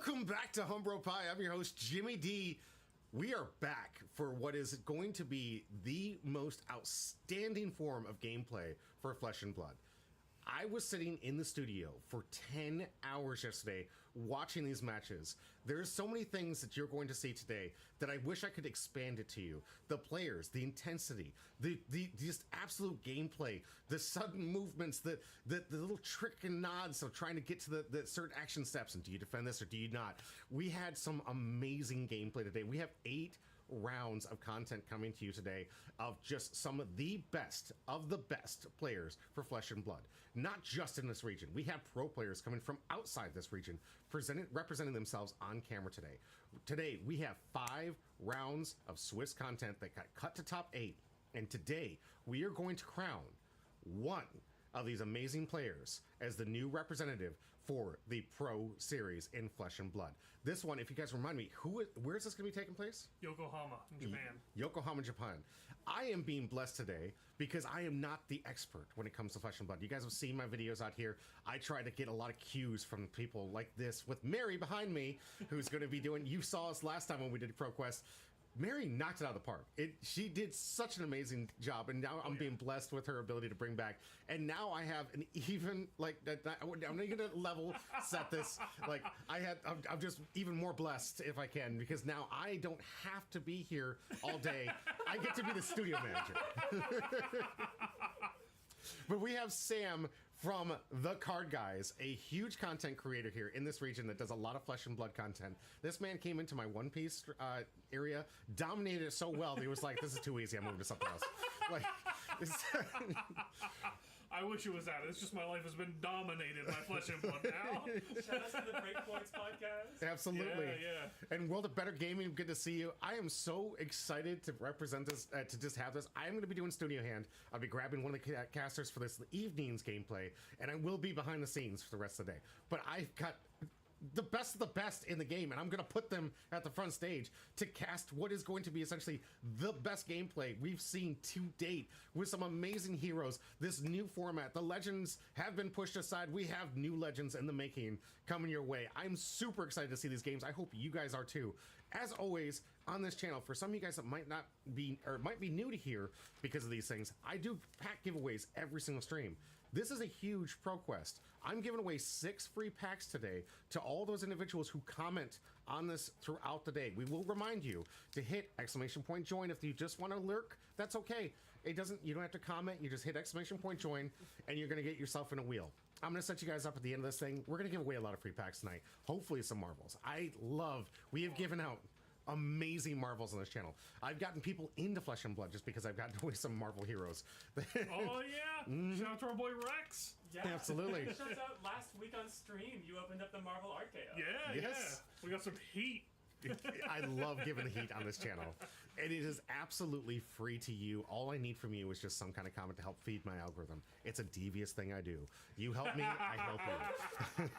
Welcome back to Homebro Pie. I'm your host, Jimmy D. We are back for what is going to be the most outstanding form of gameplay for Flesh and Blood. I was sitting in the studio for 10 hours yesterday watching these matches. There's so many things that you're going to see today that I wish I could expand it to you. The players, the intensity, the just absolute gameplay, the sudden movements, the little trick and nods of trying to get to the certain action steps. And do you defend this or do you not? We had some amazing gameplay today. We have 8 rounds of content coming to you today of just some of the best players for Flesh and Blood. Not just in this region. We have pro players coming from outside this region representing themselves on camera today. Today we have 5 rounds of Swiss content that got cut to top 8, and today we are going to crown one of these amazing players as the new representative for the Pro Series in Flesh and Blood. This one, if you guys remind me, where is this going to be taking place? Yokohama, in Japan. Yokohama, Japan. I am being blessed today because I am not the expert when it comes to Flesh and Blood. You guys have seen my videos out here. I try to get a lot of cues from people like this with Mary behind me, who's going to be doing, you saw us last time when we did ProQuest. Mary knocked it out of the park. She did such an amazing job, and now I'm being blessed with her ability to bring back. And now I have an even, like, I'm not going to level set this. Like, I'm just even more blessed if I can, because now I don't have to be here all day. I get to be the studio manager. But we have Sam from The Card Guys, a huge content creator here in this region that does a lot of Flesh and Blood content. This man came into my One Piece area, dominated it so well that he was like, this is too easy, I'm moving to something else. Like, I wish it was that. It's just my life has been dominated by Flesh and Blood now. Shout out to the Breakpoints podcast. Absolutely. Yeah. And World of Better Gaming, good to see you. I am so excited to represent this, to just have this. I'm going to be doing Studio Hand. I'll be grabbing one of the casters for this evening's gameplay, and I will be behind the scenes for the rest of the day. But I've got the best of the best in the game, and I'm going to put them at the front stage to cast what is going to be essentially the best gameplay we've seen to date with some amazing heroes. This new format, the legends have been pushed aside. We have new legends in the making coming your way. I'm super excited to see these games. I hope you guys are too. As always, on this channel, for some of you guys that might not be, or might be new to here because of these things, I do pack giveaways every single stream. This is a huge ProQuest. I'm giving away 6 free packs today to all those individuals who comment on this throughout the day. We will remind you to hit !join. If you just want to lurk, that's okay. You don't have to comment. You just hit !join, and you're going to get yourself in a wheel. I'm going to set you guys up at the end of this thing. We're going to give away a lot of free packs tonight. Hopefully some Marvels. We have given out amazing Marvels on this channel. I've gotten people into Flesh and Blood just because I've gotten away some Marvel heroes. Oh, yeah. Shout out to our boy Rex. Yeah. Absolutely. Shout out last week on stream, you opened up the Marvel RKO. Yeah. We got some heat. I love giving the heat on this channel, and it is absolutely free to you. All I need from you is just some kind of comment to help feed my algorithm. It's a devious thing I do. You help me, I help you.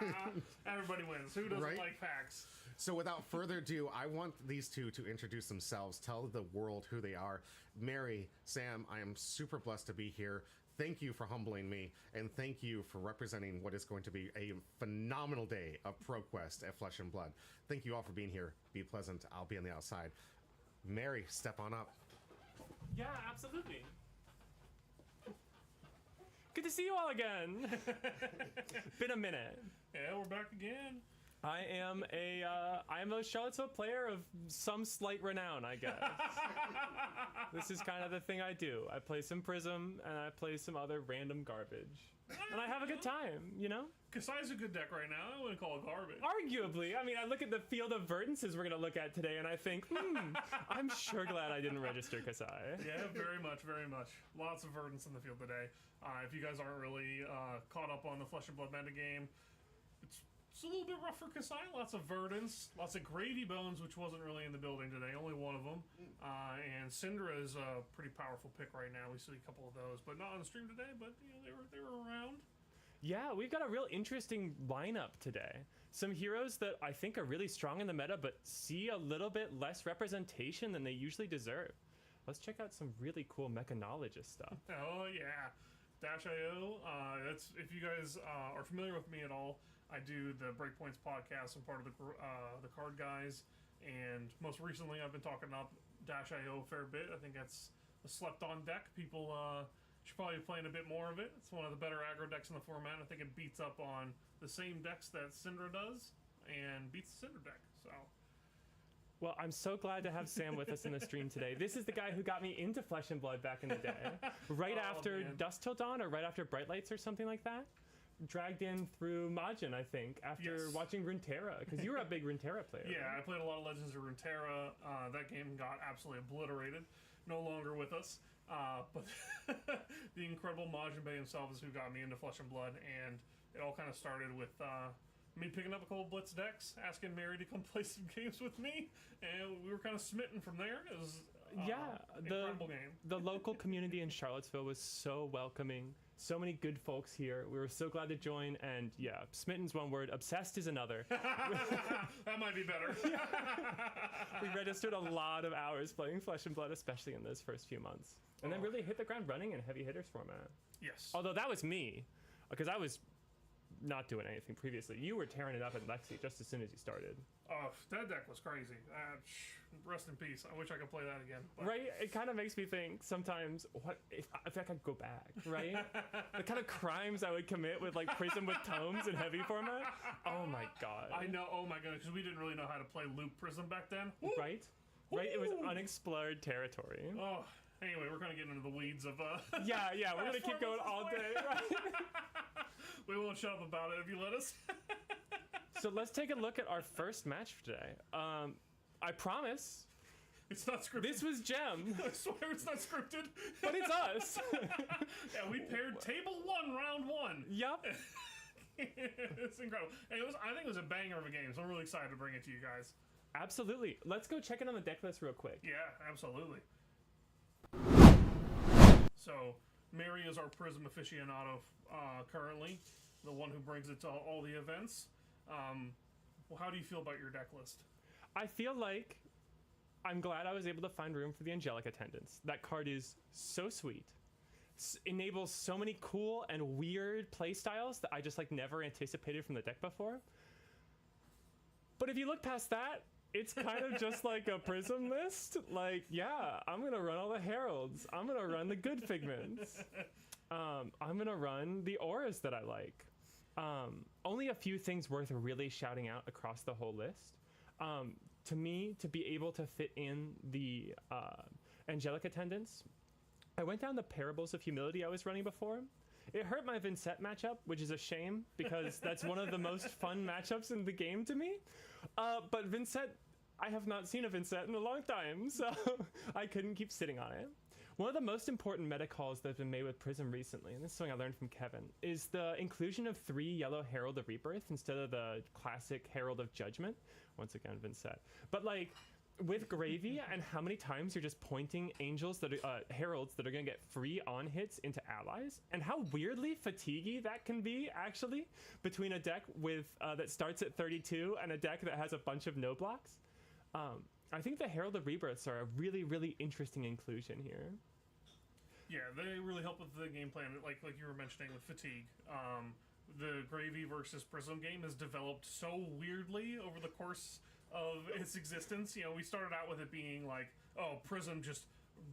Everybody wins. Who doesn't like packs? So without further ado, I want these two to introduce themselves, tell the world who they are. Mary, Sam, I am super blessed to be here. Thank you for humbling me, and thank you for representing what is going to be a phenomenal day of ProQuest at Flesh and Blood. Thank you all for being here. Be pleasant. I'll be on the outside. Mary, step on up. Yeah, absolutely. Good to see you all again. Been a minute. Yeah, we're back again. I am a Charlottesville player of some slight renown, I guess. This is kind of the thing I do. I play some Prism, and I play some other random garbage. And I have a good time, you know? Kasai's a good deck right now. I wouldn't call it garbage. Arguably. I mean, I look at the field of verdances we're going to look at today, and I think, I'm sure glad I didn't register Kasai. Yeah, very much, very much. Lots of verdance in the field today. If you guys aren't really caught up on the Flesh and Blood metagame, it's a little bit rough for Kasai. Lots of Verdance, lots of Gravy Bones, which wasn't really in the building today. Only one of them. And Syndra is a pretty powerful pick right now. We see a couple of those, but not on the stream today. But you know, they were around. Yeah, we've got a real interesting lineup today. Some heroes that I think are really strong in the meta, but see a little bit less representation than they usually deserve. Let's check out some really cool mechanologist stuff. Oh yeah. Dash.io, that's, if you guys are familiar with me at all, I do the Breakpoints podcast. I'm part of the Card Guys, and most recently I've been talking up Dash.io a fair bit. I think that's a slept-on deck. People should probably be playing a bit more of it. It's one of the better aggro decks in the format. I think it beats up on the same decks that Syndra does, and beats the Syndra deck. So. Well, I'm so glad to have Sam with us in the stream today. This is the guy who got me into Flesh and Blood back in the day. Right after man. Dusk Till Dawn, or right after Bright Lights or something like that. Dragged in through Majin, I think, after watching Runeterra, because you were a big Runeterra player. Yeah, right? I played a lot of Legends of Runeterra. That game got absolutely obliterated. No longer with us. But the incredible Majin Bey himself is who got me into Flesh and Blood, and it all kind of started with me picking up a couple Blitz decks, asking Mary to come play some games with me, and we were kind of smitten from there. It was incredible game. The local community in Charlottesville was so welcoming. So many good folks here. We were so glad to join, and yeah, smitten's one word, obsessed is another. That might be better. We registered a lot of hours playing Flesh and Blood, especially in those first few months, and then really hit the ground running in heavy hitters format. Yes. Although that was me, because I was not doing anything previously. You were tearing it up in Lexi just as soon as you started. Oh, that deck was crazy. Rest in peace. I wish I could play that again. But. Right? It kind of makes me think sometimes, what if I could go back, right? The kind of crimes I would commit with like Prism with Tomes in heavy format. Oh my god. I know. Oh my god, because we didn't really know how to play Loop Prism back then. Right? Right? It was unexplored territory. Oh, anyway, we're kind of getting into the weeds of Yeah, we're gonna keep going all day, right? We won't shut up about it if you let us. So let's take a look at our first match for today. I promise it's not scripted. this was Gem, I swear it's not scripted. but it's us. Yeah, we paired table 1, round 1. Yup. It's incredible. And I think it was a banger of a game, so I'm really excited to bring it to you guys. Absolutely. Let's go check in on the deck list real quick. Yeah, absolutely. So, Mary is our Prism aficionado currently, the one who brings it to all the events. Well, how do you feel about your deck list? I feel like I'm glad I was able to find room for the Angelic Attendants. That card is so sweet. Enables so many cool and weird play styles that I just like never anticipated from the deck before. But if you look past that, it's kind of just like a Prism list. Like, yeah, I'm gonna run all the Heralds. I'm gonna run the good Figments. I'm gonna run the auras that I like. Only a few things worth really shouting out across the whole list. To me, to be able to fit in the Angelic Attendants, I went down the Parables of Humility I was running before. It hurt my Vincent matchup, which is a shame, because that's one of the most fun matchups in the game to me. But Vincent, I have not seen a Vincent in a long time, so I couldn't keep sitting on it. One of the most important meta calls that have been made with Prism recently, and this is something I learned from Kevin, is the inclusion of 3 yellow Herald of Rebirth instead of the classic Herald of Judgment. Once again, Vincent. But like, with Gravy and how many times you're just pointing angels that are, heralds that are going to get free on hits into allies, and how weirdly fatiguey that can be actually between a deck with that starts at 32 and a deck that has a bunch of no blocks. I think the Herald of Rebirths are a really, really interesting inclusion here. Yeah, they really help with the game plan, like you were mentioning with fatigue. The Gravy versus Prism game has developed so weirdly over the course of its existence. You know, we started out with it being like, oh, Prism just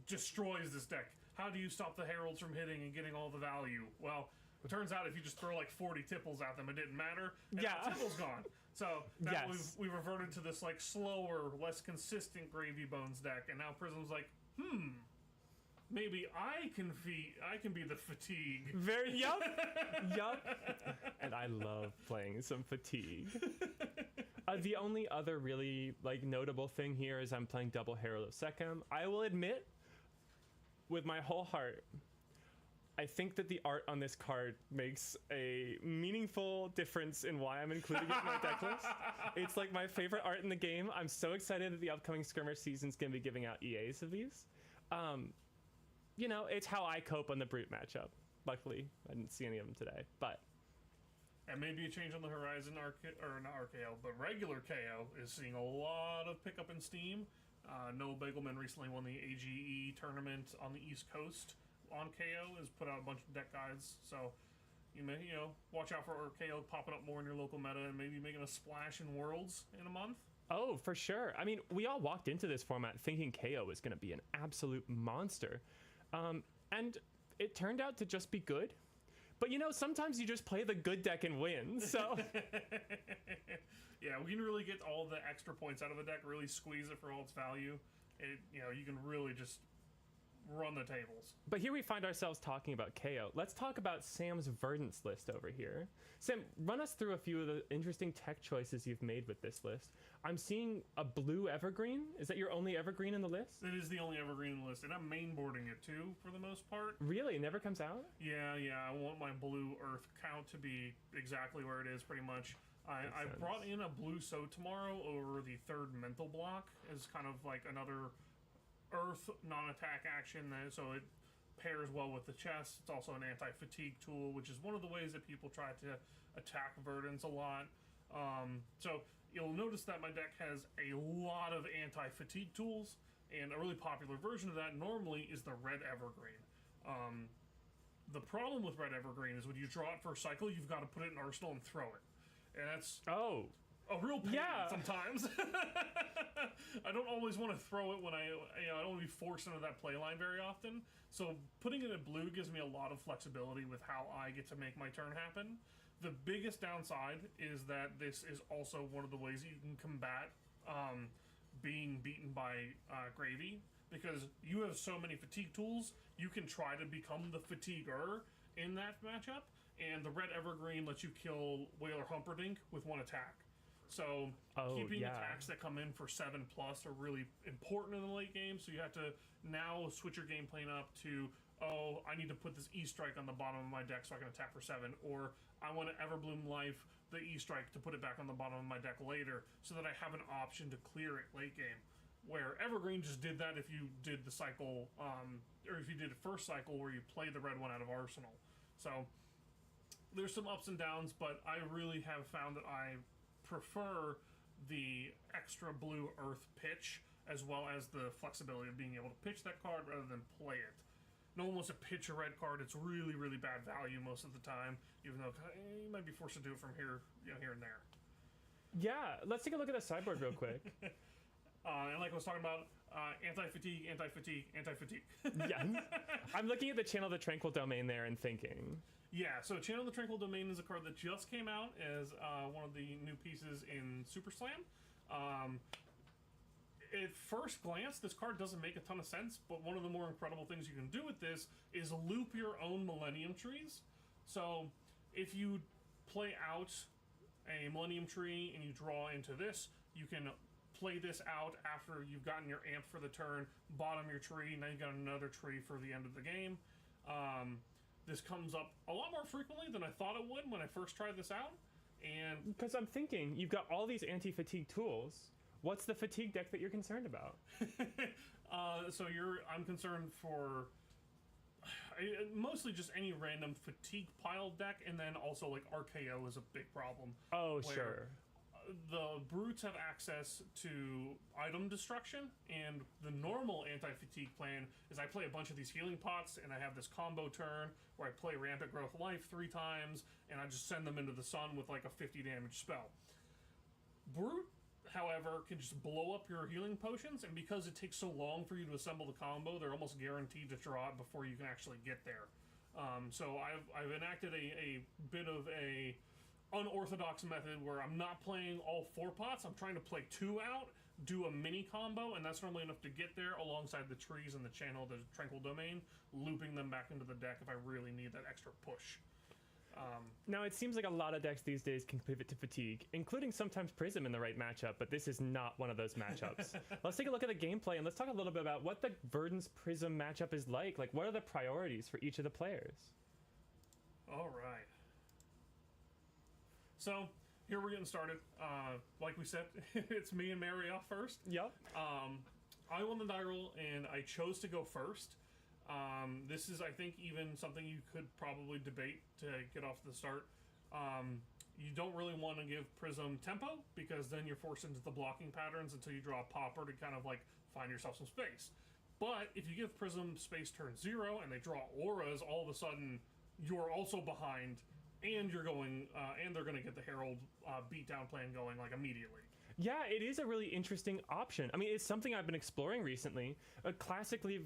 destroys this deck. How do you stop the Heralds from hitting and getting all the value? Well, it turns out if you just throw like 40 Tipples at them, it didn't matter. And yeah. the Tipple's gone. So now yes. we reverted to this like slower, less consistent Gravy Bones deck, and now Prism's like, maybe I can be the fatigue. Yup. And I love playing some fatigue. The only other really like notable thing here is I'm playing double Herald of Sekhem. I will admit, with my whole heart, I think that the art on this card makes a meaningful difference in why I'm including it in my deck list. It's like my favorite art in the game. I'm so excited that the upcoming Skirmish season's gonna be giving out EAs of these. You know, it's how I cope on the Brute matchup. Luckily, I didn't see any of them today, but. And maybe a change on the horizon, not RKO, but regular KO is seeing a lot of pickup in Steam. Noah Bagelman recently won the AGE tournament on the East Coast on KO, has put out a bunch of deck guides. So You may, watch out for KO popping up more in your local meta and maybe making a splash in Worlds in a month. Oh, for sure. I mean, we all walked into this format thinking KO was going to be an absolute monster. And it turned out to just be good. But sometimes you just play the good deck and win, so... Yeah, we can really get all the extra points out of a deck, really squeeze it for all its value. You can really just run the tables. But here we find ourselves talking about KO. Let's talk about Sam's Verdance list over here. Sam, run us through a few of the interesting tech choices you've made with this list. I'm seeing a blue Evergreen. Is that your only Evergreen in the list? It is the only Evergreen in the list, and I'm mainboarding it too, for the most part. Really? It never comes out? Yeah, I want my blue Earth count to be exactly where it is, pretty much. I brought in a blue So tomorrow over the third mental block as kind of like another Earth non-attack action, so it pairs well with the chest. It's also an anti-fatigue tool, which is one of the ways that people try to attack Verdance a lot. So you'll notice that my deck has a lot of anti-fatigue tools, and a really popular version of that normally is the red Evergreen. The problem with red Evergreen is when you draw it first cycle, you've got to put it in Arsenal and throw it. And that's a real pain sometimes. I don't always want to throw it when I don't want to be forced into that play line very often. So putting it in blue gives me a lot of flexibility with how I get to make my turn happen. The biggest downside is that this is also one of the ways you can combat being beaten by Gravy, because you have so many fatigue tools, you can try to become the fatiguer in that matchup. And the red Evergreen lets you kill Whaler Humperdinck with one attack. So keeping attacks that come in for 7+ are really important in the late game. So you have to now switch your game plan up to, I need to put this E-Strike on the bottom of my deck so I can attack for 7. Or I want to Everbloom Life the E-Strike to put it back on the bottom of my deck later so that I have an option to clear it late game. Where Evergreen just did that if you did the cycle, or if you did a first cycle where you play the red one out of Arsenal. So there's some ups and downs, but I really have found that I prefer the extra blue Earth pitch, as well as the flexibility of being able to pitch that card rather than play it. No one wants to pitch a red card. It's really, really bad value most of the time, even though you might be forced to do it from here and there. Yeah, let's take a look at the sideboard real quick. And like I was talking about, anti-fatigue, anti-fatigue, anti-fatigue. Yeah, I'm looking at the Channel the Tranquil Domain there and thinking... Yeah, so Channel the Tranquil Domain is a card that just came out as one of the new pieces in Super Slam. At first glance, this card doesn't make a ton of sense, but one of the more incredible things you can do with this is loop your own Millennium Trees. So if you play out a Millennium Tree and you draw into this, you can play this out after you've gotten your amp for the turn, bottom your tree, now you've got another tree for the end of the game. This comes up a lot more frequently than I thought it would when I first tried this out. And because I'm thinking, you've got all these anti-fatigue tools. What's the fatigue deck that you're concerned about? I'm concerned for mostly just any random fatigue pile deck, and then also like RKO is a big problem. Oh, sure. The brutes have access to item destruction, and the normal anti-fatigue plan is I play a bunch of these healing pots, and I have this combo turn where I play Rampant Growth Life 3 times, and I just send them into the sun with like a 50 damage spell. Brute, however, can just blow up your healing potions, and because it takes so long for you to assemble the combo, they're almost guaranteed to draw it before you can actually get there. So I've enacted a bit of a unorthodox method where I'm not playing all 4 pots. I'm trying to play 2 out, do a mini combo, and that's normally enough to get there alongside the trees and the Channel, the Tranquil Domain, looping them back into the deck if I really need that extra push. Now, it seems like a lot of decks these days can pivot to fatigue, including sometimes Prism in the right matchup, but this is not one of those matchups. Let's take a look at the gameplay, and let's talk a little bit about what the Verdance Prism matchup is like. Like, what are the priorities for each of the players? All right. So, here we're getting started. Like we said, it's me and Mary off first. Yep. I won the die roll, and I chose to go first. This is, I think, even something you could probably debate to get off the start. You don't really want to give Prism tempo, because then you're forced into the blocking patterns until you draw a popper to kind of like find yourself some space. But if you give Prism space turn 0 and they draw auras, all of a sudden you're also behind and you're going, and they're going to get the Herald beatdown plan going like immediately. Yeah, it is a really interesting option. I mean, it's something I've been exploring recently. Classically,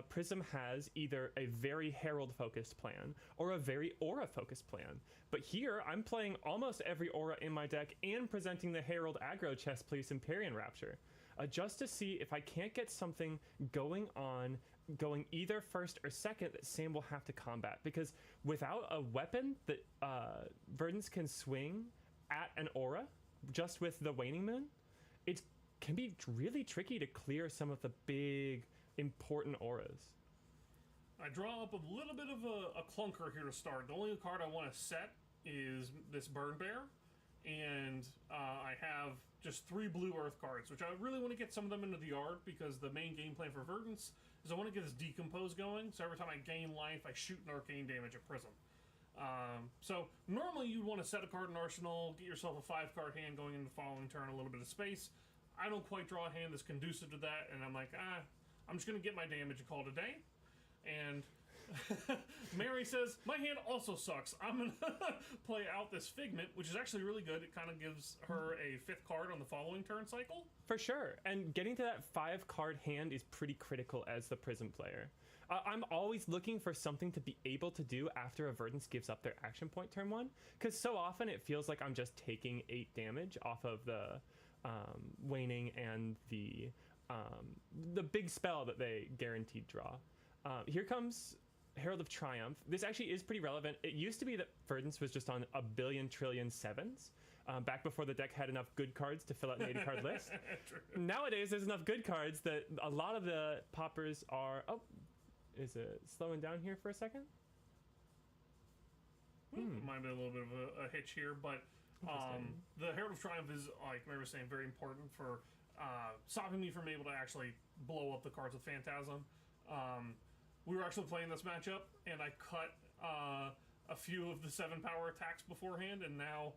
Prism has either a very Herald-focused plan or a very Aura-focused plan. But here, I'm playing almost every Aura in my deck and presenting the Herald aggro chest piece Empyrean Rapture. Just to see if I can't get something going either first or second that Sam will have to combat. Because without a weapon that Verdance can swing at an Aura, just with the Waning Moon, it can be really tricky to clear some of the big, important auras. I draw up a little bit of a clunker here to start. The only card I want to set is this Burn Bear, and I have just 3 blue Earth cards, which I really want to get some of them into the yard, because the main game plan for Verdance is I want to get this Decompose going, so every time I gain life, I shoot an arcane damage at Prism. So normally you'd want to set a card in Arsenal, get yourself a 5-card hand going into the following turn, a little bit of space. I don't quite draw a hand that's conducive to that, and I'm like, I'm just going to get my damage and call it a day. And Mary says, my hand also sucks. I'm going to play out this Figment, which is actually really good. It kind of gives her a 5th card on the following turn cycle. For sure, and getting to that 5-card hand is pretty critical as the Prism player. I'm always looking for something to be able to do after a Verdance gives up their action point turn 1, because so often it feels like I'm just taking 8 damage off of the Waning and the big spell that they guaranteed draw. Here comes Herald of Triumph. This actually is pretty relevant. It used to be that Verdance was just on a billion trillion 7s. Back before the deck had enough good cards to fill out an 80-card list. Nowadays, there's enough good cards that a lot of the poppers are... Oh, is it slowing down here for a second? Might be a little bit of a hitch here, but the Herald of Triumph is, like Mary was saying, very important for stopping me from able to actually blow up the cards with Phantasm. We were actually playing this matchup, and I cut a few of the 7-power attacks beforehand, and now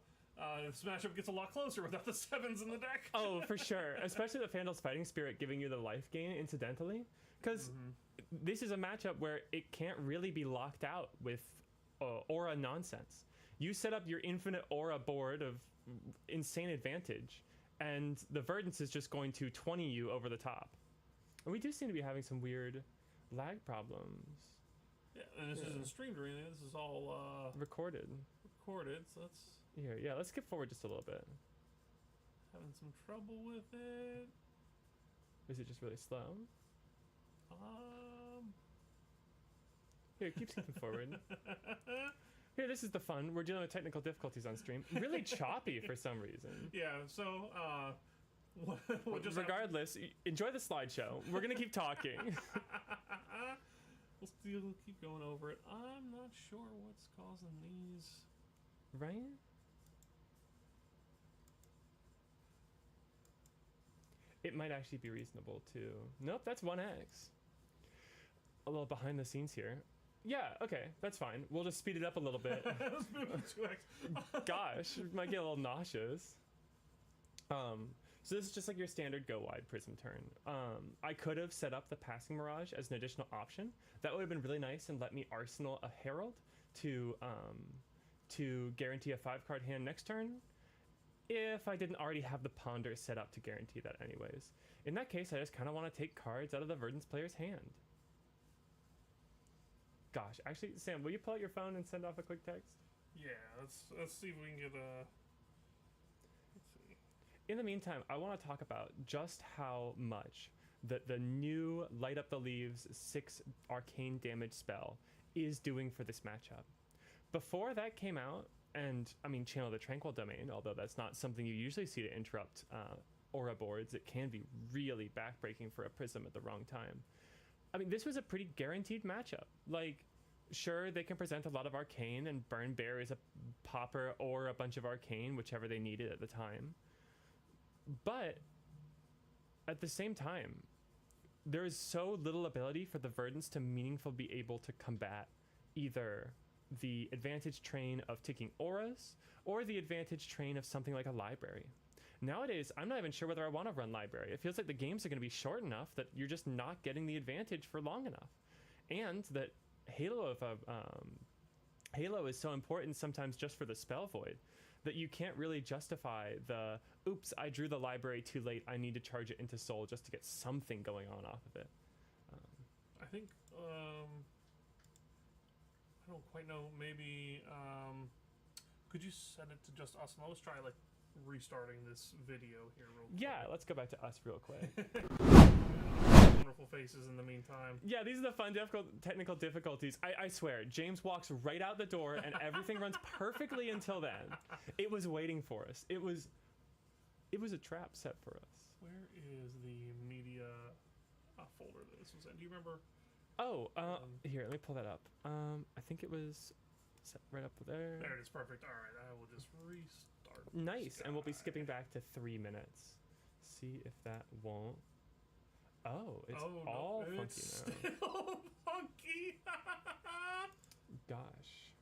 this matchup gets a lot closer without the 7s in the deck. Oh, for sure. Especially the Fandle's Fighting Spirit giving you the life gain incidentally. Because this is a matchup where it can't really be locked out with aura nonsense. You set up your infinite aura board of insane advantage, and the Verdance is just going to 20 you over the top. And we do seem to be having some weird lag problems. Yeah, and this isn't streamed or anything. This is all recorded. So that's... Here, yeah, let's skip forward just a little bit. Having some trouble with it. Is it just really slow? Here, keep skipping forward. Here, this is the fun. We're dealing with technical difficulties on stream. Really choppy for some reason. Yeah, so, regardless, enjoy the slideshow. We're going to keep talking. We'll still keep going over it. I'm not sure what's causing these. Right? It might actually be reasonable to... Nope, that's 1x. A little behind the scenes here. Yeah, okay, that's fine. We'll just speed it up a little bit. Let's move to 2x. Gosh, it might get a little nauseous. So this is just like your standard go wide Prism turn. I could have set up the Passing Mirage as an additional option. That would have been really nice and let me arsenal a Herald to guarantee a 5-card hand next turn, if I didn't already have the Ponder set up to guarantee that anyways. In that case, I just kind of want to take cards out of the Verdance player's hand. Gosh, actually, Sam, will you pull out your phone and send off a quick text? Yeah, let's see if we can get a... Let's see. In the meantime, I want to talk about just how much the new Light Up the Leaves 6 arcane damage spell is doing for this matchup. Before that came out, and I mean Channel the Tranquil Domain, although that's not something you usually see to interrupt aura boards, it can be really backbreaking for a Prism at the wrong time. I mean, this was a pretty guaranteed matchup. Like, sure, they can present a lot of arcane, and Burn Bear is a popper or a bunch of arcane, whichever they needed at the time. But at the same time, there is so little ability for the Verdance to meaningfully be able to combat either the advantage train of ticking auras or the advantage train of something like a library. Nowadays, I'm not even sure whether I want to run library. It feels like the games are going to be short enough that you're just not getting the advantage for long enough. And that Halo of Halo is so important sometimes just for the spell void that you can't really justify the, oops, I drew the library too late, I need to charge it into soul just to get something going on off of it. I think, I don't quite know, maybe, could you set it to just us? And let's try, like, restarting this video here real quick. Yeah, let's go back to us real quick. Wonderful faces in the meantime. Yeah, these are the fun technical difficulties. I swear, James walks right out the door and everything runs perfectly until then. It was waiting for us. It was a trap set for us. Where is the media folder that this was in? Do you remember? Oh, here, let me pull that up. I think it was set right up there. There it is, perfect. All right, I will just restart. Nice, and we'll be skipping back to 3 minutes. See if that won't. Oh, it's all funky it's now. Still funky. Gosh.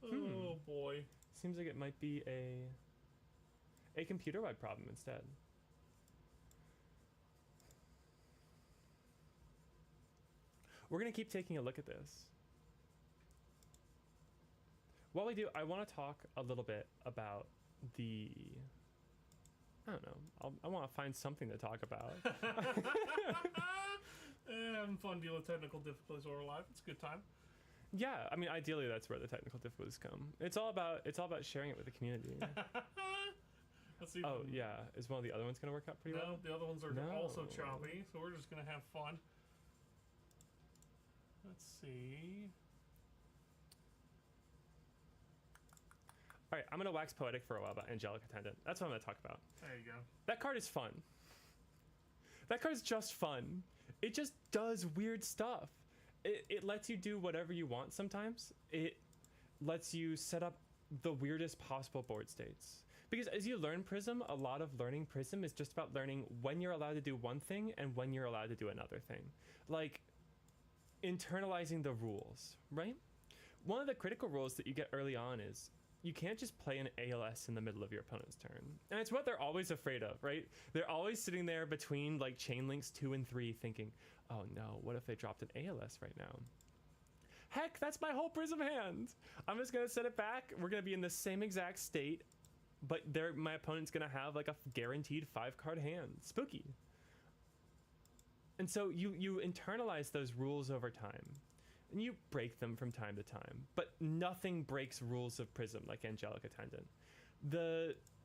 Oh boy. Seems like it might be a computer-wide problem instead. We're gonna keep taking a look at this. While we do, I want to talk a little bit about the. I don't know. I want to find something to talk about. Having fun dealing with technical difficulties over live. It's a good time. Yeah, I mean, ideally, that's where the technical difficulties come. It's all about sharing it with the community. Let's see. Oh yeah, is one of the other ones gonna work out pretty well? No, the other ones are also choppy, so we're just gonna have fun. Let's see. All right, I'm gonna wax poetic for a while about Angelic Attendant. That's what I'm gonna talk about. There you go. That card is fun. That card is just fun. It just does weird stuff. It lets you do whatever you want sometimes. It lets you set up the weirdest possible board states. Because as you learn Prism, a lot of learning Prism is just about learning when you're allowed to do one thing and when you're allowed to do another thing. Like internalizing the rules, right? One of the critical rules that you get early on is you can't just play an ALS in the middle of your opponent's turn. And it's what they're always afraid of, right? They're always sitting there between like chain links 2 and 3 thinking, oh no, what if they dropped an ALS right now? Heck, that's my whole Prism hand. I'm just gonna set it back. We're gonna be in the same exact state, but my opponent's gonna have like a guaranteed 5-card hand. Spooky. And so you internalize those rules over time. And you break them from time to time, but nothing breaks rules of Prism like Angelic Attendant.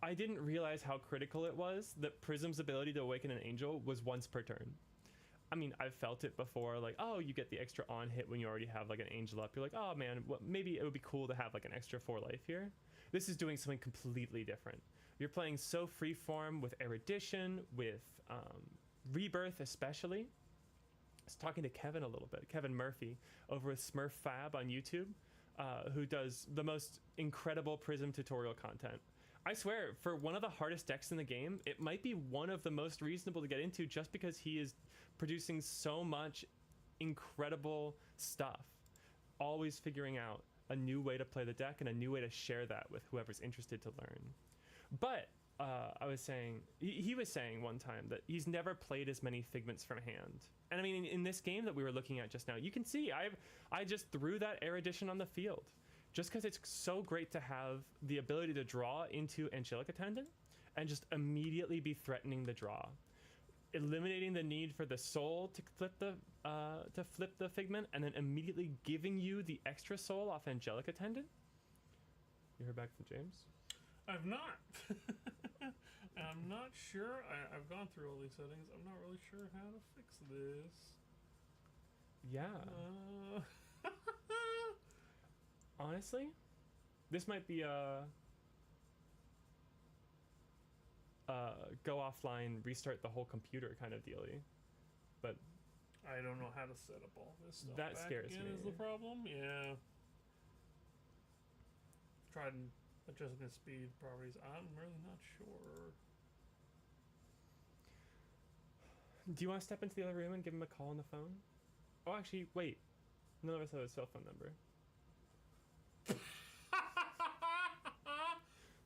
I didn't realize how critical it was that Prism's ability to awaken an angel was once per turn. I mean, I've felt it before, like, oh, you get the extra on hit when you already have like an angel up. You're like, oh man, well, maybe it would be cool to have like an extra 4 life here. This is doing something completely different. You're playing so freeform with Erudition, with Rebirth especially. I was talking to Kevin a little bit, Kevin Murphy, over with Smurf Fab on YouTube, who does the most incredible Prism tutorial content. I swear, for one of the hardest decks in the game, it might be one of the most reasonable to get into just because he is producing so much incredible stuff, always figuring out a new way to play the deck and a new way to share that with whoever's interested to learn. But I was saying, he was saying one time that he's never played as many Figments from hand. And I mean, in this game that we were looking at just now, you can see I just threw that Erudition on the field just because it's so great to have the ability to draw into Angelic Attendant and just immediately be threatening the draw, eliminating the need for the soul to flip the Figment, and then immediately giving you the extra soul off Angelic Attendant. You heard back from James? I've not. I'm not sure. I've gone through all these settings. I'm not really sure how to fix this. Yeah. Honestly, this might be a go offline, restart the whole computer kind of dealy. But I don't know how to set up all this stuff. That back scares again me. Is the problem? Yeah. Tried adjusting the speed properties. I'm really not sure. Do you want to step into the other room and give him a call on the phone? Oh, actually, wait. None of us have a cell phone number.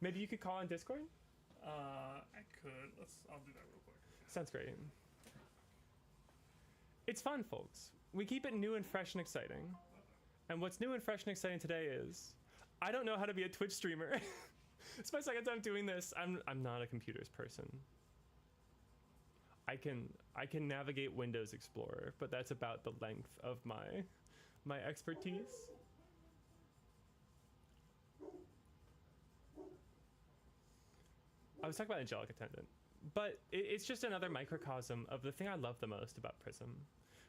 Maybe you could call on Discord? I could. I'll do that real quick. Sounds great. It's fun, folks. We keep it new and fresh and exciting. And what's new and fresh and exciting today is I don't know how to be a Twitch streamer. It's my second time doing this. I'm not a computers person. I can navigate Windows Explorer, but that's about the length of my expertise. I was talking about Angelic Attendant, but it's just another microcosm of the thing I love the most about Prism,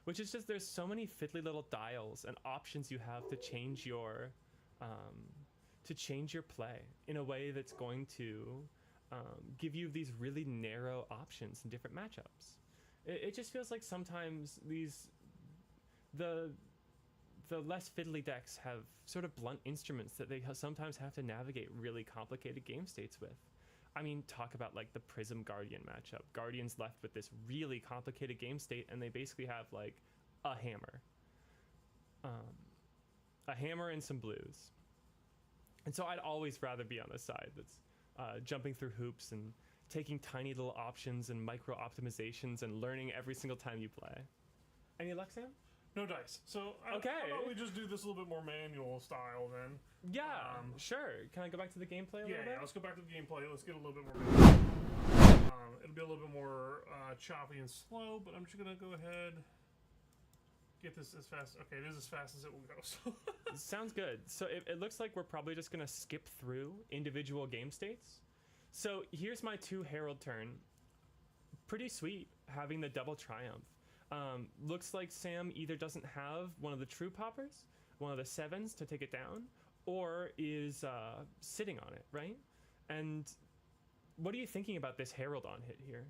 which is just there's so many fiddly little dials and options you have to change your play in a way that's going to give you these really narrow options in different matchups. It just feels like sometimes the less fiddly decks have sort of blunt instruments that they sometimes have to navigate really complicated game states with. I mean, talk about like the Prism Guardian matchup. Guardian's left with this really complicated game state, and they basically have like a hammer and some blues. And so I'd always rather be on the side that's jumping through hoops and taking tiny little options and micro optimizations and learning every single time you play. Any luck, Sam? No dice. So Okay. how about we just do this a little bit more manual style then? Yeah, sure. Can I go back to the gameplay a little bit? Yeah, let's go back to the gameplay. Let's get a little bit more manual. It'll be a little bit more choppy and slow, but I'm just gonna go ahead, get this as fast. Okay, it is as fast as it will go. So Sounds good. So it looks like we're probably just going to skip through individual game states. So here's my 2 Herald turn. Pretty sweet having the double triumph. Looks like Sam either doesn't have one of the true poppers, one of the 7s to take it down, or is sitting on it, right? And what are you thinking about this Herald on hit here?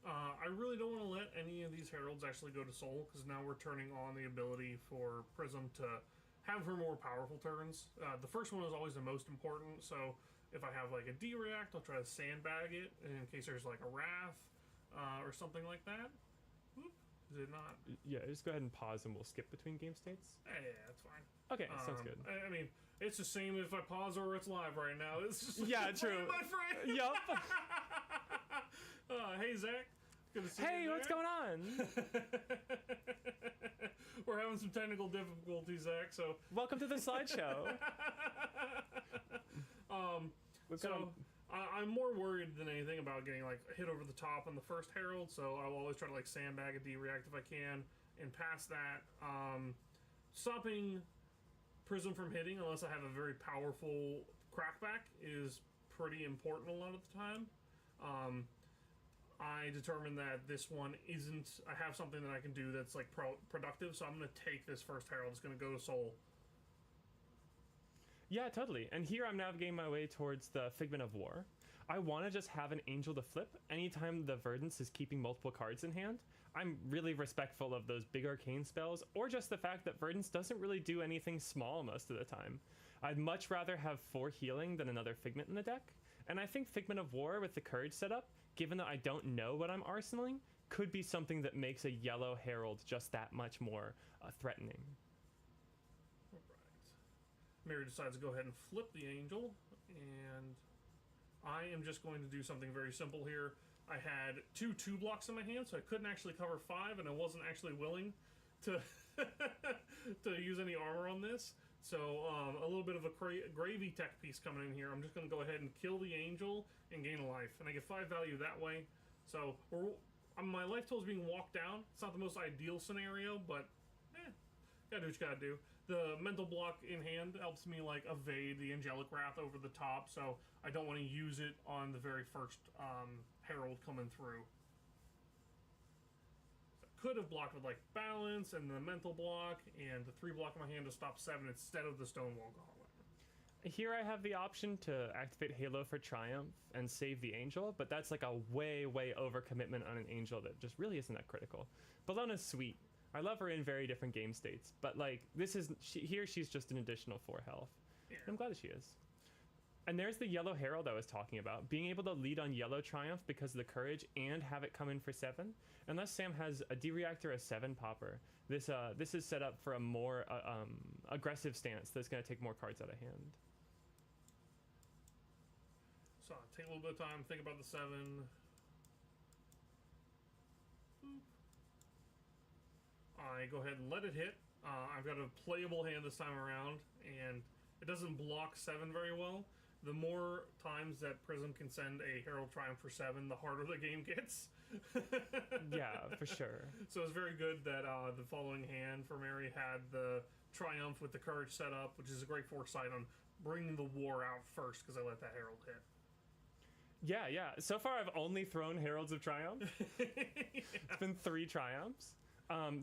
I really don't want to let any of these Heralds actually go to Soul, because now we're turning on the ability for Prism to have her more powerful turns. The first one is always the most important, so if I have like a D-React, I'll try to sandbag it in case there's like a Wrath or something like that. Whoop, is it not? Yeah, just go ahead and pause and we'll skip between game states. Yeah, that's fine. Okay, sounds good. I mean, it's the same if I pause or it's live right now. It's just Yeah, true. My friend. Yup. Hey, Zach. Good to see you. Hey, what's going on? We're having some technical difficulties, Zach, so... Welcome to the slideshow. I'm more worried than anything about getting like hit over the top on the first Herald, so I'll always try to like sandbag a D-React if I can, and past that, stopping Prism from hitting unless I have a very powerful crackback is pretty important a lot of the time. I determined that this one isn't... I have something that I can do that's like productive, so I'm going to take this first Herald. It's going to go to Soul. Yeah, totally. And here I'm navigating my way towards the Figment of War. I want to just have an Angel to flip anytime the Verdance is keeping multiple cards in hand. I'm really respectful of those big arcane spells, or just the fact that Verdance doesn't really do anything small most of the time. I'd much rather have 4 healing than another Figment in the deck. And I think Figment of War with the Courage setup, given that I don't know what I'm arsenaling, could be something that makes a yellow Herald just that much more threatening. Alright. Mary decides to go ahead and flip the Angel, and I am just going to do something very simple here. I had 2 blocks in my hand, so I couldn't actually cover 5, and I wasn't actually willing to to use any armor on this. So a little bit of a gravy tech piece coming in here. I'm just going to go ahead and kill the Angel and gain a life, and I get 5 value that way. So my life total is being walked down. It's not the most ideal scenario, but gotta do what you gotta do. The mental block in hand helps me like evade the Angelic Wrath over the top, so I don't want to use it on the very first Herald coming through. Could have blocked with like balance and the mental block and the 3 block in my hand to stop 7 instead of the Stonewall Gauntlet. Here I have the option to activate Halo for Triumph and save the Angel, but that's like a way overcommitment on an Angel that just really isn't that critical. Bellona's sweet. I love her in very different game states, but like this is here she's just an additional 4 health. Yeah. I'm glad that she is. And there's the yellow Herald I was talking about. Being able to lead on yellow Triumph because of the Courage and have it come in for 7. Unless Sam has a D-Reactor, a 7 popper, this is set up for a more aggressive stance that's going to take more cards out of hand. So take a little bit of time, think about the 7. I go ahead and let it hit, I've got a playable hand this time around, and it doesn't block 7 very well. The more times that Prism can send a Herald Triumph for 7, the harder the game gets. Yeah, for sure. So it's very good that the following hand for Mary had the Triumph with the Courage set up, which is a great foresight on bringing the War out first, because I let that Herald hit. Yeah. So far, I've only thrown Heralds of Triumph. It's been 3 Triumphs.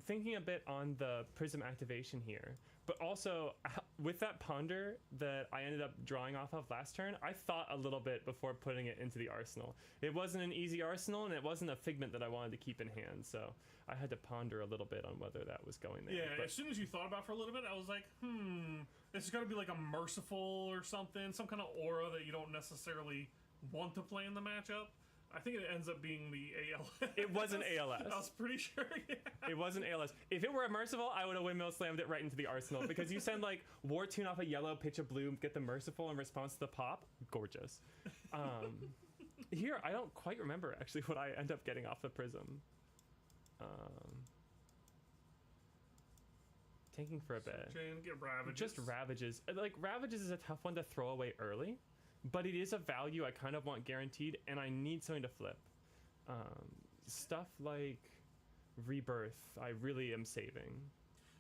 Thinking a bit on the Prism activation here, but also with that Ponder that I ended up drawing off of last turn, I thought a little bit before putting it into the arsenal. It wasn't an easy arsenal, and it wasn't a figment that I wanted to keep in hand, so I had to ponder a little bit on whether that was going there. Yeah, but as soon as you thought about it for a little bit, I was like, this is going to be like a Merciful or something, some kind of aura that you don't necessarily want to play in the matchup. I think it ends up being the ALS. It wasn't ALS. I was pretty sure, yeah. It wasn't ALS. If it were a Merciful, I would have windmill slammed it right into the arsenal, because you send like War Tune off a yellow, pitch a blue, get the Merciful in response to the pop. Gorgeous. Here, I don't quite remember actually what I end up getting off the Prism. Tanking for a bit. Get Ravages. Just Ravages. Like, Ravages is a tough one to throw away early, but it is a value I kind of want guaranteed, and I need something to flip. Stuff like Rebirth, I really am saving.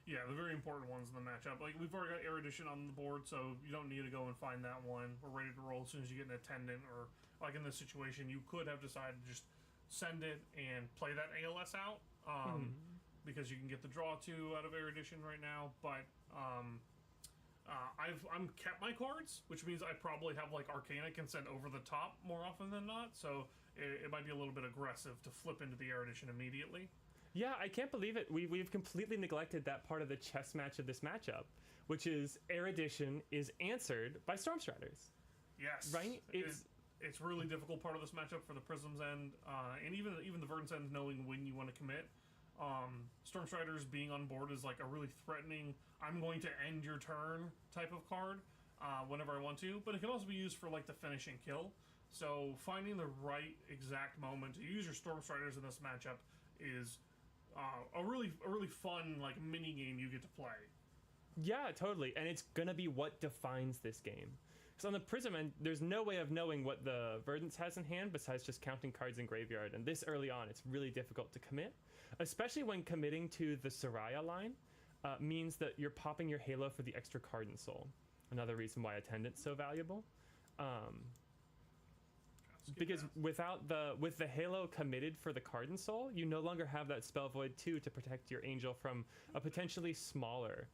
Yeah, the very important ones in the matchup. Like, we've already got Erudition on the board, so you don't need to go and find that one. We're ready to roll as soon as you get an Attendant, or, like in this situation, you could have decided to just send it and play that ALS out, because you can get the draw 2 out of Erudition right now, but I'm kept my cards, which means I probably have like Arcana can send over the top more often than not, so it might be a little bit aggressive to flip into the Erudition immediately. Yeah, I can't believe it. We've completely neglected that part of the chess match of this matchup, which is Erudition is answered by Stormstriders. Yes, right. It's really difficult part of this matchup for the Prism's end, and even the Verdant's end, knowing when you want to commit. Stormstriders being on board is like a really threatening, I'm going to end your turn type of card whenever I want to, but it can also be used for like the finishing kill. So finding the right exact moment to use your Stormstriders in this matchup is a really fun like mini game you get to play. Yeah, totally, and it's gonna be what defines this game. Because on the Prism end, there's no way of knowing what the Verdance has in hand besides just counting cards in graveyard, and this early on, it's really difficult to commit, especially when committing to the Soraya line means that you're popping your Halo for the extra card and soul. Another reason why Attendant's so valuable. Because with the Halo committed for the card and soul, you no longer have that Spell Void 2 to protect your Angel from a potentially smaller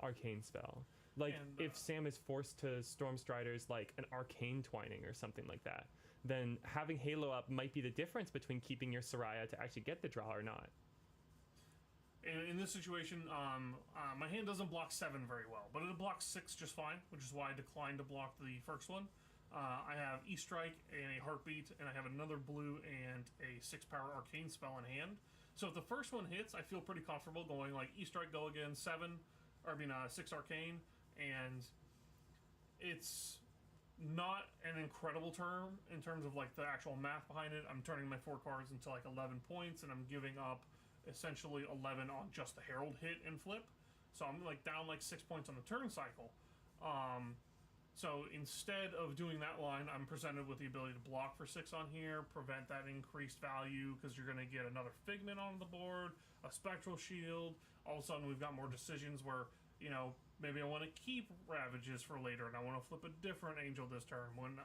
arcane spell. Like, if Sam is forced to Stormstriders like an Arcane Twining or something like that, then having Halo up might be the difference between keeping your Soraya to actually get the draw or not. And in this situation, my hand doesn't block 7 very well, but it blocks 6 just fine, which is why I declined to block the first one. I have E-Strike and a Heartbeat, and I have another blue and a 6-power Arcane spell in hand. So if the first one hits, I feel pretty comfortable going like E-Strike, go again, 6 Arcane, and it's not an incredible turn in terms of like the actual math behind it. I'm turning my 4 cards into like 11 points, and I'm giving up essentially 11 on just the Herald hit and flip. So I'm like down like 6 points on the turn cycle. So instead of doing that line, I'm presented with the ability to block for 6 on here, prevent that increased value because you're going to get another Figment on the board, a Spectral Shield. All of a sudden, we've got more decisions where, you know, maybe I want to keep Ravages for later and I want to flip a different Angel this turn. When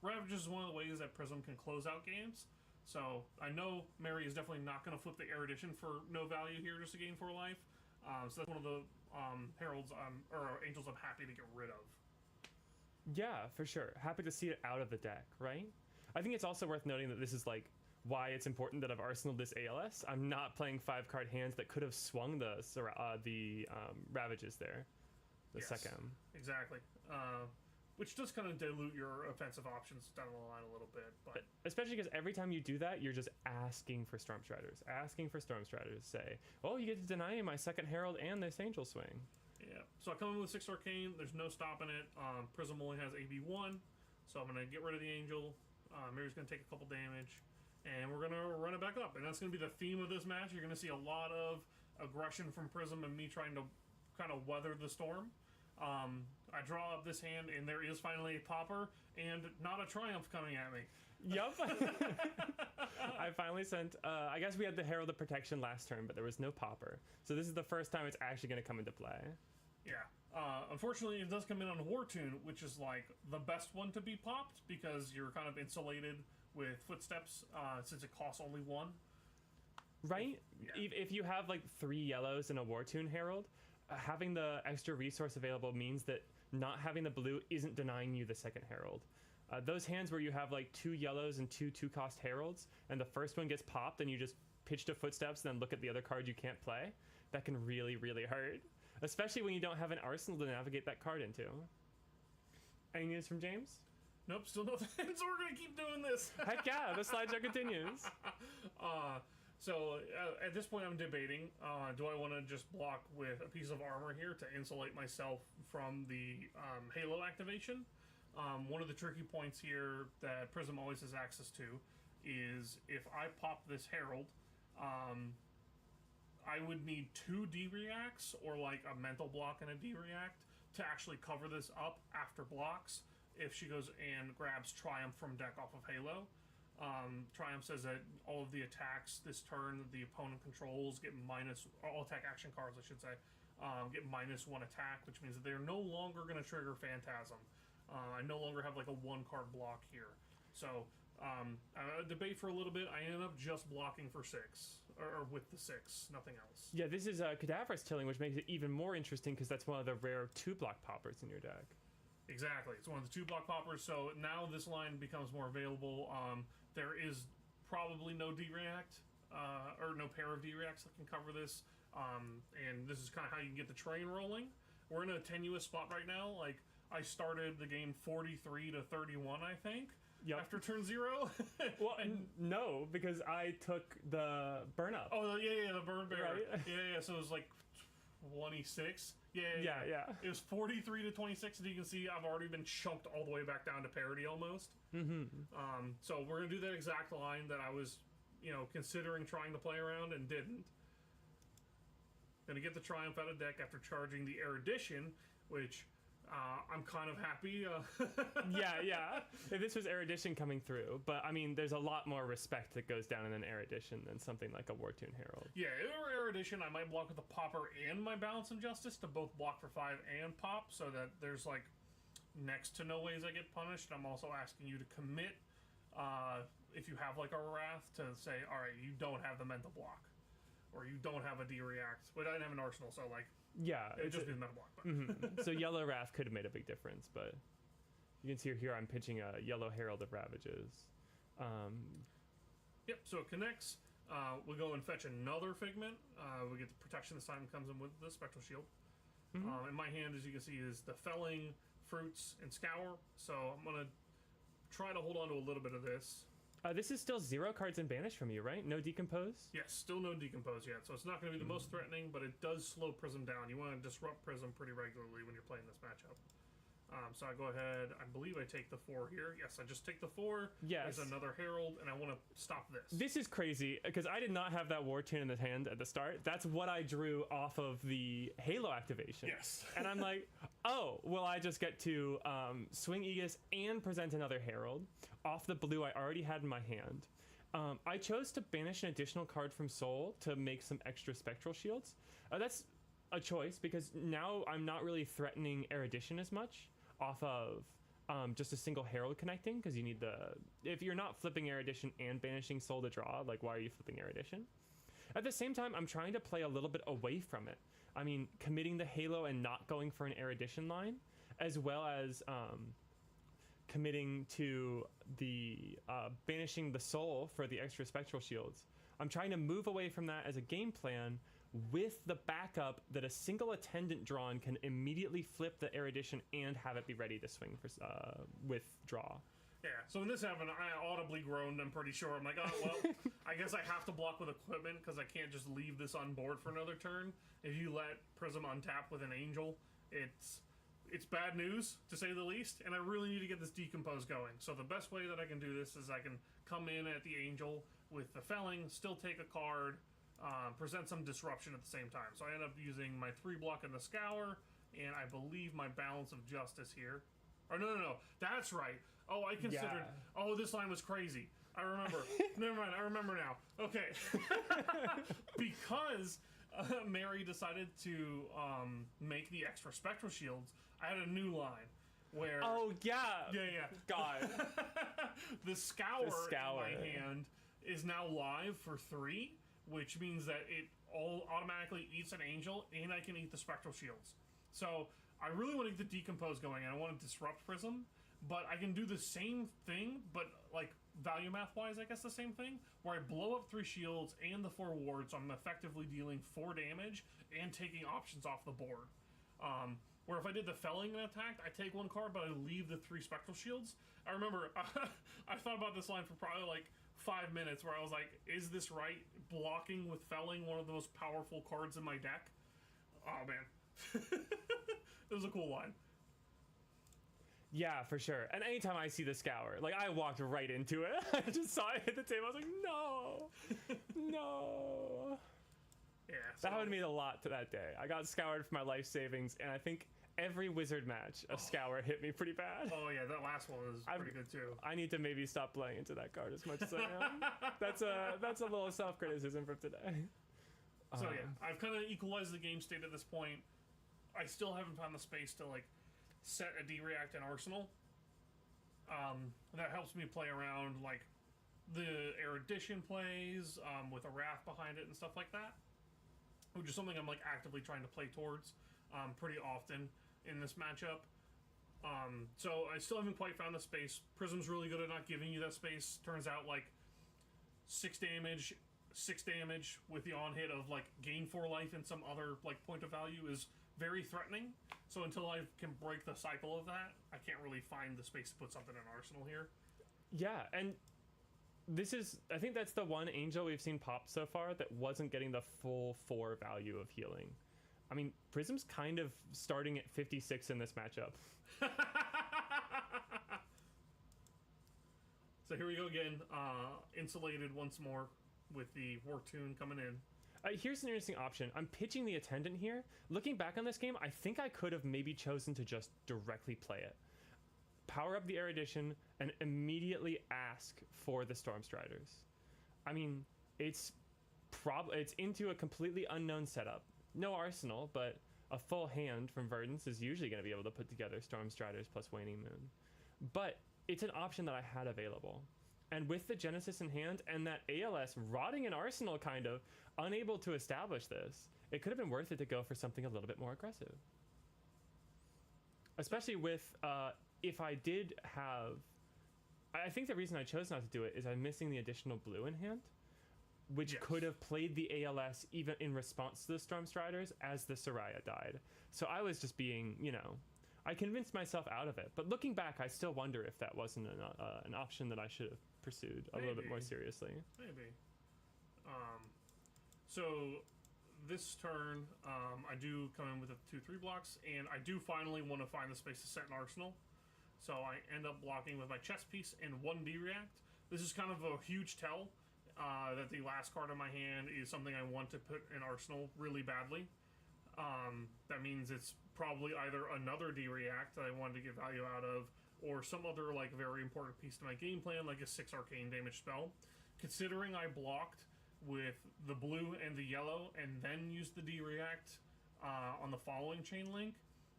Ravages is one of the ways that Prism can close out games. So I know Mary is definitely not going to flip the Erudition for no value here just to gain 4 life. So that's one of the Heralds or Angels I'm happy to get rid of. Yeah, for sure. Happy to see it out of the deck, right? I think it's also worth noting that this is like why it's important that I've arsenaled this ALS. I'm not playing 5-card hands that could have swung the Ravages there. The second. Exactly. Which does kind of dilute your offensive options down the line a little bit. But especially because every time you do that, you're just asking for Stormstriders. Say, oh, you get to deny me my second Herald and this Angel Swing. Yeah, so I come in with 6 Arcane. There's no stopping it. Prism only has AB1, so I'm going to get rid of the Angel. Mary's going to take a couple damage, and we're going to run it back up. And that's going to be the theme of this match. You're going to see a lot of aggression from Prism and me trying to kind of weather the storm. I draw up this hand, and there is finally a popper, and not a Triumph coming at me. Yup. I finally sent. I guess we had the Herald of Protection last turn, but there was no popper. So this is the first time it's actually going to come into play. Yeah. Unfortunately, it does come in on War Tune, which is like the best one to be popped because you're kind of insulated with Footsteps since it costs only 1. Right? Yeah. If you have like 3 yellows in a War Tune Herald, having the extra resource available means that not having the blue isn't denying you the second Herald. Those hands where you have like 2 yellows and 2 2-cost Heralds, and the first one gets popped and you just pitch to Footsteps and then look at the other card you can't play, that can really, really hurt. Especially when you don't have an arsenal to navigate that card into. Any news from James? Nope, still no things. We're going to keep doing this. Heck yeah, the slideshow continues. So at this point I'm debating, do I want to just block with a piece of armor here to insulate myself from the Halo activation? One of the tricky points here that Prism always has access to is if I pop this Herald, I would need 2 D-reacts or like a mental block and a D-react to actually cover this up after blocks if she goes and grabs Triumph from deck off of Halo. Triumph says that all of the attacks this turn the opponent controls get all attack action cards, I should say, get -1 attack, which means that they're no longer going to trigger Phantasm. I no longer have like a 1-card block here. So I debate for a little bit. I ended up just blocking for 6, or with the 6, nothing else. Yeah, this is Cadaverous Tilling, which makes it even more interesting because that's one of the rare 2-block poppers in your deck. Exactly. It's one of the 2-block poppers, so now this line becomes more available. There is probably no D-React, or no pair of D-Reacts that can cover this, and this is kind of how you can get the train rolling. We're in a tenuous spot right now. Like, I started the game 43 to 31, I think, after turn 0. Well, no, because I took the burn up. Oh, yeah, the burn bear. Right? Yeah, so it was like 26. Yeah. It was 43 to 26, and you can see I've already been chunked all the way back down to parity almost. Mm-hmm. So we're going to do that exact line that I was, considering trying to play around and didn't. Going to get the Triumph out of deck after charging the Erudition, which I'm kind of happy. Yeah. If this was Erudition coming through, but I mean, there's a lot more respect that goes down in an Erudition than something like a War Tune Herald. Yeah, if it were Erudition, I might block with the Popper and my Balance and Justice to both block for 5 and pop, so that there's like next to no ways I get punished. I'm also asking you to commit, if you have like a Wrath, to say, all right, you don't have the mental block, or you don't have a D-React. But I didn't have an Arsenal, so like, yeah, it would just be the mental block. Mm-hmm. So Yellow Wrath could have made a big difference, but you can see here I'm pitching a Yellow Herald of Ravages. Yep, so it connects. We go and fetch another Figment. We get the protection this time. It comes in with the Spectral Shield. Mm-hmm. In my hand, as you can see, is the Felling, Fruits, and Scour. So I'm going to try to hold on to a little bit of this. This is still 0 cards in Banish from you, right? No Decompose? Yes, still no Decompose yet. So it's not going to be the most threatening, but it does slow Prism down. You want to disrupt Prism pretty regularly when you're playing this matchup. So I go ahead, I believe I take the 4 here. Yes, I just take the 4. Yes. There's another Herald, and I want to stop this. This is crazy, because I did not have that War Tune in the hand at the start. That's what I drew off of the Halo activation. Yes. And I'm like, oh, well, I just get to swing Aegis and present another Herald off the blue I already had in my hand. I chose to banish an additional card from Soul to make some extra Spectral Shields. That's a choice, because now I'm not really threatening Erudition as much off of just a single Herald connecting, because you need if you're not flipping Erudition and banishing Soul to draw, like, why are you flipping Erudition? At the same time, I'm trying to play a little bit away from it. I mean, committing the Halo and not going for an Erudition line, as well as committing to the banishing the Soul for the extra Spectral Shields. I'm trying to move away from that as a game plan, with the backup that a single Attendant drawn can immediately flip the Erudition and have it be ready to swing for with draw. Yeah, so when this happened, I audibly groaned, I'm pretty sure. I'm like, oh, well, I guess I have to block with equipment, because I can't just leave this on board for another turn. If you let Prism untap with an Angel, it's bad news, to say the least, and I really need to get this Decompose going. So the best way that I can do this is I can come in at the Angel with the Felling, still take a card, present some disruption at the same time. So I end up using my 3-block in the Scour, and I believe my Balance of Justice here. Or no, that's right. Oh, I considered. Yeah. Oh, this line was crazy. I remember. Never mind. I remember now. Okay, because Mary decided to make the extra spectral shields. I had a new line where. Oh yeah. Yeah. God. the Scour in Scour. my hand is now live for 3, which means that it all automatically eats an angel, and I can eat the spectral shields. So I really want to get the decompose going, and I want to disrupt Prism, but I can do the same thing, but like value math wise, I guess the same thing, where I blow up 3 shields and the 4 wards, so I'm effectively dealing 4 damage and taking options off the board. Where if I did the felling and attacked, I take 1 card, but I leave the 3 spectral shields. I remember I thought about this line for probably like 5 minutes, where I was like, is this right? Blocking with felling, one of the most powerful cards in my deck? Oh man. It was a cool line. Yeah, for sure. And anytime I see the Scour, like, I walked right into it. I just saw it hit the table. I was like, no, no. Yeah. That would mean a lot to that day. I got scoured for my life savings, and I think every wizard match, a Scour hit me pretty bad. Oh yeah, that last one was pretty good too. I need to maybe stop playing into that card as much as I am. That's a little self-criticism from today. So yeah, I've kind of equalized the game state at this point. I still haven't found the space to like set a D-React in Arsenal. That helps me play around like the Erudition plays with a Wrath behind it and stuff like that, which is something I'm like actively trying to play towards pretty often in this matchup. So I still haven't quite found the space. Prism's really good at not giving you that space. Turns out like 6 damage with the on hit of like gain 4 life and some other like point of value is very threatening. So until I can break the cycle of that, I can't really find the space to put something in Arsenal here. Yeah, and this is, I think that's the one angel we've seen pop so far that wasn't getting the full 4 value of healing. I mean, Prism's kind of starting at 56 in this matchup. So here we go again, insulated once more with the War Tune coming in. Here's an interesting option. I'm pitching the Attendant here. Looking back on this game, I think I could have maybe chosen to just directly play it. Power up the Erudition and immediately ask for the Stormstriders. I mean, it's into a completely unknown setup. No Arsenal, but a full hand from Verdance is usually going to be able to put together Stormstriders plus Waning Moon. But it's an option that I had available. And with the Genesis in hand and that ALS rotting in Arsenal kind of, unable to establish this, it could have been worth it to go for something a little bit more aggressive. Especially with, if I did have... I think the reason I chose not to do it is I'm missing the additional blue in hand, which could have played the ALS even in response to the Stormstriders as the Soraya died. So I was just being, I convinced myself out of it. But looking back, I still wonder if that wasn't an option that I should have pursued a little bit more seriously. Maybe. So this turn, I do come in with the 2/3 blocks, and I do finally want to find the space to set an Arsenal. So I end up blocking with my chess piece and 1 D-React. This is kind of a huge tell that the last card in my hand is something I want to put in Arsenal really badly. That means it's probably either another D-React that I wanted to get value out of, or some other like very important piece to my game plan, like a 6 arcane damage spell. Considering I blocked with the blue and the yellow and then used the D-React on the following chain link,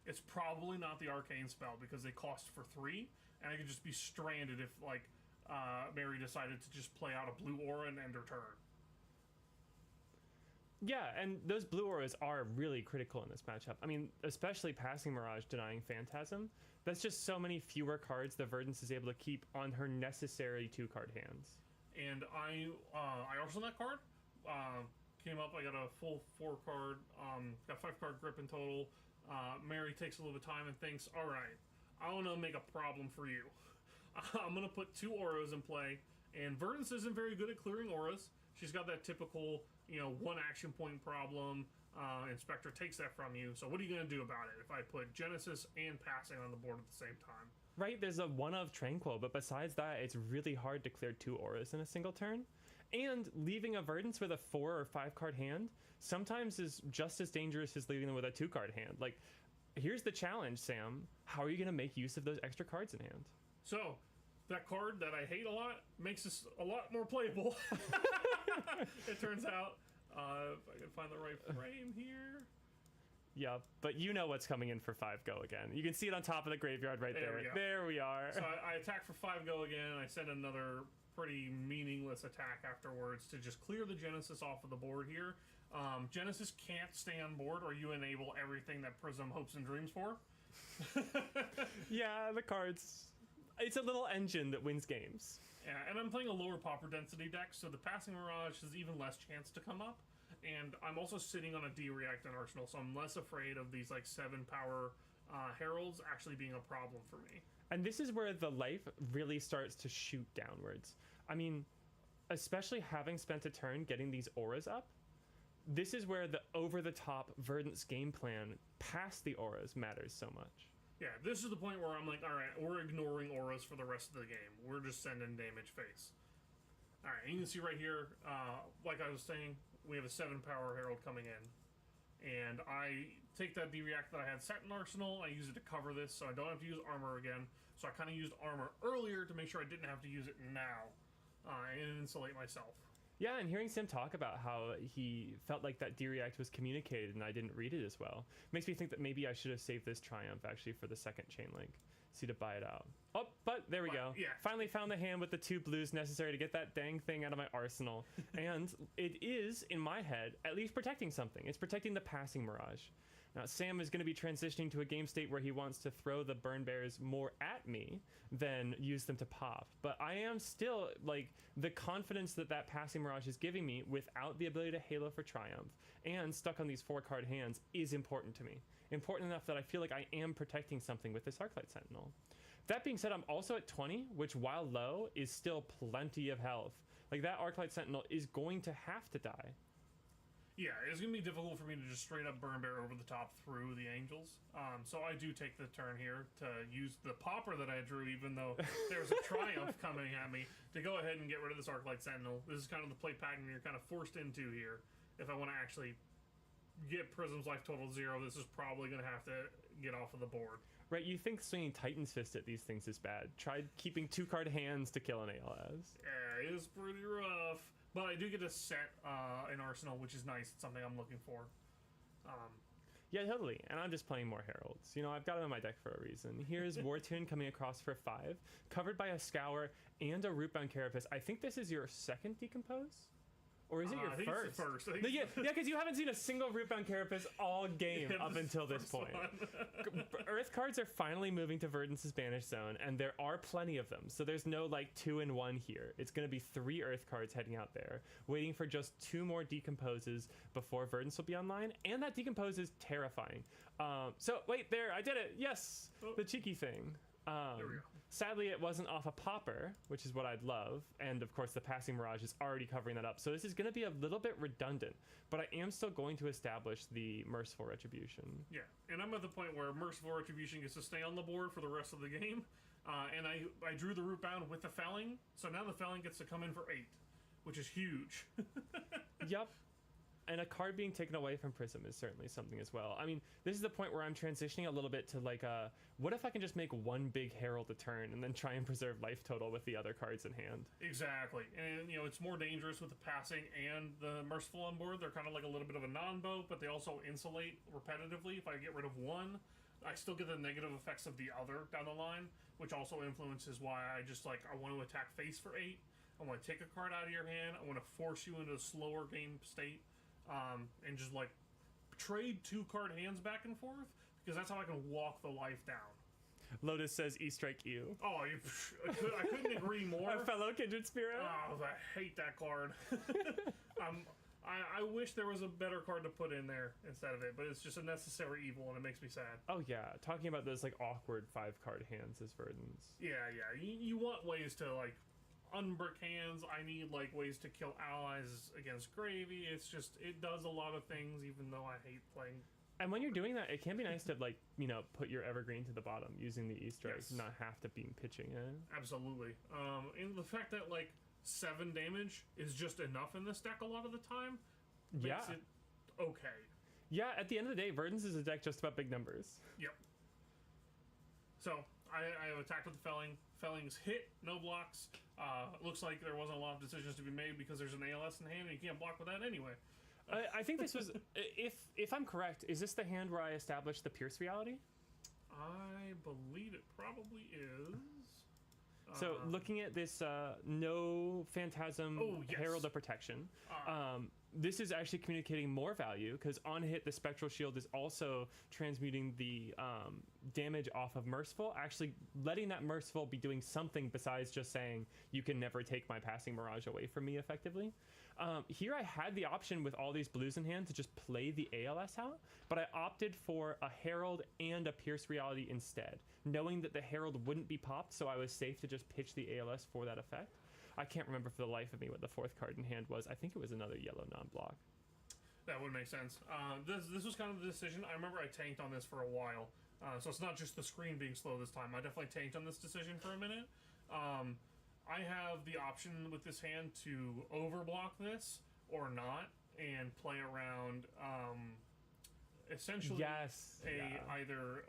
it's probably not the arcane spell because they cost for 3, and I could just be stranded if like Mary decided to just play out a blue aura and end her turn. Yeah, and those blue auras are really critical in this matchup. I mean, especially passing Mirage, denying Phantasm. That's just so many fewer cards that Verdance is able to keep on her necessary 2-card hands. And I arsenal that card. Came up, I got a full 4-card, got 5-card grip in total. Mary takes a little bit of time and thinks, all right, I want to make a problem for you. I'm going to put 2 auras in play, and Verdance isn't very good at clearing auras. She's got that typical, 1 action point problem, and Spectre takes that from you. So what are you going to do about it if I put Genesis and passing on the board at the same time? Right, there's a 1 of Tranquil, but besides that, it's really hard to clear 2 auras in a single turn. And leaving a Verdance with a 4 or 5 card hand sometimes is just as dangerous as leaving them with a 2 card hand. Like, here's the challenge, Sam. How are you going to make use of those extra cards in hand? So, that card that I hate a lot makes this a lot more playable. It turns out. If I can find the right frame here. Yeah, but you know what's coming in for 5 go again. You can see it on top of the graveyard right there. There we are. So I attack for 5 go again. I send another pretty meaningless attack afterwards to just clear the Genesis off of the board here. Genesis can't stay on board or you enable everything that Prism hopes and dreams for. Yeah, the cards. It's a little engine that wins games. Yeah, and I'm playing a lower popper density deck, so the Passing Mirage has even less chance to come up. And I'm also sitting on a D-React and Arsenal, so I'm less afraid of these like 7 power Heralds actually being a problem for me. And this is where the life really starts to shoot downwards. I mean, especially having spent a turn getting these auras up, this is where the over-the-top Verdance game plan past the auras matters so much. Yeah, this is the point where I'm like, alright, we're ignoring auras for the rest of the game. We're just sending damage face. Alright, you can see right here, like I was saying, we have a 7 power Herald coming in. And I take that D-React that I had set in Arsenal, I use it to cover this, so I don't have to use armor again. So I kind of used armor earlier to make sure I didn't have to use it now. And insulate myself. Yeah, and hearing Sam talk about how he felt like that D-React was communicated and I didn't read it as well makes me think that maybe I should have saved this Triumph actually for the second chain link. See, to buy it out. Oh, but there we go. Yeah. Finally found the hand with the 2 blues necessary to get that dang thing out of my arsenal. And it is, in my head, at least protecting something. It's protecting the Passing Mirage. Now, Sam is going to be transitioning to a game state where he wants to throw the Burn Bears more at me than use them to pop. But I am still, like, the confidence that that Passing Mirage is giving me without the ability to Halo for Triumph and stuck on these 4-card hands is important to me. Important enough that I feel like I am protecting something with this Arclight Sentinel. That being said, I'm also at 20, which while low is still plenty of health. Like, that Arclight Sentinel is going to have to die. Yeah, it's going to be difficult for me to just straight up Burn Bear over the top through the Angels. So I do take the turn here to use the Popper that I drew, even though there's a Triumph coming at me, to go ahead and get rid of this Arclight Sentinel. This is kind of the play pattern you're kind of forced into here. If I want to actually get Prism's life total 0, this is probably going to have to get off of the board. Right, you think swinging Titan's Fist at these things is bad. Try keeping 2-card hands to kill an ALS. Yeah, it's pretty rough. But I do get a set in Arsenal, which is nice. It's something I'm looking for. Yeah, totally. And I'm just playing more Heralds. You know, I've got them in my deck for a reason. Here's Wartune coming across for 5, covered by a Scour and a Rootbound Carapace. I think this is your second Decompose? Or is it your I think first? It's the first. Yeah, because you haven't seen a single Rootbound Carapace all game up until this point. Earth cards are finally moving to Verdance's Banished Zone, and there are plenty of them. So there's no, like, 2-in-1 here. It's going to be 3 Earth cards heading out there, waiting for just 2 more Decomposes before Verdance will be online, and that Decompose is terrifying. So, wait, there, I did it! Yes! Oh. The cheeky thing. There we go. Sadly, it wasn't off a popper, which is what I'd love, and of course the Passing Mirage is already covering that up, so this is going to be a little bit redundant, but I am still going to establish the Merciful Retribution. Yeah, and I'm at the point where Merciful Retribution gets to stay on the board for the rest of the game, and I drew the Rootbound with the Felling, so now the Felling gets to come in for 8, which is huge. Yup. And a card being taken away from Prism is certainly something as well. I mean, this is the point where I'm transitioning a little bit to like, what if I can just make one big Herald a turn and then try and preserve life total with the other cards in hand? Exactly. And, you know, it's more dangerous with the Passing and the Merciful on board. They're kind of like a little bit of a non-boat, but they also insulate repetitively. If I get rid of one, I still get the negative effects of the other down the line, which also influences why I just, like, I want to attack face for 8. I want to take a card out of your hand. I want to force you into a slower game state. And just like trade 2-card hands back and forth, because that's how I can walk the life down. Lotus says E-Strike you. Oh, I couldn't agree more. Our fellow Kindred Spirit. Oh, I hate that card. I wish there was a better card to put in there instead of it, but it's just a necessary evil and it makes me sad. Oh yeah, talking about those like awkward 5-card hands as Verdance. Yeah. You want ways to like unbrick hands. I need like ways to kill allies against gravy. It's just, it does a lot of things, even though I hate playing. And when you're doing that, it can be nice to like, you know, put your Evergreen to the bottom using the Easter eggs, Yes. not have to be pitching it. Absolutely. And the fact that like 7 damage is just enough in this deck a lot of the time. Yeah. Makes it okay. Yeah, at the end of the day, Verdance is a deck just about big numbers. Yep. So I attacked with the Felling. Felling's hit, no blocks. Looks like there wasn't a lot of decisions to be made because there's an ALS in hand and you can't block with that anyway. I think this was, if I'm correct, is this the hand where I established the Pierce reality? I believe it probably is. So looking at this no Phantasm yes. Herald of Protection, this is actually communicating more value because on hit the Spectral Shield is also transmuting the damage off of Merciful, actually letting that Merciful be doing something besides just saying you can never take my passing Mirage away from me effectively. Here I had the option with all these blues in hand to just play the ALS out, but I opted for a Herald and a Pierce reality instead, knowing that the Herald wouldn't be popped, so I was safe to just pitch the ALS for that effect. I can't remember for the life of me what the 4th card in hand was. I think it was another yellow non-block. That would make sense. This was kind of the decision. I remember I tanked on this for a while, so it's not just the screen being slow this time. I definitely tanked on this decision for a minute. I have the option with this hand to overblock this or not and play around essentially either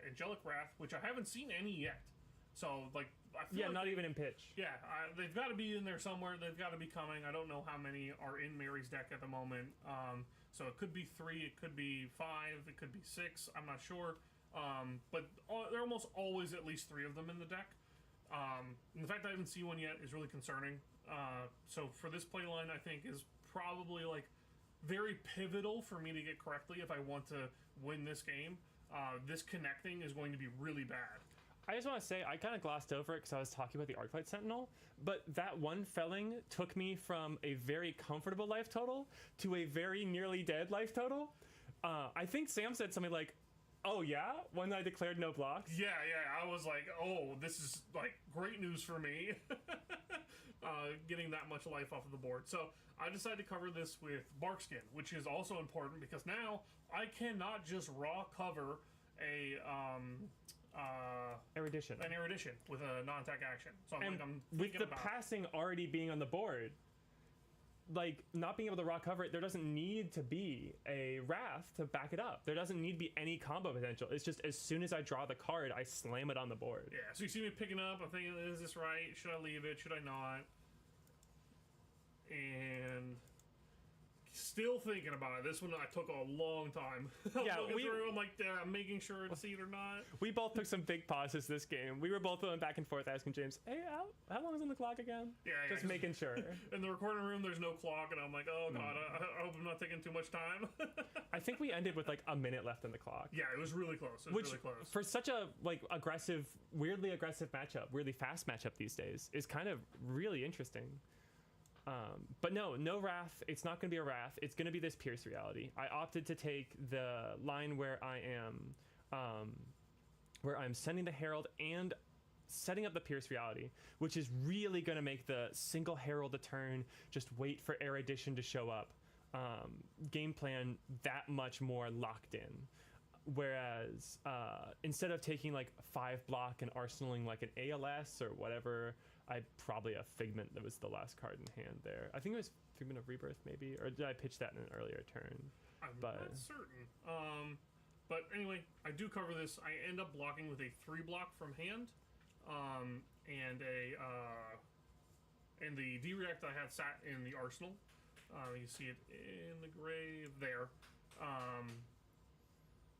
Angelic Wrath, which I haven't seen any yet. So, like, I feel like not even in pitch. Yeah, they've got to be in there somewhere. They've got to be coming. I don't know how many are in Mary's deck at the moment. So it could be 3, it could be 5, it could be 6. I'm not sure. But there are almost always at least 3 of them in the deck. And the fact that I haven't seen one yet is really concerning. So for this play line, I think is probably like very pivotal for me to get correctly if I want to win this game. This connecting is going to be really bad. I just want to say, I kind of glossed over it because I was talking about the Arclight Sentinel, but that one Felling took me from a very comfortable life total to a very nearly dead life total. I think Sam said something like, oh yeah? When I declared no blocks? Yeah, I was like, oh, this is like great news for me. Getting that much life off of the board. So I decided to cover this with Barkskin, which is also important because now I cannot just raw cover Erudition. An Erudition with a non-attack action. So I'm with the passing already being on the board, like not being able to raw cover it, there doesn't need to be a Wrath to back it up. There doesn't need to be any combo potential. It's just as soon as I draw the card, I slam it on the board. Yeah, so you see me picking up, I'm thinking, is this right? Should I leave it? Should I not? And still thinking about it. This one I took a long time. I'm like, I'm making sure to see it or not. We both took some big pauses this game. We were both going back and forth asking James, hey, how long is on the clock again? Yeah. Just making sure. In the recording room, there's no clock, and I'm like, oh, God, I hope I'm not taking too much time. I think we ended with like a minute left on the clock. Yeah, it was really close. Really close. For such a like weirdly aggressive matchup, weirdly fast matchup these days, is kind of really interesting. But no Wrath. It's not going to be a Wrath. It's going to be this Pierce reality. I opted to take the line where I'm sending the Herald and setting up the Pierce reality, which is really going to make the single Herald a turn, just wait for Erudition to show up, game plan that much more locked in. Whereas instead of taking like 5 block and arsenaling like an ALS or whatever, I probably a Figment that was the last card in hand there. I think it was Figment of Rebirth maybe, or did I pitch that in an earlier turn? I'm not certain. But anyway, I do cover this. I end up blocking with a 3 block from hand, and the D-React I had sat in the arsenal. You see it in the grave there.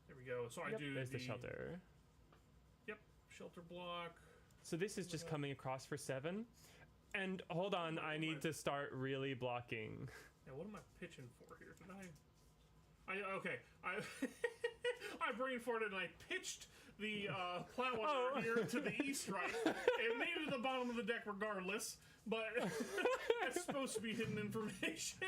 There we go. So I do there's the shelter. Yep, shelter block. So this is just coming across for 7. And hold on, I need to start really blocking. Yeah, what am I pitching for here? I brain farted and I pitched the Plowwire here to the east right. It made it to the bottom of the deck regardless, but it's supposed to be hidden information.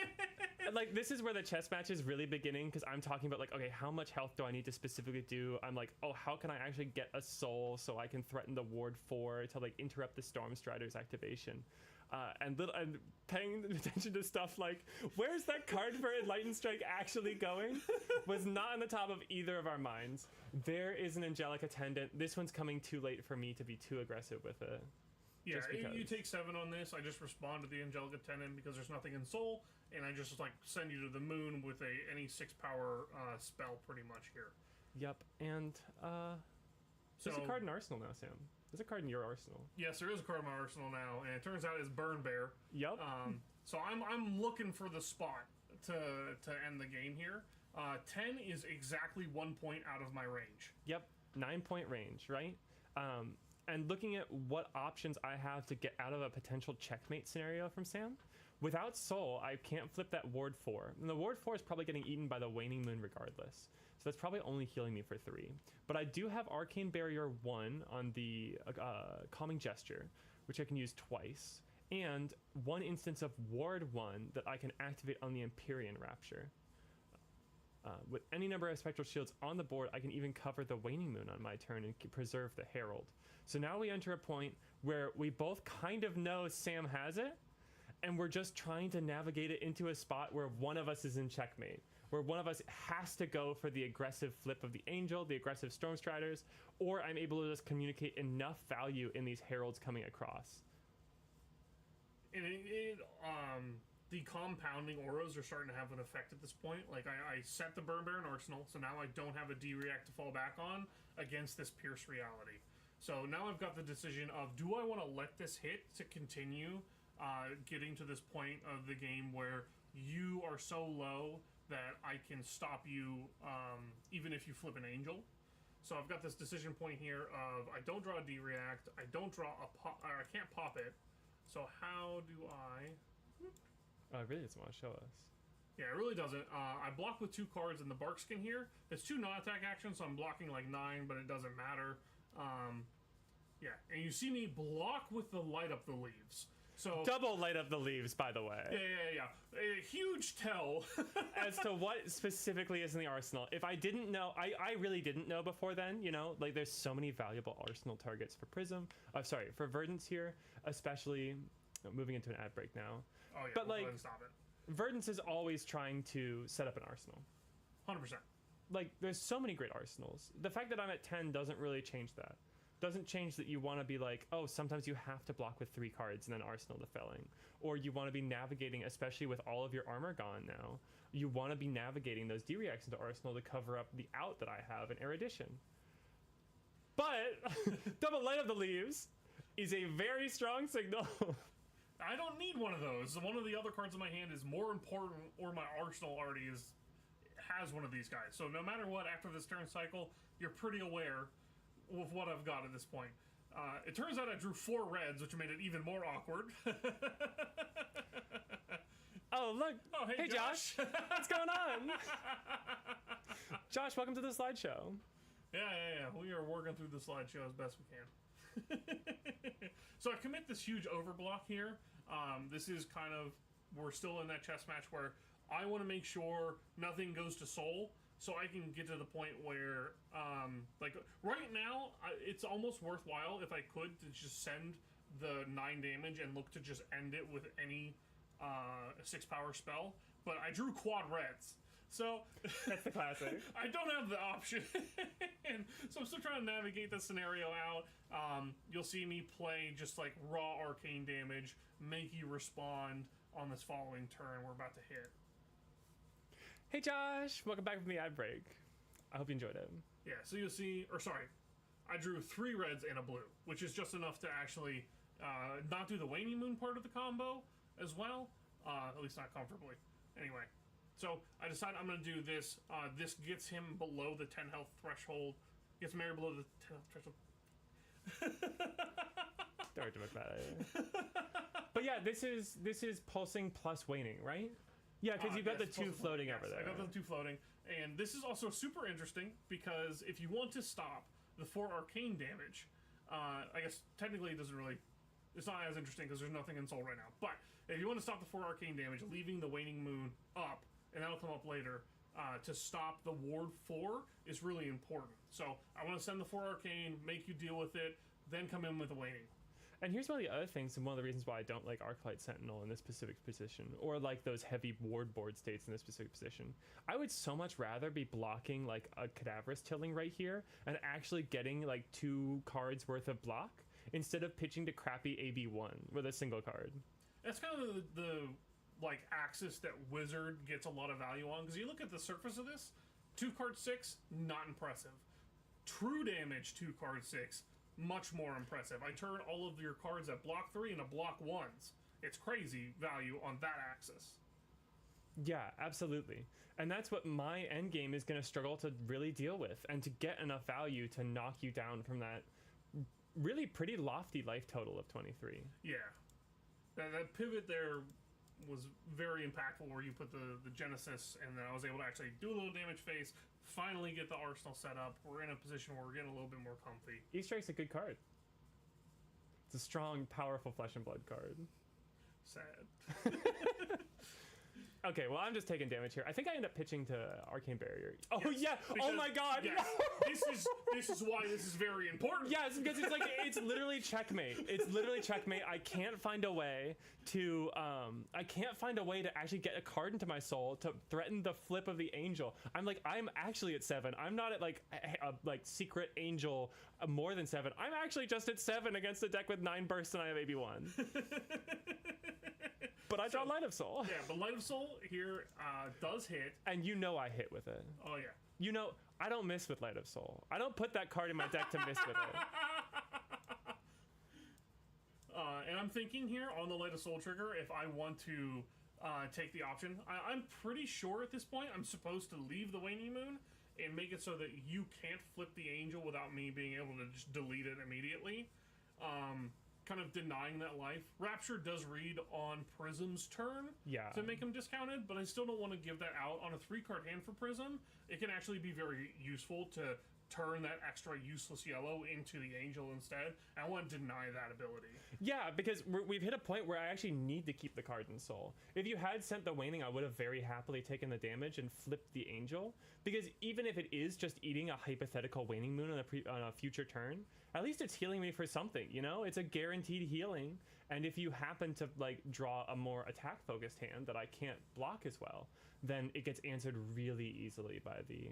Like, this is where the chess match is really beginning, because I'm talking about, like, okay, how much health do I need to specifically do? I'm like, oh, how can I actually get a soul so I can threaten the Ward 4 to, like, interrupt the Stormstrider's activation? And paying attention to stuff like, where's that card for Enlightened Strike actually going? Was not on the top of either of our minds. There is an Angelic Attendant. This one's coming too late for me to be too aggressive with it. Yeah, Just because. you take 7 on this. I just respond to the Angelica Tenon because there's nothing in Soul, and I just like send you to the moon with any 6 power spell pretty much here. Yep, and there's So- a card in Arsenal now, Sam. There's a card in your arsenal. Yes, there is a card in my arsenal now, and it turns out it's Burn Bear. Yep. So I'm looking for the spot to end the game here. 10 is exactly 1 point out of my range. Yep, 9-point range, right? And looking at what options I have to get out of a potential checkmate scenario from Sam, without Soul, I can't flip that Ward 4. And the Ward 4 is probably getting eaten by the Waning Moon regardless. So that's probably only healing me for 3. But I do have Arcane Barrier 1 on the Calming Gesture, which I can use twice. And 1 instance of Ward 1 that I can activate on the Empyrean Rapture. With any number of Spectral Shields on the board, I can even cover the Waning Moon on my turn and preserve the Herald. So now we enter a point where we both kind of know Sam has it, and we're just trying to navigate it into a spot where one of us is in checkmate, where one of us has to go for the aggressive flip of the Angel, the aggressive Stormstriders, or I'm able to just communicate enough value in these Heralds coming across. And the compounding auras are starting to have an effect at this point. Like, I set the Burn Bear in Arsenal, so now I don't have a D-React to fall back on against this Pierce reality. So now I've got the decision of, do I want to let this hit to continue getting to this point of the game where you are so low that I can stop you even if you flip an Angel? So I've got this decision point here of, I don't draw a D-React, I don't draw a pop, or I can't pop it. So how do I... Oh, it really doesn't want to show us. Yeah, it really doesn't. I block with 2 cards in the Bark Skin here. It's 2 non-attack actions, so I'm blocking like 9, but it doesn't matter. Yeah, and you see me block with the Light Up the Leaves. So Double light up the leaves, by the way. Yeah. A huge tell. As to what specifically is in the arsenal. If I didn't know, I really didn't know before then, you know, like there's so many valuable arsenal targets for Prism. For Verdance here, especially moving into an ad break now. Oh yeah, But we'll like, go ahead and stop it. Verdance is always trying to set up an arsenal. 100%. Like, there's so many great arsenals. The fact that I'm at 10 doesn't really change that. Doesn't change that you want to be like, oh, sometimes you have to block with 3 cards and then arsenal the felling. Or you want to be navigating, especially with all of your armor gone now, you want to be navigating those D-Reacts into arsenal to cover up the out that I have in Erudition. But Double Light of the Leaves is a very strong signal. I don't need one of those. One of the other cards in my hand is more important, or my arsenal already has one of these guys. So no matter what, after this turn cycle, you're pretty aware of what I've got at this point. It turns out I drew 4 reds, which made it even more awkward. Oh, look. Oh, hey, Josh. What's going on? Josh, welcome to the slideshow. Yeah. We are working through the slideshow as best we can. So I commit this huge overblock here. This is kind of, we're still in that chess match where I want to make sure nothing goes to Soul, so I can get to the point where, like, right now, it's almost worthwhile if I could to just send the 9 damage and look to just end it with any 6 power spell, but I drew quad reds. So That's the classic. I don't have the option. And so I'm still trying to navigate the scenario out. You'll see me play just like raw arcane damage, make you respond on this following turn we're about to hit. Hey Josh, welcome back from the ad break. I hope you enjoyed it. Yeah, so you'll see, or sorry, I drew 3 reds and a blue, which is just enough to actually not do the Waning Moon part of the combo as well, at least not comfortably. Anyway, so I decided I'm going to do this. This gets him below the 10 health threshold, gets Mary below the 10 health threshold. Don't look bad. But yeah, this is pulsing plus waning, right? Yeah, because you've got yes, the 2 floating yes, over there. I got the 2 floating, and this is also super interesting because if you want to stop the 4 arcane damage, I guess technically it doesn't really, it's not as interesting because there's nothing in Soul right now. But if you want to stop the 4 arcane damage, leaving the Waning Moon up, and that'll come up later, to stop the Ward 4 is really important. So I want to send the 4 arcane, make you deal with it, then come in with the Waning. And here's one of the other things, and one of the reasons why I don't like Arclight Sentinel in this specific position, or like those heavy ward board states in this specific position. I would so much rather be blocking like a Cadaverous Tilling right here, and actually getting like 2 cards worth of block, instead of pitching to crappy AB1 with a single card. That's kind of the like axis that Wizard gets a lot of value on, because you look at the surface of this, 2 card 6, not impressive. True damage 2 card 6, much more impressive. I turn all of your cards at block 3 into block 1s. It's crazy value on that axis. Yeah, absolutely. And that's what my end game is going to struggle to really deal with, and to get enough value to knock you down from that really pretty lofty life total of 23. Yeah. That pivot there was very impactful, where you put the Genesis, and then I was able to actually do a little damage face, finally get the arsenal set up. We're in a position where we're getting a little bit more comfy. E-Strike's a good card. It's a strong, powerful Flesh and Blood card. Sad. Okay, well, I'm just taking damage here. I think I end up pitching to Arcane Barrier. Oh, Yes, yeah! because- Oh my god! Yes. This is why this is very important. Yes, because it's like, it's literally checkmate. It's literally checkmate. I can't find a way to actually get a card into my soul to threaten the flip of the angel. I'm actually at 7. I'm not at like secret angel more than 7. I'm actually just at 7 against a deck with 9 bursts and I have AB1. But I draw Light of Soul. Yeah, but Light of Soul here does hit. And you know I hit with it. Oh, yeah. You know, I don't miss with Light of Soul. I don't put that card in my deck to miss with it. And I'm thinking here on the Light of Soul trigger, if I want to take the option, I'm pretty sure at this point I'm supposed to leave the Waning Moon and make it so that you can't flip the angel without me being able to just delete it immediately. Kind of denying that life. Rapture does read on Prism's turn to make him discounted, but I still don't want to give that out on a 3-card hand for Prism. It can actually be very useful to turn that extra useless yellow into the angel instead. I want to deny that ability. Yeah, because we've hit a point where I actually need to keep the card in soul. If you had sent the Waning, I would have very happily taken the damage and flipped the angel, because even if it is just eating a hypothetical Waning Moon on a future turn, at least it's healing me for something, you know? It's a guaranteed healing, and if you happen to like draw a more attack focused hand that I can't block as well, then it gets answered really easily by the...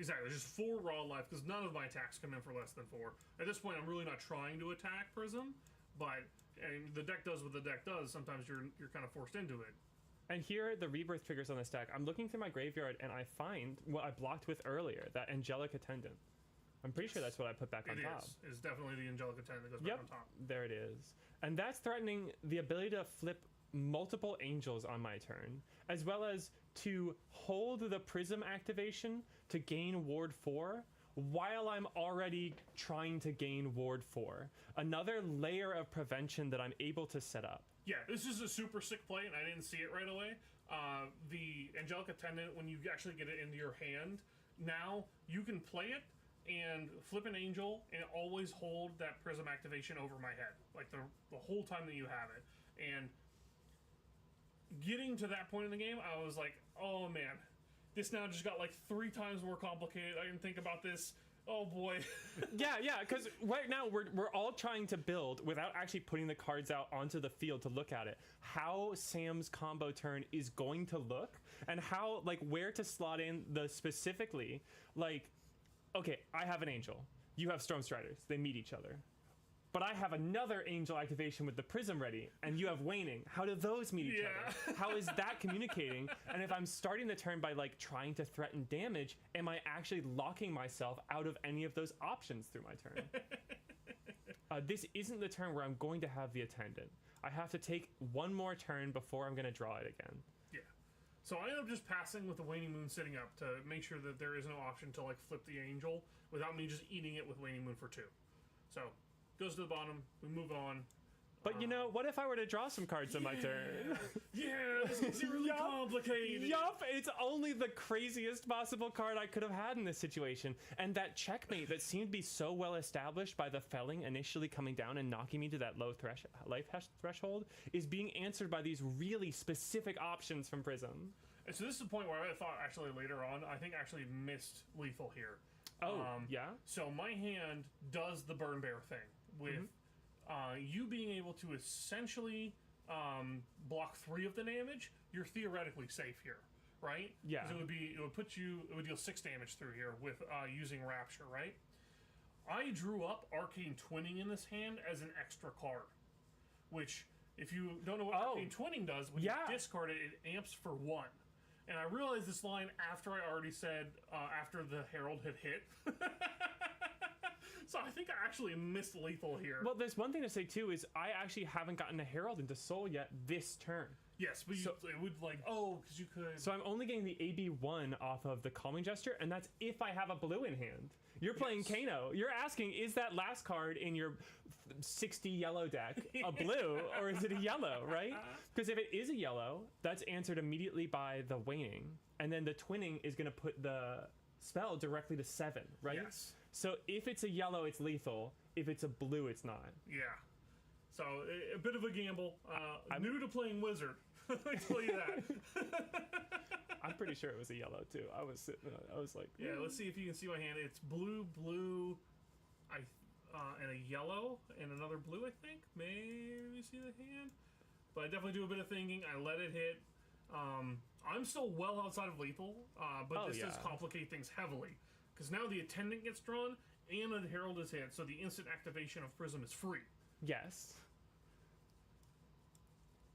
Exactly, just 4 raw life, because none of my attacks come in for less than 4. At this point, I'm really not trying to attack Prism, but the deck does what the deck does. Sometimes you're kind of forced into it. And here are the rebirth triggers on the stack. I'm looking through my graveyard, and I find what I blocked with earlier, that Angelic Attendant. I'm pretty sure that's what I put back on top. It's definitely the Angelic Attendant that goes back on top. There it is. And that's threatening the ability to flip multiple angels on my turn, as well as to hold the Prism activation to gain Ward 4 while I'm already trying to gain Ward 4. Another layer of prevention that I'm able to set up. Yeah, this is a super sick play, and I didn't see it right away. The Angelic Attendant, when you actually get it into your hand, now you can play it and flip an angel and always hold that Prism activation over my head, like the whole time that you have it. And getting to that point in the game, I was like, oh man, this now just got like 3 times more complicated. I didn't think about this. Oh boy. yeah, because right now we're all trying to build without actually putting the cards out onto the field to look at it. How Sam's combo turn is going to look, and how, like, where to slot in the specifically, like, okay, I have an angel. You have Storm Striders. They meet each other. But I have another angel activation with the Prism ready, and you have Waning. How do those meet each other? How is that communicating? And if I'm starting the turn by like trying to threaten damage, am I actually locking myself out of any of those options through my turn? This isn't the turn where I'm going to have the Attendant. I have to take one more turn before I'm going to draw it again. Yeah. So I end up just passing with the Waning Moon sitting up to make sure that there is no option to like flip the angel without me just eating it with Waning Moon for 2. So goes to the bottom, we move on. But you know, what if I were to draw some cards on my turn? Yeah, this gets really complicated. Yup, it's only the craziest possible card I could have had in this situation. And that checkmate that seemed to be so well established by the felling initially coming down and knocking me to that low life threshold is being answered by these really specific options from Prism. And so this is the point where I thought actually later on, I think actually missed lethal here. Oh, yeah? So my hand does the Burn Bear thing with you being able to essentially block 3 of the damage. You're theoretically safe here, right? Yeah. It would deal 6 damage through here with using Rapture, right? I drew up Arcane Twinning in this hand as an extra card, which, if you don't know what Arcane Twinning does, when you discard it, it amps for 1. And I realized this line after I already said, after the Herald had hit. So I think I actually missed lethal here. Well, there's one thing to say, too, is I actually haven't gotten a Herald into Soul yet this turn. Yes, but it would because you could. So I'm only getting the AB1 off of the Calming Gesture, and that's if I have a blue in hand. You're playing Kano. You're asking, is that last card in your 60 yellow deck a blue, or is it a yellow, right? Because if it is a yellow, that's answered immediately by the Waning, and then the Twinning is going to put the spell directly to 7, right? Yes. So if it's a yellow, it's lethal. If it's a blue, it's not. Yeah. So a bit of a gamble. I'm new to playing Wizard. I tell you that. I'm pretty sure it was a yellow too. I was like, yeah. Let's see if you can see my hand. It's blue, and a yellow and another blue. I think. Maybe see the hand. But I definitely do a bit of thinking. I let it hit. I'm still well outside of lethal, but this does complicate things heavily because now the attendant gets drawn and the herald is hit, so the instant activation of Prism is free. Yes.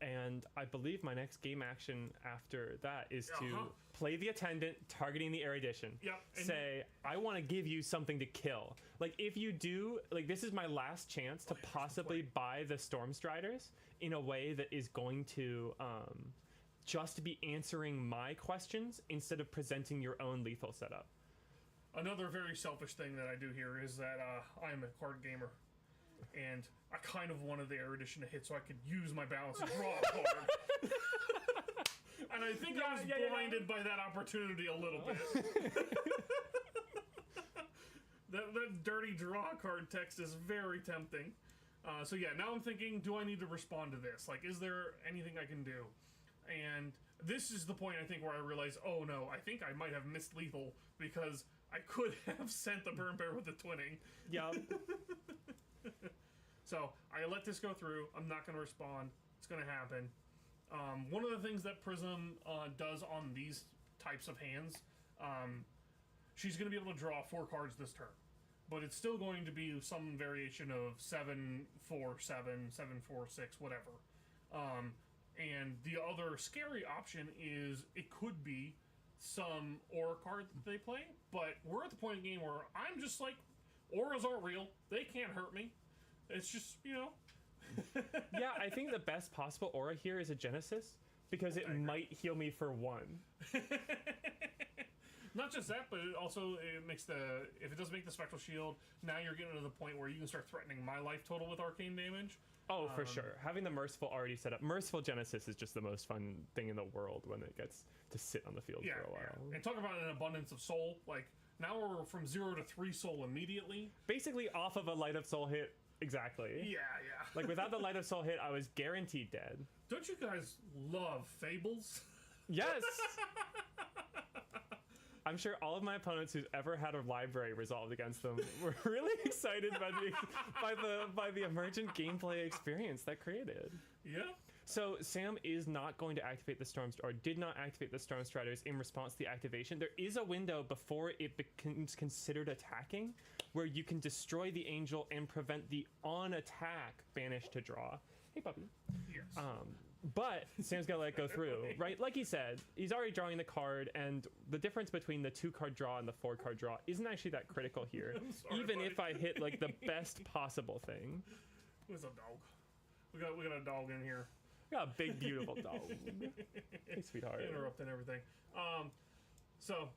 And I believe my next game action after that is to play the attendant, targeting the erudition. Yep. Say, I want to give you something to kill. Like, if you do, like, this is my last chance to possibly buy the Stormstriders in a way that is going to just be answering my questions instead of presenting your own lethal setup. Another very selfish thing that I do here is that I am a card gamer. And I kind of wanted the erudition to hit so I could use my balance and draw a card. And I think I was blinded by that opportunity a little bit. that dirty draw card text is very tempting. So yeah, now I'm thinking, do I need to respond to this? Like, is there anything I can do? And this is the point, I think, where I realize, oh no, I think I might have missed lethal because I could have sent the Burn Bear with the Twinning. Yeah. So I let this go through. I'm not going to respond. It's going to happen. One of the things that Prism does on these types of hands, she's going to be able to draw 4 cards this turn. But it's still going to be some variation of 7-4-7, 7-4-6, whatever. And the other scary option is it could be some aura card that they play. But we're at the point in the game where I'm just like, auras aren't real. They can't hurt me. It's just, Yeah, I think the best possible aura here is a Genesis, because it might heal me for 1. Not just that, but it also makes if it does make the Spectral Shield, now you're getting to the point where you can start threatening my life total with arcane damage. Oh, for sure. Having the Merciful already set up. Merciful Genesis is just the most fun thing in the world when it gets to sit on the field for a while. Yeah. And talk about an abundance of soul. Like, now we're from 0 to 3 soul immediately. Basically off of a Light of Soul hit. Exactly. Yeah. Like, without the Light of Soul hit, I was guaranteed dead. Don't you guys love Fables? Yes! I'm sure all of my opponents who's ever had a library resolved against them were really excited by the emergent gameplay experience that created. Yeah. So Sam is not going to activate the did not activate the Stormstriders in response to the activation. There is a window before it becomes considered attacking, where you can destroy the angel and prevent the on-attack banish to draw. Hey, puppy. Yes. But Sam's gonna let it go through, right? Like he said, he's already drawing the card, and the difference between the 2-card draw and the 4-card draw isn't actually that critical here. Even if I hit like the best possible thing. Where's a dog? We got a dog in here. We got a big, beautiful dog. Hey, sweetheart. Interrupting everything. So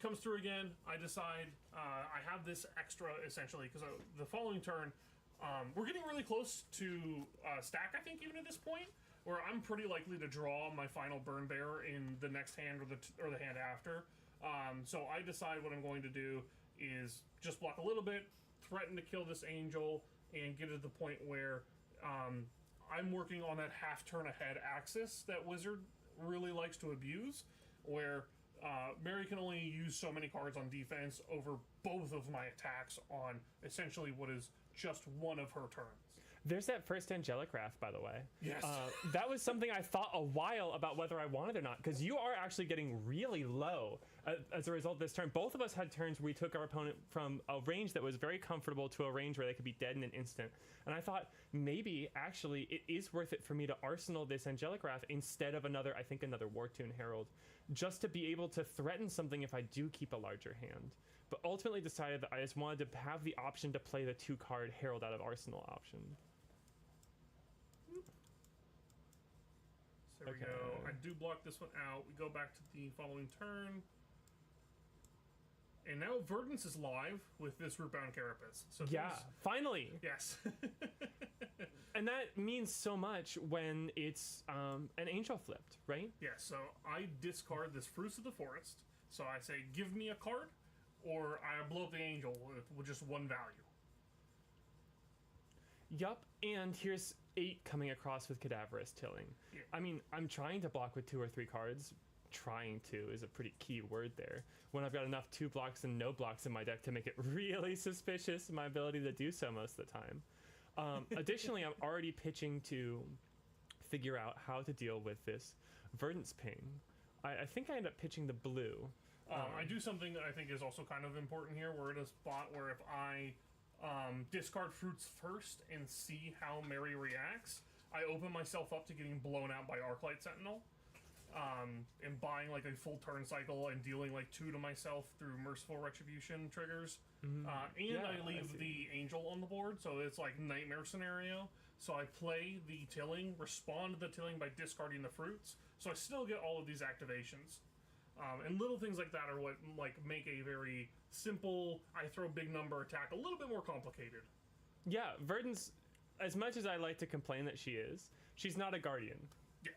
comes through again. I decide I have this extra essentially because the following turn. We're getting really close to stack, I think, even at this point, where I'm pretty likely to draw my final Burn Bear in the next hand or the hand after. So I decide what I'm going to do is just block a little bit, threaten to kill this angel, and get to the point where I'm working on that half turn ahead axis that Wizard really likes to abuse, where Mary can only use so many cards on defense over both of my attacks on essentially what is just one of her turns. There's that first Angelic Wrath, by the way. Yes. That was something I thought a while about whether I wanted or not, because you are actually getting really low as a result of this turn, both of us had turns where we took our opponent from a range that was very comfortable to a range where they could be dead in an instant. And I thought, maybe, actually, it is worth it for me to arsenal this Angelic Wrath instead of another War-Tune Herald, just to be able to threaten something if I do keep a larger hand. But ultimately decided that I just wanted to have the option to play the 2-card Herald out of Arsenal option. So there we go. I do block this one out. We go back to the following turn. And now Verdance is live with this Rootbound Carapace. So yeah, finally! Yes. And that means so much when it's an Angel flipped, right? Yeah, so I discard this Fruits of the Forest. So I say, give me a card, or I blow up the Angel with just one value. Yup, and here's 8 coming across with Cadaverous Tilling. Yeah. I mean, I'm trying to block with 2 or 3 cards. Trying to is a pretty key word there. When I've got enough 2 blocks and no blocks in my deck to make it really suspicious, my ability to do so most of the time. Additionally, I'm already pitching to figure out how to deal with this Verdance Ping. I think I end up pitching the blue. I do something that I think is also kind of important here. We're in a spot where if I discard Fruits first and see how Mary reacts, I open myself up to getting blown out by Arclight Sentinel. And buying like a full turn cycle and dealing like 2 to myself through Merciful Retribution triggers. Mm-hmm. I leave the Angel on the board, so it's like Nightmare scenario. So I play the Tilling, respond to the Tilling by discarding the Fruits, so I still get all of these activations. And little things like that are what like make a very simple, I throw big number attack a little bit more complicated. Yeah, Verdance, as much as I like to complain that she's not a Guardian. Yeah.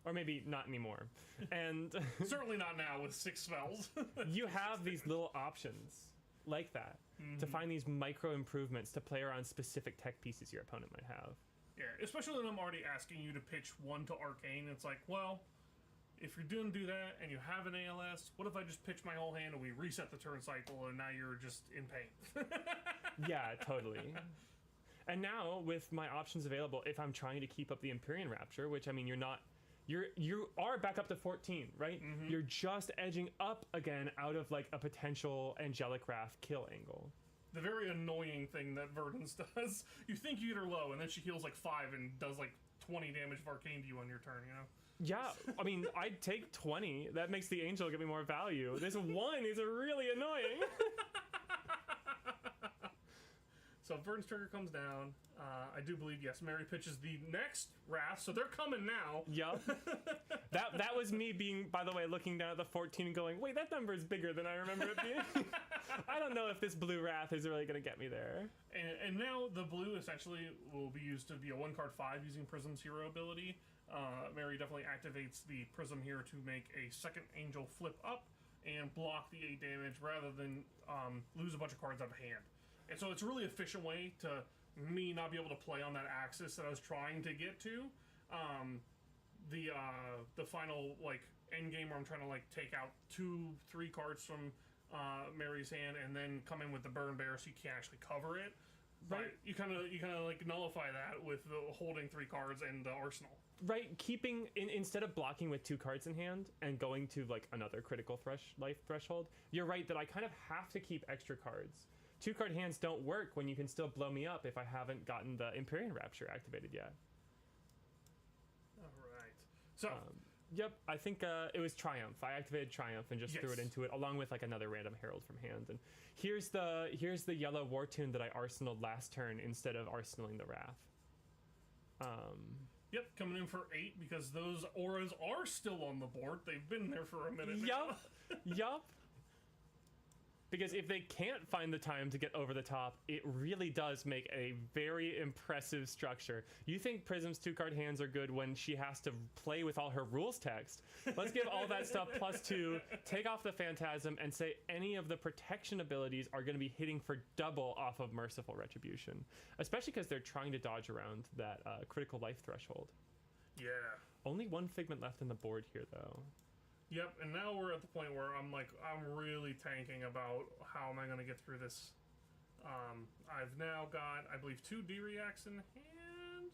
Or maybe not anymore. And certainly not now with 6 spells. You have these little options like that to find these micro improvements to play around specific tech pieces your opponent might have. Yeah, especially when I'm already asking you to pitch 1 to Arcane. It's like, well, if you're going to do that and you have an ALS, what if I just pitch my whole hand and we reset the turn cycle and now you're just in pain? Yeah, totally. And now with my options available, if I'm trying to keep up the Empyrean Rapture, which I mean you are back up to 14, right? Mm-hmm. You're just edging up again out of like a potential Angelic Wrath kill angle. The very annoying thing that Verdance does, you think you get her low and then she heals like 5 and does like 20 damage of Arcane to you on your turn, you know? Yeah, I mean, I'd take 20. That makes the Angel give me more value. This 1 is really annoying. So Verdance trigger comes down. I do believe, yes, Mary pitches the next Wrath, so they're coming now. Yup. That was me being, by the way, looking down at the 14 and going, wait, that number is bigger than I remember it being. I don't know if this blue Wrath is really going to get me there. And now the blue essentially will be used to be a 1-card 5 using Prism's hero ability. Mary definitely activates the Prism here to make a second Angel flip up and block the 8 damage rather than lose a bunch of cards out of hand. And so it's a really efficient way to me not be able to play on that axis that I was trying to get to. The final like end game where I'm trying to like take out 2-3 cards from Mary's hand and then come in with the Burn Bear so you can't actually cover it. Right. But you kind of like nullify that with the holding 3 cards and the arsenal. Right, keeping instead of blocking with 2 cards in hand and going to like another critical life threshold, you're right that I kind of have to keep extra cards. 2-card hands don't work when you can still blow me up if I haven't gotten the Empyrean Rapture activated yet. All right. So, yep, I think it was Triumph. I activated Triumph and just threw it into it along with like another random Herald from hand. And here's the yellow War Tune that I arsenaled last turn instead of arsenaling the Wrath. Yep, coming in for 8 because those auras are still on the board. They've been there for a minute now. Yup. Because if they can't find the time to get over the top, it really does make a very impressive structure. You think Prism's 2-card hands are good when she has to play with all her rules text. Let's give all that stuff +2, take off the Phantasm, and say any of the protection abilities are going to be hitting for double off of Merciful Retribution. Especially because they're trying to dodge around that critical life threshold. Yeah. Only 1 Figment left on the board here, though. Yep, and now we're at the point where I'm really tanking about how am I going to get through this. I've now got, I believe, 2 D-Reacts in hand.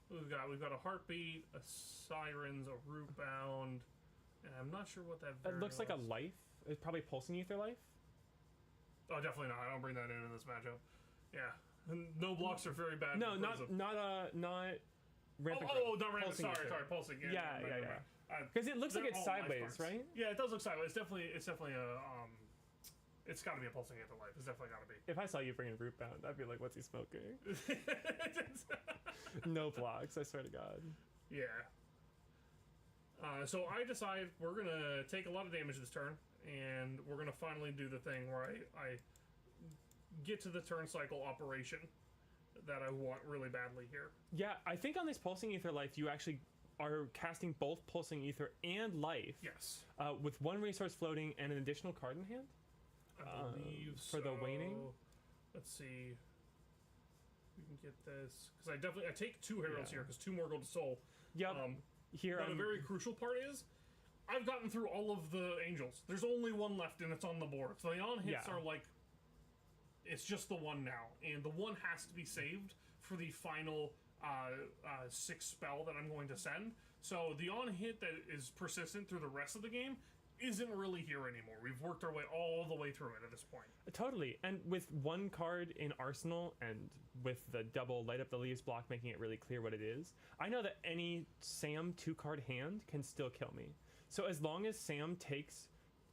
We've got a Heartbeat, a Sirens, a Rootbound, and I'm not sure what that It looks like a life. It's probably Pulsing Ether Life. Oh, definitely not. I don't bring that in this matchup. Yeah. No blocks are very bad. No, for not Prism. Rampant Oh, Growth. not rampant. Pulsing Sorry, Ether. Pulsing. Yeah. Because it looks like it's sideways, right? Yeah, it does look sideways. It's definitely a it's got to be a Pulsing Ether Life. It's definitely got to be. If I saw you bringing Rootbound, I'd be like, what's he smoking? No blocks, I swear to God. Yeah. So I decide we're gonna take a lot of damage this turn, and we're gonna finally do the thing where I get to the turn cycle operation that I want really badly here. Yeah, I think on this Pulsing Ether Life, you actually are casting both Pulsing Ether and Life. Yes. With one resource floating and an additional card in hand. I believe for the waning. Let's see. We can get this because I take 2 heralds here because 2 more go to soul. Yep. Here, but a very crucial part is I've gotten through all of the angels. There's only one left, and it's on the board. So the on hits are like, it's just the one now, and the one has to be saved for the final 6 spell that I'm going to send. So the on hit that is persistent through the rest of the game isn't really here anymore. We've worked our way all the way through it at this point. Totally. And with one card in Arsenal and with the double Light Up the Leaves block making it really clear what it is, I know that any Sam 2-card hand can still kill me. So as long as Sam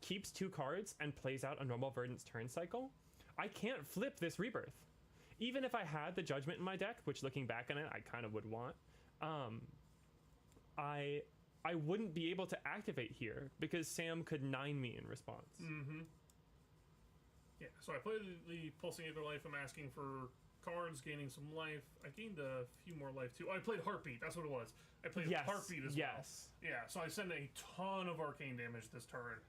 keeps 2 cards and plays out a normal Verdant's turn cycle, I can't flip this Rebirth. Even if I had the Judgment in my deck, which looking back on it, I kind of would want, I wouldn't be able to activate here because Sam could 9 me in response. Mm-hmm. Yeah, so I played the Pulsing Ether Life. I'm asking for cards, gaining some life. I gained a few more life too. Oh, I played Heartbeat. That's what it was. I played Heartbeat as well. Yeah, so I send a ton of arcane damage this turn.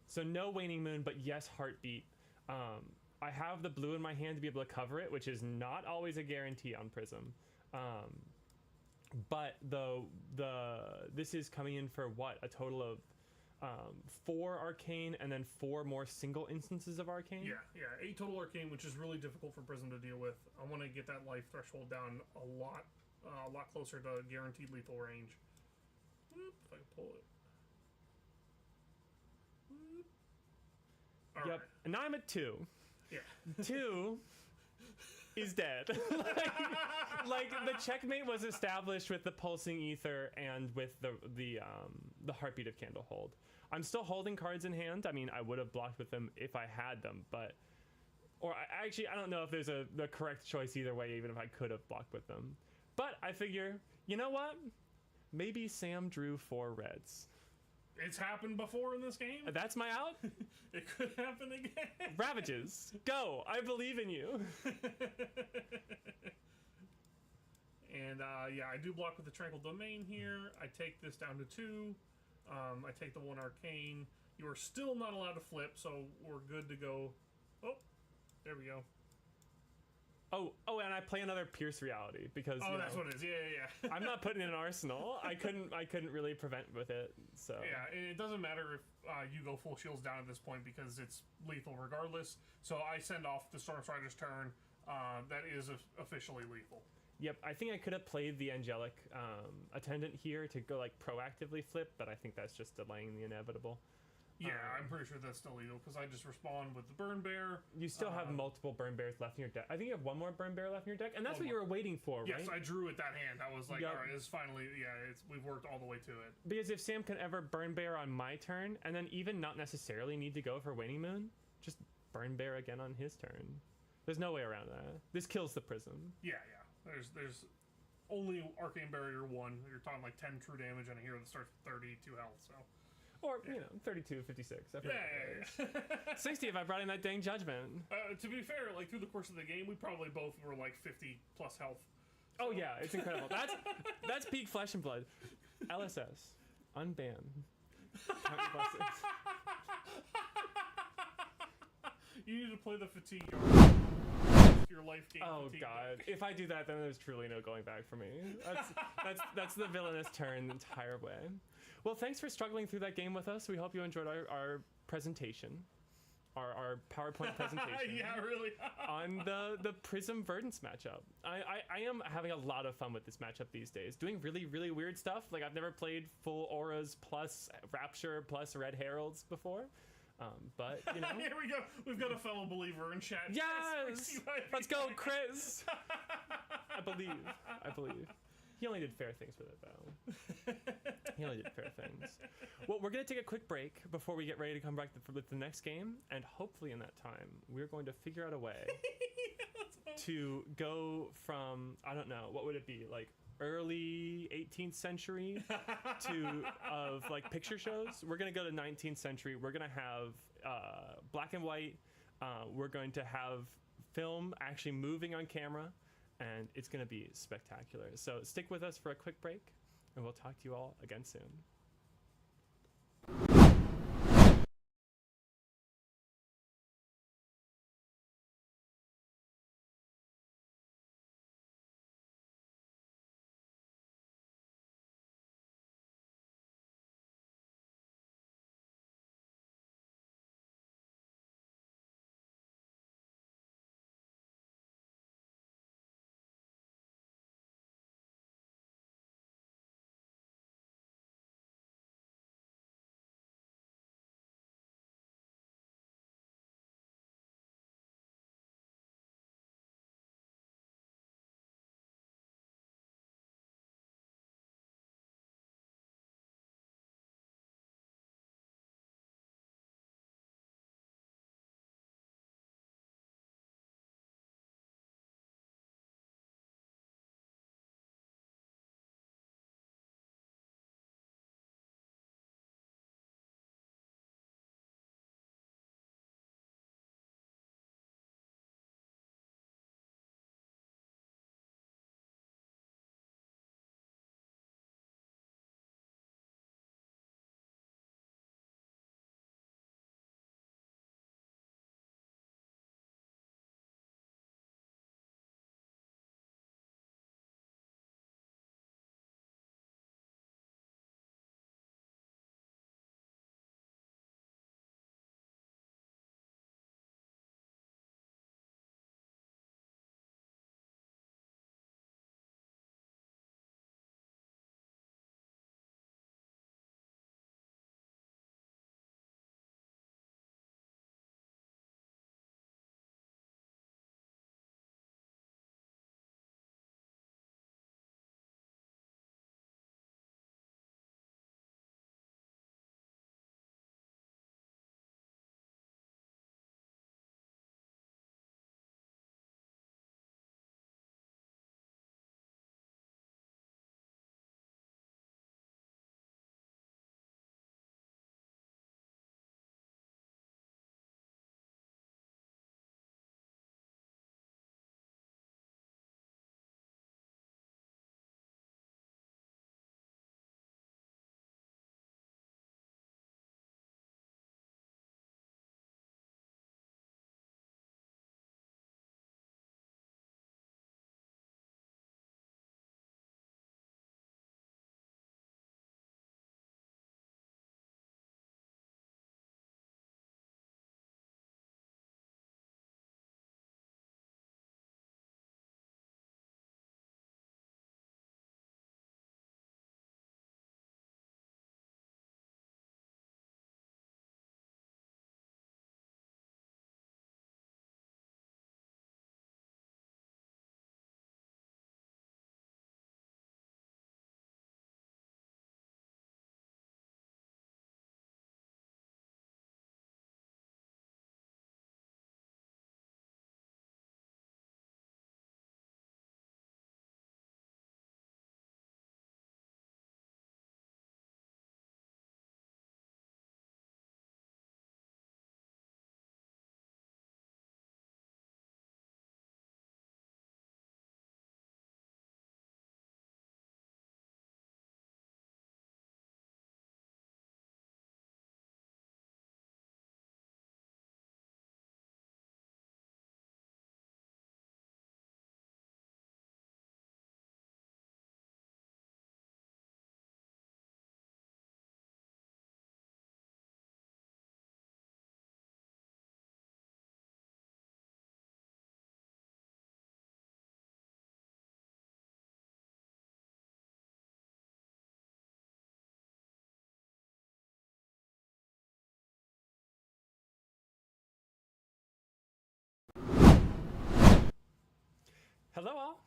So no Waning Moon, but yes, Heartbeat. I have the blue in my hand to be able to cover it, which is not always a guarantee on Prism. But this is coming in for what? A total of 4 arcane and then 4 more single instances of arcane? Yeah, 8 total arcane, which is really difficult for Prism to deal with. I want to get that life threshold down a lot closer to guaranteed lethal range. Whoop, if I can pull it. Whoop. All yep, right. and now I'm at 2. Yeah. 2 is dead. like the checkmate was established with the Pulsing Ether and with the Heartbeat of Candlehold. I'm still holding cards in hand. I mean, I would have blocked with them if I had them, but I don't know if there's the correct choice either way, even if I could have blocked with them. But I figure, you know what? Maybe Sam drew 4 reds. It's happened before in this game. That's my out. It could happen again. Ravages, go! I believe in you. And yeah, I do block with the Tranquil Domain here. I take this down to 2. I take the 1 arcane. You are still not allowed to flip, so we're good to go. Oh, there we go. Oh, and I play another Pierce Reality because that's what it is. Yeah. I'm not putting in an arsenal. I couldn't really prevent with it. So yeah, it doesn't matter if you go full shields down at this point because it's lethal regardless. So I send off the Stormstrider's turn. That is officially lethal. Yep, I think I could have played the Angelic Attendant here to go like proactively flip, but I think that's just delaying the inevitable. Yeah, I'm pretty sure that's still legal because I just respond with the Burn Bear. You still have multiple Burn Bears left in your deck. I think you have 1 more Burn Bear left in your deck, and that's what you were waiting for, right? Yes, I drew at that hand. I was like, all right, it's finally, we've worked all the way to it. Because if Sam can ever Burn Bear on my turn, and then even not necessarily need to go for Waning Moon, just Burn Bear again on his turn. There's no way around that. This kills the Prism. Yeah. There's only Arcane Barrier 1. You're talking like 10 true damage on a hero that starts with 32 health, so... Or, 32, 56. Yeah. 60 if I brought in that dang Judgment. To be fair, like, through the course of the game, we probably both were, like, 50 plus health. So. Oh, yeah, it's incredible. That's peak Flesh and Blood. LSS. Unban. You need to play the fatigue. Your life gain. Oh, fatigue God. deck. If I do that, then there's truly no going back for me. That's the villainous turn the entire way. Well, thanks for struggling through that game with us. We hope you enjoyed our presentation, our PowerPoint presentation. Yeah, really. On the Prism Verdance matchup. I am having a lot of fun with this matchup these days. Doing really, really weird stuff. Like, I've never played full Auras plus Rapture plus Red Heralds before. But you know, Here we go. We've got a fellow believer in chat. yes, let's go, Chris. I believe. He only did fair things with it, though. He only did fair things. Well, we're going to take a quick break before we get ready to come back with the next game. And hopefully in that time, we're going to figure out a way to go from, I don't know, what would it be? Like early 18th century of like picture shows. We're going to go to 19th century. We're going to have black and white. We're going to have film actually moving on camera. And it's going to be spectacular. So stick with us for a quick break, and we'll talk to you all again soon. Hello all.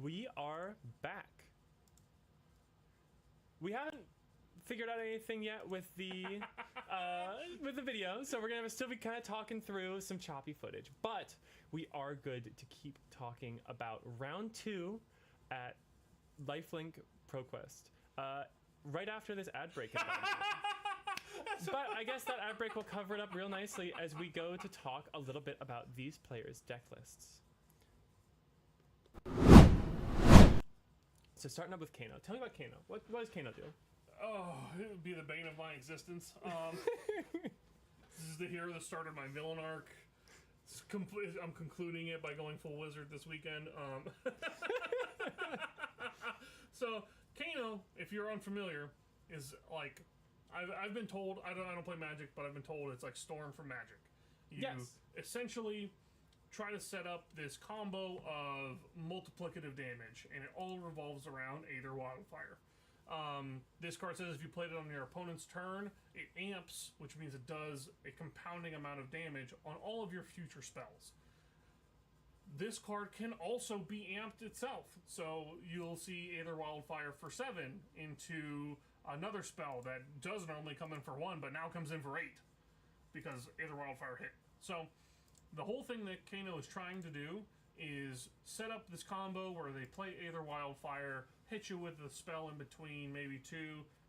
We are back. We haven't figured out anything yet with the video, so we're gonna still be kind of talking through some choppy footage. But we are good to keep talking about round 2 at Lifelink ProQuest. Right after this ad break. But I guess that ad break will cover it up real nicely as we go to talk a little bit about these players' deck lists. So starting up with Kano. Tell me about Kano. What does Kano do? Oh, it would be the bane of my existence. This is the hero that started my villain arc. I'm concluding it by going full wizard this weekend. So Kano, if you're unfamiliar, is like I've been told. I don't play Magic, but I've been told it's like Storm from Magic. You essentially try to set up this combo of multiplicative damage, and it all revolves around Aether Wildfire. This card says if you played it on your opponent's turn, it amps, which means it does a compounding amount of damage on all of your future spells. This card can also be amped itself, so you'll see Aether Wildfire for 7 into another spell that does normally come in for 1, but now comes in for 8 because Aether Wildfire hit. So the whole thing that Kano is trying to do is set up this combo where they play Aether Wildfire, hit you with the spell in between, maybe 2,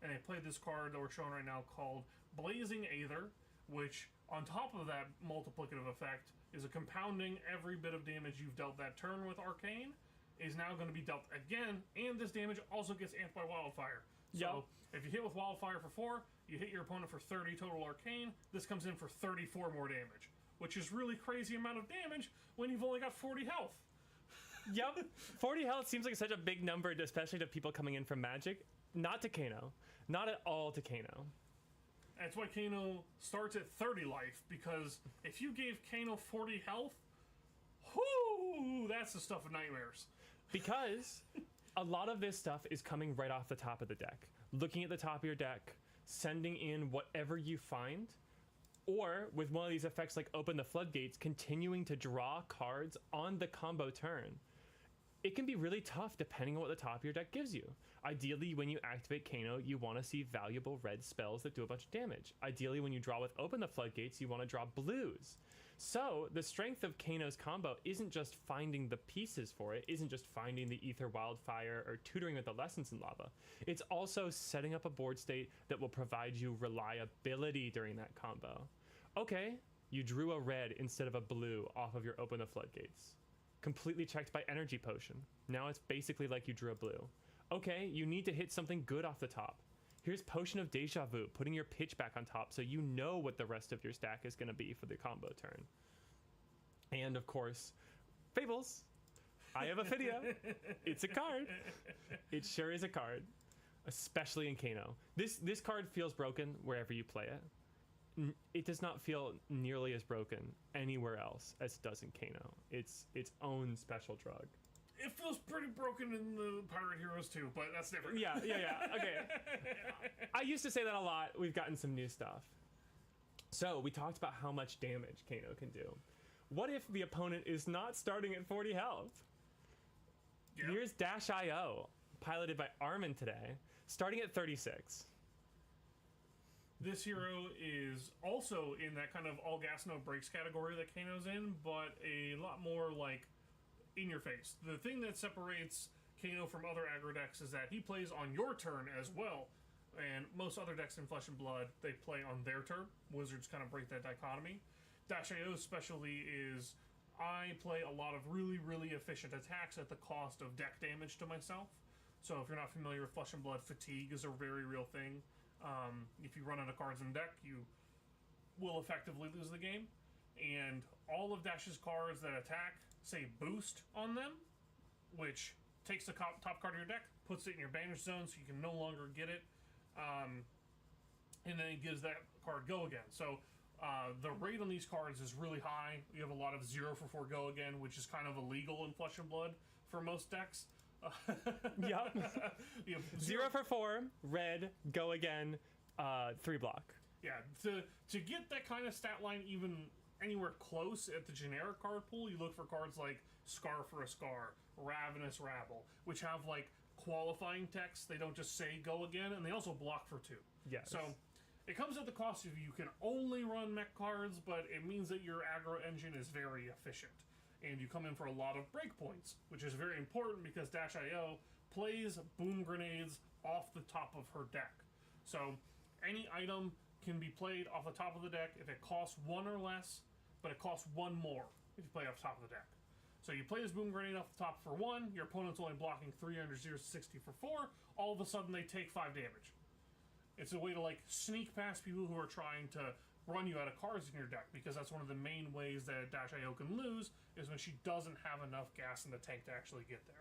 and they play this card that we're showing right now called Blazing Aether, which on top of that multiplicative effect is a compounding every bit of damage you've dealt that turn with Arcane is now going to be dealt again, and this damage also gets amped by Wildfire. So if you hit with Wildfire for 4, you hit your opponent for 30 total Arcane, this comes in for 34 more damage, which is really crazy amount of damage when you've only got 40 health. Yep. 40 health seems like such a big number, especially to people coming in from Magic. Not to Kano. Not at all to Kano. That's why Kano starts at 30 life, because if you gave Kano 40 health, whoo, that's the stuff of nightmares. Because a lot of this stuff is coming right off the top of the deck. Looking at the top of your deck, sending in whatever you find, or with one of these effects like Open the Floodgates, continuing to draw cards on the combo turn. It can be really tough depending on what the top of your deck gives you. Ideally, when you activate Kano, you want to see valuable red spells that do a bunch of damage. Ideally, when you draw with Open the Floodgates, you want to draw blues. So the strength of Kano's combo isn't just finding the pieces for it, isn't just finding the Aether Wildfire or tutoring with the Lessons in Lava. It's also setting up a board state that will provide you reliability during that combo. Okay, you drew a red instead of a blue off of your Open the Floodgates. Completely checked by Energy Potion. Now it's basically like you drew a blue. Okay, you need to hit something good off the top. Here's Potion of Deja Vu, putting your pitch back on top so you know what the rest of your stack is going to be for the combo turn. And of course, Fables. I have a video. It's a card. It sure is a card, especially in Kano. This card feels broken wherever you play it. It does not feel nearly as broken anywhere else as it does in Kano. It's its own special drug. It feels pretty broken in the Pirate Heroes too, but that's different. Yeah. Okay. I used to say that a lot. We've gotten some new stuff. So we talked about how much damage Kano can do. What if the opponent is not starting at 40 health? Yep. Here's Dash.io, piloted by Armin today, starting at 36. This hero is also in that kind of all gas no brakes category that Kano's in, but a lot more like in your face. The thing that separates Kano from other aggro decks is that he plays on your turn as well, and most other decks in Flesh and Blood, they play on their turn. Wizards kind of break that dichotomy. Dash.io's specialty is I play a lot of really, really efficient attacks at the cost of deck damage to myself. So if you're not familiar with Flesh and Blood, fatigue is a very real thing. If you run out of cards in deck, you will effectively lose the game. And all of Dash's cards that attack say boost on them, which takes the top card of your deck, puts it in your banish zone so you can no longer get it, and then it gives that card go again. So the rate on these cards is really high. You have a lot of 0 for 4 go again, which is kind of illegal in Flesh and Blood for most decks. Yep. 0 for 4, red, go again, 3 block. Yeah, to get that kind of stat line even anywhere close at the generic card pool, you look for cards like Scar for a Scar, Ravenous Rabble, which have like qualifying text. They don't just say go again, and they also block for 2. Yes. So it comes at the cost of you can only run mech cards, but it means that your aggro engine is very efficient. And you come in for a lot of breakpoints, which is very important because Dash.io plays boom grenades off the top of her deck. So any item can be played off the top of the deck if it costs 1 or less, but it costs 1 more if you play off the top of the deck. So you play this boom grenade off the top for 1, your opponent's only blocking 3 under 0-60 for 4, all of a sudden they take 5 damage. It's a way to like sneak past people who are trying to run you out of cards in your deck, because that's one of the main ways that Dash.io can lose, is when she doesn't have enough gas in the tank to actually get there.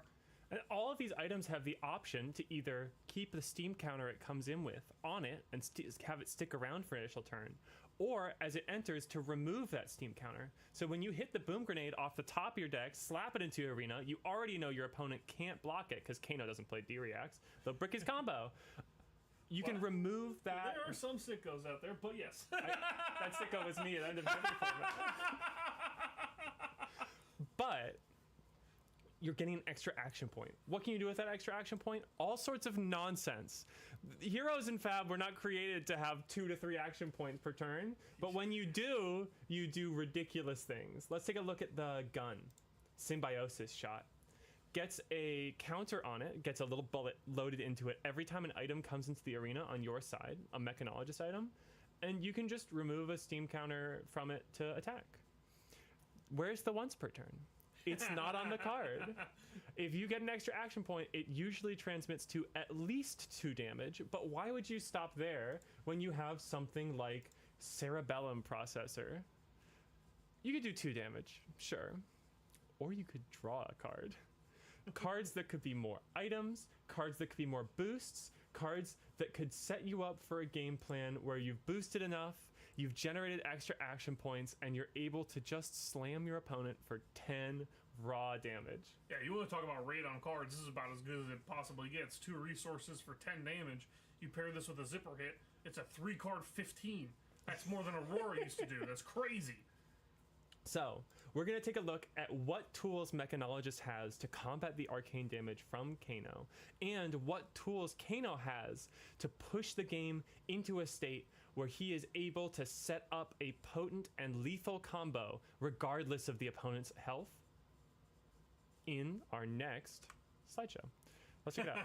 And all of these items have the option to either keep the steam counter it comes in with on it and have it stick around for initial turn, or as it enters to remove that steam counter. So when you hit the boom grenade off the top of your deck, slap it into your arena, you already know your opponent can't block it because Kano doesn't play D-Reacts. They'll brick his combo. You can remove that. There are some sickos out there, but yes. That sicko was me at the end of every format. But you're getting an extra action point. What can you do with that extra action point? All sorts of nonsense. Heroes in Fab were not created to have 2 to 3 action points per turn, but when you do ridiculous things. Let's take a look at the gun. Symbiosis shot. Gets a counter on it, gets a little bullet loaded into it every time an item comes into the arena on your side, a mechanologist item, and you can just remove a steam counter from it to attack. Where's the once per turn? It's not on the card. If you get an extra action point, it usually transmits to at least 2 damage, but why would you stop there when you have something like Cerebellum Processor? You could do 2 damage, sure. Or you could draw a card. Cards that could be more items, cards that could be more boosts, cards that could set you up for a game plan where you've boosted enough, you've generated extra action points, and you're able to just slam your opponent for 10 raw damage. Yeah, you want to talk about raid on cards, this is about as good as it possibly gets. 2 resources for 10 damage. You pair this with a zipper hit, it's a 3-card 15. That's more than Aurora used to do. That's crazy. So, we're going to take a look at what tools Mechanologist has to combat the arcane damage from Kano, and what tools Kano has to push the game into a state where he is able to set up a potent and lethal combo regardless of the opponent's health in our next slideshow. Let's check it out.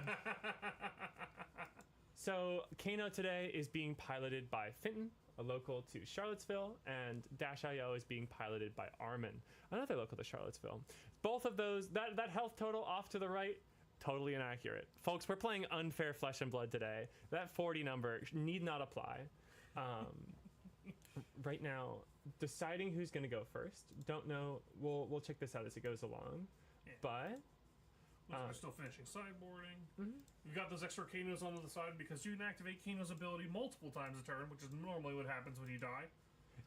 So, Kano today is being piloted by Finton, a local to Charlottesville, and Dash.io is being piloted by Armin, another local to Charlottesville. Both of those, that health total off to the right, totally inaccurate. Folks, we're playing unfair flesh and blood today. That 40 number need not apply. Right now, deciding who's going to go first. Don't know. We'll check this out as it goes along. Yeah. But we're still finishing sideboarding. You've got those extra Kanos onto the side because you can activate Kano's ability multiple times a turn, which is normally what happens when you die.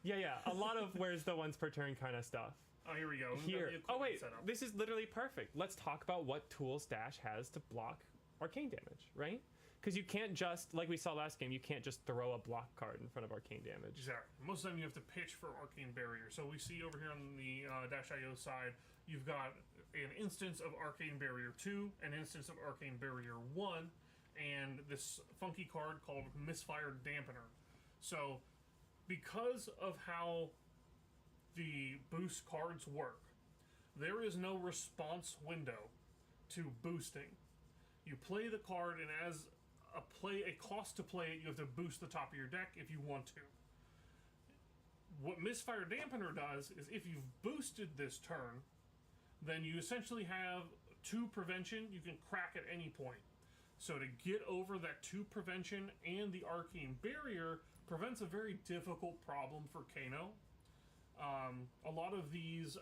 Yeah. A lot of where's the once per turn kind of stuff. Oh, here we go. Here. Oh, wait. This is literally perfect. Let's talk about what tools Dash has to block arcane damage, right? Because you can't just, like we saw last game, you can't just throw a block card in front of arcane damage. Exactly. Most of the time you have to pitch for Arcane Barrier. So we see over here on the Dash.io side, you've got an instance of Arcane Barrier 2, an instance of Arcane Barrier 1, and this funky card called Misfire Dampener. So because of how the boost cards work, there is no response window to boosting. You play the card, and as a cost to play it, you have to boost the top of your deck if you want to. What Misfire Dampener does is if you've boosted this turn, then you essentially have 2 prevention you can crack at any point. So to get over that 2 prevention and the Arcane Barrier prevents a very difficult problem for Kano. A lot of these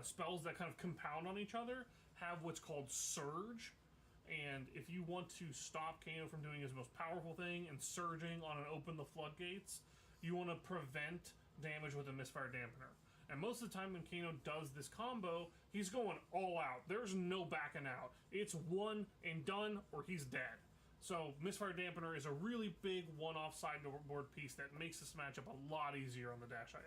spells that kind of compound on each other have what's called Surge, and if you want to stop Kano from doing his most powerful thing and surging on an Open the Floodgates, you want to prevent damage with a Misfire Dampener. And most of the time when Kano does this combo, he's going all out. There's no backing out. It's one and done, or he's dead. So Misfire Dampener is a really big one-off sideboard piece that makes this matchup a lot easier on the Dash.io.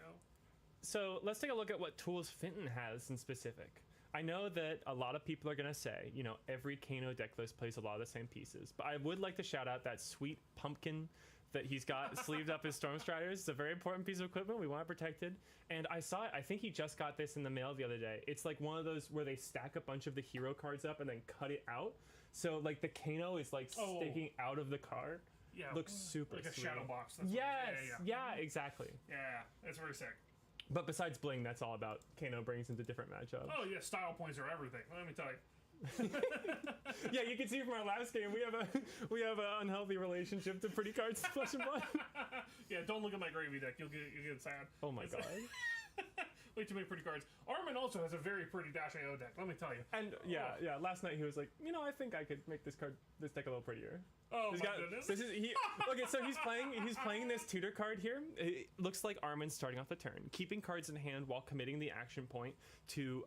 So let's take a look at what tools Finton has in specific. I know that a lot of people are going to say, you know, every Kano deck list plays a lot of the same pieces, but I would like to shout out that sweet pumpkin that he's got sleeved up his Storm Striders. It's a very important piece of equipment. We want it protected. And I saw it. I think he just got this in the mail the other day. It's like one of those where they stack a bunch of the hero cards up and then cut it out. So like the Kano is like sticking out of the card. Yeah. Looks super like a sweet. shadow box. That's Yeah, exactly. Yeah, it's very sick. But besides bling, that's all about Kano brings into different matchups. Oh yeah, style points are everything. Let me tell you. Yeah, you can see from our last game we have an unhealthy relationship to pretty cards, Flesh and Blood. Yeah, don't look at my gravy deck. You'll get sad. Oh my god. Way too many pretty cards. Armin also has a very pretty Dash.io deck. Let me tell you. And yeah. Last night he was like, you know, I think I could make this deck a little prettier. Oh He's my goodness. Okay, so he's playing this tutor card here. It looks like Armin's starting off the turn, keeping cards in hand while committing the action point to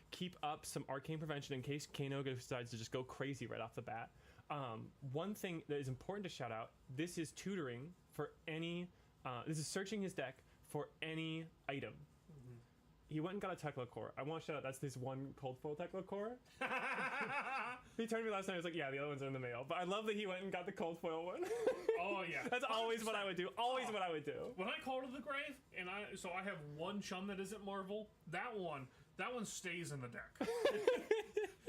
keep up some arcane prevention in case Kano decides to just go crazy right off the bat. One thing that is important to shout out: this is tutoring for any. This is searching his deck for any item. He went and got a Tekla core. I want to shout out that's this one cold foil Tekla core. He turned to me last night. I was like, yeah, the other ones are in the mail. But I love that he went and got the cold foil one. Oh yeah, That's always what I would do. Always what I would do. When I call to the grave, and I have one chum that isn't Marvel. That one stays in the deck.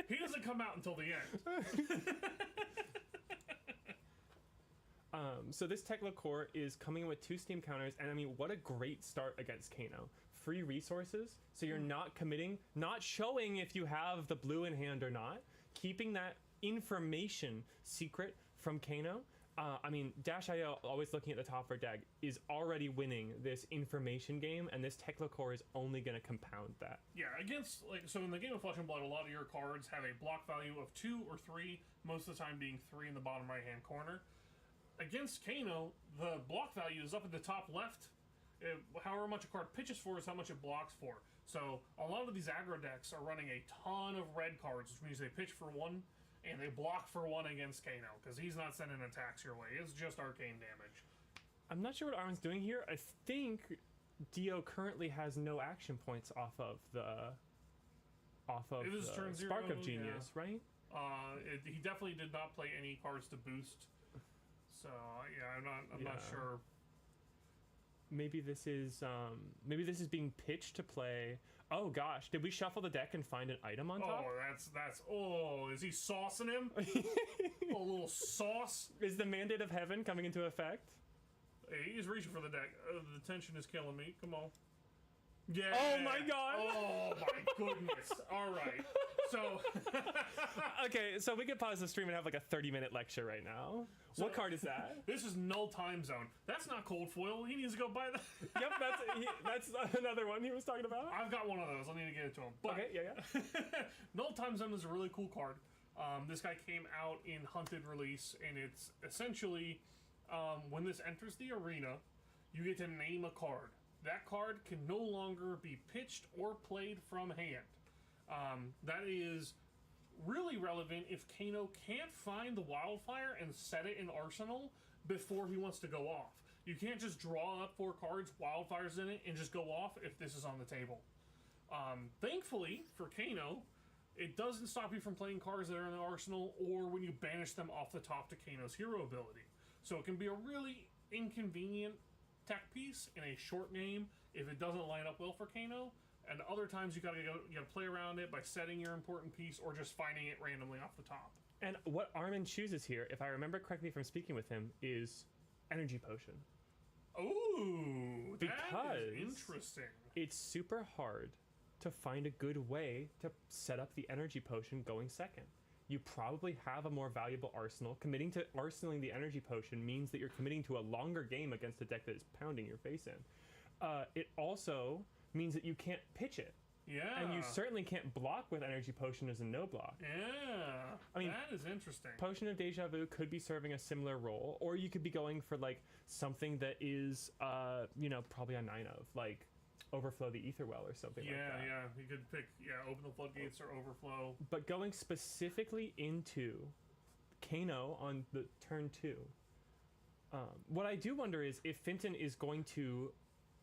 He doesn't come out until the end. So this Tekla core is coming in with 2 steam counters, and I mean, what a great start against Kano. Free resources, so you're not committing, not showing if you have the blue in hand or not, keeping that information secret from Kano. I mean, Dash.io, always looking at the top of our deck, is already winning this information game, and this Tekla core is only going to compound that. Yeah, so in the game of Flesh and Blood, a lot of your cards have a block value of 2 or 3, most of the time being 3 in the bottom right-hand corner. Against Kano, the block value is up at the top left. However much a card pitches for is how much it blocks for. So a lot of these aggro decks are running a ton of red cards, which means they pitch for 1 and they block for 1 against Kano because he's not sending attacks your way. It's just arcane damage. I'm not sure what Armin's doing here. I think Dio currently has no action points off of the turn 0, Spark of Genius, right? He definitely did not play any cards to boost. So yeah, I'm not sure. Maybe this is being pitched to play. Oh gosh, did we shuffle the deck and find an item on top? Oh, is he saucing him? A little sauce. Is the Mandate of Heaven coming into effect? Hey, he's reaching for the deck. The tension is killing me. Come on. Yeah. Oh my god. Oh my goodness. All right. So. Okay, so we could pause the stream and have like a 30-minute lecture right now. What card is that? This is Null Time Zone. That's not cold foil. He needs to go buy that. Yep, that's another one he was talking about. I've got one of those. I need to get it to him. But okay, yeah. Null Time Zone is a really cool card. This guy came out in Hunted release, and it's essentially when this enters the arena, you get to name a card. That card can no longer be pitched or played from hand. That is really relevant if Kano can't find the Wildfire and set it in Arsenal before he wants to go off. You can't just draw up 4 cards, Wildfire's in it, and just go off if this is on the table. Thankfully, for Kano, it doesn't stop you from playing cards that are in the Arsenal or when you banish them off the top to Kano's hero ability. So it can be a really inconvenient tech piece in a short game if it doesn't line up well for Kano, and other times you gotta play around it by setting your important piece or just finding it randomly off the top. And what Armin chooses here, if I remember correctly from speaking with him, is Energy Potion. Ooh, because that is interesting. It's super hard to find a good way to set up the Energy Potion going second. You probably have a more valuable arsenal. Committing to arsenaling the Energy Potion means that you're committing to a longer game against a deck that is pounding your face in. It also means that you can't pitch it. Yeah. And you certainly can't block with Energy Potion as a no block. Yeah. I mean, that is interesting. Potion of Deja Vu could be serving a similar role, or you could be going for like something that is, probably a 9 of, like Overflow the Etherwell or something like that. Yeah. You could pick, Open the Floodgates or Overflow. But going specifically into Kano on the turn 2. What I do wonder is if Finton is going to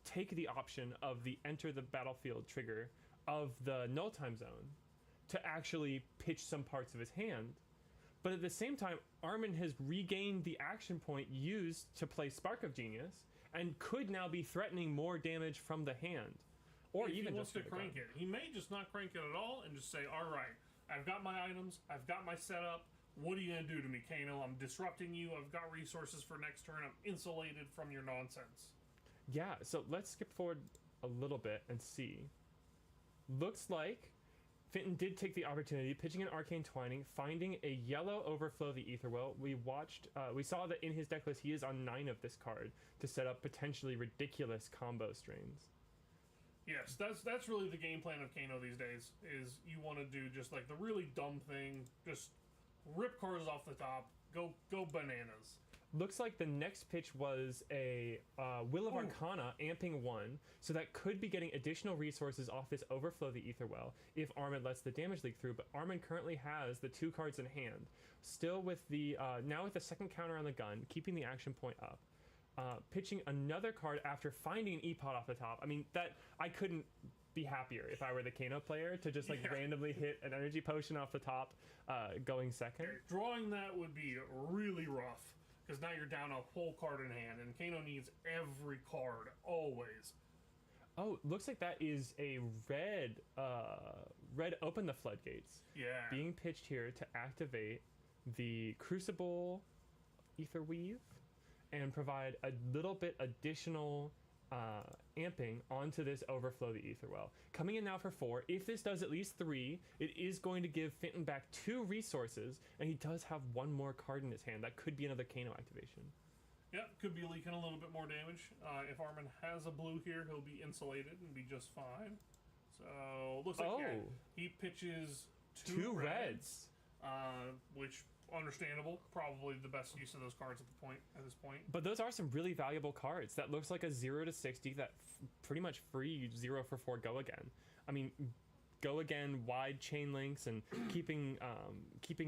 take the option of the enter the battlefield trigger of the null time zone to actually pitch some parts of his hand. But at the same time, Armin has regained the action point used to play Spark of Genius and could now be threatening more damage from the hand. Or if even he wants just to crank it. He may just not crank it at all and just say, all right, I've got my items, I've got my setup, what are you going to do to me, Kano? I'm disrupting you, I've got resources for next turn, I'm insulated from your nonsense. Yeah, so let's skip forward a little bit and see. Looks like Finton did take the opportunity, pitching an Arcane Twining, finding a yellow Overflow the Aetherwell. We saw that in his deck list he is on 9 of this card to set up potentially ridiculous combo strains. Yes, that's really the game plan of Kano these days, is you want to do just like the really dumb thing, just rip cards off the top, go bananas. Looks like the next pitch was a Will of Arcana, amping 1, so that could be getting additional resources off this Overflow the Aetherwell if Armin lets the damage leak through, but Armin currently has the 2 cards in hand, still with the, now with the second counter on the gun, keeping the action point up. Pitching another card after finding an E-Pot off the top. I mean, that I couldn't be happier if I were the Kano player to just randomly hit an energy potion off the top, going second. Drawing that would be really rough, because now you're down a whole card in hand, and Kano needs every card, always. Oh, looks like that is a red Open the Floodgates. Yeah. Being pitched here to activate the Crucible Ether Weave and provide a little bit additional amping onto this Overflow the Aetherwell. Coming in now for 4. If this does at least 3, it is going to give Finton back 2 resources, and he does have 1 more card in his hand. That could be another Kano activation. Yep, could be leaking a little bit more damage. If Armin has a blue here, he'll be insulated and be just fine. So, looks like he pitches 2 reds. Which, understandable. Probably the best use of those cards at this point. But those are some really valuable cards. That looks like a 0 to 60 that pretty much free 0 for 4 go again. I mean, go again, wide chain links, and keeping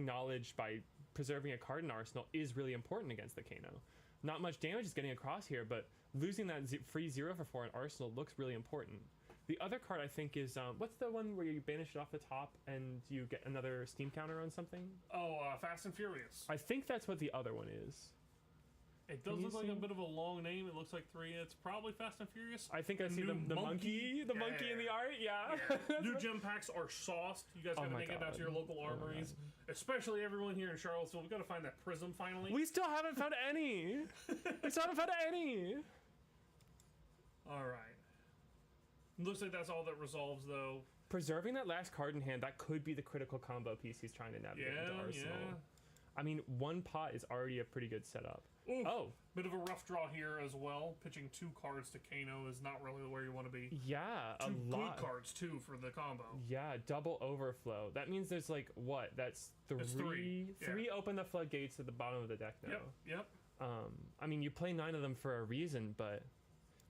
knowledge by preserving a card in arsenal is really important against the Kano. Not much damage is getting across here, but losing that free 0 for 4 in arsenal looks really important. The other card I think is, what's the one where you banish it off the top and you get another Steam counter on something? Oh, Fast and Furious. I think that's what the other one is. It does look like a bit of a long name. It looks like 3. It's probably Fast and Furious. I think I see the monkey monkey in the art. Yeah. New gem packs are sauced. You guys gotta make it down to your local armories, especially everyone here in Charlottesville. We gotta find that prism finally. We still haven't found any. All right. Looks like that's all that resolves, though. Preserving that last card in hand, that could be the critical combo piece he's trying to navigate into Arsenal. Yeah. I mean, 1 pot is already a pretty good setup. Oof, bit of a rough draw here as well. Pitching 2 cards to Kano is not really where you want to be. Yeah, 2 good cards, too, for the combo. Yeah, double Overflow. That means there's like, what? That's 3 Open the Floodgates at the bottom of the deck now. Yep. I mean, you play 9 of them for a reason, but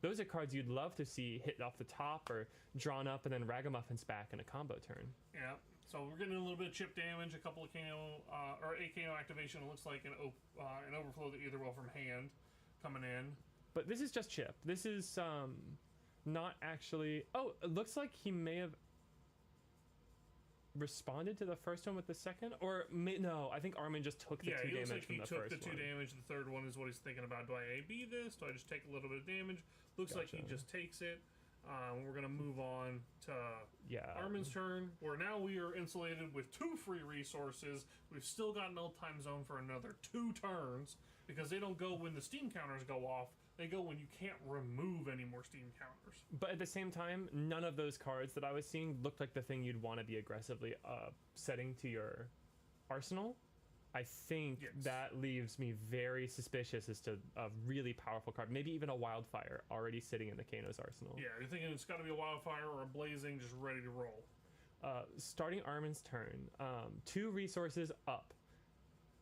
those are cards you'd love to see hit off the top or drawn up and then Ragamuffins back in a combo turn. Yeah. So we're getting a little bit of chip damage, a couple of Kano, or a Kano activation. It looks like an Overflow the Aetherwell from hand coming in. But this is just chip. This is not actually... Oh, it looks like he may have responded to the first one with the second, or no, I think Armin just took the 2 damage from the first one. He took the 2 damage. The third one is what he's thinking about. Do I A-B this? Do I just take a little bit of damage? Looks like he just takes it. We're gonna move on to Armin's turn, where now we are insulated with 2 free resources. We've still got no time zone for another 2 turns, because they don't go when the Steam counters go off. They go when you can't remove any more Steam counters. But at the same time, none of those cards that I was seeing looked like the thing you'd want to be aggressively setting to your arsenal. I think that leaves me very suspicious as to a really powerful card. Maybe even a Wildfire already sitting in the Kano's arsenal. Yeah, you're thinking it's got to be a Wildfire or a Blazing just ready to roll. Starting Armin's turn, 2 resources up.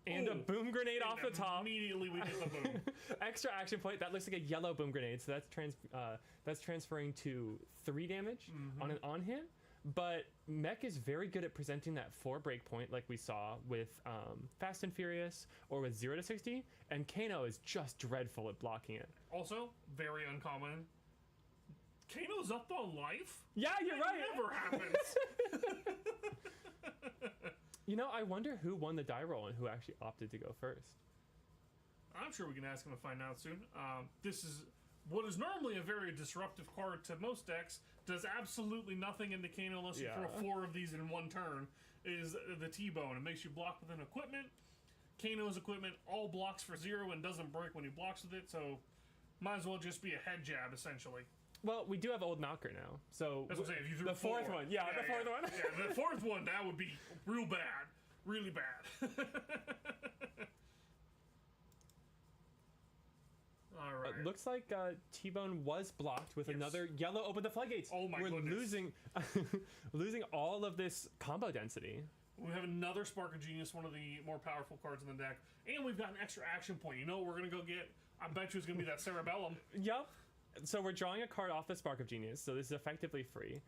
And a boom grenade off the top. Immediately we get the boom. Extra action point. That looks like a yellow boom grenade. So that's transferring to 3 damage on an on hit. But Mech is very good at presenting that 4 breakpoint like we saw with Fast and Furious or with 0 to 60, and Kano is just dreadful at blocking it. Also, very uncommon. Kano's up on life? Yeah, you're right. Never happens. You know, I wonder who won the die roll and who actually opted to go first. I'm sure we can ask him to find out soon. This is what is normally a very disruptive card to most decks. Does absolutely nothing into Kano unless you throw 4 of these in one turn. Is the T-Bone. It makes you block with an equipment. Kano's equipment all blocks for 0 and doesn't break when he blocks with it, so might as well just be a head jab, essentially. Well, we do have Old Knocker now, so that's what I'm saying. If you threw the 4th 4, one, the 4th one. Yeah, the 4th one, that would be real bad, really bad. All right. It looks like T-Bone was blocked with another yellow. Open the floodgates. Oh my goodness. We're losing, losing all of this combo density. We have another Spark of Genius, one of the more powerful cards in the deck, and we've got an extra action point. You know what we're gonna go get? I bet you it's gonna be that Cerebellum. Yep. So we're drawing a card off the Spark of Genius, so this is effectively free.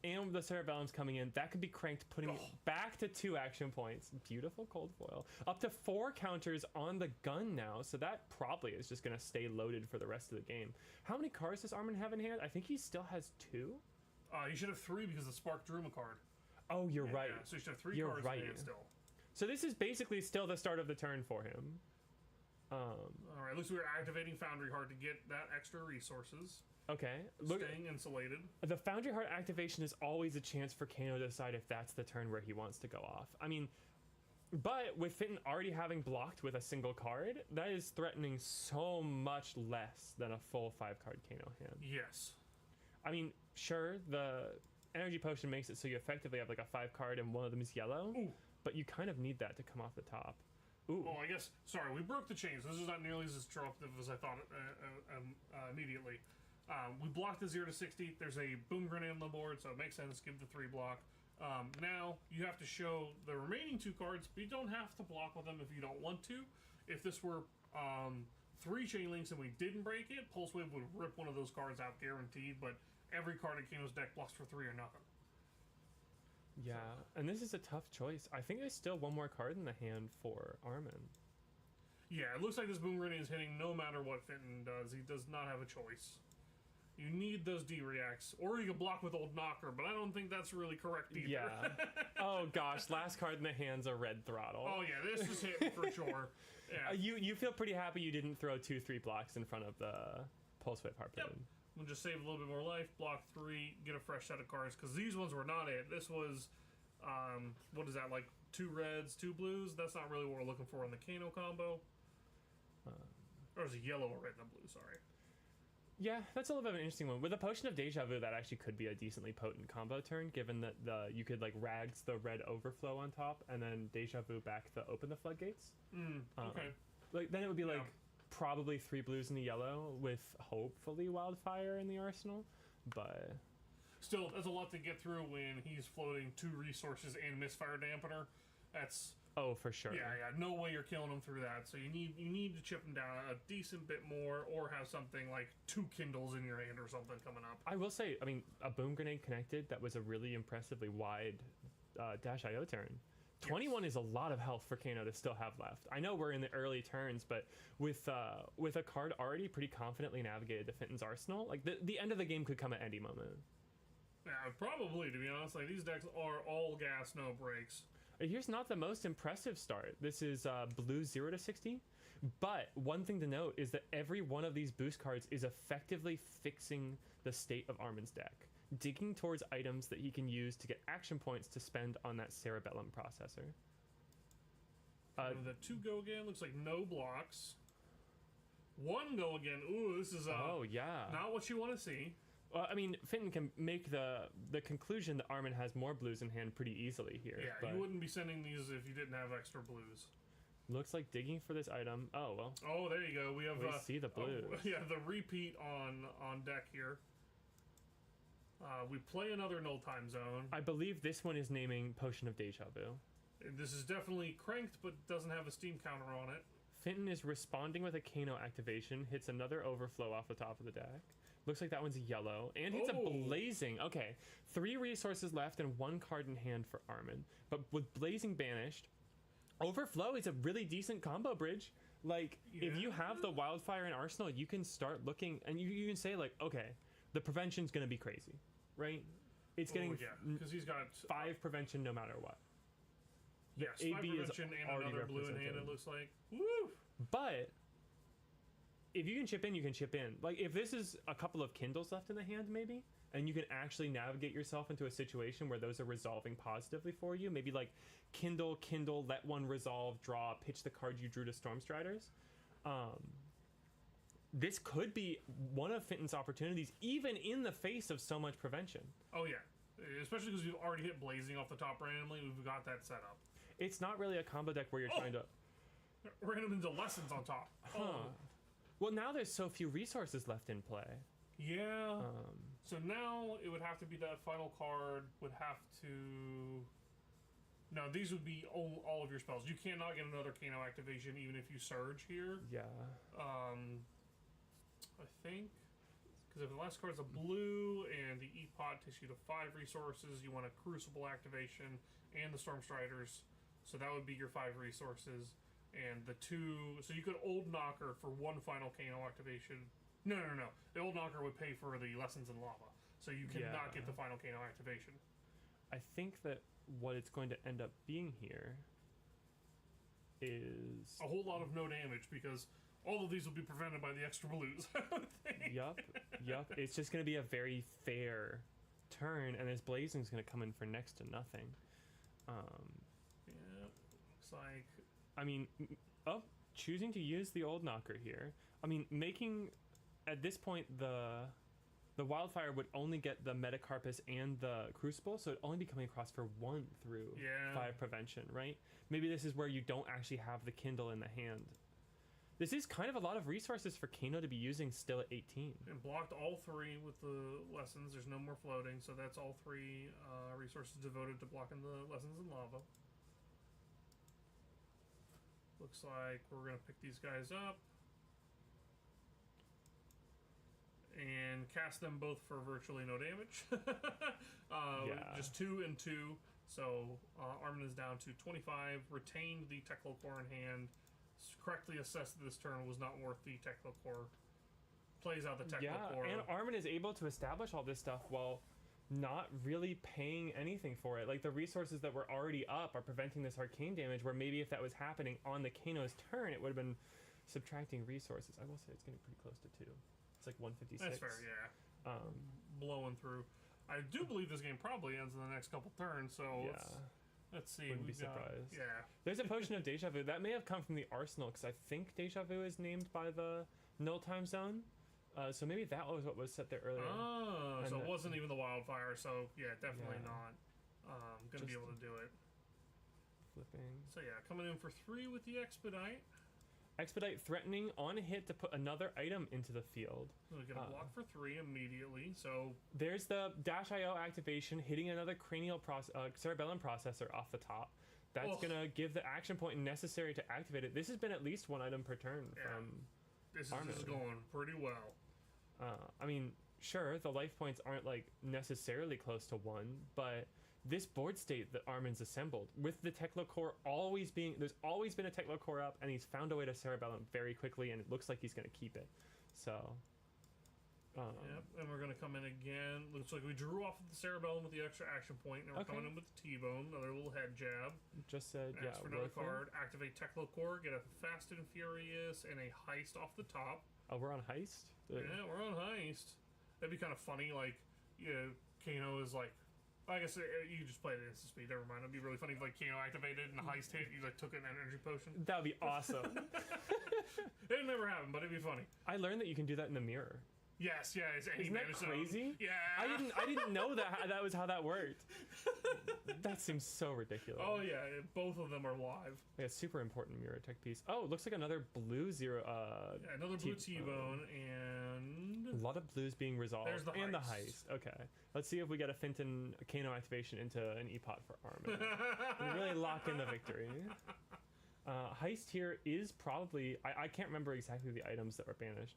And the Cerebellum's coming in. That could be cranked, putting it back to 2 action points. Beautiful cold foil. Up to 4 counters on the gun now, so that probably is just going to stay loaded for the rest of the game. How many cards does Armin have in hand? I think he still has 2? You should have 3 because the Spark drew him a card. Oh, you're right. Yeah, so you should have 3 cards in hand still. So this is basically still the start of the turn for him. Alright, at least we were activating Foundry Heart to get that extra resources. Okay. Staying insulated. The Foundry Heart activation is always a chance for Kano to decide if that's the turn where he wants to go off. I mean, but with Fenton already having blocked with a single card, that is threatening so much less than a full 5-card Kano hand. Yes. I mean, sure, the Energy Potion makes it so you effectively have like a 5-card and one of them is yellow, but you kind of need that to come off the top. Ooh. Oh, I guess, sorry, we broke the chains. This is not nearly as disruptive as I thought immediately. We blocked the 0 to 60. There's a boom grenade on the board, so it makes sense. Give the 3 block. Now, you have to show the remaining 2 cards, but you don't have to block with them if you don't want to. If this were 3 chain links and we didn't break it, Pulse Wave would rip one of those cards out guaranteed, but every card in Kano's deck blocks for 3 or nothing. Yeah, and this is a tough choice. I think there's still one more card in the hand for Armin. Yeah, it looks like this boom grenade is hitting no matter what Fenton does. He does not have a choice. You need those D-reacts, or you can block with Old Knocker, but I don't think that's really correct either. Yeah. Oh gosh, last card in the hand's a Red Throttle. Oh yeah, this is hitting for sure. Yeah. You feel pretty happy you didn't throw 2-3 blocks in front of the Pulse Wave Harpoon. Yep. We'll just save a little bit more life, block 3, get a fresh set of cards, because these ones were not it. This was, what is that, like 2 reds, 2 blues? That's not really what we're looking for in the Kano combo. Or is it yellow, a red, and a blue, sorry. Yeah, that's a little bit of an interesting one. With a Potion of Deja Vu, that actually could be a decently potent combo turn, given that you could like Rags the red overflow on top, and then Deja Vu back to open the floodgates. Okay. Like then it would be like probably 3 blues and a yellow with hopefully Wildfire in the arsenal, but still, that's a lot to get through when he's floating 2 resources and Misfire Dampener. That's for sure. Yeah. No way you're killing him through that. So you need to chip him down a decent bit more, or have something like 2 Kindles in your hand or something coming up. I will say, I mean, a boom grenade connected. That was a really impressively wide dash IO turn. 21 is a lot of health for Kano to still have left. I know we're in the early turns, but with a card already pretty confidently navigated to Fenton's arsenal, like the end of the game could come at any moment. Yeah, probably, to be honest. Like, these decks are all gas, no brakes. Here's not the most impressive start. This is blue 0 to 60. But one thing to note is that every one of these boost cards is effectively fixing the state of Armin's deck, digging towards items that he can use to get action points to spend on that Cerebellum processor. The 2 go again. Looks like no blocks. 1 go again. Ooh, this is not what you want to see. Well, I mean, Fenton can make the conclusion that Armin has more blues in hand pretty easily here. Yeah, but you wouldn't be sending these if you didn't have extra blues. Looks like digging for this item. Oh, well. Oh, there you go. We have... We see the blues. Yeah, the repeat on deck here. We play another null time zone. I believe this one is naming Potion of Deja Vu. This is definitely cranked, but doesn't have a steam counter on it. Fenton is responding with a Kano activation, hits another overflow off the top of the deck. Looks like that one's yellow. And hits a blazing. Okay. 3 resources left and 1 card in hand for Armin. But with blazing banished, overflow is a really decent combo bridge. Like, if you have the wildfire in arsenal, you can start looking, and you can say, like, okay, the prevention's going to be crazy, right? It's getting because he's got 5 prevention no matter what. Yes, 5 prevention and another blue in hand, it looks like. Woo! But if you can chip in, you can chip in. Like, if this is a couple of Kindles left in the hand, maybe, and you can actually navigate yourself into a situation where those are resolving positively for you, maybe like Kindle, let one resolve, draw, pitch the card you drew to Stormstriders. This could be one of Finton's opportunities, even in the face of so much prevention. Oh, yeah. Especially because we've already hit Blazing off the top randomly. We've got that set up. It's not really a combo deck where you're trying to... Random into Lessons on top. Well, now there's so few resources left in play. Yeah. So now it would have to be that final card would have to... No, these would be all of your spells. You cannot get another Kano activation even if you Surge here. Yeah. I think... Because if the last card is a blue and the E-Pot takes you to 5 resources, you want a Crucible activation and the Stormstriders. So that would be your 5 resources. And the 2... So you could Old Knocker for 1 final Kano activation. No. The Old Knocker would pay for the Lessons in Lava. So you cannot get the final Kano activation. I think that what it's going to end up being here is... A whole lot of no damage because all of these will be prevented by the extra blues, I would think. Yup. It's just going to be a very fair turn, and this Blazing's going to come in for next to nothing. Yeah, looks like... I mean, choosing to use the Old Knocker here. I mean, making... At this point, the Wildfire would only get the Metacarpus and the Crucible, so it'd only be coming across for 1 through 5 prevention, right? Maybe this is where you don't actually have the Kindle in the hand. This is kind of a lot of resources for Kano to be using still at 18. And blocked all 3 with the Lessons. There's no more floating, so that's all 3 resources devoted to blocking the Lessons in Lava. Looks like we're going to pick these guys up and cast them both for virtually no damage. Just 2 and 2. So Armin is down to 25. Retained the Techlo Core in hand. Correctly assessed that this turn was not worth the Techlo Core. Plays out the Techlo Core. And Armin is able to establish all this stuff while not really paying anything for it. Like, the resources that were already up are preventing this arcane damage, where maybe if that was happening on the Kano's turn, it would have been subtracting resources. I will say it's getting pretty close to 2. It's like 156. That's fair, yeah. Blowing through. I do believe this game probably ends in the next couple turns, so let's see. Wouldn't be surprised. Yeah. There's a potion of Deja Vu. That may have come from the Arsenal, because I think Deja Vu is named by the Null Time Zone. So maybe that was what was set there earlier. Oh, so it wasn't even the Wildfire, so yeah, definitely not going to be able to do it. Flipping. So yeah, coming in for 3 with the Expedite. Expedite threatening on a hit to put another item into the field. So we get a block for 3 immediately. So there's the Dash IO activation, hitting another cerebellum processor off the top. That's gonna give the action point necessary to activate it. This has been at least 1 item per turn from this is going pretty well. I mean, sure, the life points aren't like necessarily close to 1, but this board state that Armin's assembled, with the Techlo Core there's always been a Techlo Core up, and he's found a way to Cerebellum very quickly, and it looks like he's going to keep it. So, and we're going to come in again. Looks like we drew off of the Cerebellum with the extra action point. Now we're coming in with the T-Bone, another little head jab. Just said, ask for another card. Activate Techlo Core, get a Fast and Furious, and a Heist off the top. Oh, we're on Heist? Yeah, we're on Heist. That'd be kind of funny, like, Kano is like, I guess you just played it instant speed. Never mind. It'd be really funny if like Kano activated and the Heist hit. You like took an energy potion. That would be awesome. It never happened, but it'd be funny. I learned that you can do that in the mirror. Yes. Isn't that crazy? Yeah. I didn't know that was how that worked. That seems so ridiculous. Oh yeah, both of them are live. Yeah, super important mirror tech piece. Oh, looks like another blue zero. Another blue T-Bone and a lot of blues being resolved. There's the and Heist. the Heist. Okay, let's see if we get a Finton Kano activation into an E-Pot for Armin. And really lock in the victory. Heist here is probably I can't remember exactly the items that were banished.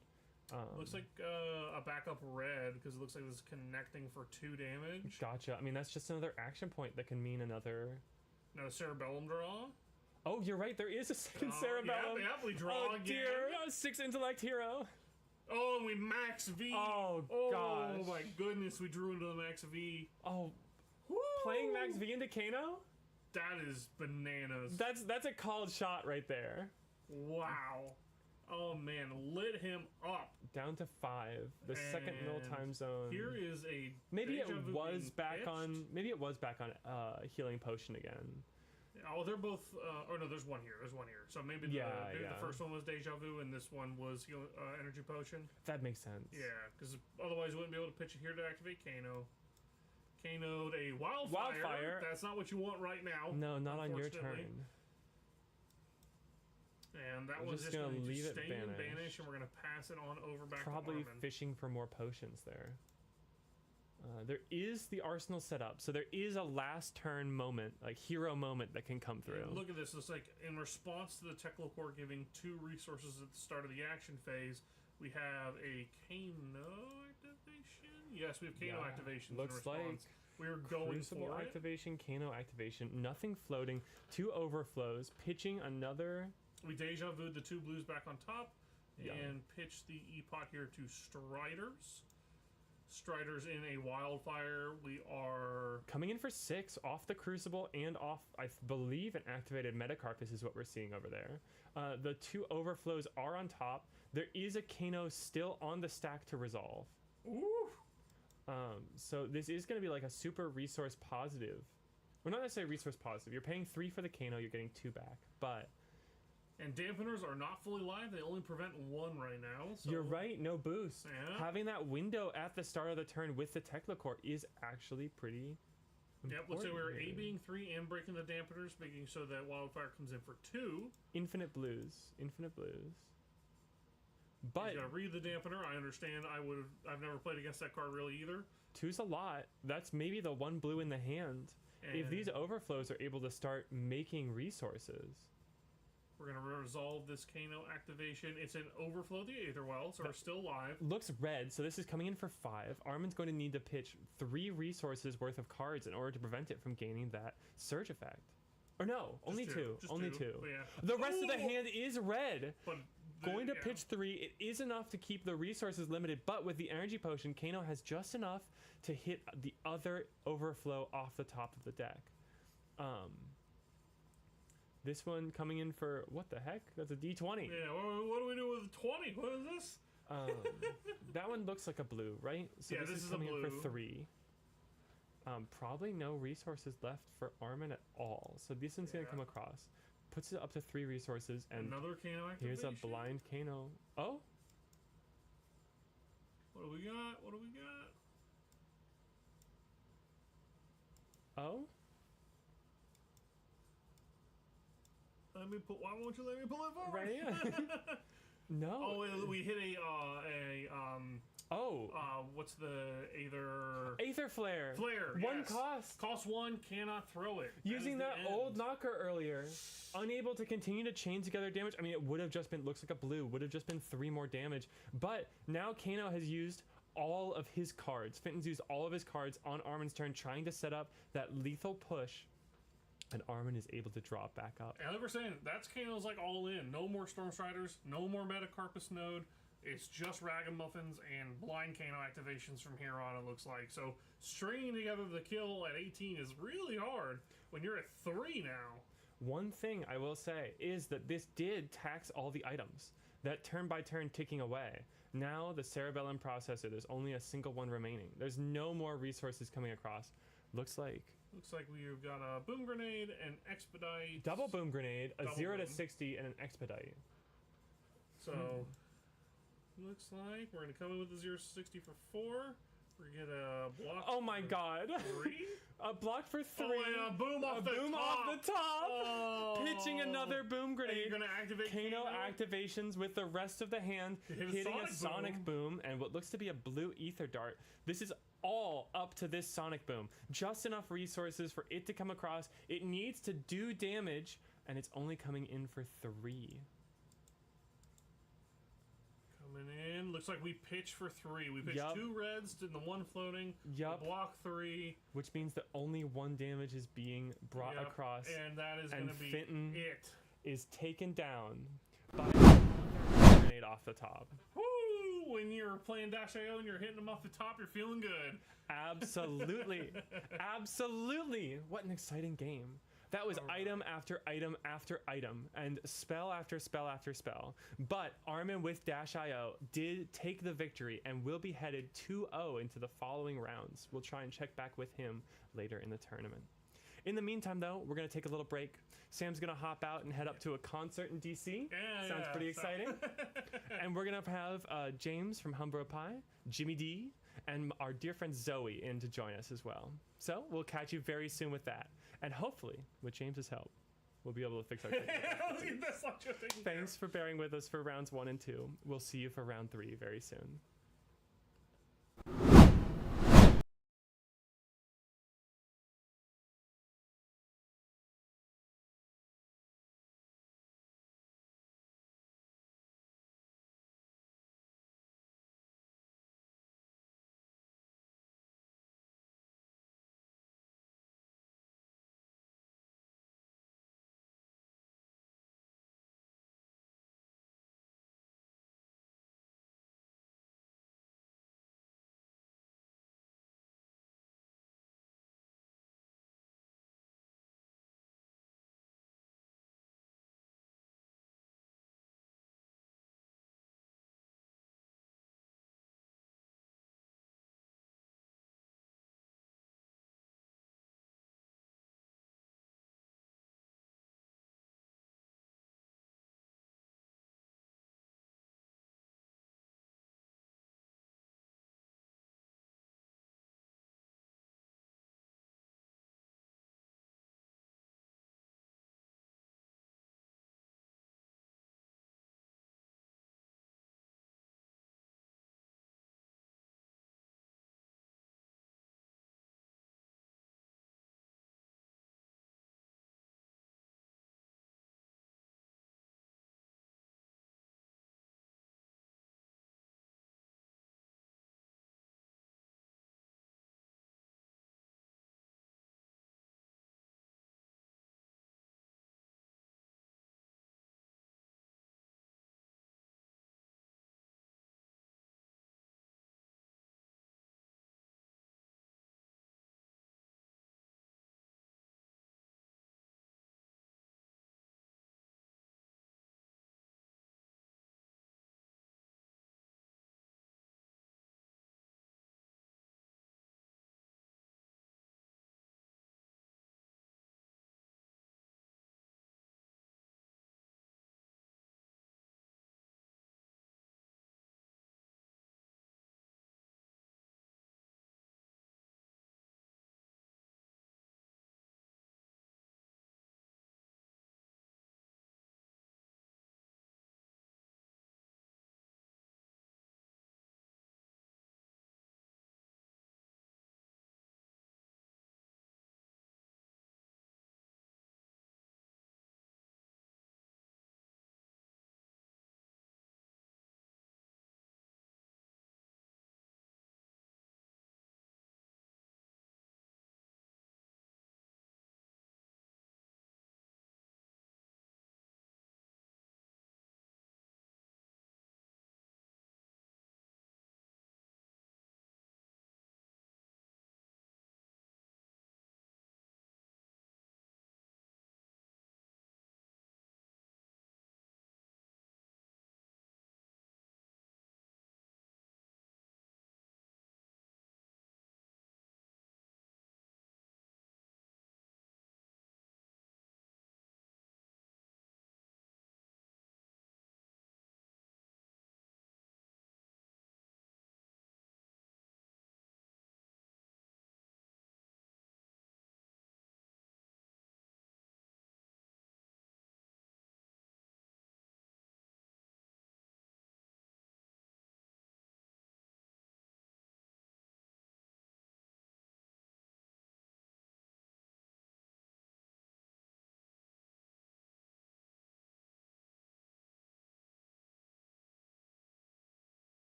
Looks like a backup red because it looks like this is connecting for 2 damage. Gotcha. I mean, that's just another action point that can mean another. Now Cerebellum draw. Oh, you're right. There is a second Cerebellum. Yep, we draw Oh again. dear, 6 intellect hero. Oh, and we max V. Oh gosh. Oh my goodness, we drew into the max V. Oh, Woo! playing max V into Kano? That is bananas. That's a called shot right there. Wow. Oh man, lit him up. Down to 5. The second mill And time zone. Here is a Maybe Deja it Vu was being back pitched. on. Maybe it was back on healing potion again. Oh, they're both. Oh no, there's one here. There's one here. So maybe the first one was Deja Vu, and this one was Energy Potion. That makes sense. Yeah, because otherwise you wouldn't be able to pitch it here to activate Kano. Kano'd a Wildfire. That's not what you want right now. No, not on your unfortunately. turn. And that We're one's just just gonna going to leave it stay and banished. banish, and we're going to pass it on over back Probably to Armin. fishing for more potions there. There is the arsenal set up, so there is a last turn moment, like hero moment that can come through. And look at this. It's like in response to the Techlocore giving 2 resources at the start of the action phase, we have a Kano activation. Yes, we have Kano activation. Looks in like response. We're going Crucible for activation, Kano activation, nothing floating, 2 overflows, pitching another. it. We Deja Vu'd the 2 blues back on top Yeah. and pitched the Epoch here to Striders. Striders in a Wildfire. We are Coming in for 6 off the Crucible and off, I believe, an activated Metacarpus is what we're seeing over there. The 2 overflows are on top. There is a Kano still on the stack to resolve. ooh. So this is going to be like a super resource positive. Well, not necessarily resource positive. You're paying 3 for the Kano, you're getting 2 back. But And dampeners are not fully live. They only prevent 1 right now. So you're right, no boost. Yeah. Having that window at the start of the turn with the Techlocore is actually pretty Yep, let's say we're important. A-being 3 and breaking the dampeners, making so that Wildfire comes in for 2. Infinite blues. Infinite blues. But He's gotta read the dampener. I understand. I've never played against that card really either. 2's a lot. That's maybe the 1 blue in the hand. If And these overflows are able to start making resources. we're gonna resolve this Kano activation. It's an overflow. The Aether Wells are still live. Looks red, so this is coming in for 5. Armin's going to need to pitch 3 resources worth of cards in order to prevent it from gaining that surge effect. Or no, only 2. Just Only 2, 2. but yeah. The rest of the Ooh! hand is red. But Going to yeah. pitch 3, it is enough to keep the resources limited, but with the energy potion, Kano has just enough to hit the other overflow off the top of the deck. This one coming in for, what the heck? That's a D20. Yeah, what do we do with 20? What is this? That one looks like a blue, right? So Yeah, this is a coming in for blue. 3. Probably no resources left for Armin at all. So this one's going to Yeah. come across. Puts it up to 3 resources, and Another Kano here's activation. a blind Kano. Oh, What do we got? What do we got? oh. Why won't you let me pull it forward? Right, yeah. No. Oh, we hit Oh. what's the Aether Aether Flare. Flare? One yes. cost. Cost 1, cannot throw it. Using is the that end. old knocker earlier. Unable to continue to chain together damage. I mean, it would have just been, looks like a blue, would have just been 3 more damage. But now Kano has used all of his cards. Fenton's used all of his cards on Armin's turn, trying to set up that lethal push. And Armin is able to draw it back up. And like we're saying, that's Kano's like all in. No more Storm Striders, no more Metacarpus node. It's just Ragamuffins and blind Kano activations from here on, it looks like. So stringing together the kill at 18 is really hard when you're at 3 now. One thing I will say is that this did tax all the items. That turn by turn ticking away. Now the Cerebellum processor, there's only a single one remaining. There's no more resources coming across. Looks like We've got a Boom Grenade, an Expedite. double boom grenade, a Double 0 to boom. 60, and an expedite. So, looks like we're going to come in with the 0 to 60 for 4. We're going to get a block. Oh my for god. 3. A block for 3. Oh, and a boom off the boom top. off the top. Oh. Pitching another boom And grenade. you're going to activate Kano activations with the rest of the hand, Hit a hitting sonic a sonic boom and what looks to be a blue ether dart. This is all up to this sonic boom. Just enough resources for it to come across. It needs to do damage, and it's only coming in for 3. Coming in. Looks like we pitch for 3. We pitch Yup. 2 reds and the 1 floating. Yup. Block 3. Which means that only 1 damage is being brought Yep, across. and that is and going to be Fenton it. is taken down by a grenade off the top. Woo! When you're playing Dash.io and you're hitting them off the top, you're feeling good. Absolutely. Absolutely. What an exciting game. That was item after item after item and spell after spell after spell. But Armin with Dash.io did take the victory and will be headed 2-0 into the following rounds. We'll try and check back with him later in the tournament. In the meantime, though, we're going to take a little break. Sam's going to hop out and head up to a concert in DC. Sounds pretty exciting. And we're going to have James from Humbro Pie, Jimmy D, and our dear friend Zoe in to join us as well. So we'll catch you very soon with that. And hopefully, with James's help, we'll be able to fix our thing. Thanks for bearing with us for rounds 1 and 2. We'll see you for round 3 very soon.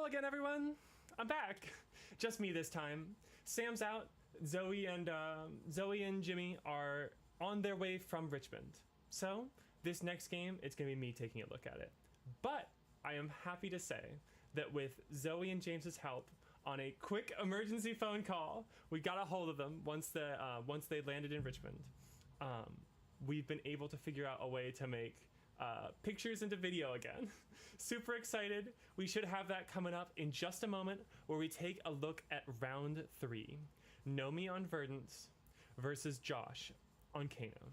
again, everyone. I'm back. Just me this time. Sam's out. Zoe and Jimmy are on their way from Richmond. So this next game, it's gonna be me taking a look at it. But I am happy to say that with Zoe and James's help, on a quick emergency phone call, we got a hold of them once they landed in Richmond. We've been able to figure out a way to make pictures into video again. Super excited. We should have that coming up in just a moment, where we take a look at round 3. Nomi on Verdance versus Josh on Kano.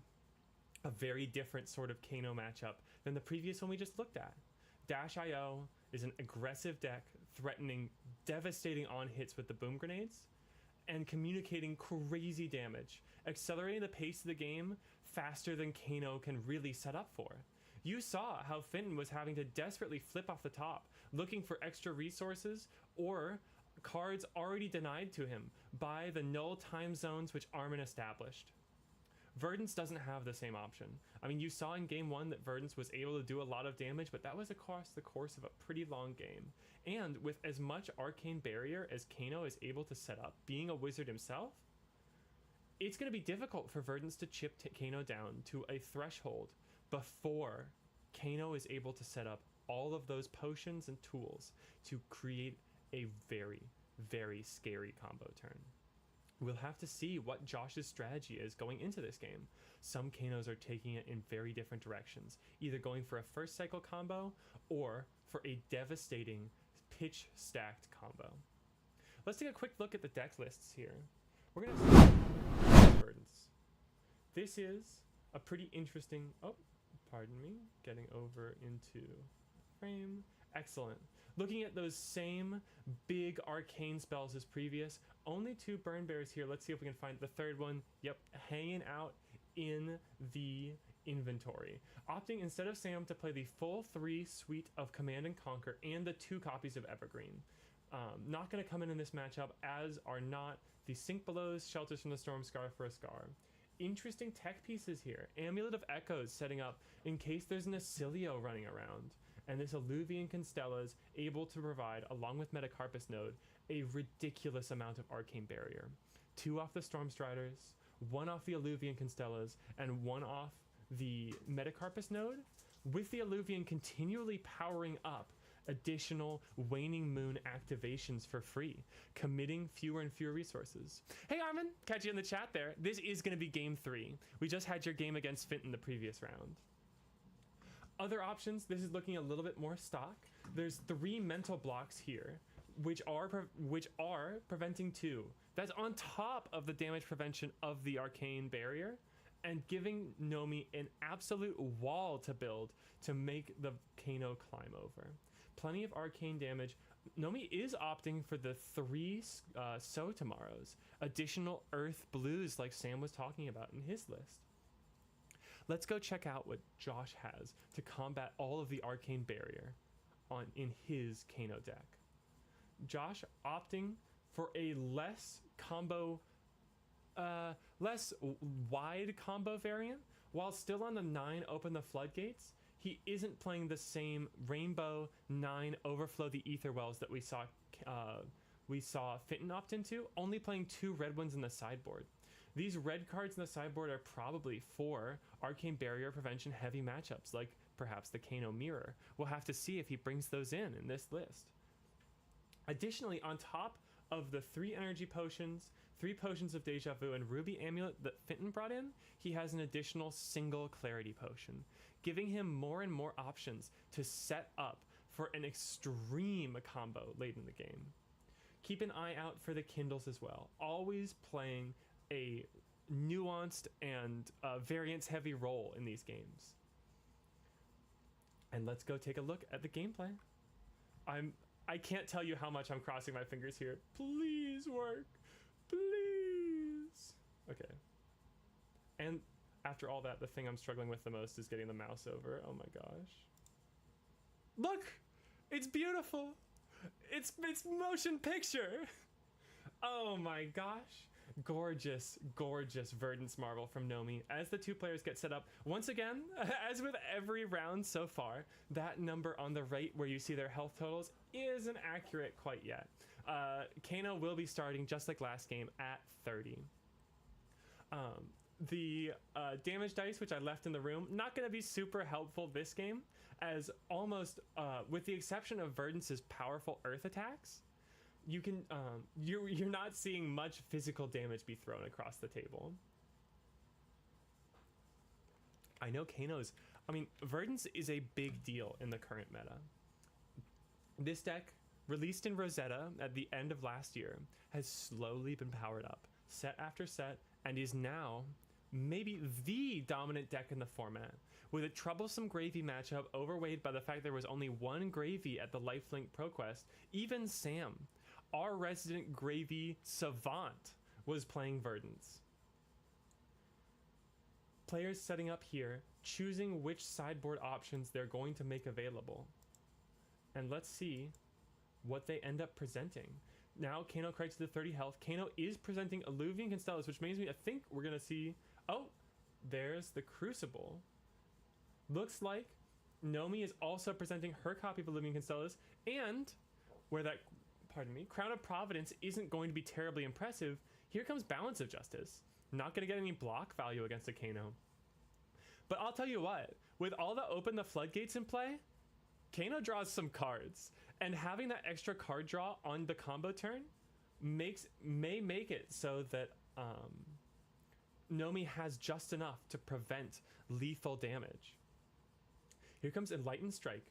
A very different sort of Kano matchup than the previous one we just looked at. Dash.io is an aggressive deck, threatening devastating on hits with the boom grenades and communicating crazy damage, accelerating the pace of the game faster than Kano can really set up for. You saw how Fenton was having to desperately flip off the top, looking for extra resources or cards already denied to him by the null time zones which Armin established. Verdance doesn't have the same option. I mean, you saw in game 1 that Verdance was able to do a lot of damage, but that was across the course of a pretty long game. And with as much arcane barrier as Kano is able to set up, being a wizard himself, it's going to be difficult for Verdance to chip Kano down to a threshold before Kano is able to set up all of those potions and tools to create a very, very scary combo turn. We'll have to see what Josh's strategy is going into this game. Some Kanos are taking it in very different directions, either going for a first cycle combo or for a devastating pitch stacked combo. Let's take a quick look at the deck lists here. We're going to start with Verdance. This is a pretty interesting, pardon me, getting over into frame. Excellent. Looking at those same big arcane spells as previous, only 2 burn bears here. Let's see if we can find the third one. Yep, hanging out in the inventory. Opting, instead of Sam, to play the full 3 suite of Command and Conquer and the 2 copies of Evergreen. Not going to come in this matchup, as are not the Sink Belows, Shelters from the Storm, Scar for a Scar. Interesting tech pieces here. Amulet of Echoes setting up in case there's an Acilio running around. And this Alluvian Constella's able to provide, along with Metacarpus Node, a ridiculous amount of arcane barrier. 2 off the Stormstriders, 1 off the Alluvian Constellas, and 1 off the Metacarpus Node, with the Alluvian continually powering up additional Waning Moon activations for free, committing fewer and fewer resources. Hey Armin, catch you in the chat there. This is going to be game 3. We just had your game against Fenton the previous round. Other options, this is looking a little bit more stock. There's 3 mental blocks here, which are preventing 2. That's on top of the damage prevention of the arcane barrier, and giving Nomi an absolute wall to build to make the Kano climb over. Plenty of arcane damage. Nomi is opting for the 3 So Tomorrows, additional Earth Blues like Sam was talking about in his list. Let's go check out what Josh has to combat all of the arcane barrier in his Kano deck. Josh opting for a less wide combo variant, while still on the 9 Open the Floodgates. He isn't playing the same Rainbow 9 Overflow the Ether Wells that we saw Fenton opt into, only playing 2 red ones in the sideboard. These red cards in the sideboard are probably for arcane barrier prevention heavy matchups, like perhaps the Kano Mirror. We'll have to see if he brings those in this list. Additionally, on top of the 3 energy potions, 3 potions of Deja Vu, and Ruby Amulet that Fenton brought in, he has an additional single Clarity Potion, giving him more and more options to set up for an extreme combo late in the game. Keep an eye out for the Kindles as well, always playing a nuanced and variance-heavy role in these games. And let's go take a look at the gameplay. I can't tell you how much I'm crossing my fingers here. Please work. Please. Okay. And after all that, the thing I'm struggling with the most is getting the mouse over. Oh my gosh. Look! It's beautiful! It's motion picture! Oh my gosh. Gorgeous, gorgeous Verdance Marvel from Nomi as the two players get set up. Once again, as with every round so far, that number on the right where you see their health totals isn't accurate quite yet. Kano will be starting just like last game at 30. The damage dice, which I left in the room, not going to be super helpful this game, as almost, with the exception of Verdance's powerful earth attacks, you can you're not seeing much physical damage be thrown across the table. I know Verdance is a big deal in the current meta. This deck, released in Rosetta at the end of last year, has slowly been powered up, set after set, and is now maybe the dominant deck in the format, with a troublesome Gravy matchup overweighed by the fact there was only one Gravy at the Lifelink ProQuest. Even Sam, our resident Gravy savant, was playing Verdance. Players setting up here, choosing which sideboard options they're going to make available. And let's see what they end up presenting. Now Kano corrects to 30 health. Kano is presenting Alluvian Constellas, which makes me think we're going to see... Oh, there's the Crucible. Looks like Nomi is also presenting her copy of Alluvian Constellas, and where that, Crown of Providence isn't going to be terribly impressive, here comes Balance of Justice. Not going to get any block value against a Kano. But I'll tell you what, with all the Open the Floodgates in play, Kano draws some cards, and having that extra card draw on the combo turn may make it so that Nomi has just enough to prevent lethal damage. Here comes Enlightened Strike.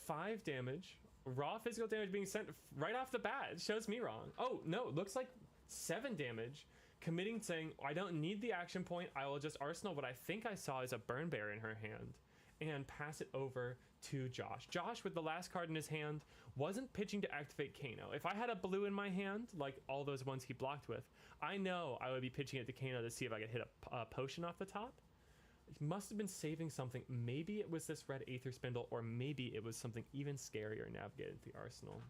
5 damage. Raw physical damage being sent right off the bat. It shows me wrong. Oh, no, it looks like 7 damage. Committing, saying, I don't need the action point. I will just arsenal what I think I saw as a Burn Bear in her hand and pass it over to Josh. Josh, with the last card in his hand, wasn't pitching to activate Kano. If I had a blue in my hand, like all those ones he blocked with, I know I would be pitching it to Kano to see if I could hit a potion off the top. He must have been saving something. Maybe it was this red Aether Spindle, or maybe it was something even scarier navigated to the arsenal.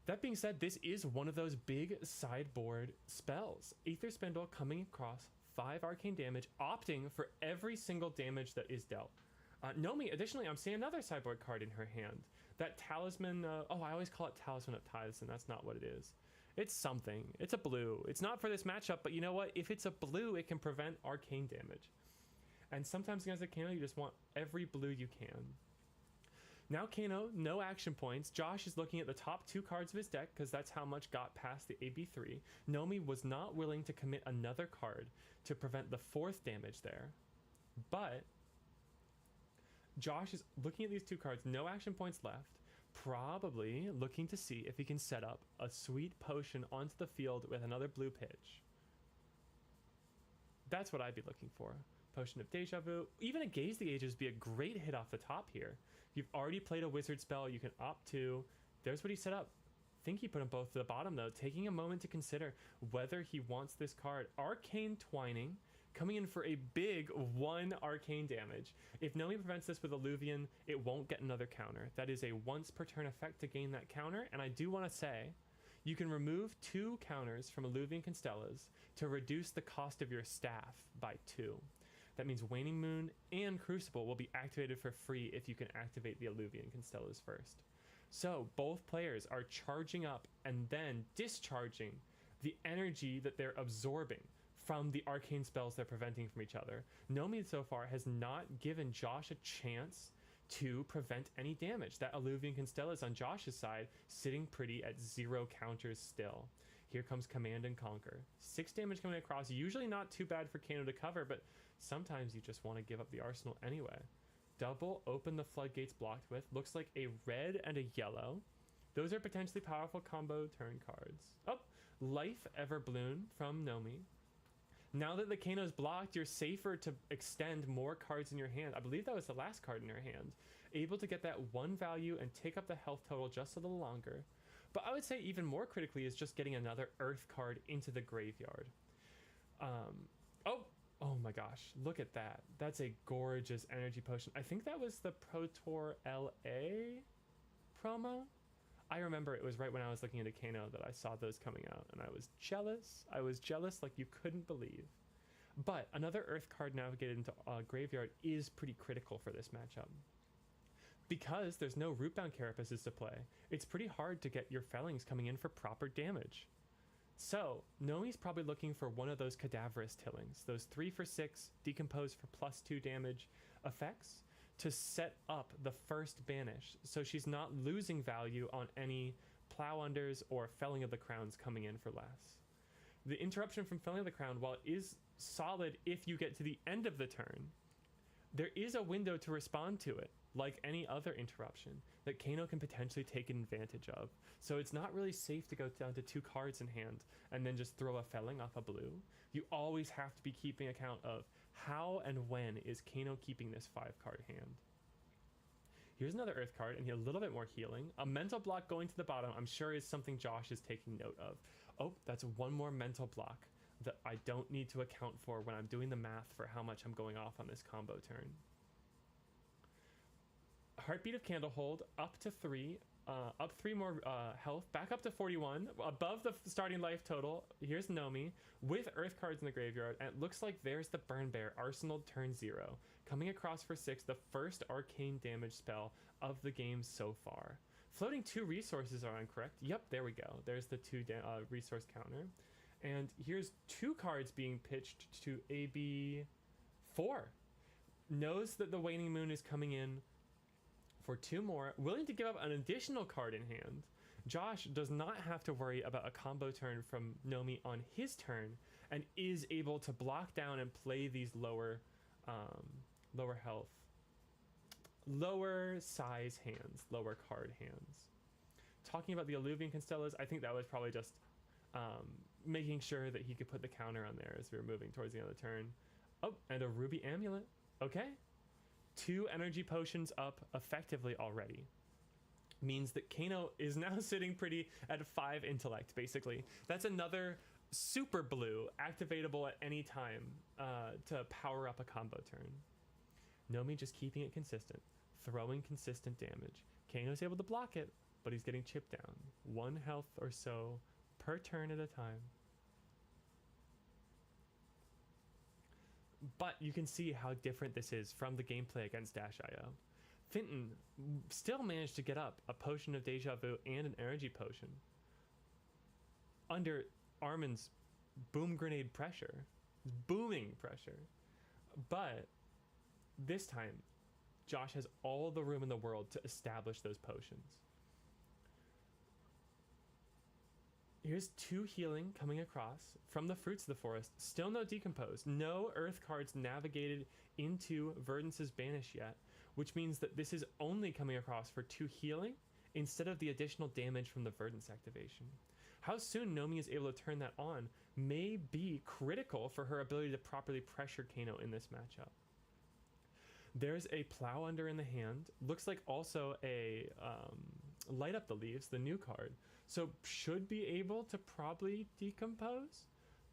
That being said, this is one of those big sideboard spells. Aether Spindle coming across 5 arcane damage, opting for every single damage that is dealt. Nomi, additionally, I'm seeing another sideboard card in her hand. That Talisman, I always call it Talisman of Tithes, and that's not what it is. It's something. It's a blue. It's not for this matchup, but you know what? If it's a blue, it can prevent arcane damage. And sometimes against a Kano, you just want every blue you can. Now Kano, no action points. Josh is looking at the top 2 cards of his deck because that's how much got past the AB3. Nomi was not willing to commit another card to prevent the 4th damage there. But Josh is looking at these 2 cards, no action points left, probably looking to see if he can set up a sweet potion onto the field with another blue pitch. That's what I'd be looking for. Potion of Deja Vu. Even a Gaze the Ages would be a great hit off the top here. If you've already played a wizard spell, you can opt to. There's what he set up. I think he put them both to the bottom though, taking a moment to consider whether he wants this card. Arcane Twining, coming in for a big 1 arcane damage. If Nomi prevents this with Alluvian, it won't get another counter. That is a once per turn effect to gain that counter, and I do want to say, you can remove 2 counters from Alluvian Constellas to reduce the cost of your staff by 2. That means Waning Moon and Crucible will be activated for free if you can activate the Alluvian Constellas first. So both players are charging up and then discharging the energy that they're absorbing from the arcane spells they're preventing from each other. Nomi so far has not given Josh a chance to prevent any damage. That Alluvian Constellas on Josh's side sitting pretty at 0 counters still. Here comes Command and Conquer. 6 damage coming across, usually not too bad for Kano to cover, but sometimes you just want to give up the arsenal anyway. Double Open the Floodgates blocked with. Looks like a red and a yellow. Those are potentially powerful combo turn cards. Oh, Life Everbloom from Nomi. Now that the Kano's blocked, you're safer to extend more cards in your hand. I believe that was the last card in your hand. Able to get that 1 value and take up the health total just a little longer. But I would say even more critically is just getting another Earth card into the graveyard. Oh my gosh, look at that. That's a gorgeous energy potion. I think that was the Pro Tour LA promo. I remember it was right when I was looking into Kano that I saw those coming out, and I was jealous. I was jealous like you couldn't believe. But another Earth card navigated into Graveyard is pretty critical for this matchup. Because there's no Rootbound Carapaces to play, it's pretty hard to get your Fellings coming in for proper damage. So, Nomi's probably looking for one of those Cadaverous Tillings, those 3 for 6, decompose for +2 damage effects, to set up the first banish, so she's not losing value on any Plow Unders or Felling of the Crowns coming in for less. The interruption from Felling of the Crown, while it is solid if you get to the end of the turn, there is a window to respond to it, like any other interruption, that Kano can potentially take advantage of. So it's not really safe to go down to 2 cards in hand and then just throw a Felling off a blue. You always have to be keeping account of how and when is Kano keeping this 5-card hand. Here's another Earth card, and a little bit more healing. A mental block going to the bottom, I'm sure is something Josh is taking note of. Oh, that's one more mental block that I don't need to account for when I'm doing the math for how much I'm going off on this combo turn. Heartbeat of Candlehold, up to 3, up 3 more health, back up to 41, above the starting life total. Here's Nomi with Earth cards in the graveyard, and it looks like there's the Burn Bear, Arsenal turn 0, coming across for 6, the first arcane damage spell of the game so far. Floating 2 resources are incorrect. Yep, there we go. There's the 2 resource counter. And here's 2 cards being pitched to AB4. Knows that the Waning Moon is coming in for 2 more, willing to give up an additional card in hand. Josh does not have to worry about a combo turn from Nomi on his turn, and is able to block down and play these lower health, lower size hands, lower card hands. Talking about the Alluvian Constellas, I think that was probably just making sure that he could put the counter on there as we were moving towards the end of the turn. Oh, and a Ruby Amulet. Okay. 2 energy potions up effectively already. Means that Kano is now sitting pretty at 5 intellect, basically. That's another super blue, activatable at any time to power up a combo turn. Nomi just keeping it consistent, throwing consistent damage. Kano's able to block it, but he's getting chipped down. 1 health or so per turn at a time. But you can see how different this is from the gameplay against Dash.io. Finton still managed to get up a potion of Deja Vu and an energy potion under Armin's boom grenade pressure, booming pressure. But this time, Josh has all the room in the world to establish those potions. Here's 2 healing coming across from the Fruits of the Forest. Still no Decompose. No Earth cards navigated into Verdance's Banish yet, which means that this is only coming across for 2 healing instead of the additional damage from the Verdance activation. How soon Nomi is able to turn that on may be critical for her ability to properly pressure Kano in this matchup. There's a Plow Under in the hand. Looks like also a Light Up the Leaves, the new card. So should be able to probably decompose.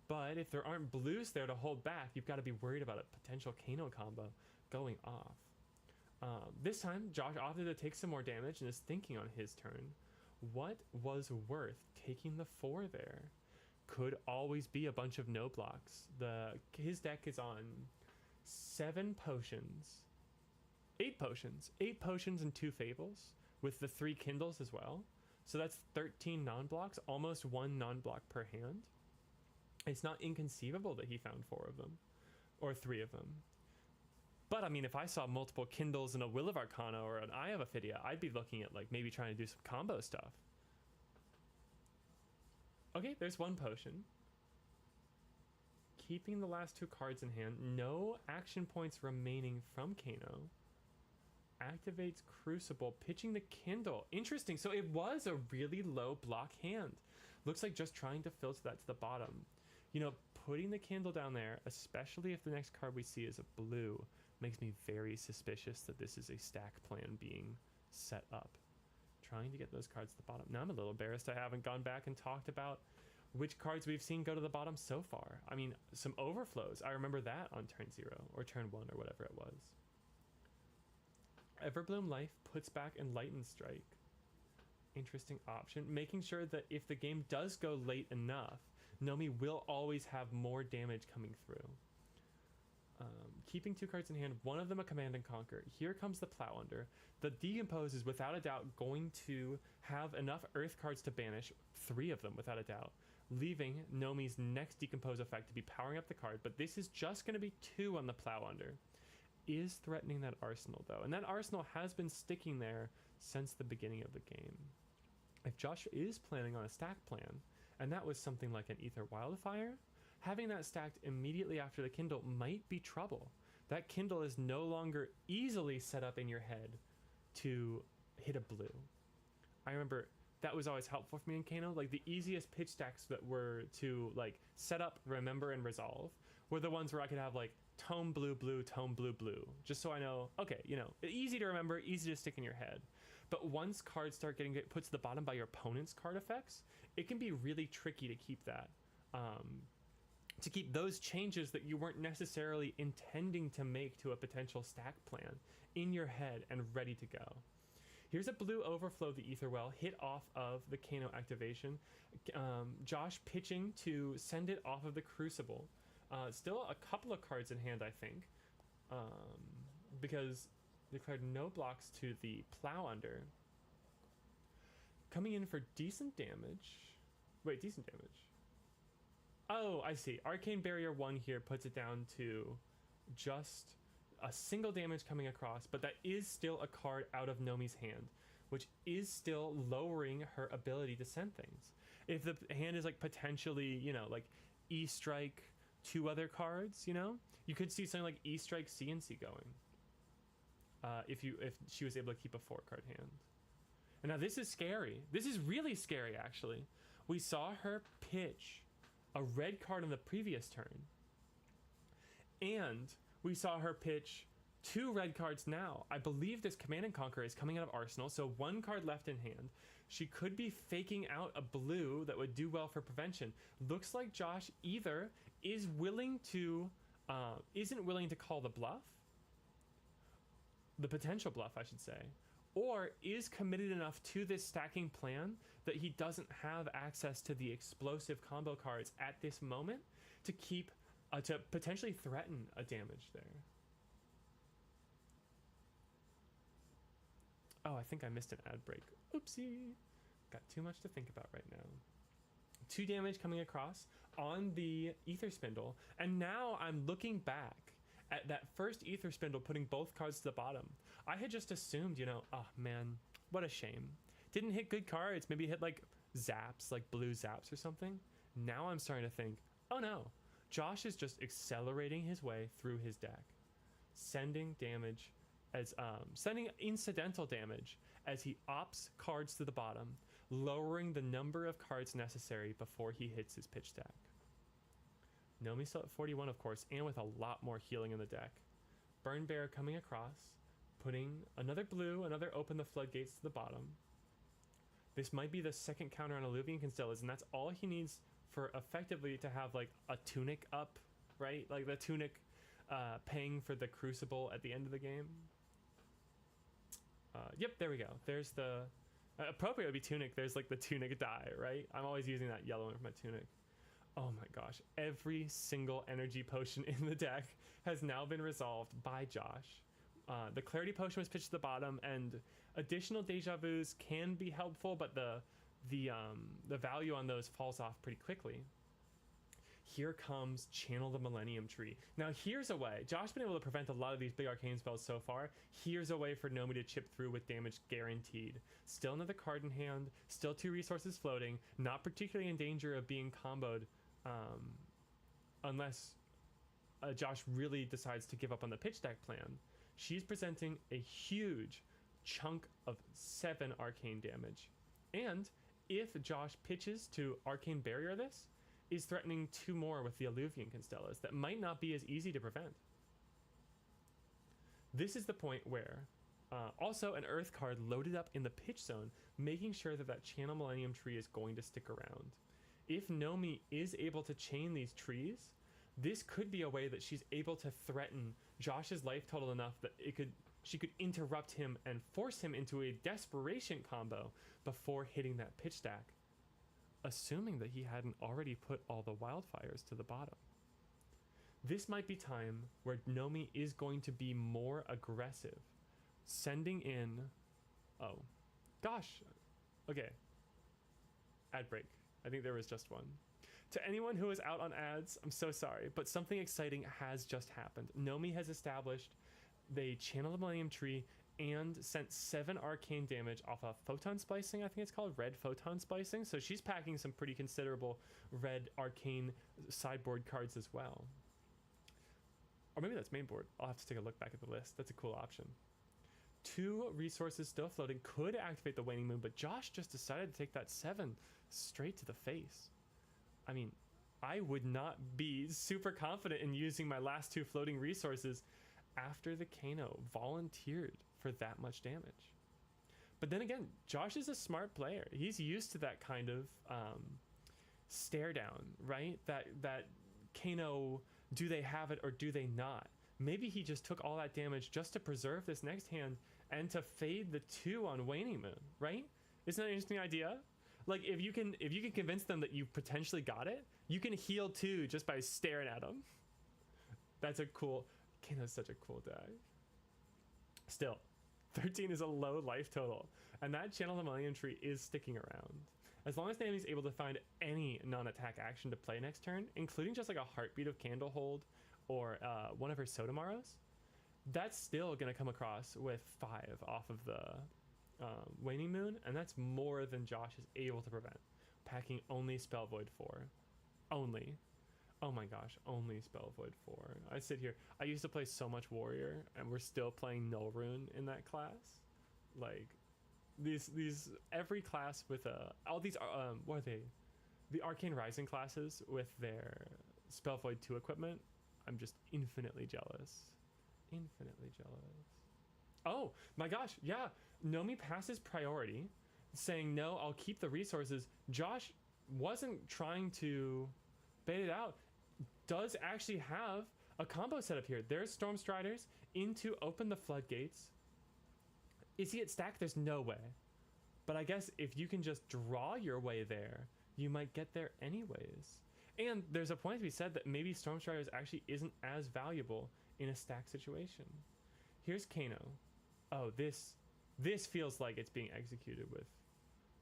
But if there aren't blues there to hold back, you've got to be worried about a potential Kano combo going off. This time, Josh opted to take some more damage and is thinking on his turn. What was worth taking the 4 there? Could always be a bunch of no blocks. His deck is on 7 potions. 8 potions. 8 potions and 2 fables, with the 3 kindles as well. So that's 13 non-blocks, almost 1 non-block per hand. It's not inconceivable that he found 4 of them, or 3 of them. But I mean, if I saw multiple kindles and a Will of Arcana or an Eye of Ophidia, I'd be looking at like maybe trying to do some combo stuff. Okay, there's 1 potion. Keeping the last 2 cards in hand. No action points remaining from Kano. Activates Crucible, pitching the Kindle. Interesting. So it was a really low block hand. Looks like just trying to filter that to the bottom. You know, putting the Kindle down there, especially if the next card we see is a blue, makes me very suspicious that this is a stack plan being set up. Trying to get those cards to the bottom. Now I'm a little embarrassed I haven't gone back and talked about which cards we've seen go to the bottom so far. I mean, some overflows. I remember that on turn 0 or turn 1 or whatever it was. Everbloom Life puts back Enlightened Strike. interesting option, making sure that if the game does go late enough, Nomi will always have more damage coming through. Keeping 2 cards in hand, one of them a Command and Conquer. Here comes the Plow Under. The Decompose is without a doubt going to have enough Earth cards to banish, 3 of them without a doubt, leaving Nomi's next Decompose effect to be powering up the card, but this is just going to be 2 on the Plow Under. Is threatening that arsenal though, and that arsenal has been sticking there since the beginning of the game. If Josh is planning on a stack plan, and that was something like an Ether Wildfire, having that stacked immediately after the Kindle might be trouble. That Kindle is no longer easily set up in your head to hit a blue. I remember that was always helpful for me in Kano. Like the easiest pitch stacks that were to like set up, remember, and resolve were the ones where I could have like tome blue, blue, tome blue, blue, just so I know, okay, you know, easy to remember, easy to stick in your head. But once cards start getting put to the bottom by your opponent's card effects, it can be really tricky to keep that. To keep those changes that you weren't necessarily intending to make to a potential stack plan in your head and ready to go. Here's a blue overflow of the Ether Well, hit off of the Kano activation. Josh pitching to send it off of the Crucible. Still a couple of cards in hand, I think, because declared no blocks to the Plow Under. Coming in for decent damage. Wait, decent damage. Oh, I see. Arcane Barrier 1 here puts it down to just a single damage coming across, but that is still a card out of Nomi's hand, which is still lowering her ability to send things. If the hand is like potentially, you know, like E-Strike 2 other cards, you know, you could see something like E-Strike CNC going. If she was able to keep a 4-card hand. And now this is scary. This is really scary, actually. We saw her pitch a red card on the previous turn, and we saw her pitch 2 red cards now. I believe this Command and Conquer is coming out of Arsenal, so 1 card left in hand. She could be faking out a blue that would do well for prevention. Looks like Josh either is willing to, isn't willing to call the bluff, the potential bluff, I should say, or is committed enough to this stacking plan that he doesn't have access to the explosive combo cards at this moment to keep, to potentially threaten a damage there. Oh, I think I missed an ad break. Oopsie. Got too much to think about right now. 2 damage coming across on the Ether Spindle, and now I'm looking back at that first Ether Spindle putting both cards to the bottom. I had just assumed, you know, oh man, what a shame. Didn't hit good cards, maybe hit like zaps, like blue zaps or something. Now I'm starting to think, oh no, Josh is just accelerating his way through his deck, sending damage as, sending incidental damage as he opts cards to the bottom, lowering the number of cards necessary before he hits his pitch stack. Nomi's still at 41, of course, and with a lot more healing in the deck. Burn Bear coming across, putting another blue, another Open the Floodgates to the bottom. This might be the second counter on Alluvian Constellas, and that's all he needs for effectively to have like a Tunic up, right? Like the Tunic paying for the Crucible at the end of the game. Yep, there we go. There's the... appropriate would be Tunic. There's like the Tunic die, right? I'm always using that yellow one for my Tunic. Oh my gosh, every single energy potion in the deck has now been resolved by Josh. The Clarity Potion was pitched to the bottom, and additional Deja Vus can be helpful, but the value on those falls off pretty quickly. Here comes Channel the Millennium Tree. Now here's a way. Josh's been able to prevent a lot of these big arcane spells so far. Here's a way for Nomi to chip through with damage guaranteed. Still another card in hand, still 2 resources floating, not particularly in danger of being comboed, unless Josh really decides to give up on the pitch deck plan. She's presenting a huge chunk of 7 arcane damage. And if Josh pitches to Arcane Barrier this, is threatening 2 more with the Alluvian Constellas that might not be as easy to prevent. This is the point where also an Earth card loaded up in the pitch zone, making sure that that Channel Millennium Tree is going to stick around. If Nomi is able to chain these trees, this could be a way that she's able to threaten Josh's life total enough that it could she could interrupt him and force him into a desperation combo before hitting that pitch stack, assuming that he hadn't already put all the wildfires to the bottom. This might be time where Nomi is going to be more aggressive, sending in... Oh, gosh. Okay. Ad break. I think there was just one. To anyone who is out on ads, I'm so sorry, but something exciting has just happened. Nomi has established they channel the Millennium Tree and sent 7 arcane damage off of photon splicing, I think it's called, red photon splicing. So she's packing some pretty considerable red arcane sideboard cards as well. Or maybe that's main board. I'll have to take a look back at the list. That's a cool option. 2 resources still floating could activate the Waning Moon, but Josh just decided to take that 7 straight to the face. I mean, I would not be super confident in using my last 2 floating resources after the Kano volunteered for that much damage. But then again, Josh is a smart player. He's used to that kind of stare down, right? That Kano, do they have it or do they not? Maybe he just took all that damage just to preserve this next hand and to fade the 2 on Waning Moon, right? Isn't that an interesting idea? Like, if you can convince them that you potentially got it, you can heal 2 just by staring at them. That's a cool... Kano's such a cool deck. Still, 13 is a low life total, and that Channel the Millennium Tree is sticking around. As long as the enemy's able to find any non-attack action to play next turn, including just like a Heartbeat of Candlehold or one of her Sotamaros, that's still going to come across with 5 off of the Waning Moon, and that's more than Josh is able to prevent. Packing only Spell Void 4. Only. Oh my gosh, only Spell Void 4. I sit here. I used to play so much Warrior, and we're still playing Null Rune in that class. Like, these every class with all these what are they? The Arcane Rising classes with their Spell Void 2 equipment. I'm just infinitely jealous. Infinitely jealous. Oh my gosh, yeah. Nomi passes priority, saying no, I'll keep the resources. Josh wasn't trying to bait it out. Does actually have a combo set up here. There's Storm Striders into Open the Floodgates. Is he at stack? There's no way. But I guess if you can just draw your way there, you might get there anyways. And there's a point to be said that maybe Storm Striders actually isn't as valuable in a stack situation. Here's Kano. Oh, this feels like it's being executed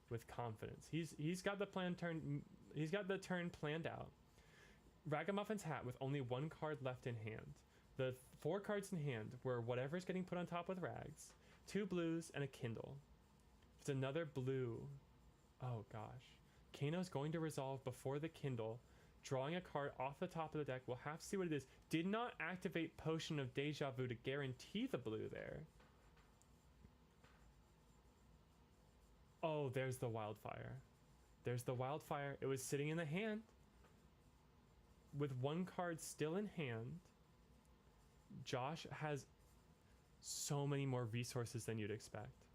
with confidence. He's got the turn planned out. Ragamuffin's Hat with only 1 card left in hand. The 4 cards in hand were whatever's getting put on top with Rags, 2 blues, and a Kindle. It's another blue. Oh gosh. Kano's going to resolve before the Kindle, drawing a card off the top of the deck. We'll have to see what it is. Did not activate Potion of Deja Vu to guarantee the blue there. Oh, there's the Wildfire. There's the Wildfire. It was sitting in the hand. With 1 card still in hand, Josh has so many more resources than you'd expect.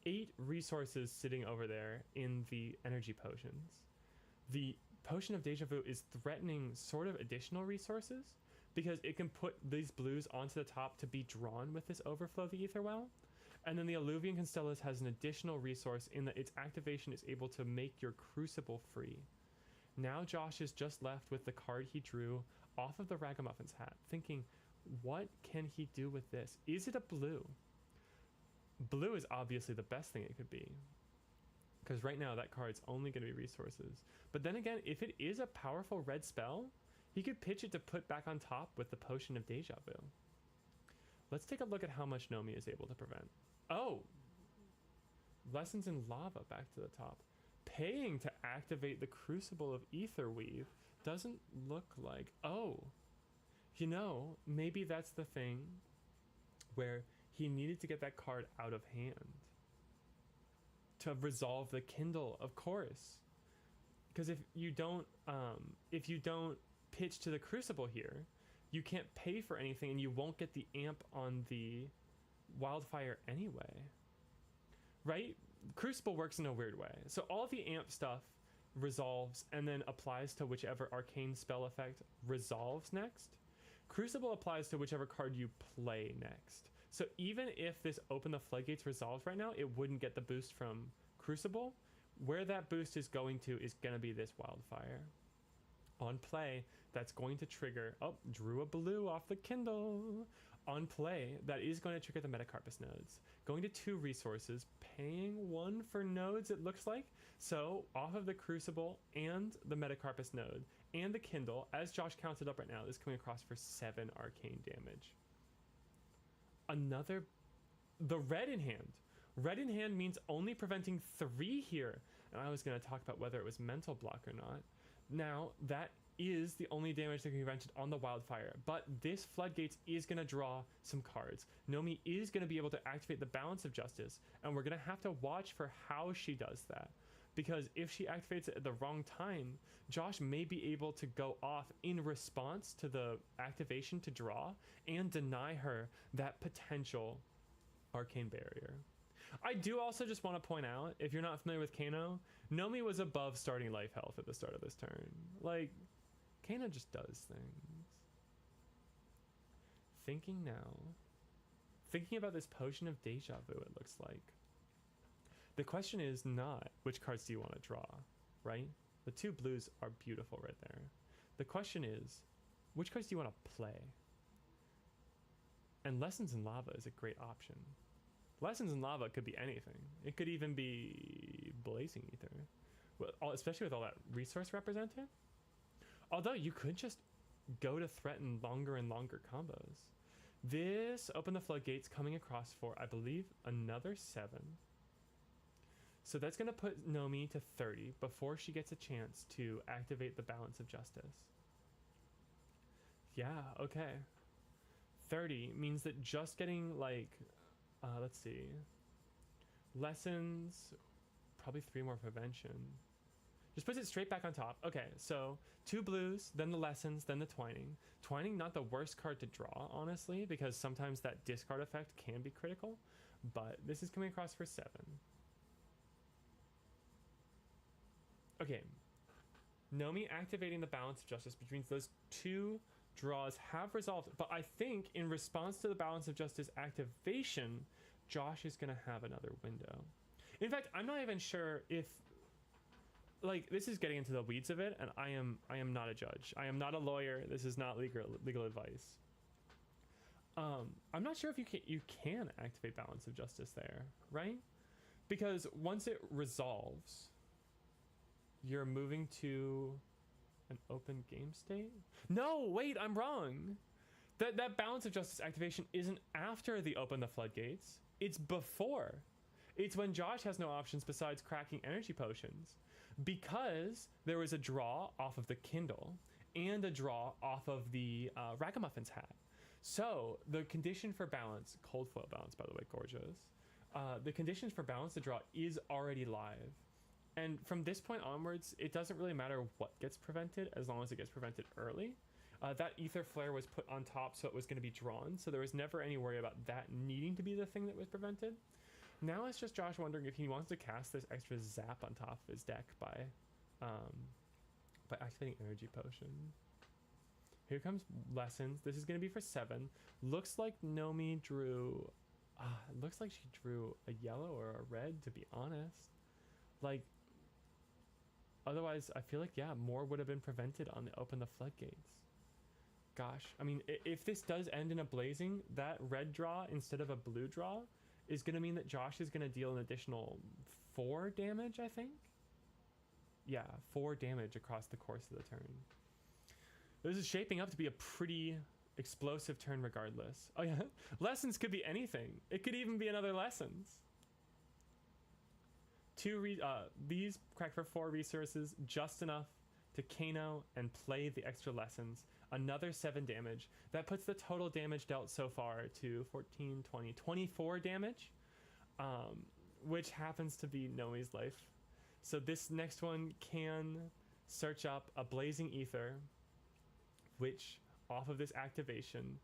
8 resources sitting over there in the energy potions. The Potion of Deja Vu is threatening sort of additional resources because it can put these blues onto the top to be drawn with this Overflow the Ether Well. And then the Alluvian Constellas has an additional resource in that its activation is able to make your Crucible free. Now Josh is just left with the card he drew off of the Ragamuffin's Hat, thinking, what can he do with this? Is it a blue? Blue is obviously the best thing it could be, because right now that card's only going to be resources. But then again, if it is a powerful red spell, he could pitch it to put back on top with the Potion of Deja Vu. Let's take a look at how much Nomi is able to prevent. Oh! Lessons in Lava back to the top. Paying to activate the Crucible of Aetherweave doesn't look like... Oh! You know, maybe that's the thing where he needed to get that card out of hand to resolve the Kindle, of course. Because if you don't pitch to the Crucible here, you can't pay for anything and you won't get the amp on the Wildfire anyway. Right? Crucible works in a weird way. So all the amp stuff resolves and then applies to whichever arcane spell effect resolves next. Crucible applies to whichever card you play next. So even if this Open the Floodgates resolves right now, it wouldn't get the boost from Crucible. Where that boost is going to is going to be this Wildfire. On play, that's going to trigger... Oh, drew a blue off the Kindle. On play, that is going to trigger the Metacarpus nodes. Going to 2 resources, paying 1 for nodes, it looks like. So, off of the Crucible and the Metacarpus node and the Kindle, as Josh counted up right now, this is coming across for 7 arcane damage. Another... The red in hand. Red in hand means only preventing 3 here. And I was going to talk about whether it was mental block or not. Now, that is the only damage that can be prevented on the Wildfire, but this Floodgates is going to draw some cards. Nomi is going to be able to activate the Balance of Justice, and we're going to have to watch for how she does that. Because if she activates it at the wrong time, Josh may be able to go off in response to the activation to draw and deny her that potential arcane barrier. I do also just want to point out, if you're not familiar with Kano, Nomi was above starting life health at the start of this turn. Like, Kano just does things. Thinking about this Potion of Deja Vu, it looks like. The question is not which cards do you want to draw, right? The 2 blues are beautiful right there. The question is, which cards do you want to play? And Lessons in Lava is a great option. Lessons in Lava could be anything. It could even be Blazing Ether, especially with all that resource represented. Although you could just go to threaten longer and longer combos. This Open the Floodgates coming across for, I believe, another 7. So that's going to put Nomi to 30 before she gets a chance to activate the Balance of Justice. Yeah, okay. 30 means that just getting, like... let's see. Lessons, probably 3 more prevention. Just puts it straight back on top. Okay, so 2 blues, then the lessons, then the twining. Twining, not the worst card to draw, honestly, because sometimes that discard effect can be critical. But this is coming across for 7. Okay. Nomi activating the Balance of Justice, which means those 2 draws have resolved, but I think in response to the Balance of Justice activation, Josh is going to have another window. In fact, I'm not even sure if, like, this is getting into the weeds of it, and I am not a judge. I am not a lawyer. This is not legal advice. I'm not sure if you can activate Balance of Justice there, right? Because once it resolves, you're moving to an open game state? No, wait, I'm wrong. That Balance of Justice activation isn't after the Open the Floodgates. It's before. It's when Josh has no options besides cracking energy potions. Because there was a draw off of the Kindle and a draw off of the Ragamuffin's hat. So the condition for balance, cold foil balance, by the way, gorgeous. The condition for balance to draw is already live. And from this point onwards, it doesn't really matter what gets prevented as long as it gets prevented early. That Ether Flare was put on top, so it was going to be drawn. So there was never any worry about that needing to be the thing that was prevented. Now it's just Josh wondering if he wants to cast this extra zap on top of his deck by activating Energy Potion. Here comes Lessons. This is going to be for 7. Looks like Nomi drew... looks like she drew a yellow or a red, to be honest. Like... Otherwise, I feel like, yeah, more would have been prevented on the Open the Floodgates. Gosh, I mean, if this does end in a Blazing, that red draw instead of a blue draw is going to mean that Josh is going to deal an additional 4 damage, I think? Yeah, 4 damage across the course of the turn. This is shaping up to be a pretty explosive turn regardless. Oh yeah, Lessons could be anything. It could even be another Lessons. These crack for 4 resources, just enough to Kano and play the extra Lessons. Another 7 damage. That puts the total damage dealt so far to 14, 20, 24 damage, which happens to be Nomi's life. So this next one can search up a Blazing Ether, which off of this activation,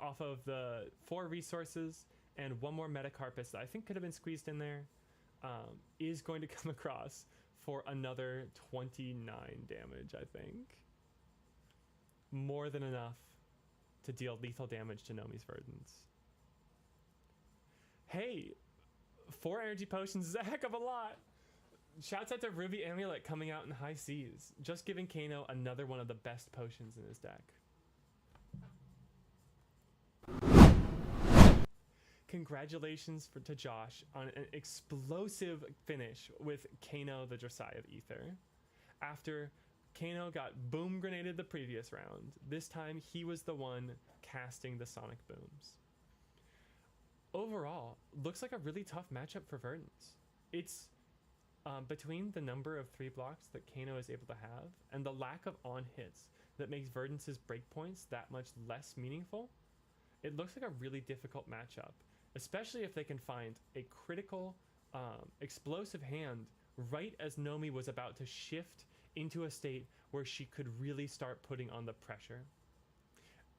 off of the 4 resources and 1 more Metacarpus that I think could have been squeezed in there, is going to come across for another 29 damage, I think. More than enough to deal lethal damage to Nomi's Verdants. Hey, 4 energy potions is a heck of a lot. Shouts out to Ruby Amulet coming out in high seas, just giving Kano another one of the best potions in his deck. Congratulations to Josh on an explosive finish with Kano the Dressai of Ether. After Kano got boom grenaded the previous round, this time he was the one casting the Sonic Booms. Overall, looks like a really tough matchup for Verdance. It's between the number of 3 blocks that Kano is able to have and the lack of on hits that makes Verdance's breakpoints that much less meaningful, it looks like a really difficult matchup, especially if they can find a critical, explosive hand right as Nomi was about to shift into a state where she could really start putting on the pressure.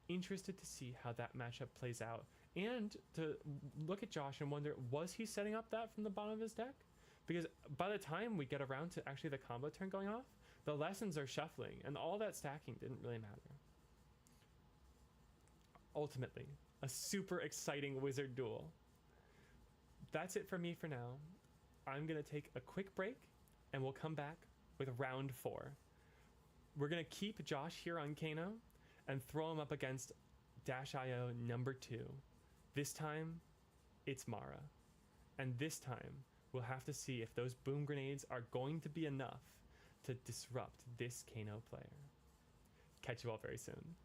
Interested to see how that matchup plays out, and to look at Josh and wonder, was he setting up that from the bottom of his deck? Because by the time we get around to actually the combo turn going off, the lessons are shuffling, and all that stacking didn't really matter. Ultimately, a super exciting wizard duel. That's it for me for now. I'm going to take a quick break, and we'll come back with round 4. We're going to keep Josh here on Kano and throw him up against Dash.io number 2. This time, it's Mara. And this time, we'll have to see if those boom grenades are going to be enough to disrupt this Kano player. Catch you all very soon.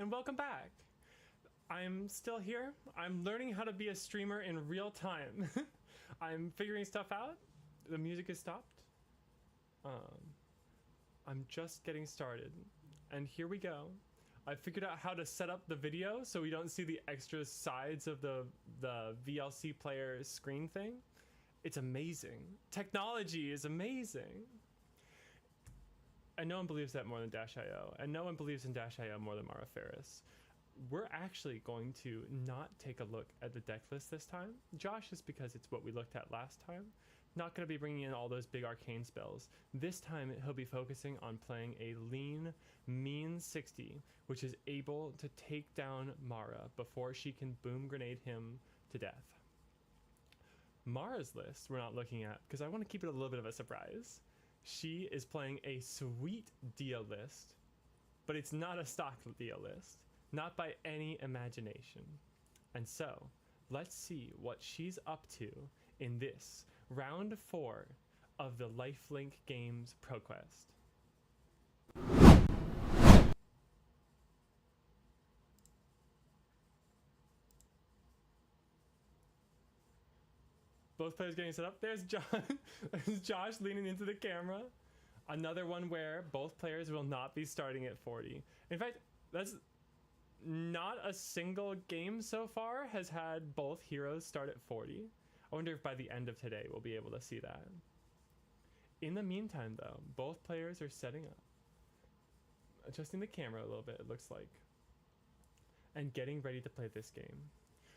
and welcome back. I'm still here. I'm learning how to be a streamer in real time. I'm figuring stuff out. The music has stopped. I'm just getting started. And here we go. I figured out how to set up the video so we don't see the extra sides of the VLC player screen thing. It's amazing. Technology is amazing. And no one believes that more than Dash.io. And no one believes in Dash.io more than Mara Ferris. We're actually going to not take a look at the deck list this time. Josh is because it's what we looked at last time. Not going to be bringing in all those big arcane spells. This time he'll be focusing on playing a lean, mean 60, which is able to take down Mara before she can boom grenade him to death. Mara's list we're not looking at because I want to keep it a little bit of a surprise. She is playing a sweet Dia list, but it's not a stock Dia list, not by any imagination. And so, let's see what she's up to in this round 4 of the Lifelink Games ProQuest. Both players getting set up. There's John. There's Josh leaning into the camera. Another one where both players will not be starting at 40. In fact, that's not a single game so far has had both heroes start at 40. I wonder if by the end of today we'll be able to see that. In the meantime, though, both players are setting up. Adjusting the camera a little bit, it looks like. And getting ready to play this game.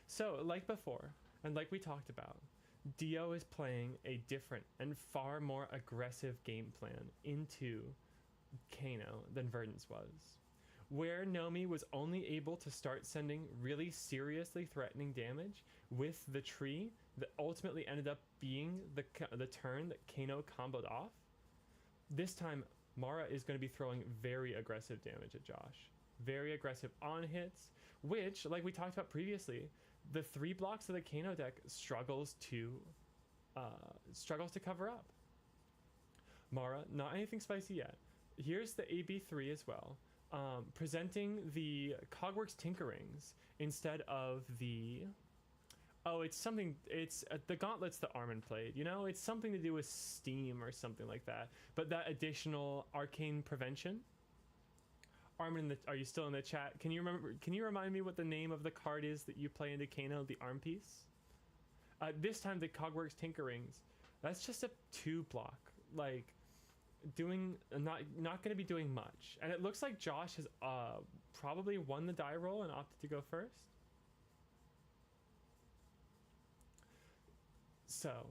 So, like before, and like we talked about, Dio is playing a different and far more aggressive game plan into Kano than Verdance was. Where Nomi was only able to start sending really seriously threatening damage with the tree that ultimately ended up being the turn that Kano comboed off, this time Mara is going to be throwing very aggressive damage at Josh. Very aggressive on hits, which, like we talked about previously, the 3 blocks of the Kano deck struggles to cover up. Mara, not anything spicy yet. Here's the AB3 as well. Presenting the Cogworks Tinkerings instead of the... Oh, it's something... It's the Gauntlets that Armin played, you know? It's something to do with Steam or something like that. But that additional Arcane Prevention... Armin, are you still in the chat? Can you remind me what the name of the card is that you play into Kano, the arm piece? This time the Cogworks Tinkerings, that's just a 2 block. Like, doing not going to be doing much. And it looks like Josh has probably won the die roll and opted to go first. So,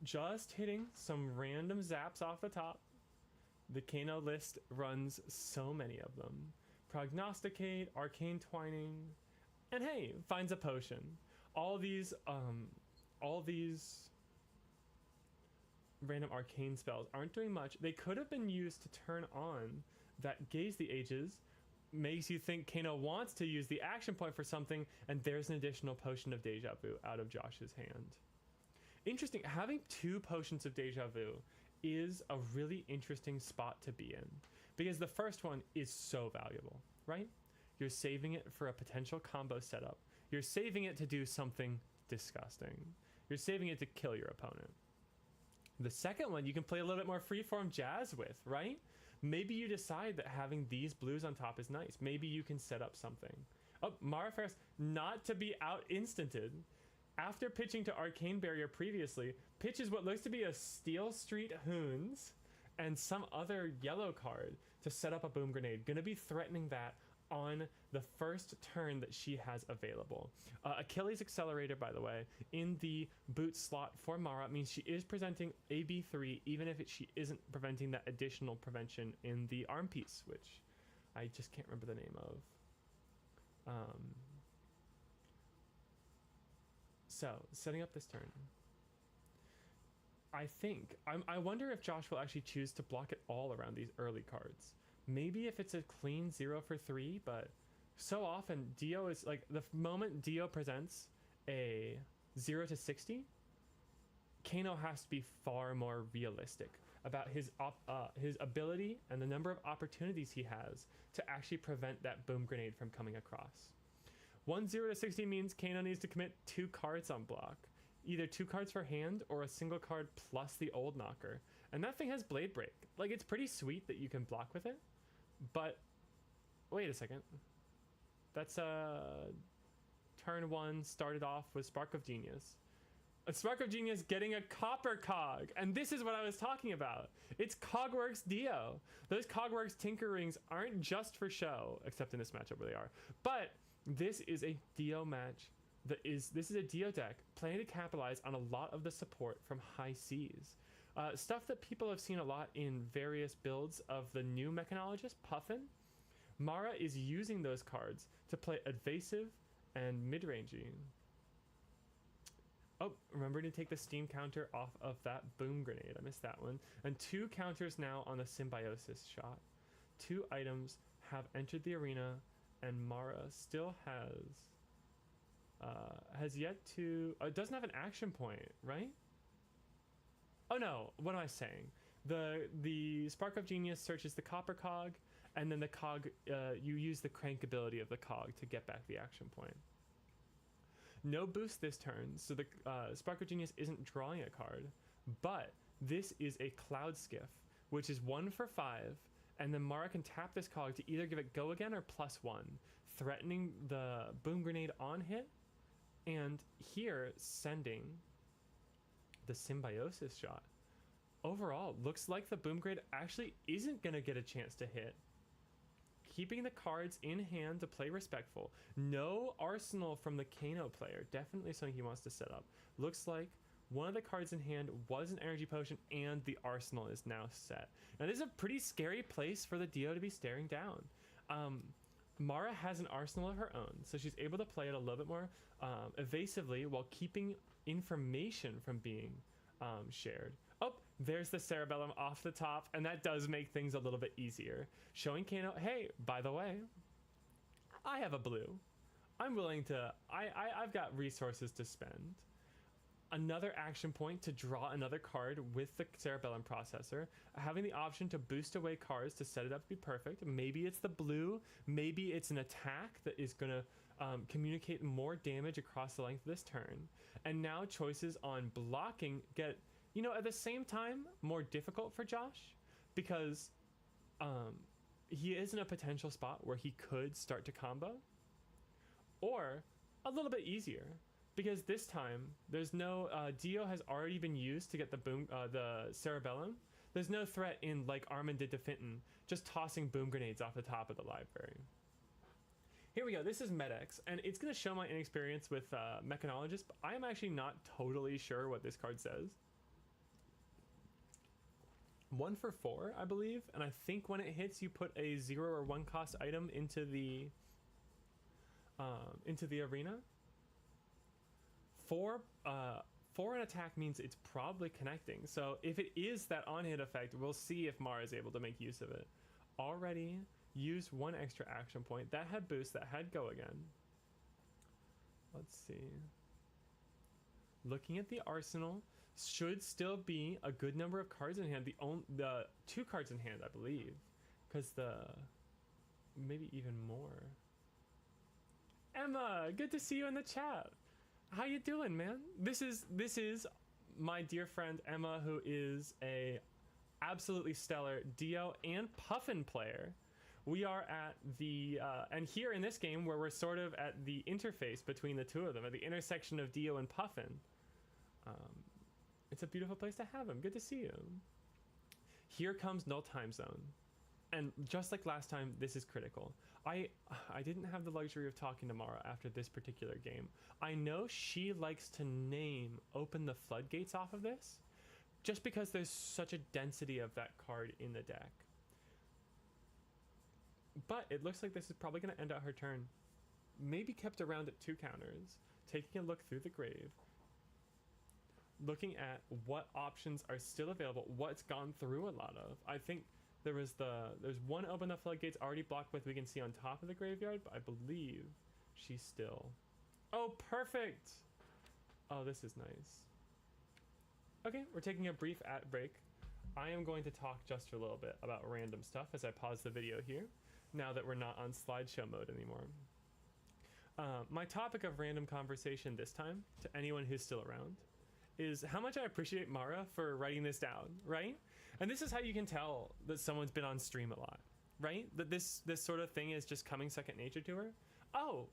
just hitting some random zaps off the top. The Kano list runs so many of them. Prognosticate, Arcane Twining, and hey, finds a potion. All these random arcane spells aren't doing much. They could have been used to turn on that Gaze the Ages, makes you think Kano wants to use the action point for something, and there's an additional potion of Deja Vu out of Josh's hand. Interesting, having 2 potions of Deja Vu is a really interesting spot to be in, because the first one is so valuable, right? You're saving it for a potential combo setup. You're saving it to do something disgusting. You're saving it to kill your opponent. The second one you can play a little bit more freeform jazz with, right? Maybe you decide that having these blues on top is nice. Maybe you can set up something. Oh, Mara Ferris, not to be out-instanted. After pitching to Arcane Barrier previously, pitches what looks to be a Steel Street Hoons and some other yellow card to set up a boom grenade. Gonna be threatening that on the first turn that she has available. Achilles Accelerator, by the way, in the boot slot for Mara means she is presenting AB3 even if she isn't preventing that additional prevention in the arm piece, which I just can't remember the name of. So, setting up this turn. I wonder if Josh will actually choose to block it all around these early cards. Maybe if it's a clean 0 for 3, but so often Dio is like, the moment Dio presents a 0 to 60, Kano has to be far more realistic about his ability and the number of opportunities he has to actually prevent that boom grenade from coming across. 1-0 to 60 means Kano needs to commit 2 cards on block. Either 2 cards for hand or a single card plus the old knocker. And that thing has Blade Break. Like, it's pretty sweet that you can block with it. But, wait a second. That's turn 1 started off with Spark of Genius. A Spark of Genius getting a copper cog. And this is what I was talking about. It's Cogworks Dio. Those Cogworks Tinkerings aren't just for show, except in this matchup where they are. But this is a Dio match. This is a Dio deck planning to capitalize on a lot of the support from high seas. Stuff that people have seen a lot in various builds of the new Mechanologist, Puffin. Mara is using those cards to play evasive and mid-ranging. Oh, remember to take the steam counter off of that boom grenade. I missed that one. And 2 counters now on the symbiosis shot. 2 items have entered the arena, and Mara still has yet to... it doesn't have an action point, right? Oh no, what am I saying? The Spark of Genius searches the copper cog, and then the cog, you use the crank ability of the cog to get back the action point. No boost this turn, so the Spark of Genius isn't drawing a card, but this is a Cloud Skiff, which is 1 for 5, and then Mara can tap this cog to either give it go again or +1, threatening the boom grenade on hit, and here sending the symbiosis shot. Overall, looks like the boom grenade actually isn't going to get a chance to hit. Keeping the cards in hand to play respectful. No arsenal from the Kano player. Definitely something he wants to set up. Looks like one of the cards in hand was an energy potion, and the arsenal is now set. Now this is a pretty scary place for the Dio to be staring down. Mara has an arsenal of her own, so she's able to play it a little bit more evasively while keeping information from being shared. Oh, there's the Cerebellum off the top, and that does make things a little bit easier. Showing Kano, hey, by the way, I have a blue. I'm willing to, I've got resources to spend. Another action point to draw another card with the Cerebellum processor. Having the option to boost away cards to set it up to be perfect. Maybe it's the blue, maybe it's an attack that is gonna communicate more damage across the length of this turn. And now choices on blocking get, you know, at the same time, more difficult for Josh, because he is in a potential spot where he could start to combo, or a little bit easier, because this time there's no Dio has already been used to get the Cerebellum. There's no threat in, like Armin did to Finton, just tossing boom grenades off the top of the library. Here we go. This is Medex, and it's going to show my inexperience with Mechanologist, but I am actually not totally sure what this card says. 1 for 4, I believe, and I think when it hits, you put a 0 or 1 cost item into the arena. 4 an attack means it's probably connecting. So if it is that on-hit effect, we'll see if Mara is able to make use of it. Already used 1 extra action point. That had boost, that had go again. Let's see. Looking at the arsenal, should still be a good number of cards in hand. The 2 cards in hand, I believe, because maybe even more. Emma, good to see you in the chat. How you doing, man? This is my dear friend Emma, who is a absolutely stellar Dio and Puffin player. We are at the and here in this game where we're sort of at the interface between the two of them, at the intersection of Dio and Puffin. It's a beautiful place to have him. Good to see you. Here comes Null Time Zone. And just like last time, this is critical. I didn't have the luxury of talking to Mara after this particular game. I know she likes to name Open the Floodgates off of this, just because there's such a density of that card in the deck. But it looks like this is probably going to end out her turn. Maybe kept around at 2 counters, taking a look through the grave, looking at what options are still available, what's gone through a lot of. I think there's 1 Open the Floodgates already blocked with, we can see on top of the graveyard, but I believe she's still... Oh, perfect! Oh, this is nice. Okay, we're taking a brief ad break. I am going to talk just for a little bit about random stuff as I pause the video here, now that we're not on slideshow mode anymore. My topic of random conversation this time, to anyone who's still around, is how much I appreciate Mara for writing this down, right? And this is how you can tell that someone's been on stream a lot, right? That this sort of thing is just coming second nature to her. Oh,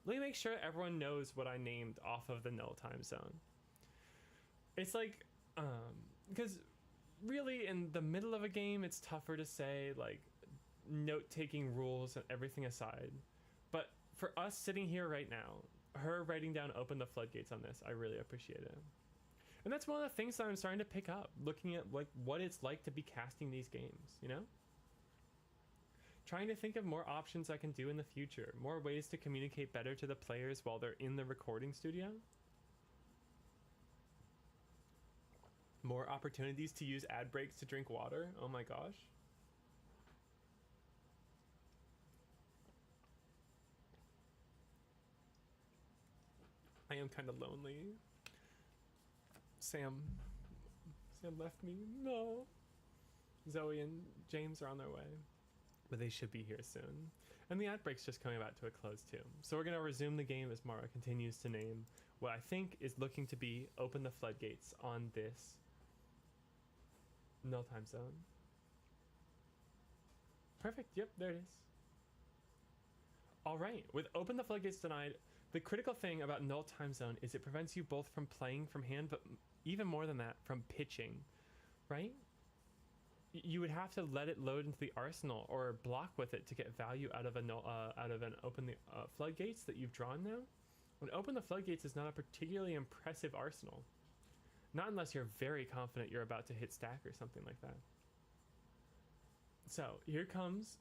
let me make sure everyone knows what I named off of the null time zone. It's like, because really in the middle of a game, it's tougher to say, like, note-taking rules and everything aside. But for us sitting here right now, her writing down open the floodgates on this, I really appreciate it. And that's one of the things that I'm starting to pick up, looking at like what it's like to be casting these games, you know? Trying to think of more options I can do in the future, more ways to communicate better to the players while they're in the recording studio. More opportunities to use ad breaks to drink water. Oh my gosh. I am kind of lonely. Sam left me. No. Zoe and James are on their way, but they should be here soon. And the ad break's just coming about to a close too. So we're gonna resume the game as Mara continues to name what I think is looking to be open the floodgates on this null time zone. Perfect. Yep, there it is. All right. With open the floodgates denied, the critical thing about null time zone is it prevents you both from playing from hand, but even more than that, from pitching, right? You would have to let it load into the arsenal or block with it to get value out of an open the floodgates that you've drawn now. When open the floodgates is not a particularly impressive arsenal, not unless you're very confident you're about to hit stack or something like that. So here comes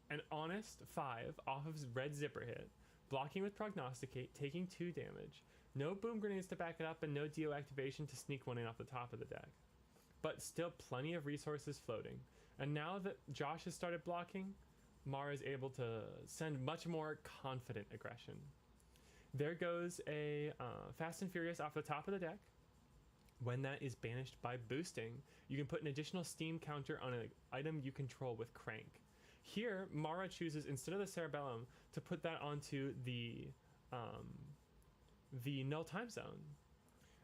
an honest 5 off of his red zipper hit, blocking with prognosticate, taking 2 damage. No boom grenades to back it up and no Dio activation to sneak one in off the top of the deck. But still plenty of resources floating. And now that Josh has started blocking, Mara is able to send much more confident aggression. There goes a Fast and Furious off the top of the deck. When that is banished by boosting, you can put an additional steam counter on an item you control with Crank. Here, Mara chooses, instead of the Cerebellum, to put that onto the null time zone.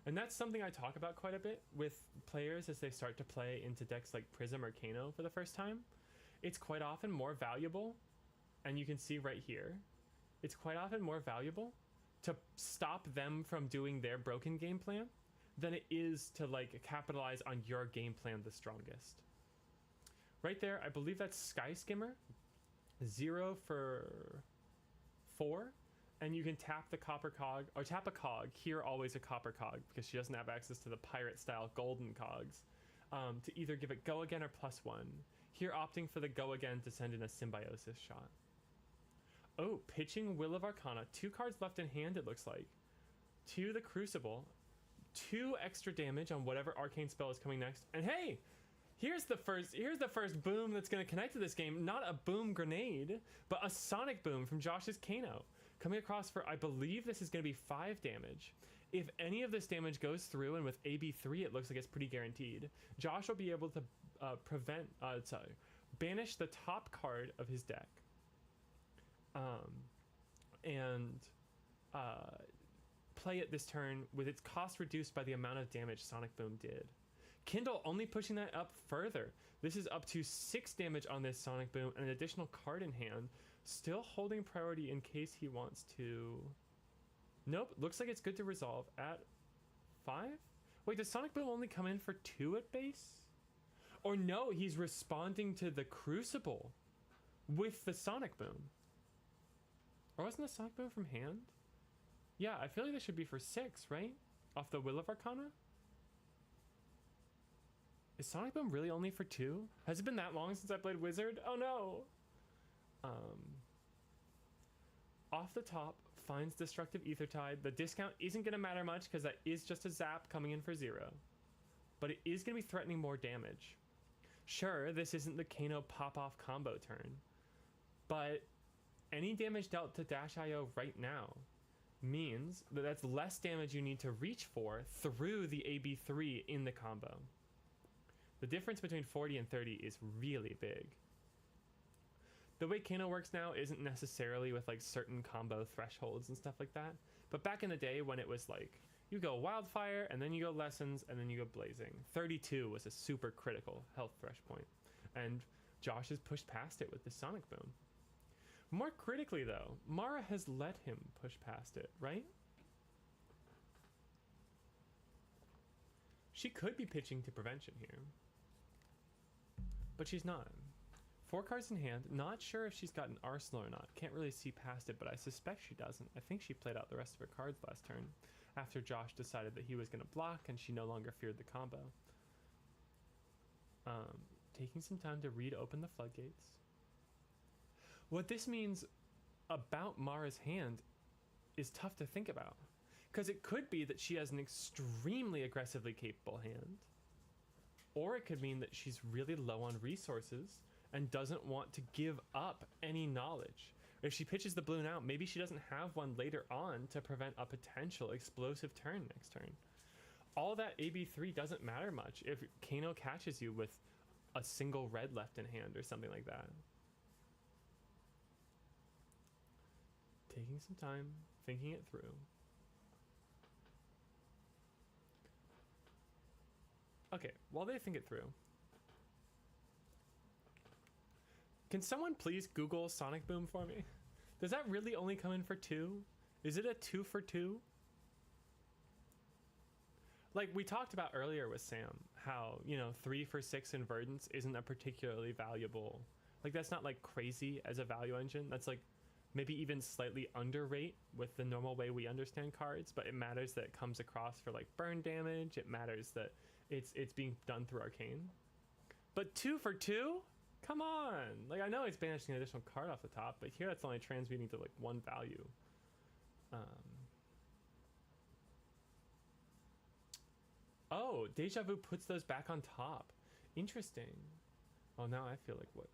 And that's something I talk about quite a bit with players as they start to play into decks like Prism or Kano for the first time. It's quite often more valuable, and you can see right here, it's quite often more valuable to stop them from doing their broken game plan than it is to like capitalize on your game plan the strongest. Right there, I believe that's Sky Skimmer, 0 for 4. And you can tap the copper cog, or tap a cog, here always a copper cog, because she doesn't have access to the pirate style golden cogs, to either give it go again or +1. Here opting for the go again to send in a symbiosis shot. Oh, pitching Will of Arcana, 2 cards left in hand it looks like. To the Crucible, 2 extra damage on whatever arcane spell is coming next, and hey! Here's the first boom that's gonna connect to this game, not a boom grenade, but a sonic boom from Josh's Kano. Coming across for, I believe this is going to be 5 damage. If any of this damage goes through, and with AB3 it looks like it's pretty guaranteed, Josh will be able to banish the top card of his deck. And play it this turn with its cost reduced by the amount of damage Sonic Boom did. Kindle only pushing that up further. This is up to 6 damage on this Sonic Boom and an additional card in hand. Still holding priority in case he wants to... Nope, looks like it's good to resolve at 5? Wait, does Sonic Boom only come in for 2 at base? Or no, he's responding to the Crucible with the Sonic Boom. Or wasn't the Sonic Boom from hand? Yeah, I feel like this should be for 6, right? Off the Will of Arcana? Is Sonic Boom really only for 2? Has it been that long since I played Wizard? Oh no! Off the top, finds Destructive Aethertide. The discount isn't going to matter much because that is just a zap coming in for 0. But it is going to be threatening more damage. Sure, this isn't the Kano pop-off combo turn, but any damage dealt to Dash IO right now means that that's less damage you need to reach for through the AB3 in the combo. The difference between 40 and 30 is really big. The way Kano works now isn't necessarily with like certain combo thresholds and stuff like that, but back in the day when it was like you go Wildfire and then you go Lessons and then you go Blazing, 32 was a super critical health thresh point, and Josh has pushed past it with the Sonic Boom. More critically though, Mara has let him push past it, right? She could be pitching to Prevention here, but she's not. 4 cards in hand, not sure if she's got an arsenal or not. Can't really see past it, but I suspect she doesn't. I think she played out the rest of her cards last turn after Josh decided that he was going to block and she no longer feared the combo. Taking some time to read open the floodgates. What this means about Mara's hand is tough to think about, because it could be that she has an extremely aggressively capable hand, or it could mean that she's really low on resources and doesn't want to give up any knowledge. If she pitches the blue now, maybe she doesn't have one later on to prevent a potential explosive turn next turn. All that AB3 doesn't matter much if Kano catches you with a single red left in hand or something like that. Taking some time, thinking it through. Okay, while they think it through, can someone please Google Sonic Boom for me? Does that really only come in for 2? Is it a 2 for 2? Like we talked about earlier with Sam, how, 3 for 6 in Verdance isn't a particularly valuable, like that's not like crazy as a value engine. That's like maybe even slightly underrate with the normal way we understand cards, but it matters that it comes across for like burn damage. It matters that it's being done through Arcane. But 2 for 2? Come on! Like, I know it's banishing an additional card off the top, but here it's only transmuting to like 1 value. Oh, Deja Vu puts those back on top. Interesting. Oh, now I feel like what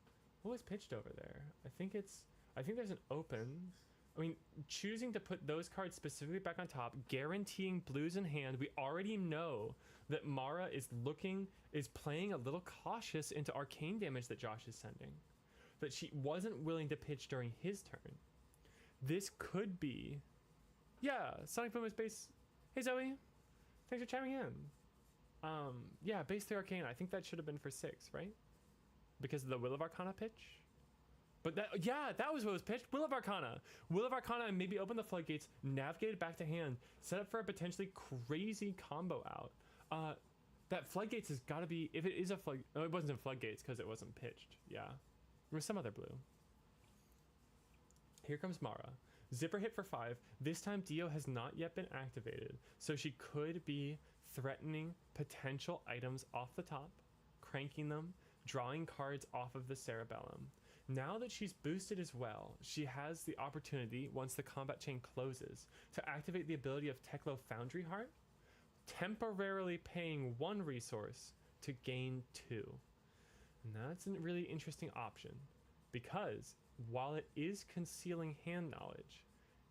was pitched over there? I think there's an open. I mean, choosing to put those cards specifically back on top, guaranteeing blues in hand. We already know that Mara is playing a little cautious into arcane damage that Josh is sending, that she wasn't willing to pitch during his turn. This could be, yeah, Sonic Boom is base. Hey Zoe, thanks for chiming in. Yeah, base 3 arcane. I think that should have been for 6, right? Because of the Will of Arcana pitch. But that was what was pitched. Will of Arcana and maybe open the floodgates, navigated back to hand, set up for a potentially crazy combo out. That floodgates has got to be, if it is a flood, no, it wasn't in floodgates because it wasn't pitched. Yeah, there was some other blue. Here comes Mara. Zipper hit for 5. This time Dio has not yet been activated, so she could be threatening potential items off the top, cranking them, drawing cards off of the Cerebellum. Now that she's boosted as well, she has the opportunity, once the combat chain closes, to activate the ability of Teklo Foundry Heart, temporarily paying 1 resource to gain 2. And that's a really interesting option, because while it is concealing hand knowledge,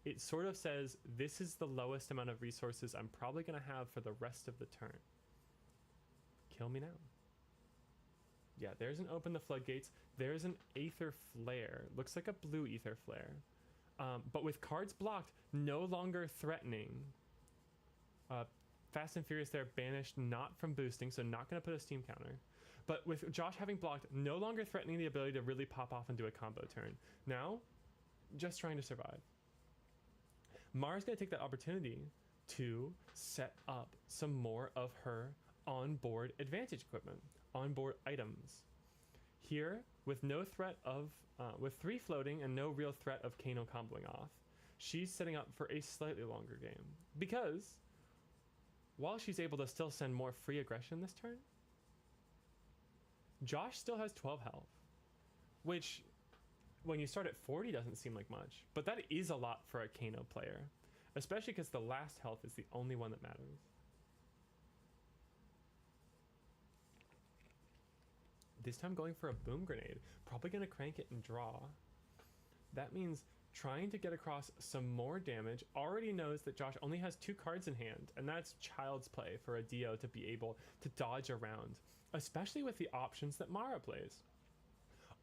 it sort of says this is the lowest amount of resources I'm probably going to have for the rest of the turn. Kill me now. Yeah, there's an open the floodgates. There's an Aether Flare. Looks like a blue Aether Flare. But with cards blocked, no longer threatening. Fast and Furious there, banished, not from boosting, so not going to put a Steam counter. But with Josh having blocked, no longer threatening the ability to really pop off and do a combo turn. Now, just trying to survive. Mara's going to take that opportunity to set up some more of her onboard advantage equipment, onboard items. Here, with no threat of, with 3 floating and no real threat of Kano comboing off, she's setting up for a slightly longer game. Because, while she's able to still send more free aggression this turn, Josh still has 12 health, which, when you start at 40, doesn't seem like much. But that is a lot for a Kano player, especially because the last health is the only one that matters. This time going for a boom grenade, probably going to crank it and draw. That means trying to get across some more damage, already knows that Josh only has 2 cards in hand, and that's child's play for a Dio to be able to dodge around, especially with the options that Mara plays.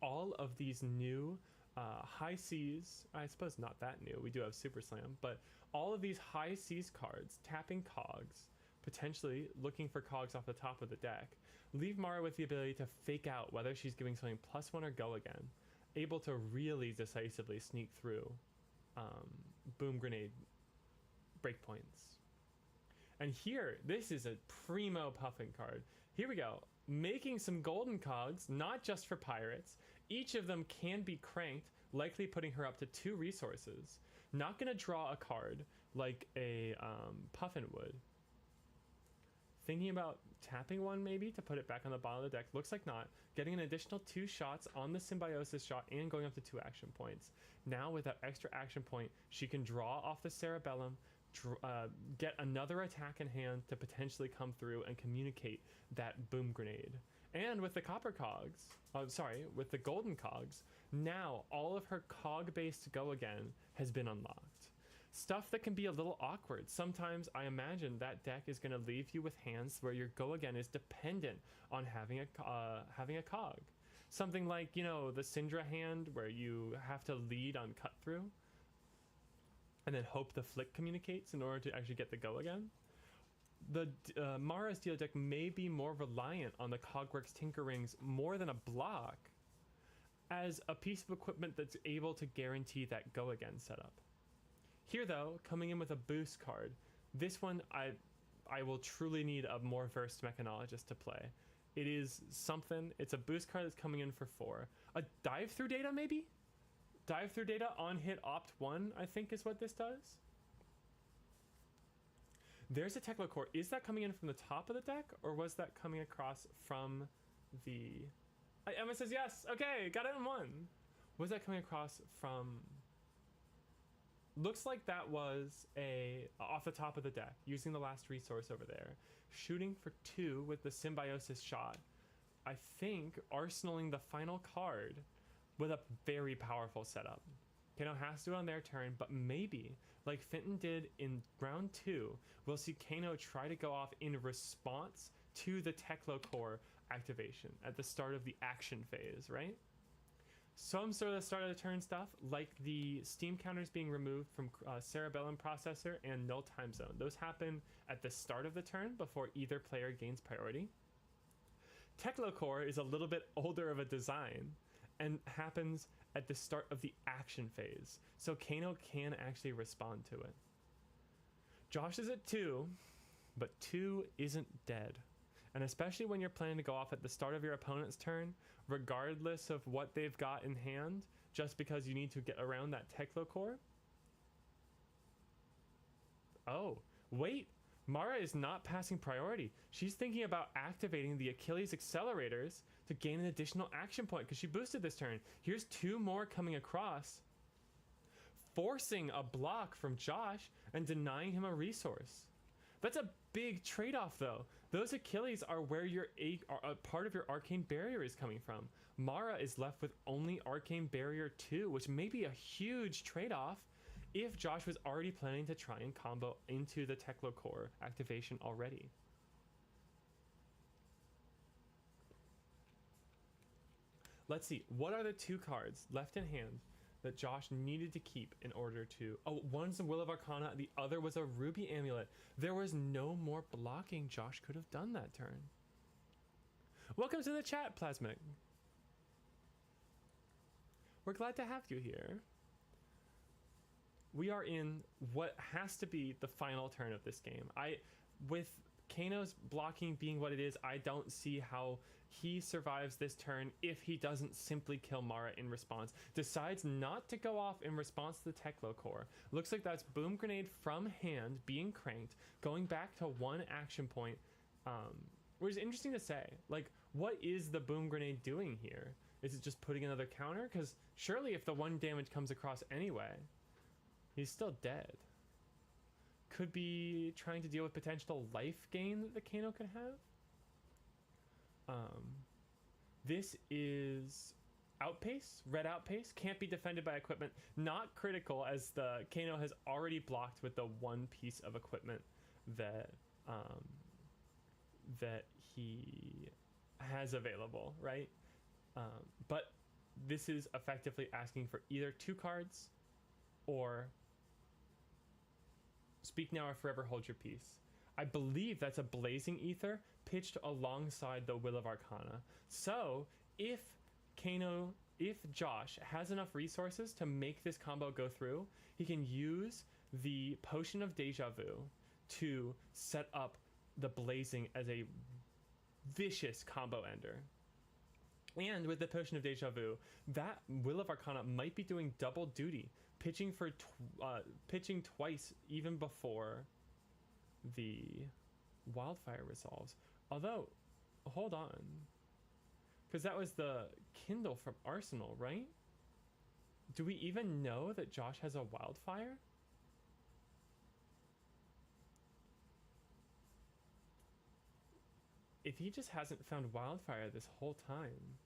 All of these new high seas, I suppose not that new, we do have Super Slam, but all of these high seas cards, tapping cogs, potentially looking for cogs off the top of the deck, leave Mara with the ability to fake out whether she's giving something +1 or go again, able to really decisively sneak through boom grenade breakpoints. And here, this is a primo puffing card. Here we go, making some golden cogs, not just for pirates. Each of them can be cranked, likely putting her up to 2 resources. Not gonna draw a card like a Puffin would. Thinking about tapping one maybe to put it back on the bottom of the deck. Looks like not. Getting an additional 2 shots on the Symbiosis shot and going up to 2 action points. Now with that extra action point, she can draw off the Cerebellum, get another attack in hand to potentially come through and communicate that boom grenade. And with the copper cogs, with the golden cogs, now all of her cog-based go again has been unlocked. Stuff that can be a little awkward. Sometimes I imagine that deck is going to leave you with hands where your go again is dependent on having a cog. Something like, you know, the Syndra hand where you have to lead on cut through and then hope the flick communicates in order to actually get the go again. The Mara's Dio deck may be more reliant on the Cogworks Tinkerings more than a block as a piece of equipment that's able to guarantee that go again setup. Here though, coming in with a boost card, this one I will truly need a more versed mechanologist to play. It is something, it's a boost card that's coming in for 4. A dive through data maybe? Dive through data on hit opt 1 I think is what this does. There's a Teklo core. Is that coming in from the top of the deck or was that coming across from the... Emma says yes, okay, got it in 1. Was that coming across from... Looks like that was off the top of the deck, using the last resource over there. Shooting for 2 with the Symbiosis shot. I think arsenaling the final card with a very powerful setup. Kano has to do it on their turn, but maybe, like Fenton did in round 2, we'll see Kano try to go off in response to the Teklo core activation at the start of the action phase, right? Some sort of start of the turn stuff, like the steam counters being removed from Cerebellum Processor and Null Time Zone. Those happen at the start of the turn before either player gains priority. Teklo Core is a little bit older of a design and happens at the start of the action phase, so Kano can actually respond to it. Josh is at 2, but 2 isn't dead. And especially when you're planning to go off at the start of your opponent's turn, regardless of what they've got in hand, just because you need to get around that Teklo core. Oh, wait, Mara is not passing priority. She's thinking about activating the Achilles accelerators to gain an additional action point because she boosted this turn. Here's 2 more coming across, forcing a block from Josh and denying him a resource. That's a big trade-off though. Those Achilles are where a part of your Arcane Barrier is coming from. Mara is left with only Arcane Barrier 2, which may be a huge trade-off if Josh was already planning to try and combo into the Teklo core activation already. Let's see, what are the 2 cards left in hand that Josh needed to keep in order to... Oh, one's a Will of Arcana, the other was a Ruby Amulet. There was no more blocking Josh could have done that turn. Welcome to the chat, Plasmic. We're glad to have you here. We are in what has to be the final turn of this game. With Kano's blocking being what it is, I don't see how he survives this turn if he doesn't simply kill Mara in response. Decides not to go off in response to the Teklo core. Looks like that's Boom Grenade from hand being cranked, going back to 1 action point, which is interesting to say. Like, what is the Boom Grenade doing here? Is it just putting another counter? Because surely if the 1 damage comes across anyway, he's still dead. Could be trying to deal with potential life gain that the Kano could have. This is Outpace, red outpace, can't be defended by equipment. Not critical, as the Kano has already blocked with the one piece of equipment that that he has available, right? But this is effectively asking for either 2 cards or Speak Now or Forever Hold Your Peace. I believe that's a Blazing Ether pitched alongside the Will of Arcana. So if Josh has enough resources to make this combo go through, he can use the Potion of Deja Vu to set up the Blazing as a vicious combo ender. And with the Potion of Deja Vu, that Will of Arcana might be doing double duty, pitching twice even before the Wildfire resolves. Although, hold on, because that was the Kindle from Arsenal, right? Do we even know that Josh has a Wildfire? If he just hasn't found Wildfire this whole time,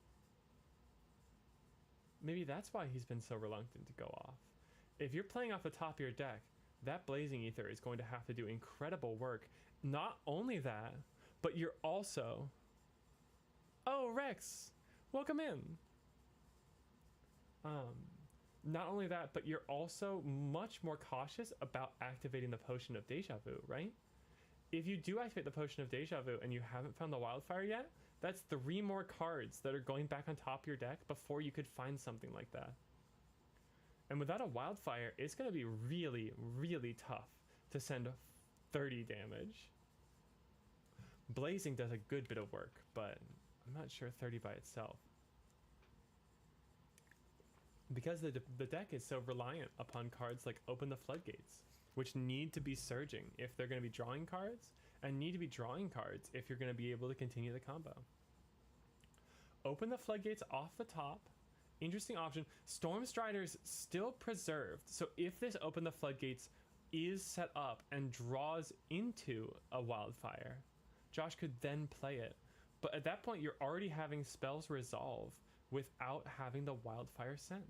maybe that's why he's been so reluctant to go off. If you're playing off the top of your deck, that Blazing Ether is going to have to do incredible work. Not only that, but you're also... Oh, Rex! Welcome in! Not only that, but you're also much more cautious about activating the Potion of Deja Vu, right? If you do activate the Potion of Deja Vu and you haven't found the Wildfire yet, that's 3 more cards that are going back on top of your deck before you could find something like that. And without a Wildfire, it's going to be really, really tough to send 30 damage. Blazing does a good bit of work, but I'm not sure 30 by itself. Because the deck is so reliant upon cards like Open the Floodgates, which need to be surging if they're going to be drawing cards, and need to be drawing cards if you're going to be able to continue the combo. Open the Floodgates off the top. Interesting option. Stormstrider's still preserved, so if this Open the Floodgates is set up and draws into a Wildfire, Josh could then play it. But at that point, you're already having spells resolve without having the Wildfire sent.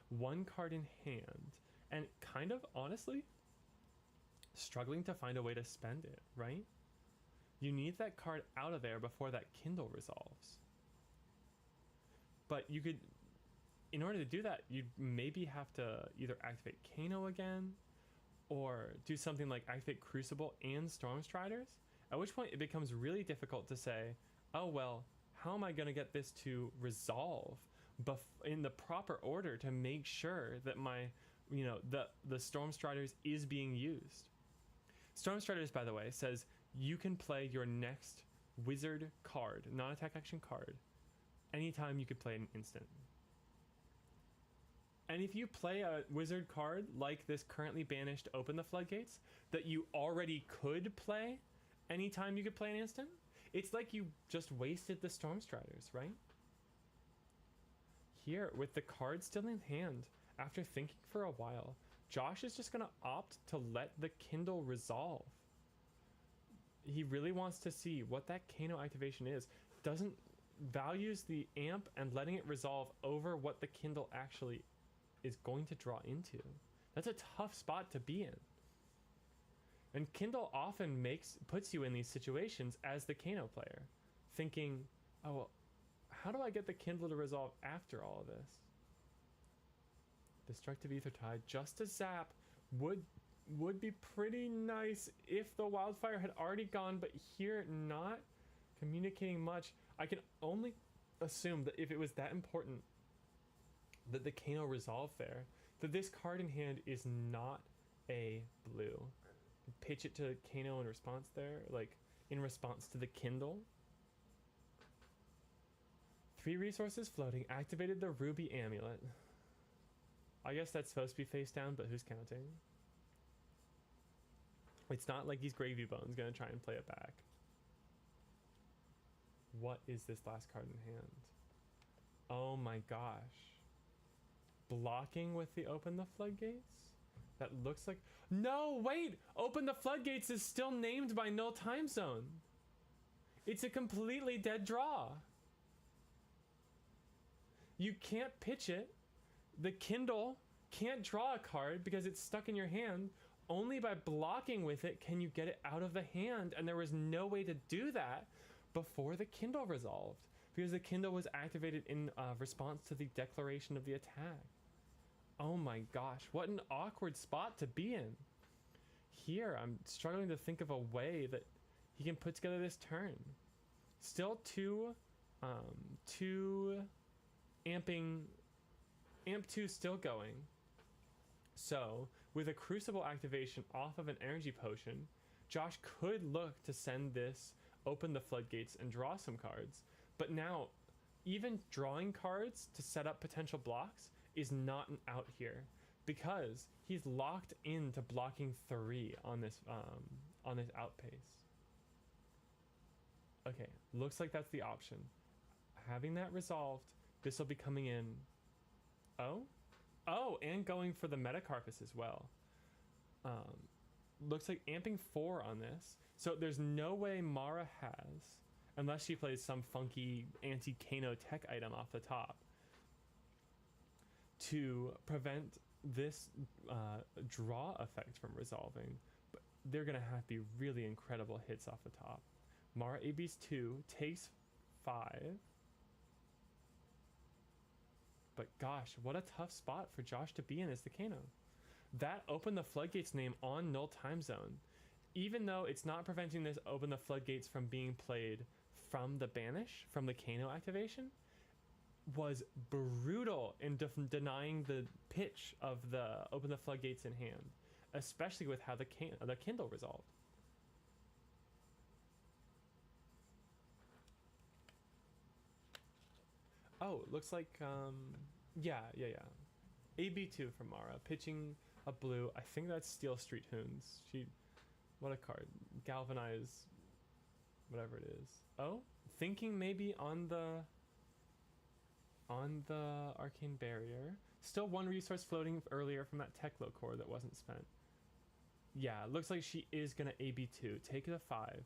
1 card in hand, and kind of honestly struggling to find a way to spend it, right? You need that card out of there before that Kindle resolves. But you could, in order to do that, you'd maybe have to either activate Kano again, or do something like activate Crucible and Stormstriders, at which point it becomes really difficult to say, oh well, how am I going to get this to resolve in the proper order to make sure that my, the Stormstriders is being used. Stormstriders, by the way, says you can play your next wizard card, non-attack action card, anytime you could play an instant. And if you play a wizard card like this currently banished Open the Floodgates that you already could play anytime you could play an instant, it's like you just wasted the Stormstriders, right? Here, with the card still in hand, after thinking for a while, Josh is just going to opt to let the Kindle resolve. He really wants to see what that Kano activation is. Values the amp and letting it resolve over what the Kindle actually is going to draw into. That's a tough spot to be in. And Kindle often puts you in these situations as the Kano player, thinking, oh, well, how do I get the Kindle to resolve after all of this? Destructive Aethertide, just a zap, would be pretty nice if the Wildfire had already gone, but here not communicating much. I can only assume that if it was that important that the Kano resolve there, that this card in hand is not a blue. Pitch it to Kano in response there, like in response to the Kindle. 3 resources floating, activated the Ruby Amulet. I guess that's supposed to be face down, but who's counting? It's not like he's Gravy Bones gonna try and play it back. What is this last card in hand? Oh my gosh. Blocking with the Open the Floodgates? That looks like... No, wait! Open the Floodgates is still named by Null Time Zone. It's a completely dead draw. You can't pitch it. The Kindle can't draw a card because it's stuck in your hand. Only by blocking with it can you get it out of the hand, and there was no way to do that before the Kindle resolved, because the Kindle was activated in response to the declaration of the attack. Oh my gosh, what an awkward spot to be in. Here, I'm struggling to think of a way that he can put together this turn. Still two amping, amp 2 still going. So, with a Crucible activation off of an energy potion, Josh could look to send this, open the floodgates, and draw some cards. But now, even drawing cards to set up potential blocks is not an out here, because he's locked into blocking 3 on this outpace. Okay, looks like that's the option. Having that resolved, this will be coming in. Oh, and going for the Metacarpus as well. Looks like amping 4 on this. So there's no way Mara has, unless she plays some funky anti-Kano tech item off the top, to prevent this draw effect from resolving. But they're going to have to be really incredible hits off the top. Mara AB's 2, takes 5. But gosh, what a tough spot for Josh to be in as the Kano. That opened the floodgates name on Null Time Zone. Even though it's not preventing this open the floodgates from being played from the banish, from the Kano activation, was brutal in denying the pitch of the open the floodgates in hand, especially with how the Kindle resolved. Oh, looks like, yeah. AB2 from Mara, pitching a blue. I think that's Steel Street Hoons. What a card. Galvanize, whatever it is. Oh, thinking maybe on the Arcane Barrier. Still 1 resource floating earlier from that Teklo core that wasn't spent. Yeah, looks like she is gonna AB2, take it a 5.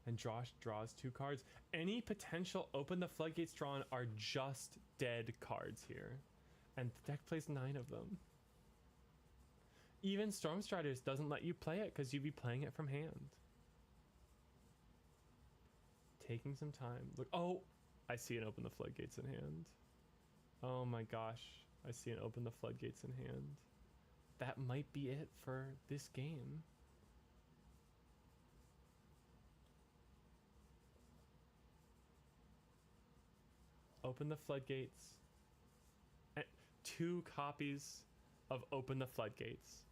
And Josh draws 2 cards. Any potential open the floodgates drawn are just dead cards here. And the deck plays 9 of them. Even Stormstriders doesn't let you play it because you'd be playing it from hand. Taking some time. Look, oh, I see an open the floodgates in hand. Oh my gosh, I see an open the floodgates in hand. That might be it for this game. Open the floodgates. And 2 copies of Open the Floodgates.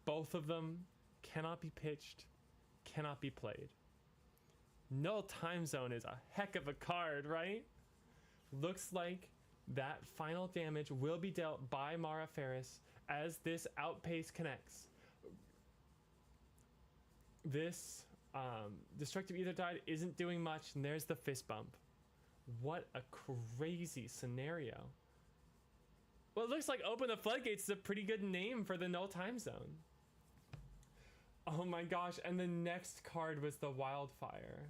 Both of them cannot be pitched, cannot be played. Null Time Zone is a heck of a card, right? Looks like that final damage will be dealt by Mara Ferris as this outpace connects. This Destructive Ether Tide isn't doing much, and there's the fist bump. What a crazy scenario. Well, it looks like Open the Floodgates is a pretty good name for the Null Time Zone. Oh my gosh, and the next card was the Wildfire.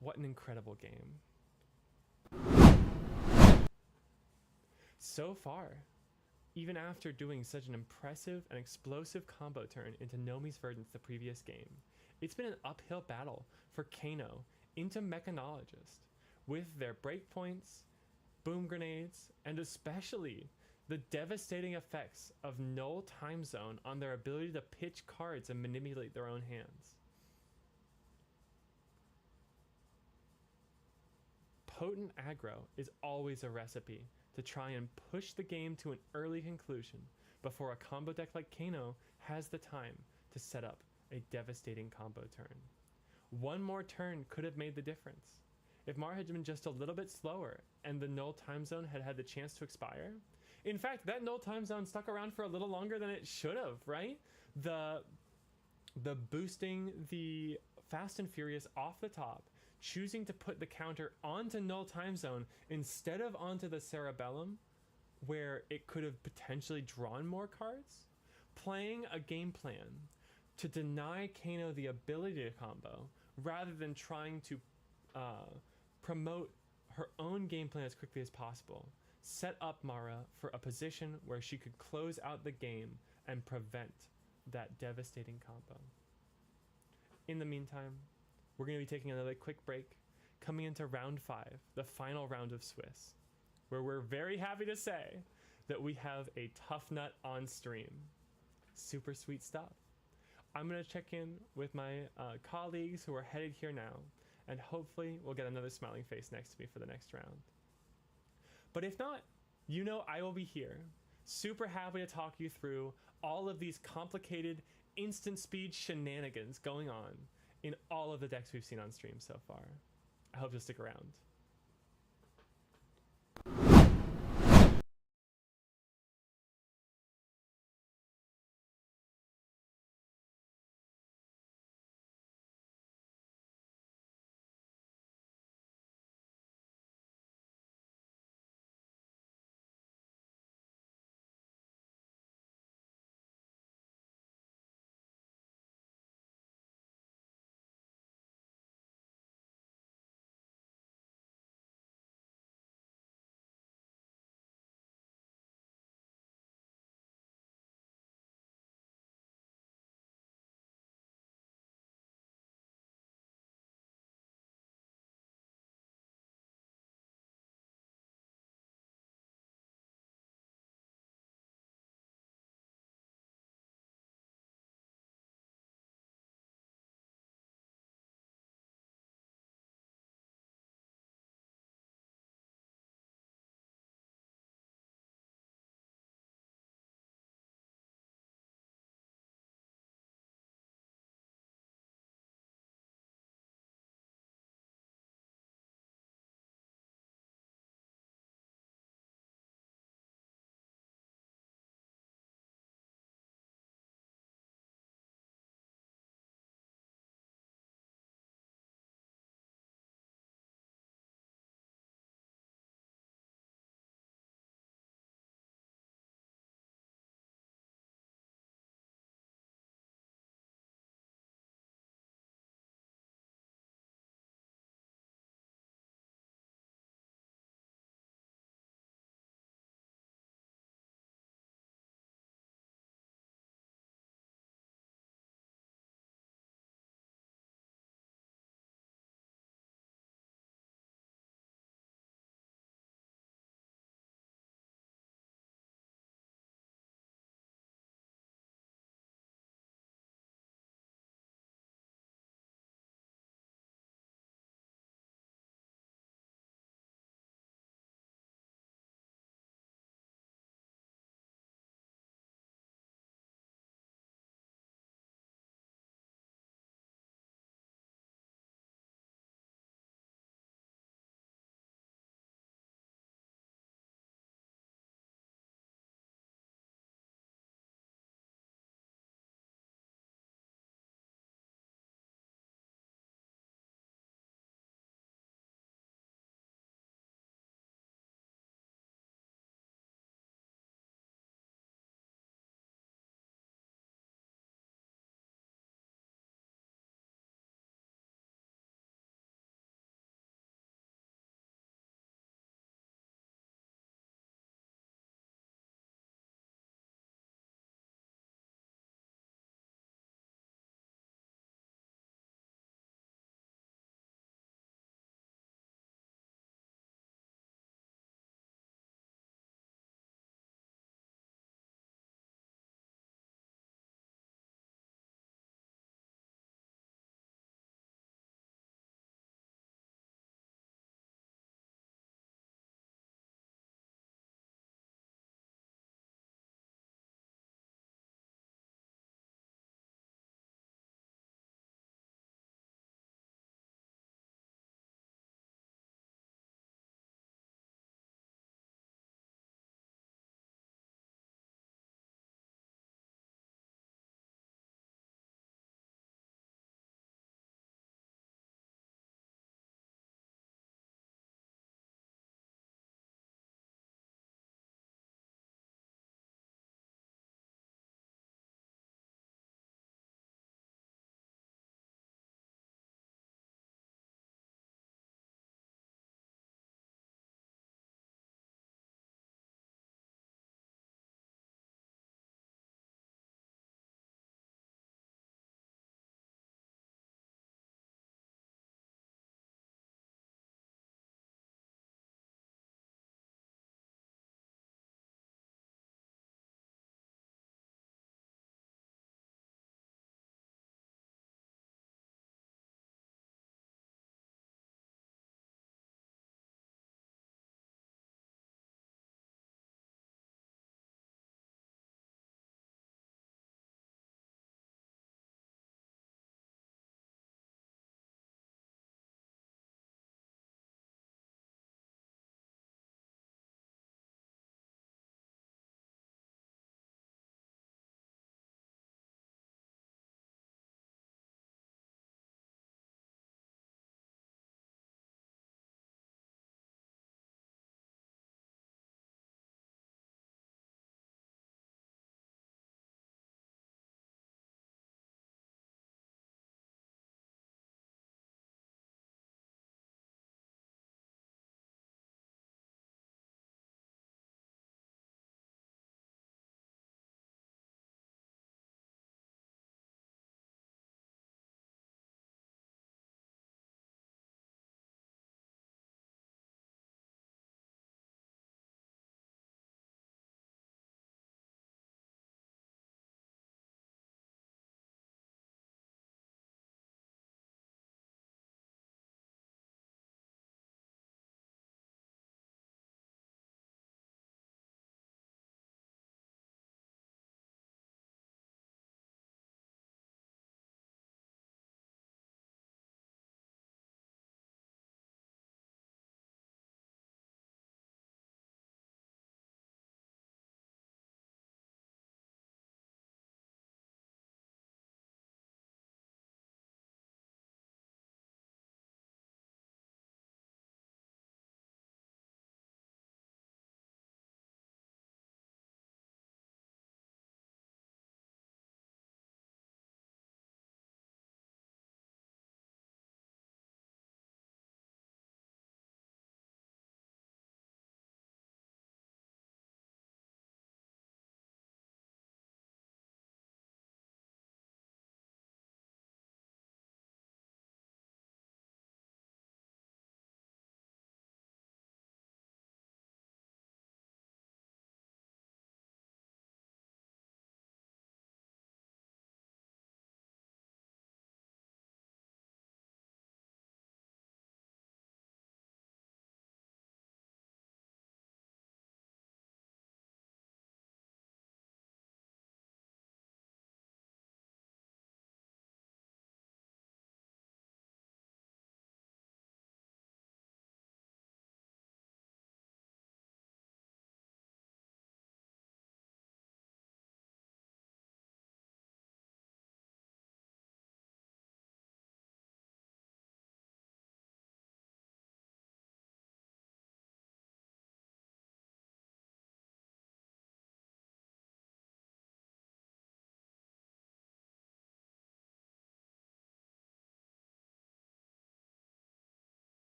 What an incredible game. So far, even after doing such an impressive and explosive combo turn into Nomi's Verdance the previous game, it's been an uphill battle for Kano into Mechanologist, with their breakpoints, boom grenades, and especially the devastating effects of Null Time Zone on their ability to pitch cards and manipulate their own hands. Potent aggro is always a recipe to try and push the game to an early conclusion before a combo deck like Kano has the time to set up a devastating combo turn. One more turn could have made the difference. If Mara had been just a little bit slower and the Null Time Zone had had the chance to expire. In fact, that Null Time Zone stuck around for a little longer than it should have, right? The boosting the Fast and Furious off the top, choosing to put the counter onto Null Time Zone instead of onto the Cerebellum, where it could have potentially drawn more cards, playing a game plan to deny Kano the ability to combo, rather than trying to promote her own game plan as quickly as possible, set up Mara for a position where she could close out the game and prevent that devastating combo. In the meantime, we're going to be taking another quick break, coming into round 5, the final round of Swiss, where we're very happy to say that we have a tough nut on stream. Super sweet stuff. I'm going to check in with my colleagues who are headed here now, and hopefully we'll get another smiling face next to me for the next round. But if not, you know I will be here, super happy to talk you through all of these complicated instant speed shenanigans going on in all of the decks we've seen on stream so far. I hope you'll stick around.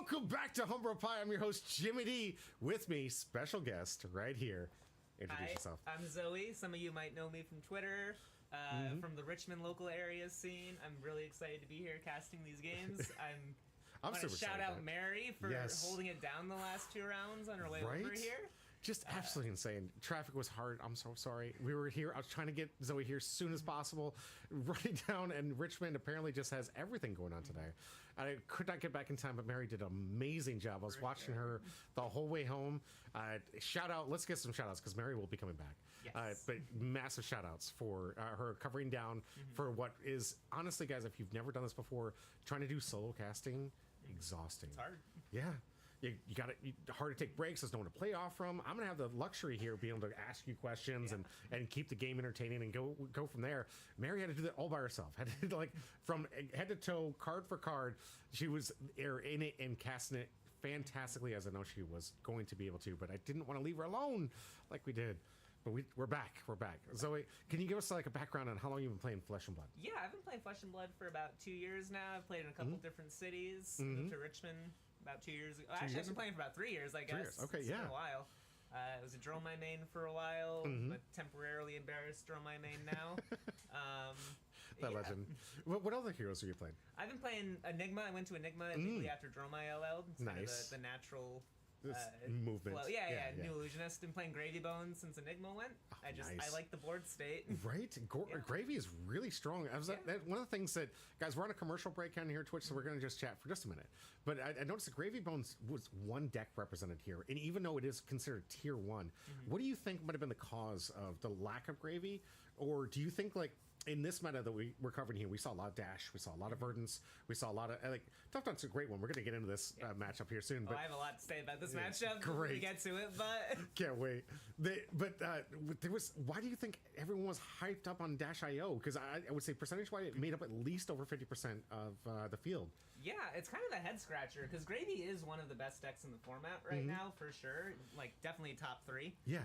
Welcome back to Humbro Pie. I'm your host, Jimmy D. With me, special guest right here. Introduce yourself. I'm Zoe. Some of you might know me from Twitter, from the Richmond local area scene. I'm really excited to be here casting these games. I want to shout out Mary for holding it down the last 2 rounds on her way over here. Just absolutely insane. Traffic was hard. I'm so sorry. We were here. I was trying to get Zoe here as soon as possible. Running down, and Richmond apparently just has everything going on today. I could not get back in time, but Mary did an amazing job. I was watching her the whole way home. Shout out. Let's get some shout outs because Mary will be coming back. Yes. But massive shout outs for her covering down for what is, honestly, guys, if you've never done this before, trying to do solo casting, exhausting. It's hard. Yeah. You got it. Hard to take breaks. There's no one to play off from. I'm gonna have the luxury here of being able to ask you questions and keep the game entertaining and go from there. Mary had to do that all by herself. Had to do, like, from head to toe, card for card. She was in it and casting it fantastically, as I know she was going to be able to. But I didn't want to leave her alone like we did. But we're back. We're back. Zoe, can you give us like a background on how long you've been playing Flesh and Blood? Yeah, I've been playing Flesh and Blood for about 2 years now. I've played in a couple different cities. Moved to Richmond about 2 years ago. Actually, I've been playing for about 3 years, I guess. Okay, it's been a while. I was a Dromai main for a while, but temporarily embarrassed Dromai main now. Legend. What other heroes are you playing? I've been playing Enigma. I went to Enigma immediately after Dromai LL. It's kind of the natural movement. Flow. Yeah. New Illusionist. Been playing Gravy Bones since Enigma went. I like the board state. Right? Gravy is really strong. One of the things that, guys, we're on a commercial break on here at Twitch, so we're going to just chat for just a minute. But I noticed that Gravy Bones was one deck represented here, and even though it is considered tier 1, what do you think might have been the cause of the lack of Gravy? Or do you think, like, in this meta that we're covering here, we saw a lot of Dash, we saw a lot of Verdance, we saw a lot of, like, Tough Nut's a great one. We're going to get into this matchup here soon. But I have a lot to say about this matchup when we get to it, but... Can't wait. There was, why do you think everyone was hyped up on Dash IO? Because I would say percentage-wise, it made up at least over 50% of the field. Yeah, it's kind of a head-scratcher, because Gravy is one of the best decks in the format right now, for sure. Like, definitely top 3. Yeah.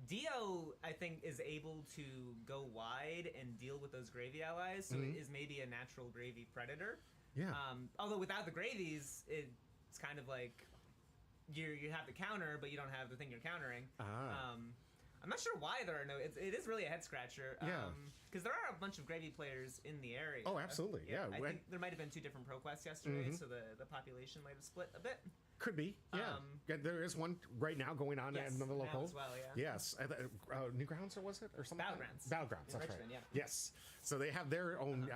Dio, I think, is able to go wide and deal with those Gravy allies, so it is maybe a natural Gravy predator. Yeah. Although without the Gravies, it's kind of like you have the counter, but you don't have the thing you're countering. I'm not sure why there are no... It is really a head-scratcher. Yeah. Because there are a bunch of Gravy players in the area. Oh, absolutely. Yeah. I think there might have been 2 different ProQuests yesterday, so the population might have split a bit. Could be, yeah. There is one right now going on at another local. As well, yeah. Yes, Newgrounds, or was it, or something? Battlegrounds. That's Richmond, right. Yeah. Yes. So they have their own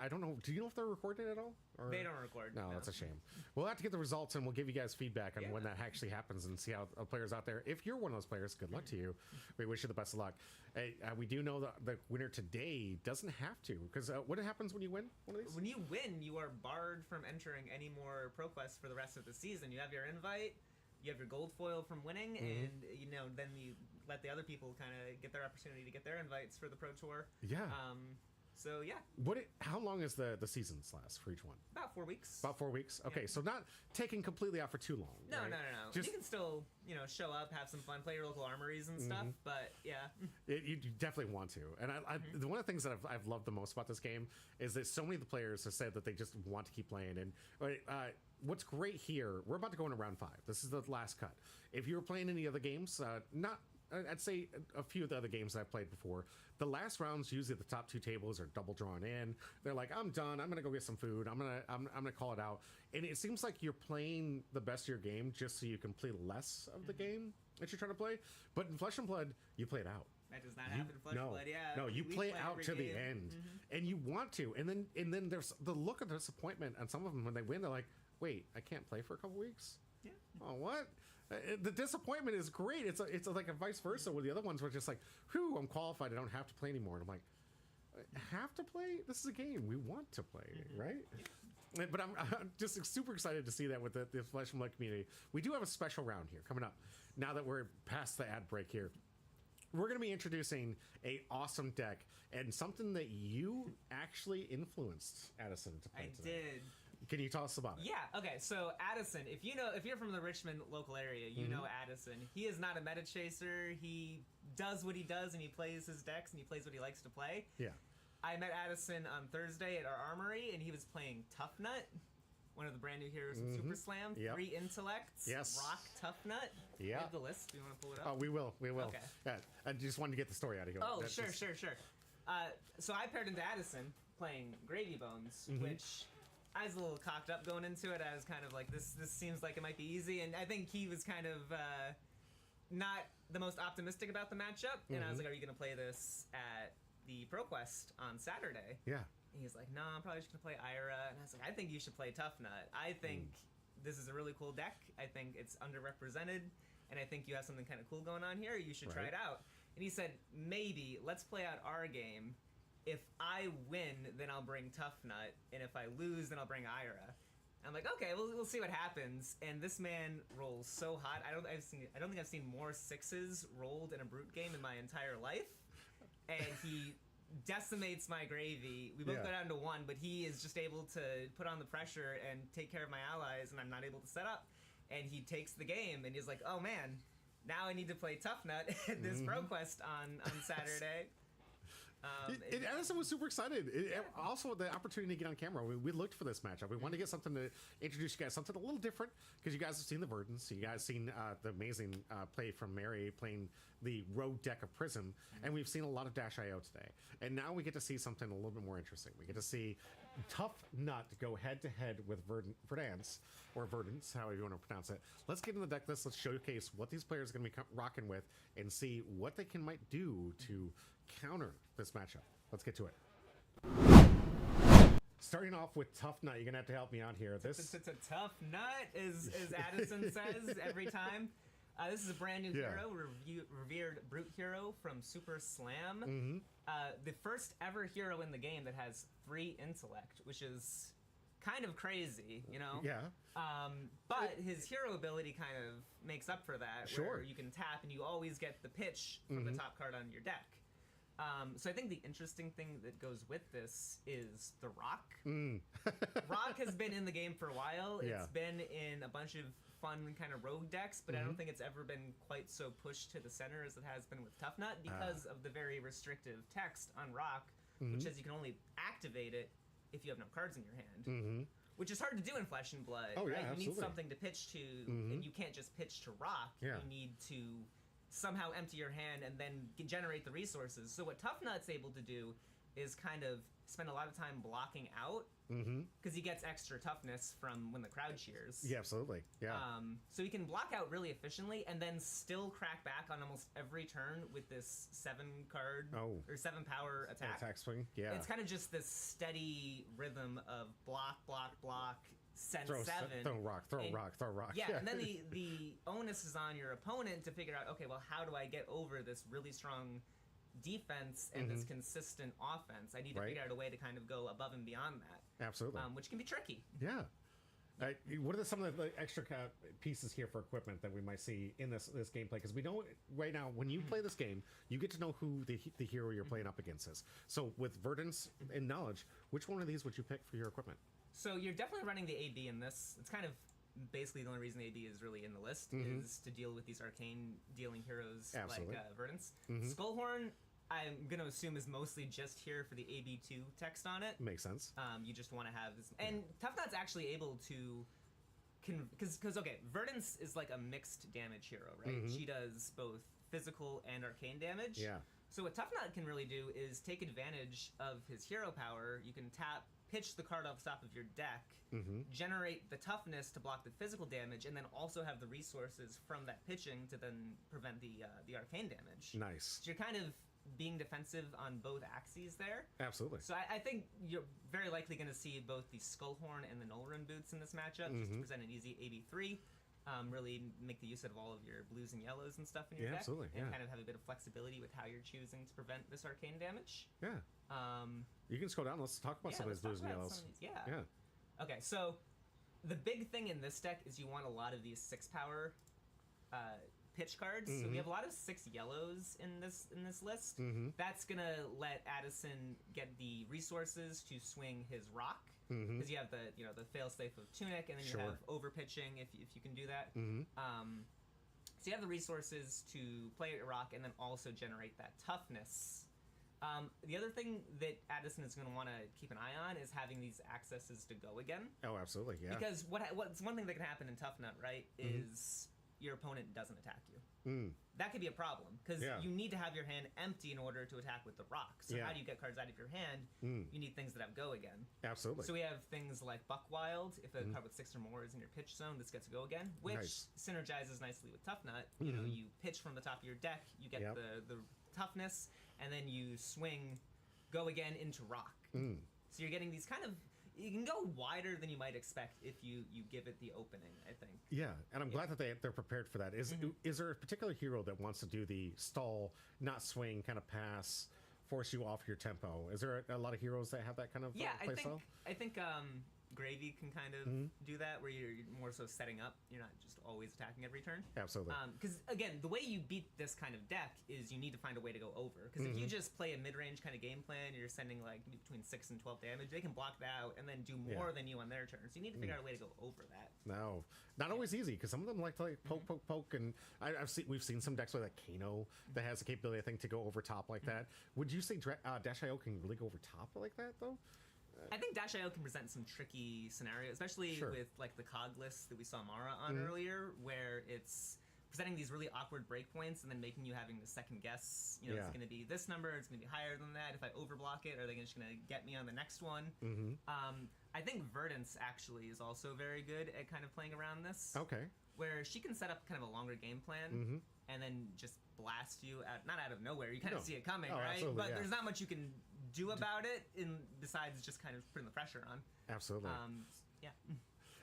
I don't know. Do you know if they're recorded at all? Or? They don't record. No, that's a shame. We'll have to get the results, and we'll give you guys feedback on when that actually happens, and see how players out there. If you're one of those players, good luck to you. We wish you the best of luck. We do know that the winner today doesn't have to, because what happens when you win one of these? When you win, you are barred from entering any more ProQuests for the rest of the season. You have your invite, you have your gold foil from winning, and then you let the other people kind of get their opportunity to get their invites for the Pro Tour. Yeah. So yeah. How long is the seasons last for each one? About 4 weeks. About 4 weeks. Okay, so not taking completely off for too long. No, right? no. Just, you can still show up, have some fun, play your local armories and stuff. But yeah, you definitely want to. And one of the things that I've loved the most about this game is that so many of the players have said that they just want to keep playing. And what's great here, we're about to go into round 5. This is the last cut. If you were playing any other games, I'd say a few of the other games I've played before, the last rounds, usually the top 2 tables are double drawn in. They're like, I'm done. I'm gonna go get some food. I'm gonna call it out. And it seems like you're playing the best of your game just so you can play less of the game that you're trying to play. But in Flesh and Blood, you play it out. That does not happen in Flesh and Blood. Yeah. No, you play it out to the end, and you want to. And then there's the look of disappointment on some of them when they win. They're like, wait, I can't play for a couple weeks. Yeah. Oh, what? The disappointment is great. It's like a vice versa, where the other ones were just like, whew, I'm qualified. I don't have to play anymore. And I'm like, have to play? This is a game. We want to play, right? But I'm just super excited to see that with the Flesh and Blood community. We do have a special round here coming up. Now that we're past the ad break here, we're going to be introducing a awesome deck and something that you actually influenced Addison to play today. I did. Can you tell us about it? Yeah. Okay. So Addison, if you're from the Richmond local area, you know Addison. He is not a meta chaser. He does what he does, and he plays his decks, and he plays what he likes to play. Yeah. I met Addison on Thursday at our armory, and he was playing Tough Nut. one of the brand new heroes from Super Slam. Yep. 3 intellects. Yes. Rock, Tough Nut. Yeah. We have the list. Do you want to pull it up? Oh, we will. Okay. Yeah, I just wanted to get the story out of here. Oh, That's sure. just- So I paired into Addison playing Gravy Bones, which I was a little cocked up going into it. I was kind of like, this seems like it might be easy, and I think he was kind of not the most optimistic about the matchup. And I was like, are you going to play this at the ProQuest on Saturday? Yeah. And he's like, no, I'm probably just going to play Ira. And I was like, I think you should play Tough Nut. I think this is a really cool deck. I think it's underrepresented, and I think you have something kind of cool going on here. You should try it out. And he said, maybe, let's play out our game. If I win, then I'll bring Tough Nut, and if I lose, then I'll bring Ira. I'm like, okay, we'll see what happens. And this man rolls so hot. I don't think I've seen more 6s rolled in a Brute game in my entire life. And he decimates my gravy. We both go down to 1, but he is just able to put on the pressure and take care of my allies, and I'm not able to set up. And he takes the game, and he's like, oh man, now I need to play Tough Nut at this ProQuest on Saturday. Addison was super excited. Also, the opportunity to get on camera. We looked for this matchup. We wanted to get something to introduce you guys, something a little different, because you guys have seen the Verdants. You guys seen the amazing play from Mary playing the rogue deck of Prism, and we've seen a lot of Dash IO today. And now we get to see something a little bit more interesting. We get to see Tough Nut go head-to-head with Verdance, or Verdants, however you want to pronounce it. Let's get in the deck list. Let's showcase what these players are going to be rocking with and see what they might do to counter this matchup. Let's get to it. Starting off with Tough Nut, you're going to have to help me out here. It's a Tough Nut, as Addison says every time. This is a brand new hero, revered Brute hero from Super Slam. The first ever hero in the game that has 3 intellect, which is kind of crazy, you know? Yeah. But his hero ability kind of makes up for that. Sure. Where you can tap and you always get the pitch from the top card on your deck. So I think the interesting thing that goes with this is the Rock. Rock has been in the game for a while. Yeah. It's been in a bunch of fun kind of rogue decks, but I don't think it's ever been quite so pushed to the center as it has been with Tough Nut because of the very restrictive text on Rock, which says you can only activate it if you have no cards in your hand. Which is hard to do in Flesh and Blood. Oh, yeah, right? You absolutely. need something to pitch to, and you can't just pitch to Rock. Yeah. You need to somehow empty your hand and then generate the resources. So what Tough Nut's able to do is kind of spend a lot of time blocking out, because he gets extra toughness from when the crowd cheers. Yeah, absolutely. Yeah. So he can block out really efficiently and then still crack back on almost every turn with this 7-card or 7-power attack. Attack swing. Yeah. It's kind of just this steady rhythm of block, send throw 7. Throw rock. Throw rock. Yeah, and then the onus is on your opponent to figure out, okay, well, how do I get over this really strong defense and this consistent offense? I need to figure out a way to kind of go above and beyond that. Absolutely. Which can be tricky. Yeah. What are some of the extra pieces here for equipment that we might see in this gameplay? Because we know right now, when you play this game, you get to know who the hero you're playing up against is. So with Verdance and Knowledge, which one of these would you pick for your equipment? So you're definitely running the AB in this. It's kind of basically the only reason the AB is really in the list is to deal with these arcane dealing heroes like Verdance. Skullhorn, I'm going to assume, is mostly just here for the AB2 text on it. Makes sense. You just want to have this. And Tough Nut's actually able to. Because, okay, Verdance is like a mixed damage hero, right? She does both physical and arcane damage. Yeah. So what Tough Nut can really do is take advantage of his hero power. You can pitch the card off the top of your deck, generate the toughness to block the physical damage, and then also have the resources from that pitching to then prevent the arcane damage. Nice. So you're kind of being defensive on both axes there. Absolutely. So I think you're very likely going to see both the Skullhorn and the Nullrun boots in this matchup, just to present an easy AB3. Really make the use of all of your blues and yellows and stuff in your deck. Absolutely. And kind of have a bit of flexibility with how you're choosing to prevent this arcane damage. Yeah. You can scroll down. Let's talk about some of these blues and yellows. Yeah. Okay, so the big thing in this deck is you want a lot of these 6-power pitch cards. So we have a lot of 6 yellows in this list. That's gonna let Addison get the resources to swing his Rock, because you have the the failsafe of Tunic, and then you have overpitching if you can do that. So you have the resources to play a Rock and then also generate that toughness. The other thing that Addison is going to want to keep an eye on is having these accesses to go again. Oh, absolutely, yeah. Because what's one thing that can happen in Tough Nut, right, is your opponent doesn't attack you. That could be a problem, because you need to have your hand empty in order to attack with the rock. So how do you get cards out of your hand? You need things that have go again. Absolutely. So we have things like Buck Wild. If a card with 6 or more is in your pitch zone, this gets go again, which synergizes nicely with Tough Nut. You know, you pitch from the top of your deck, you get the toughness, and then you swing go again into rock. So you're getting these kind of, you can go wider than you might expect if you give it the opening, I think. Yeah, and I'm glad that they're prepared for that. Is there a particular hero that wants to do the stall, not swing, kind of pass, force you off your tempo? Is there a lot of heroes that have that kind of play style? I think Gravy can kind of do that, where you're more so setting up. You're not just always attacking every turn. Absolutely. Because, again, the way you beat this kind of deck is you need to find a way to go over. Because if you just play a mid-range kind of game plan, you're sending like between 6 and 12 damage, they can block that out and then do more than you on their turn. So you need to figure out a way to go over that. No, not always easy, because some of them like to poke, and we've seen some decks with like Kano that has the capability, I think, to go over top like that. Would you say Dash.io can really go over top like that, though? I think Dash.io can present some tricky scenarios, especially with like the cog list that we saw Mara on earlier, where it's presenting these really awkward breakpoints and then making you having to second guess, you know, is it going to be this number, it's going to be higher than that, if I overblock it, are they just going to get me on the next one? I think Verdance actually is also very good at kind of playing around this. Okay. Where she can set up kind of a longer game plan and then just blast you not out of nowhere. You kind of see it coming, right? But there's not much you can do about it besides just kind of putting the pressure on. Absolutely. Yeah.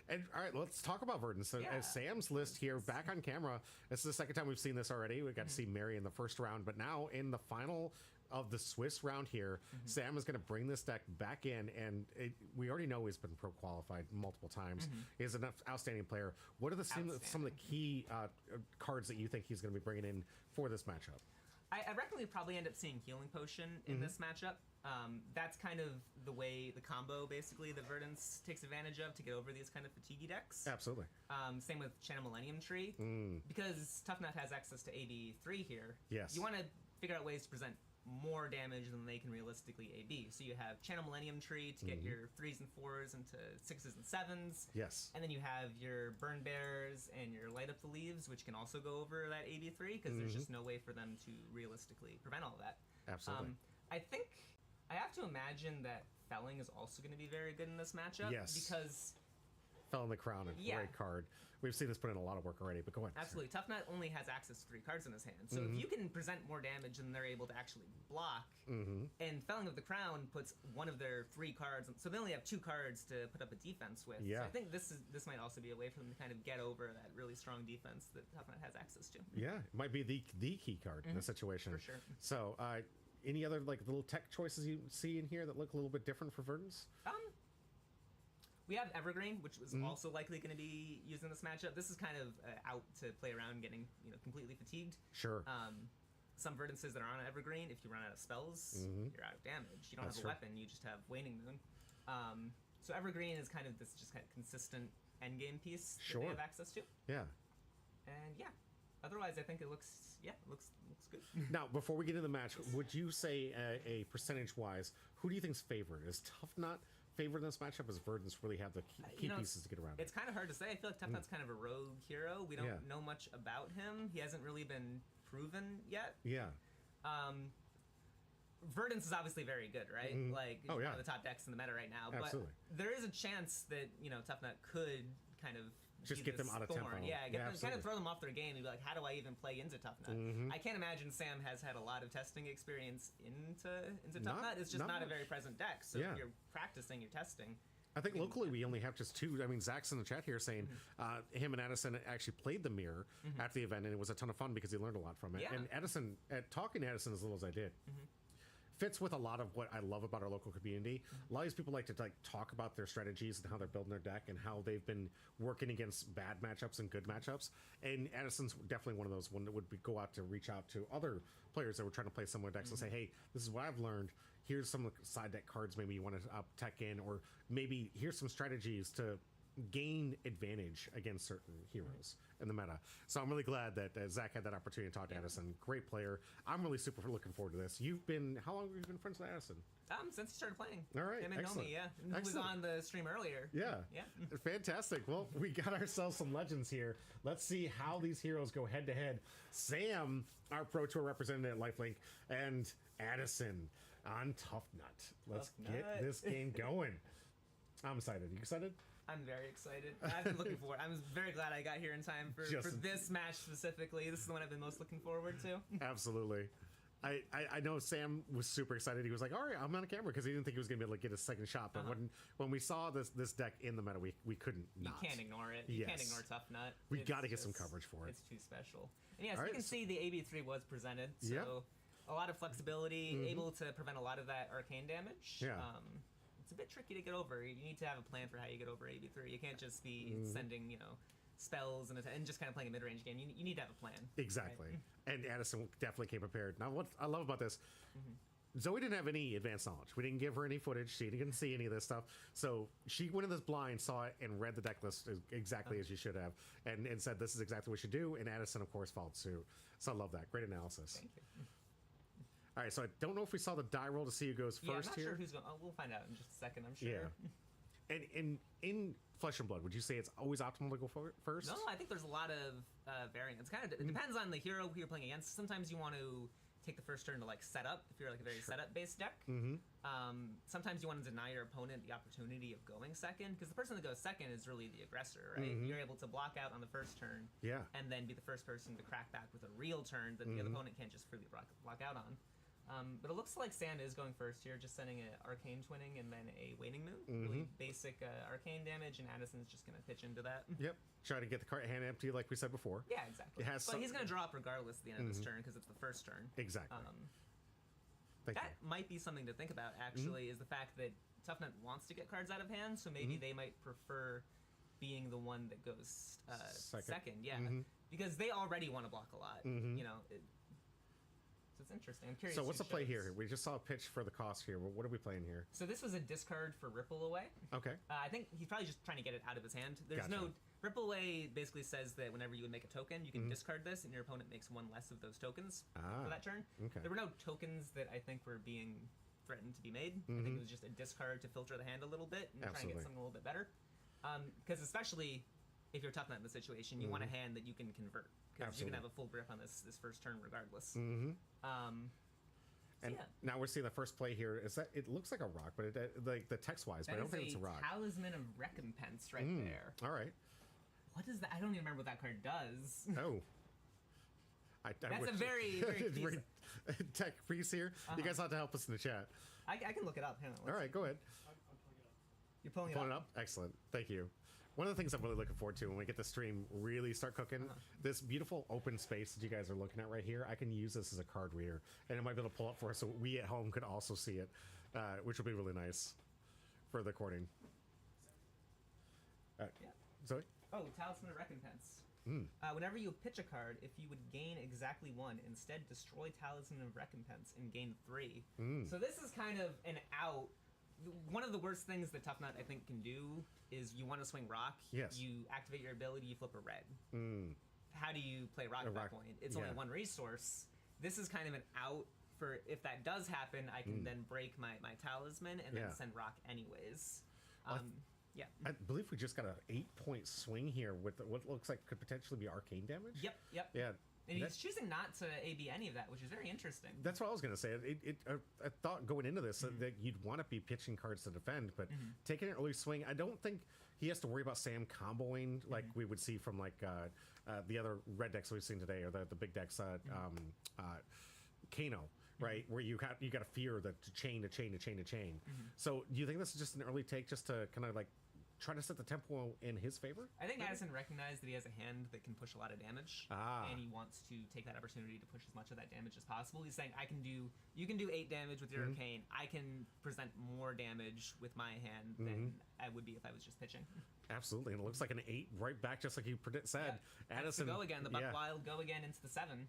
And all right, let's talk about Verdance. So, as Sam's list here, back on camera, this is the second time we've seen this already. We got to see Mary in the first round, but now in the final of the Swiss round here, Sam is going to bring this deck back in, and we already know he's been pro qualified multiple times. He's an outstanding player. What are some of the key cards that you think he's going to be bringing in for this matchup? I reckon we probably end up seeing Healing Potion in this matchup. That's kind of the way the combo, basically, that Verdance takes advantage of to get over these kind of fatiguey decks. Absolutely. Same with Channel Millennium Tree. Because Tough Nut has access to AB3 here, you want to figure out ways to present more damage than they can realistically AB. So you have Channel Millennium Tree to get your 3s and 4s into 6s and 7s. Yes. And then you have your Burn Bears and your Light Up the Leaves, which can also go over that AB3, because there's just no way for them to realistically prevent all of that. Absolutely. I think I have to imagine that Felling is also going to be very good in this matchup. Yes. Because Fell in the Crown, a great card. We've seen this put in a lot of work already, but go ahead. Absolutely. Tough Nut only has access to 3 cards in his hand. So if you can present more damage than they're able to actually block, and Felling of the Crown puts one of their 3 cards, so they only have 2 cards to put up a defense with. Yeah. So I think this might also be a way for them to kind of get over that really strong defense that Tough Nut has access to. Yeah, it might be the key card in the situation. For sure. So, any other like little tech choices you see in here that look a little bit different for Verdance? We have Evergreen, which was also likely going to be used in this matchup. This is kind of out to play around getting completely fatigued. Sure. Some Verdances that are on Evergreen, if you run out of spells, you're out of damage. You don't have a weapon, you just have Waning Moon. So Evergreen is kind of this just kind of consistent endgame piece that they have access to. Yeah. And otherwise I think it looks good. Now, before we get into the match, would you say a percentage-wise, who do you think's favored? Is Tough Nut favored in this matchup? As Verdance really have the key pieces to get around? It's kind of hard to say. I feel like Tough Nut's kind of a rogue hero. We don't know much about him. He hasn't really been proven yet. Yeah. Verdance is obviously very good, right? Like, one of the top decks in the meta right now. Absolutely. But there is a chance that, Tough Nut could kind of just get them out of tempo. Yeah, kind of throw them off their game and be like, how do I even play into Tough Nut? I can't imagine Sam has had a lot of testing experience into Tough Nut. It's just not a very present deck. So if you're practicing, you're testing. I think locally we only have just 2. I mean, Zach's in the chat here saying him and Addison actually played the mirror at the event, and it was a ton of fun because he learned a lot from it. Yeah. And Addison, talking to Addison as little as I did, fits with a lot of what I love about our local community. A lot of these people like to talk about their strategies and how they're building their deck and how they've been working against bad matchups and good matchups. And Addison's definitely one of those one that would go out to reach out to other players that were trying to play similar decks and say, hey, this is what I've learned. Here's some of the side deck cards maybe you want to tech in, or maybe here's some strategies to gain advantage against certain heroes in the meta. So I'm really glad that Zach had that opportunity to talk to Addison. Great player. I'm really super looking forward to this. How long have you been friends with Addison? Since he started playing. All right, Him and excellent. Nomi, yeah. Who was on the stream earlier. Yeah. Yeah. Fantastic. Well, we got ourselves some legends here. Let's see how these heroes go head to head. Sam, our Pro Tour representative at Lifelink, and Addison on Tough Nut. Let's get this game going. I'm excited. You excited? I'm very excited. I've been looking forward. I'm very glad I got here in time for this match specifically. This is the one I've been most looking forward to. Absolutely. I know Sam was super excited. He was like, all right, I'm on camera, because he didn't think he was going to be able to get a second shot. But when we saw this deck in the meta, we couldn't not. You can't ignore it. You can't ignore Tough Nut. We got to get some coverage for it. It's too special. And yes, you can see the AB3 was presented. So a lot of flexibility, able to prevent a lot of that arcane damage. Yeah. It's a bit tricky to get over. You need to have a plan for how you get over AB3. You can't just be sending, spells and just kind of playing a mid-range game. You need to have a plan. Exactly. Right? And Addison definitely came prepared. Now, what I love about this, Zoe didn't have any advanced knowledge. We didn't give her any footage. She didn't see any of this stuff. So she went in this blind, saw it, and read the deck list exactly as you should have, and said, this is exactly what we should do. And Addison, of course, followed suit. So I love that. Great analysis. Thank you. All right, so I don't know if we saw the die roll to see who goes first I'm not here. sure who's going. We'll find out in just a second, I'm sure. Yeah. And in Flesh and Blood, would you say it's always optimal to go first? No, I think there's a lot of variance. It depends on the hero who you're playing against. Sometimes you want to take the first turn to set up if you're a very setup-based deck. Sometimes you want to deny your opponent the opportunity of going second, because the person that goes second is really the aggressor, right? You're able to block out on the first turn, and then be the first person to crack back with a real turn that the other opponent can't just freely block out on. But it looks like Sand is going first here, just sending an Arcane Twinning and then a Waning Moon. Really basic Arcane damage, and Addison's just going to pitch into that. Yep. Try to get the card hand empty like we said before. Yeah, exactly. But he's going to draw up regardless at the end of this turn, because it's the first turn. Exactly. That might be something to think about, actually, is the fact that Tough Nut wants to get cards out of hand, so maybe they might prefer being the one that goes second. Yeah. Because they already want to block a lot. It's interesting. I'm curious. So what's the play here? We just saw a pitch for the cost here. What are we playing here? So this was a discard for Ripple Away. Okay. I think he's probably just trying to get it out of his hand. There's no Ripple Away basically says that whenever you would make a token, you can discard this, and your opponent makes one less of those tokens for that turn. Okay. There were no tokens that I think were being threatened to be made. I think it was just a discard to filter the hand a little bit and try and get something a little bit better. Because especially if you're Tough Nut in the situation, you want a hand that you can convert, because you can have a full grip on this first turn regardless. And now we're seeing the first play here. Is that it looks like a rock, but like the text wise, but I don't think it's a rock. Talisman of Recompense right there. All right. What is that? I don't even remember what that card does. Oh. That's a very tech piece here. You guys have to help us in the chat. I can look it up. Hang on, all right, go ahead. You're pulling it up? Excellent. Thank you. One of the things I'm really looking forward to when we get the stream really start cooking, this beautiful open space that you guys are looking at right here, I can use this as a card reader, and it might be able to pull up for us so we at home could also see it, which will be really nice for the recording. Zoe? Oh, Talisman of Recompense. Whenever you pitch a card, if you would gain exactly 1, instead destroy Talisman of Recompense and gain 3. So this is kind of an out. One of the worst things that Tough Nut, I think, can do is you want to swing rock. Yes. You activate your ability, you flip a red. How do you play rock at that point? It's only one resource. This is kind of an out for if that does happen, I can then break my talisman and then send rock anyways. Yeah. I believe we just got an 8-point swing here with what looks like could potentially be arcane damage. Yep. Yeah. And he's choosing not to AB any of that, which is very interesting. That's what I was going to say. I thought going into this that you'd want to be pitching cards to defend, but taking an early swing, I don't think he has to worry about Sam comboing like we would see from like the other red decks we've seen today, or the big decks, Kano, right? Where you got to fear the chain. So do you think this is just an early take just to kind of like try to set the tempo in his favor? I think Addison recognized that he has a hand that can push a lot of damage, and he wants to take that opportunity to push as much of that damage as possible. He's saying, you can do 8 damage with your arcane. I can present more damage with my hand than I would be if I was just pitching. Absolutely, and it looks like an 8 right back, just like you said. Yeah. Addison, go again. The Buck Wild go again into the 7,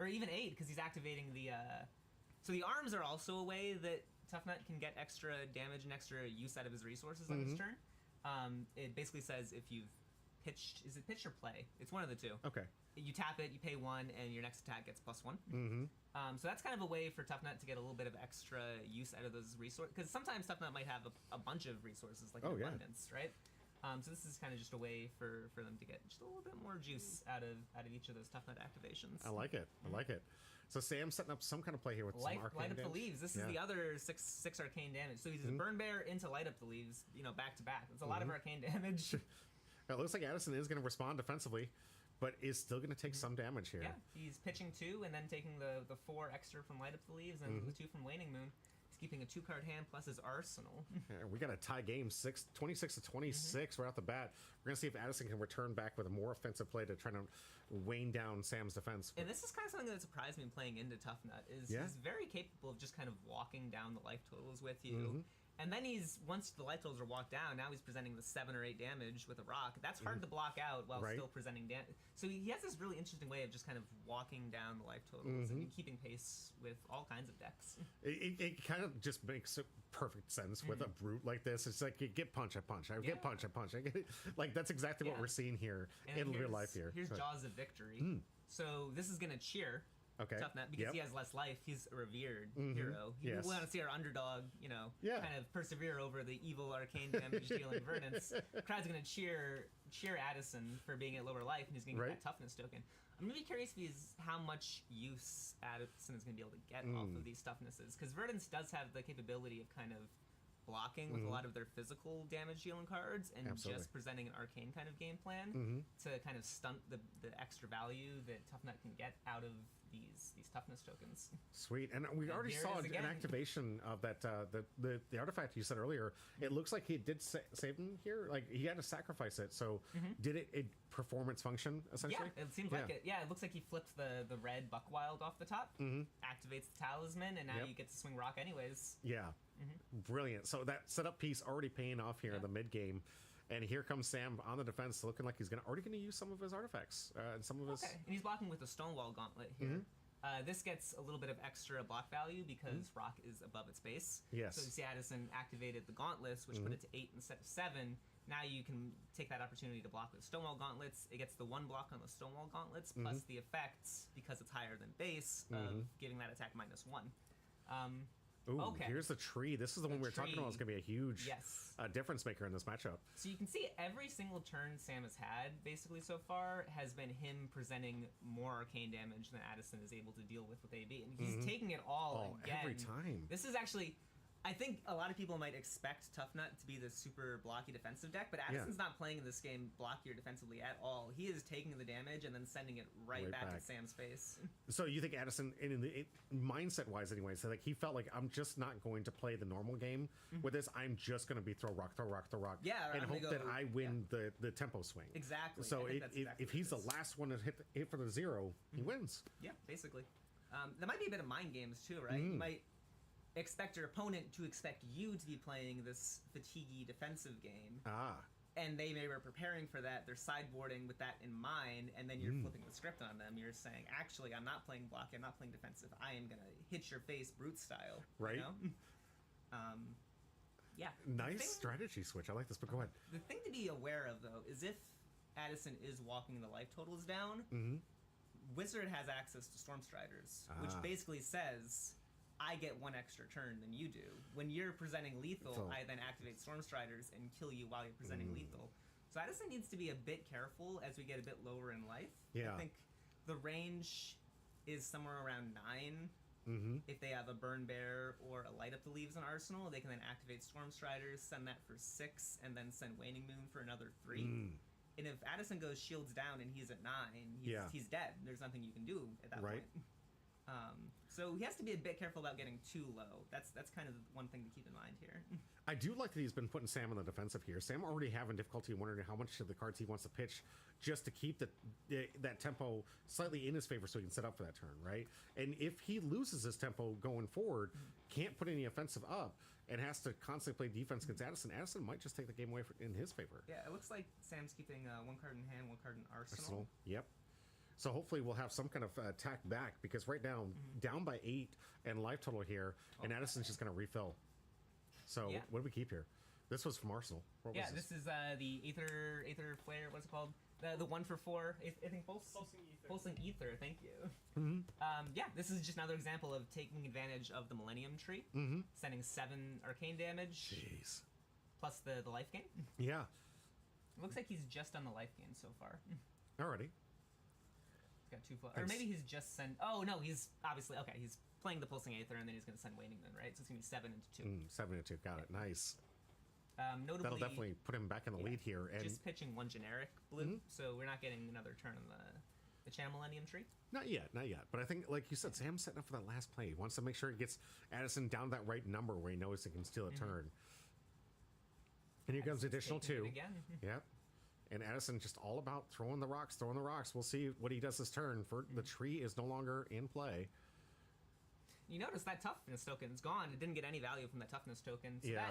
or even 8 because he's activating the. So the arms are also a way that Tough Nut can get extra damage and extra use out of his resources on his turn. It basically says if you've pitched, is it pitch or play? It's one of the two. Okay. You tap it, you pay 1, and your next attack gets +1. So that's kind of a way for Tough Nut to get a little bit of extra use out of those resources. Because sometimes Tough Nut might have a bunch of resources, like abundance, right? So this is kind of just a way for them to get just a little bit more juice out of each of those Tough Nut activations. I like it. I like it. So Sam's setting up some kind of play here with some arcane light up damage. the leaves. This is the other six arcane damage. So he's a burn bear into light up the leaves, back to back. It's a lot of arcane damage. It looks like Addison is going to respond defensively, but is still going to take some damage here. Yeah, he's pitching 2 and then taking the 4 extra from light up the leaves and the 2 from waning moon. He's keeping a 2-card hand plus his arsenal. Yeah, we got a tie game, 26 to 26 right off the bat. We're going to see if Addison can return back with a more offensive play to try to wane down Sam's defense. And this is kind of something that surprised me playing into Tough Nut, is he's very capable of just kind of walking down the life totals with you. And then once the life totals are walked down, now he's presenting the 7 or 8 damage with a rock. That's hard to block out while still presenting damage. So he has this really interesting way of just kind of walking down the life totals and keeping pace with all kinds of decks. It kind of just makes perfect sense with a brute like this. It's like you get punch, I punch. I get punch, I punch. I get like that's exactly what we're seeing here in real life here. Here's Jaws of Victory. So this is going to cheer Tough Nut because he has less life. He's a revered hero. We want to see our underdog, kind of persevere over the evil arcane damage dealing Verdance. Crowd's going to cheer Addison for being at lower life, and he's going to get that toughness token. I'm going to be curious how much use Addison is going to be able to get off of these toughnesses, because Verdance does have the capability of kind of blocking with a lot of their physical damage dealing cards and just presenting an arcane kind of game plan to kind of stunt the extra value that Tough Nut can get out of these toughness tokens. Sweet. And we already saw an activation of that the artifact you said earlier. It looks like he did save him here. Like he had to sacrifice it. So did it perform its function essentially? Yeah, it seems like it. Yeah, it looks like he flipped the red Buckwild off the top, activates the talisman, and now you get to swing rock anyways. Yeah. Brilliant. So that setup piece already paying off here in the mid game. And here comes Sam on the defense, looking like he's already going to use some of his artifacts and some of his. Okay, and he's blocking with the Stonewall Gauntlet here. This gets a little bit of extra block value because rock is above its base. Yes. So you see Addison activated the Gauntlets, which put it to 8 instead of 7. Now you can take that opportunity to block with Stonewall Gauntlets. It gets the 1 block on the Stonewall Gauntlets plus the effects, because it's higher than base, of giving that attack -1. Ooh, here's the tree. This is the one we were talking about. It's going to be a huge difference maker in this matchup. So you can see every single turn Sam has had, basically so far, has been him presenting more arcane damage than Addison is able to deal with AB. And he's taking it all again. Every time. This is actually... I think a lot of people might expect Tough Nut to be the super blocky defensive deck, but Addison's not playing in this game blocky or defensively at all. He is taking the damage and then sending it right back at Sam's face. So you think Addison, mindset-wise anyway, so like he felt like, I'm just not going to play the normal game with this. I'm just going to be throw rock, yeah, and hope that I win the tempo swing. Exactly. So if he's the last one to hit for the 0, he wins. Yeah, basically. There might be a bit of mind games too, right? You might expect your opponent to expect you to be playing this fatiguey defensive game. And they maybe are preparing for that. They're sideboarding with that in mind, and then you're flipping the script on them. You're saying, actually, I'm not playing blocky, I'm not playing defensive. I am going to hit your face brute style. Right. You know? Yeah. Nice strategy switch. I like this, but go ahead. The thing to be aware of, though, is if Addison is walking the life totals down, Wizard has access to Stormstriders, which basically says... I get 1 extra turn than you do. When you're presenting lethal, I then activate Stormstriders and kill you while you're presenting lethal. So Addison needs to be a bit careful as we get a bit lower in life. Yeah. I think the range is somewhere around 9. If they have a Burn Bear or a Light Up the Leaves in Arsenal, they can then activate Stormstriders, send that for 6, and then send Waning Moon for another 3. And if Addison goes shields down and he's at 9, he's dead. There's nothing you can do at that point. So he has to be a bit careful about getting too low. That's kind of one thing to keep in mind here. I do like that he's been putting Sam on the defensive here. Sam already having difficulty wondering how much of the cards he wants to pitch just to keep that tempo slightly in his favor so he can set up for that turn, right? And if he loses his tempo going forward, can't put any offensive up, and has to constantly play defense against Addison might just take the game away in his favor. Yeah, it looks like Sam's keeping 1 card in hand, 1 card in Arsenal. Yep. So hopefully we'll have some kind of attack back, because right now, down by 8 and life total here, and Addison's just going to refill. So what do we keep here? This was from Arsenal. What was this is the Aether Flare. What's it called? The 1-for-4. I think Pulsing Ether. Thank you. This is just another example of taking advantage of the Millennium Tree, sending 7 arcane damage. Jeez. Plus the life gain. Yeah. It looks like he's just done the life gain so far. Alrighty. He's got 2 or maybe he's just sent. Oh no, he's obviously okay. He's playing the Pulsing Aether, and then he's going to send Waning Moon, right? So it's going to be 7 into 2. 7 into 2. Got it. Nice. Notably, that'll definitely put him back in the lead here. And just pitching 1 generic blue, so we're not getting another turn on the Channel Millennium Tree. Not yet. But I think, like you said, Sam's setting up for that last play. He wants to make sure he gets Addison down that right number where he knows he can steal a turn. And here comes additional 2. Again. Yep. And Addison just all about throwing the rocks. We'll see what he does this turn. For the tree is no longer in play. You notice that toughness token is gone. It didn't get any value from that toughness token. So yeah.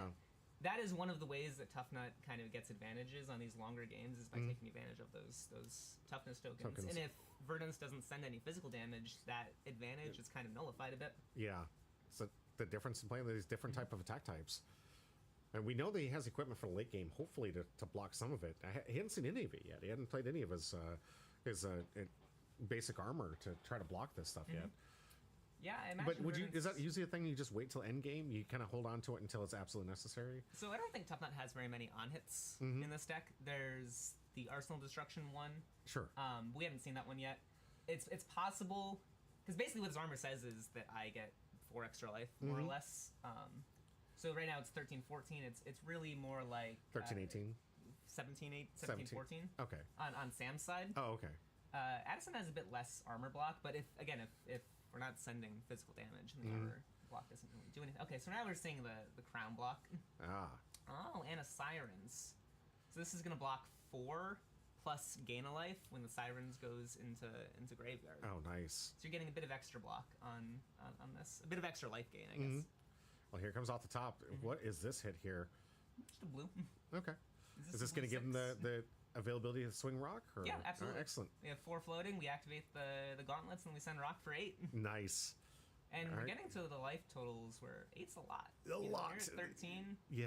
That is one of the ways that Tough Nut kind of gets advantages on these longer games is by taking advantage of those toughness tokens. And if Verdance doesn't send any physical damage, that advantage is kind of nullified a bit. Yeah. So the difference in playing these different type of attack types. And we know that he has equipment for the late game, hopefully to block some of it. He hadn't seen any of it yet. He hadn't played any of his basic armor to try to block this stuff yet. Yeah, I imagine. But is that usually a thing you just wait till end game? You kind of hold on to it until it's absolutely necessary? So I don't think Tough Nut has very many on-hits in this deck. There's the Arsenal Destruction one. Sure. We haven't seen that one yet. It's possible, because basically what his armor says is that I get 4 extra life, more or less. So right now it's 13-14. It's really more like 13-18? 17-14. Okay. On Sam's side. Oh, okay. Addison has a bit less armor block, but if we're not sending physical damage, and the armor block doesn't really do anything. Okay, so now we're seeing the crown block. Oh, and a Sirens. So this is going to block 4 plus gain a life when the Sirens goes into graveyard. Oh, nice. So you're getting a bit of extra block on this. A bit of extra life gain, I guess. Well, here comes off the top. What is this hit here? Just a blue. Okay. Is this going to give him the availability of Swing Rock? Or? Yeah, absolutely. Excellent. We have 4 floating. We activate the gauntlets, and we send Rock for 8. Nice. And we're getting to the life totals where 8's a lot. A lot. You're at 13. Yeah.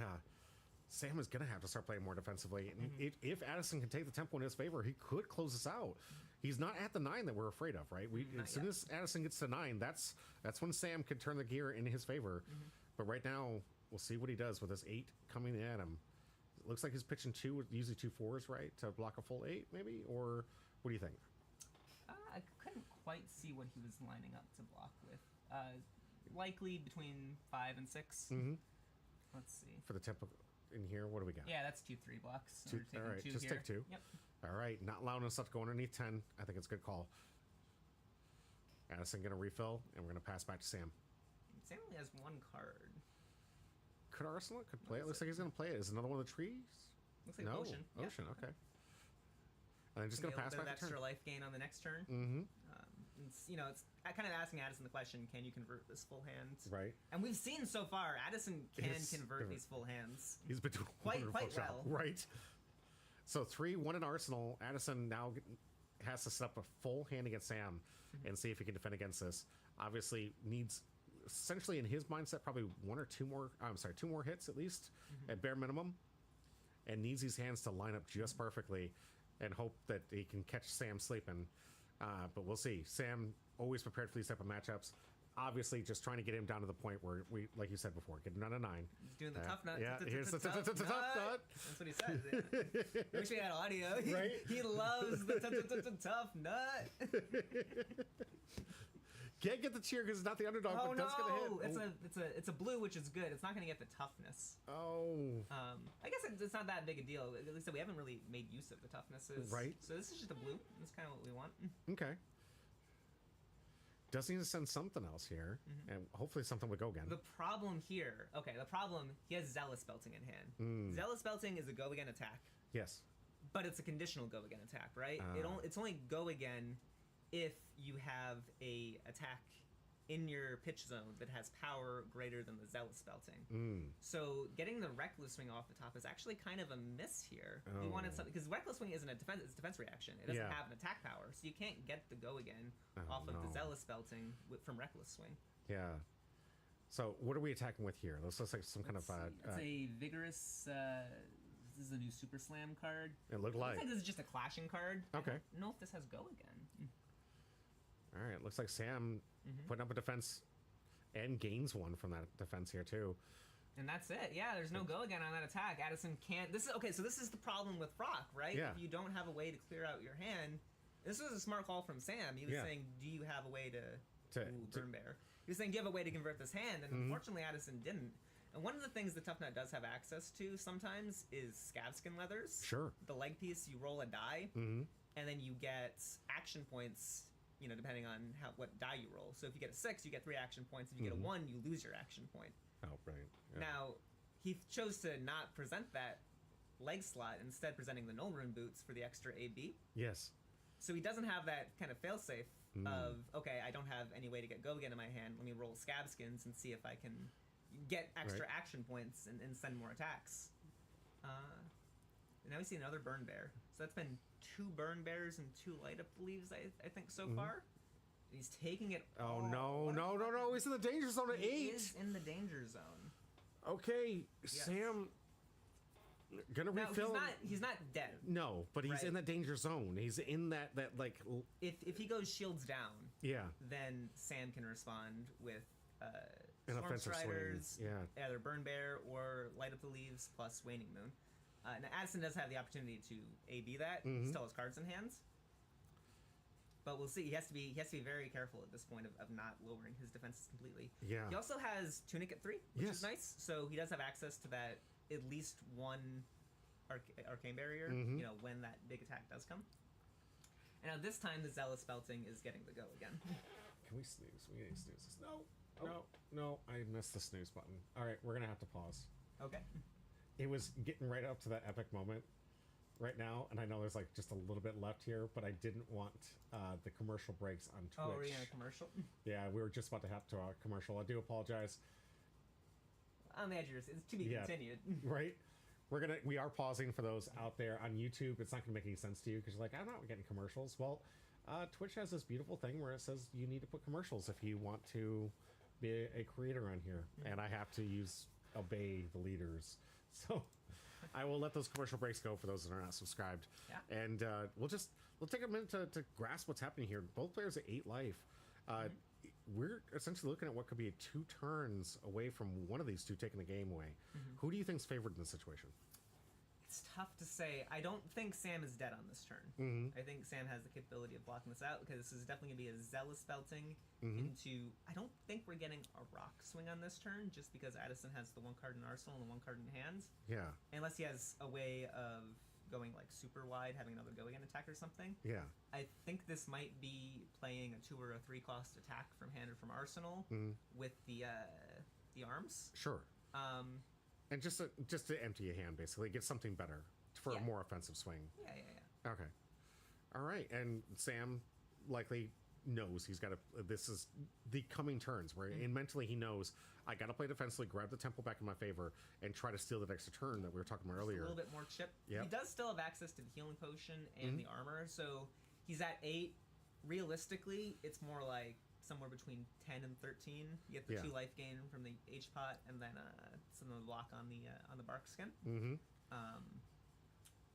Sam is going to have to start playing more defensively. And if Addison can take the tempo in his favor, he could close this out. He's not at the 9 that we're afraid of, right? As soon as Addison gets to 9, that's when Sam could turn the gear in his favor. But right now, we'll see what he does with this 8 coming at him. It looks like he's pitching 2, usually 2 4s, right? To block a full 8, maybe? Or what do you think? I couldn't quite see what he was lining up to block with. Likely between 5 and 6. Let's see. For the tempo in here, what do we got? Yeah, that's 2-3 blocks. All right, just take 2. Yep. All right, not allowing us to go underneath 10. I think it's a good call. Addison going to refill, and we're going to pass back to Sam. Sam only has 1 card. Could Arsenal play it? Looks like he's going to play it. Is another one of the trees? Looks like no. Ocean. Ocean, okay. And I'm just going to pass back the extra turn. life gain on the next turn. It's kind of asking Addison the question, can you convert this full hand? Right. And we've seen so far, Addison can convert these full hands. He's been doing quite job. well. Right. So 3-1 in Arsenal. Addison now has to set up a full hand against Sam and see if he can defend against this. Obviously needs, essentially in his mindset, probably 2 more hits at least, at bare minimum. And needs these hands to line up just perfectly and hope that he can catch Sam sleeping. But we'll see. Sam always prepared for these type of matchups. Obviously, just trying to get him down to the point where we, like you said before, get him down to 9. He's doing the tough nut. Yeah, here's the tough nut. That's what he says. I wish we had audio. Right? He loves the tough nut. Can't get the cheer because it's not the underdog, but that's going to hit. It's a blue, which is good. It's not going to get the toughness. Oh. I guess it's not that big a deal. At least we haven't really made use of the toughnesses. Right. So this is just a blue. That's kind of what we want. Okay. Does need to send something else here, and hopefully something would go again. The problem here, he has Zealous Belting in hand. Zealous Belting is a go again attack. Yes. But it's a conditional go again attack, right? It's only go again if you have a attack in your pitch zone that has power greater than the Zealous Belting. So getting the Reckless Swing off the top is actually kind of a miss here. We wanted something, because Reckless Swing isn't a defense; it's a defense reaction. It doesn't have an attack power, so you can't get the go again off of the Zealous Belting from Reckless Swing. Yeah. So what are we attacking with here? This looks like some kind of... It's a vigorous... this is a new Super Slam card. It looked like... this is just a clashing card. Okay. I don't know if this has go again. All right, looks like Sam putting up a defense and gains one from that defense here too. And that's it. Yeah, there's no go again on that attack. Addison can't... This is okay, so this is the problem with Rock, right? Yeah. If you don't have a way to clear out your hand... This was a smart call from Sam. He was saying, do you have a way to Burn Bear. He was saying, do you have a way to convert this hand? And unfortunately, Addison didn't. And one of the things the Tough Nut does have access to sometimes is Scavskin Leathers. Sure. The leg piece, you roll a die, and then you get action points, you know, depending on what die you roll. So if you get a 6, you get 3 action points. If you get a 1, you lose your action point. Oh, right. Yeah. Now, he chose to not present that leg slot, instead presenting the Null Rune Boots for the extra AB. Yes. So he doesn't have that kind of failsafe of, okay, I don't have any way to get go again in my hand. Let me roll Scabskins and see if I can get extra action points and send more attacks. Now we see another Burn Bear. So that's been 2 Burn Bears and 2 Light Up Leaves, I think, so far. He's taking it. Oh, no. He's in the danger zone at 8. He is in the danger zone. Okay, yes. Sam... Gonna refill. He's not dead. No, but he's in that danger zone. He's in that like. If he goes shields down, then Sam can respond with an Storm offensive Striders, swing. either Burn Bear or Light Up the Leaves plus Waning Moon. Now Addison does have the opportunity to AB that. He still has cards in hands, but we'll see. He has to be very careful at this point of not lowering his defenses completely. Yeah. He also has Tunic at 3, which is nice. So he does have access to that. At least one arcane barrier, you know, when that big attack does come. And now this time, the Zealous Belting is getting the go again. Can we snooze? We need to snooze this. No, I missed the snooze button. All right, we're going to have to pause. Okay. It was getting right up to that epic moment right now, and I know there's like just a little bit left here, but I didn't want the commercial breaks on Twitch. Oh, were you in a commercial? Yeah, we were just about to have to a commercial. I do apologize. On the edge of your seat. It's to be continued. Right? We are pausing for those out there on YouTube. It's not going to make any sense to you because you're like, I'm not getting commercials. Well, Twitch has this beautiful thing where it says you need to put commercials if you want to be a creator on here. And I have to obey the leaders. So I will let those commercial breaks go for those that are not subscribed. Yeah. And we'll take a minute to grasp what's happening here. Both players at 8 life. We're essentially looking at what could be 2 turns away from one of these 2 taking the game away. Who do you think's favored in this situation? It's tough to say. I don't think Sam is dead on this turn. I think Sam has the capability of blocking this out because this is definitely going to be a Zealous Belting into... I don't think we're getting a Rock swing on this turn just because Addison has the 1 card in Arsenal and the 1 card in hands. Yeah. Unless he has a way of going like super wide, having another go again attack or something. Yeah. I think this might be playing a 2 or a 3 cost attack from hand or from Arsenal with the arms. Sure. And just to empty a hand, basically, get something better for a more offensive swing. Yeah. Okay. All right, and Sam likely knows he's got to. This is the coming turns where, and mentally he knows I got to play defensively, grab the tempo back in my favor, and try to steal that extra turn that we were talking about earlier. A little bit more chip. Yep. He does still have access to the healing potion and the armor, so he's at 8. Realistically, it's more like somewhere between 10 and 13. You get the 2 life gain from the H pot, and then some of the block on the bark skin.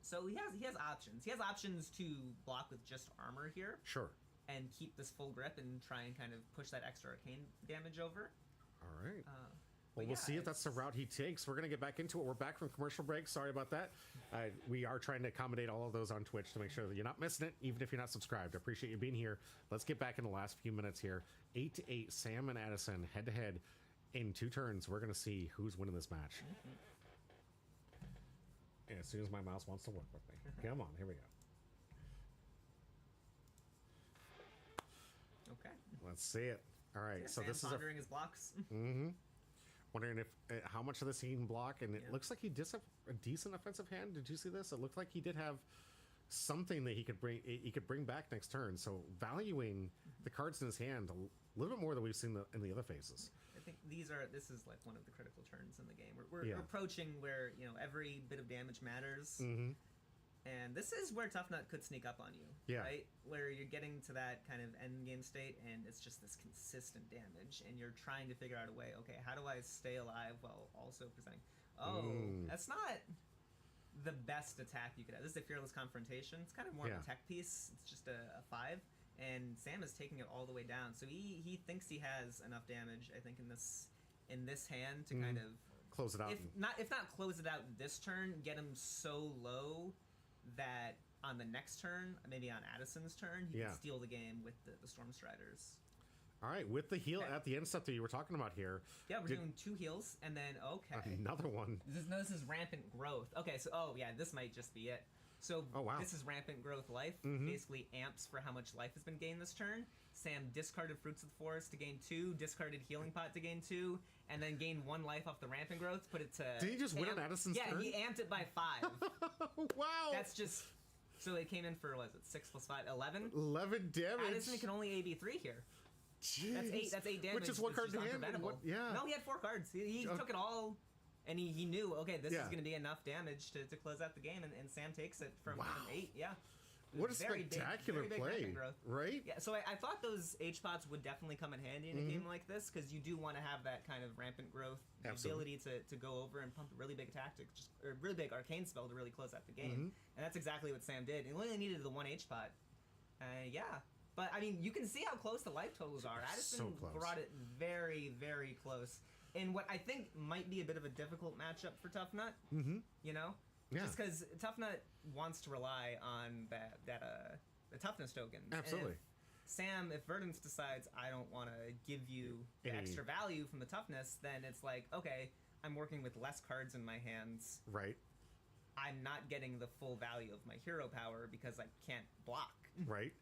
So he has options. He has options to block with just armor here. Sure. And keep this full grip and try and kind of push that extra arcane damage over. All right. Well, we'll see if that's the route he takes. We're going to get back into it. We're back from commercial break. Sorry about that. We are trying to accommodate all of those on Twitch to make sure that you're not missing it, even if you're not subscribed. I appreciate you being here. Let's get back in the last few minutes here. 8-8, Sam and Addison head-to-head in 2 turns. We're going to see who's winning this match. And as soon as my mouse wants to work with me. Come on, here we go. Okay. Let's see it. All right, so Sam this is pondering his blocks. Wondering if how much of this he can block, and it looks like he did have a decent offensive hand. Did you see this? It looked like he did have something that he could bring back next turn. So valuing the cards in his hand a little bit more than we've seen in the other phases. I think this is like one of the critical turns in the game. We're approaching where every bit of damage matters. And this is where Tough Nut could sneak up on you, right? Where you're getting to that kind of end game state, and it's just this consistent damage, and you're trying to figure out a way. Okay, how do I stay alive while also presenting? Oh, that's not the best attack you could have. This is a Fearless Confrontation. It's kind of more of a tech piece. It's just a 5, and Sam is taking it all the way down. So he thinks he has enough damage, I think, in this hand to kind of close it out. If not close it out this turn, get him so low that on the next turn, maybe on Addison's turn, he can steal the game with the Storm Striders. All right, with the heal at the end stuff that you were talking about here. Yeah, we're doing 2 heals, and then, another one. This is Rampant Growth. Okay, so, this might just be it. So, this is Rampant Growth life. Basically amps for how much life has been gained this turn. Sam discarded Fruits of the Forest to gain 2, discarded Healing Pot to gain 2, and then gained 1 life off the Rampant Growth, put it to... Did he just win on Addison's turn? Yeah, he amped it by 5. Wow! That's just... So it came in for, 6 plus 5? 11? 11 damage. Addison can only AB 3 here. Jeez. That's 8 damage. Which is what card to hand? No, he had 4 cards. He took it all, and he knew, okay, this is going to be enough damage to close out the game, and Sam takes it from 8. Yeah. What a spectacular play, right? Yeah, so I thought those H-Pots would definitely come in handy in a game like this, because you do want to have that kind of rampant growth, the ability to go over and pump a really big tactic, or a really big arcane spell to really close out the game. And that's exactly what Sam did. He only needed the 1 H-Pot. But, I mean, you can see how close the life totals are. Addison brought it very, very close. In what I think might be a bit of a difficult matchup for Tough Nut, you know? Yeah. Just because Tough Nut wants to rely on the toughness tokens. Absolutely. And if Verdance decides, I don't want to give you the extra value from the toughness, then it's like, okay, I'm working with less cards in my hands. Right. I'm not getting the full value of my hero power because I can't block. Right.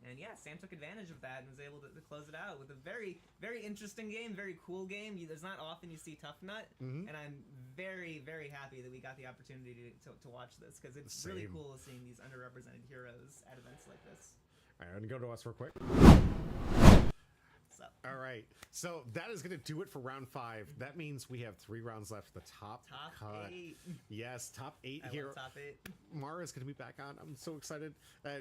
And Sam took advantage of that and was able to close it out with a very, very interesting game, very cool game. There's not often you see Tough Nut, and I'm very, very happy that we got the opportunity to watch this, because it's really cool seeing these underrepresented heroes at events like this. All right, I'm going to go to us real quick. All right, so that is going to do it for round 5. That means we have 3 rounds left. The top cut. 8. Yes, top 8 I here. love top 8. Mara's going to be back on. I'm so excited.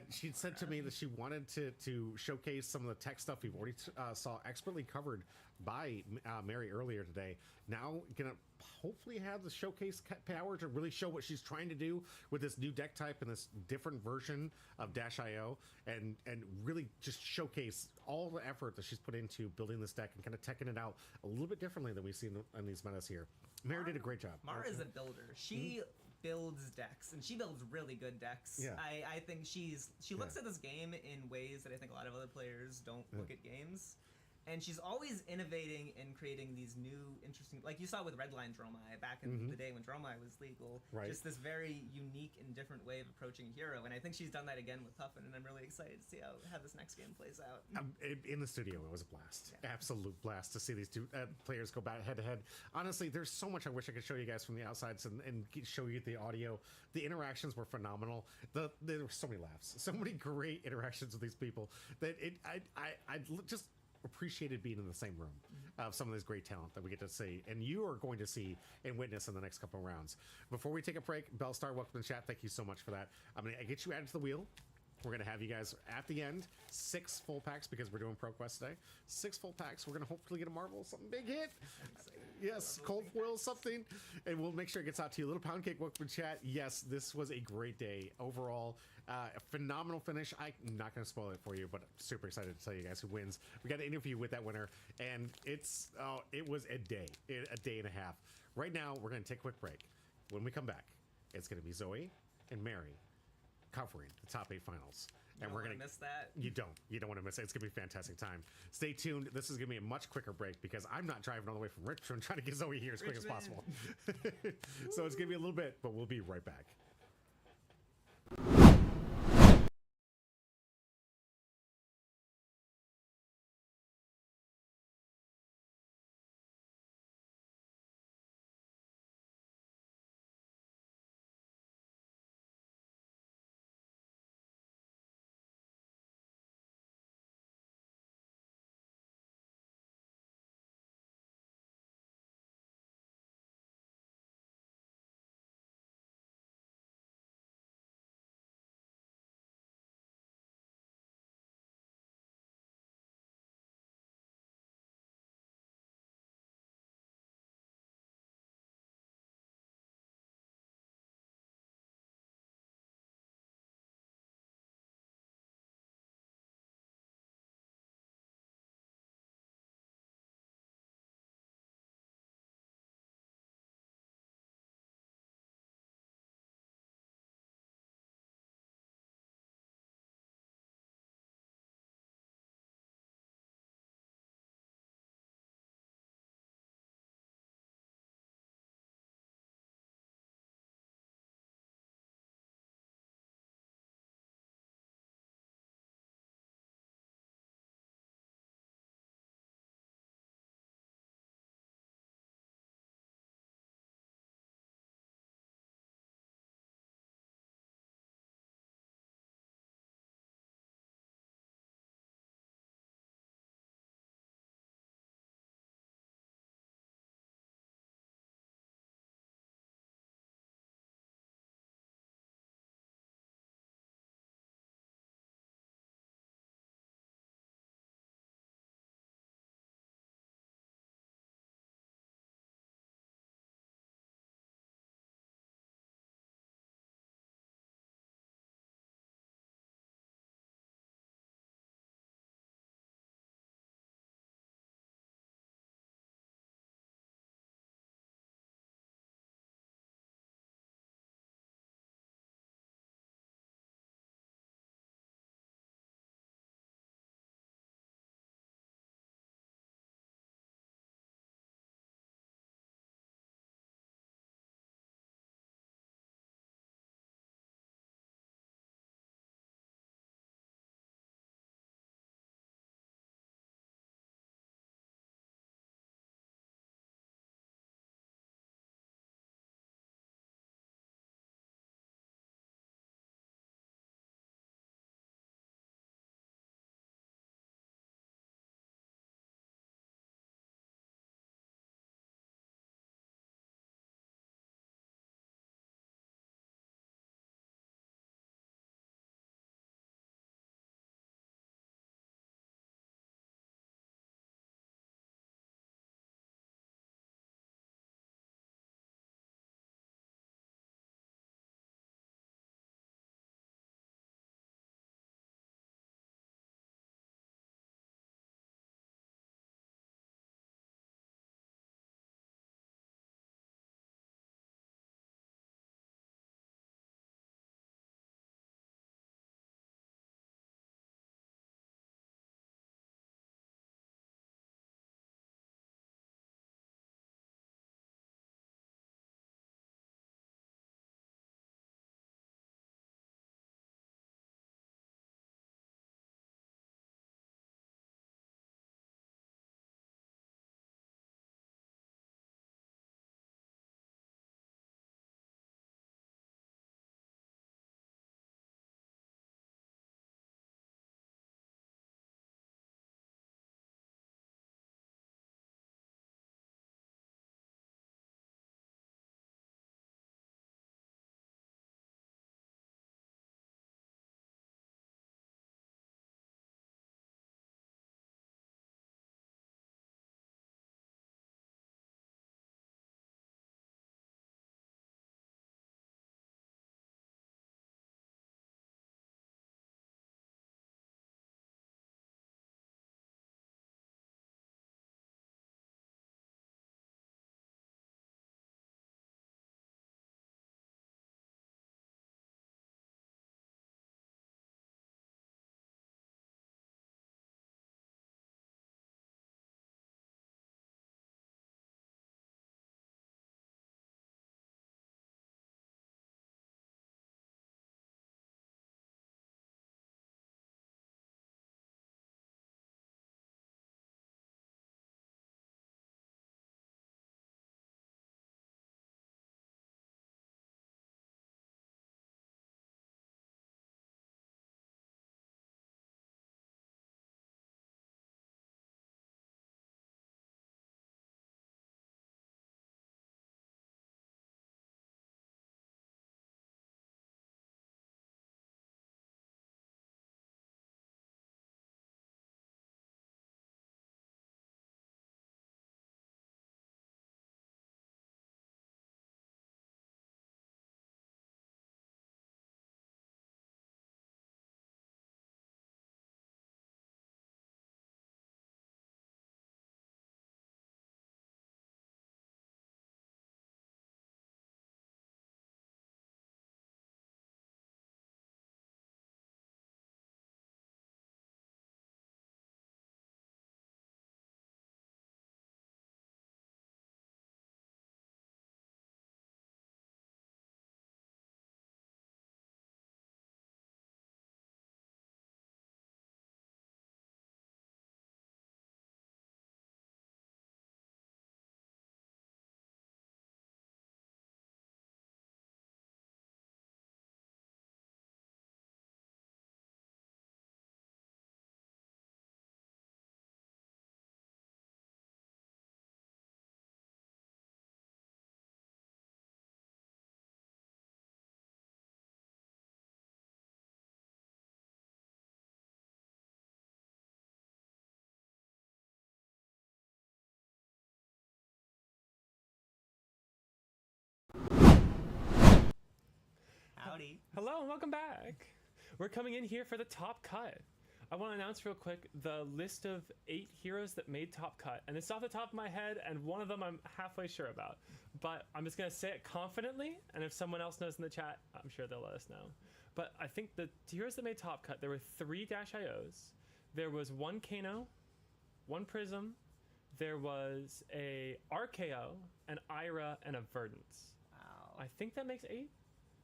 She said to me that she wanted to showcase some of the tech stuff we've already saw expertly covered by Mary earlier today. Now going to hopefully have the showcase power to really show what she's trying to do with this new deck type and this different version of Dash.io, and really just showcase all the effort that she's put into building this deck and kind of teching it out a little bit differently than we've seen in these metas here. Mary did a great job. Mara is a builder. She builds decks, and she builds really good decks. Yeah. I think she looks at this game in ways that I think a lot of other players don't look at games. And she's always innovating and creating these new, interesting, like you saw with Redline Dromai back in the day when Dromai was legal. Right. Just this very unique and different way of approaching a hero. And I think she's done that again with Puffin, and I'm really excited to see how this next game plays out. In the studio, it was a blast. Yeah. Absolute blast to see these two players go back head to head. Honestly, there's so much I wish I could show you guys from the outsides and show you the audio. The interactions were phenomenal. There were so many laughs, so many great interactions with these people that I just appreciated being in the same room of some of this great talent that we get to see, and you are going to see and witness in the next couple of rounds. Before we take a break, Bellstar, welcome to the chat. Thank you so much for that. I'm going to get you added to the wheel. We're going to have you guys at the end 6 full packs, because we're doing ProQuest today. 6 full packs. We're going to hopefully get a Marvel, something big hit. Yes, cold foil, something, and we'll make sure it gets out to you. Little Pound Cake, welcome to chat. Yes, this was a great day overall. A phenomenal finish. I'm not going to spoil it for you, but I'm super excited to tell you guys who wins. We got an interview with that winner, and it was a day and a half. Right now, we're going to take a quick break. When we come back, it's going to be Zoe and Mary covering the top 8 finals. And we're gonna miss that. You don't want to miss it. It's gonna be a fantastic time. Stay tuned. This is gonna be a much quicker break because I'm not driving all the way from Richmond trying to get Zoe here as quick as possible. So it's gonna be a little bit, but we'll be right back. Howdy. Hello and welcome back. We're coming in here for the top cut. I want to announce real quick the list of 8 heroes that made top cut. And it's off the top of my head, and one of them I'm halfway sure about. But I'm just going to say it confidently, and if someone else knows in the chat, I'm sure they'll let us know. But I think the heroes that made top cut, there were 3 Dash IOs. There was 1 Kano, 1 Prism, there was a RKO, an Ira, and a Verdance. Wow. I think that makes 8.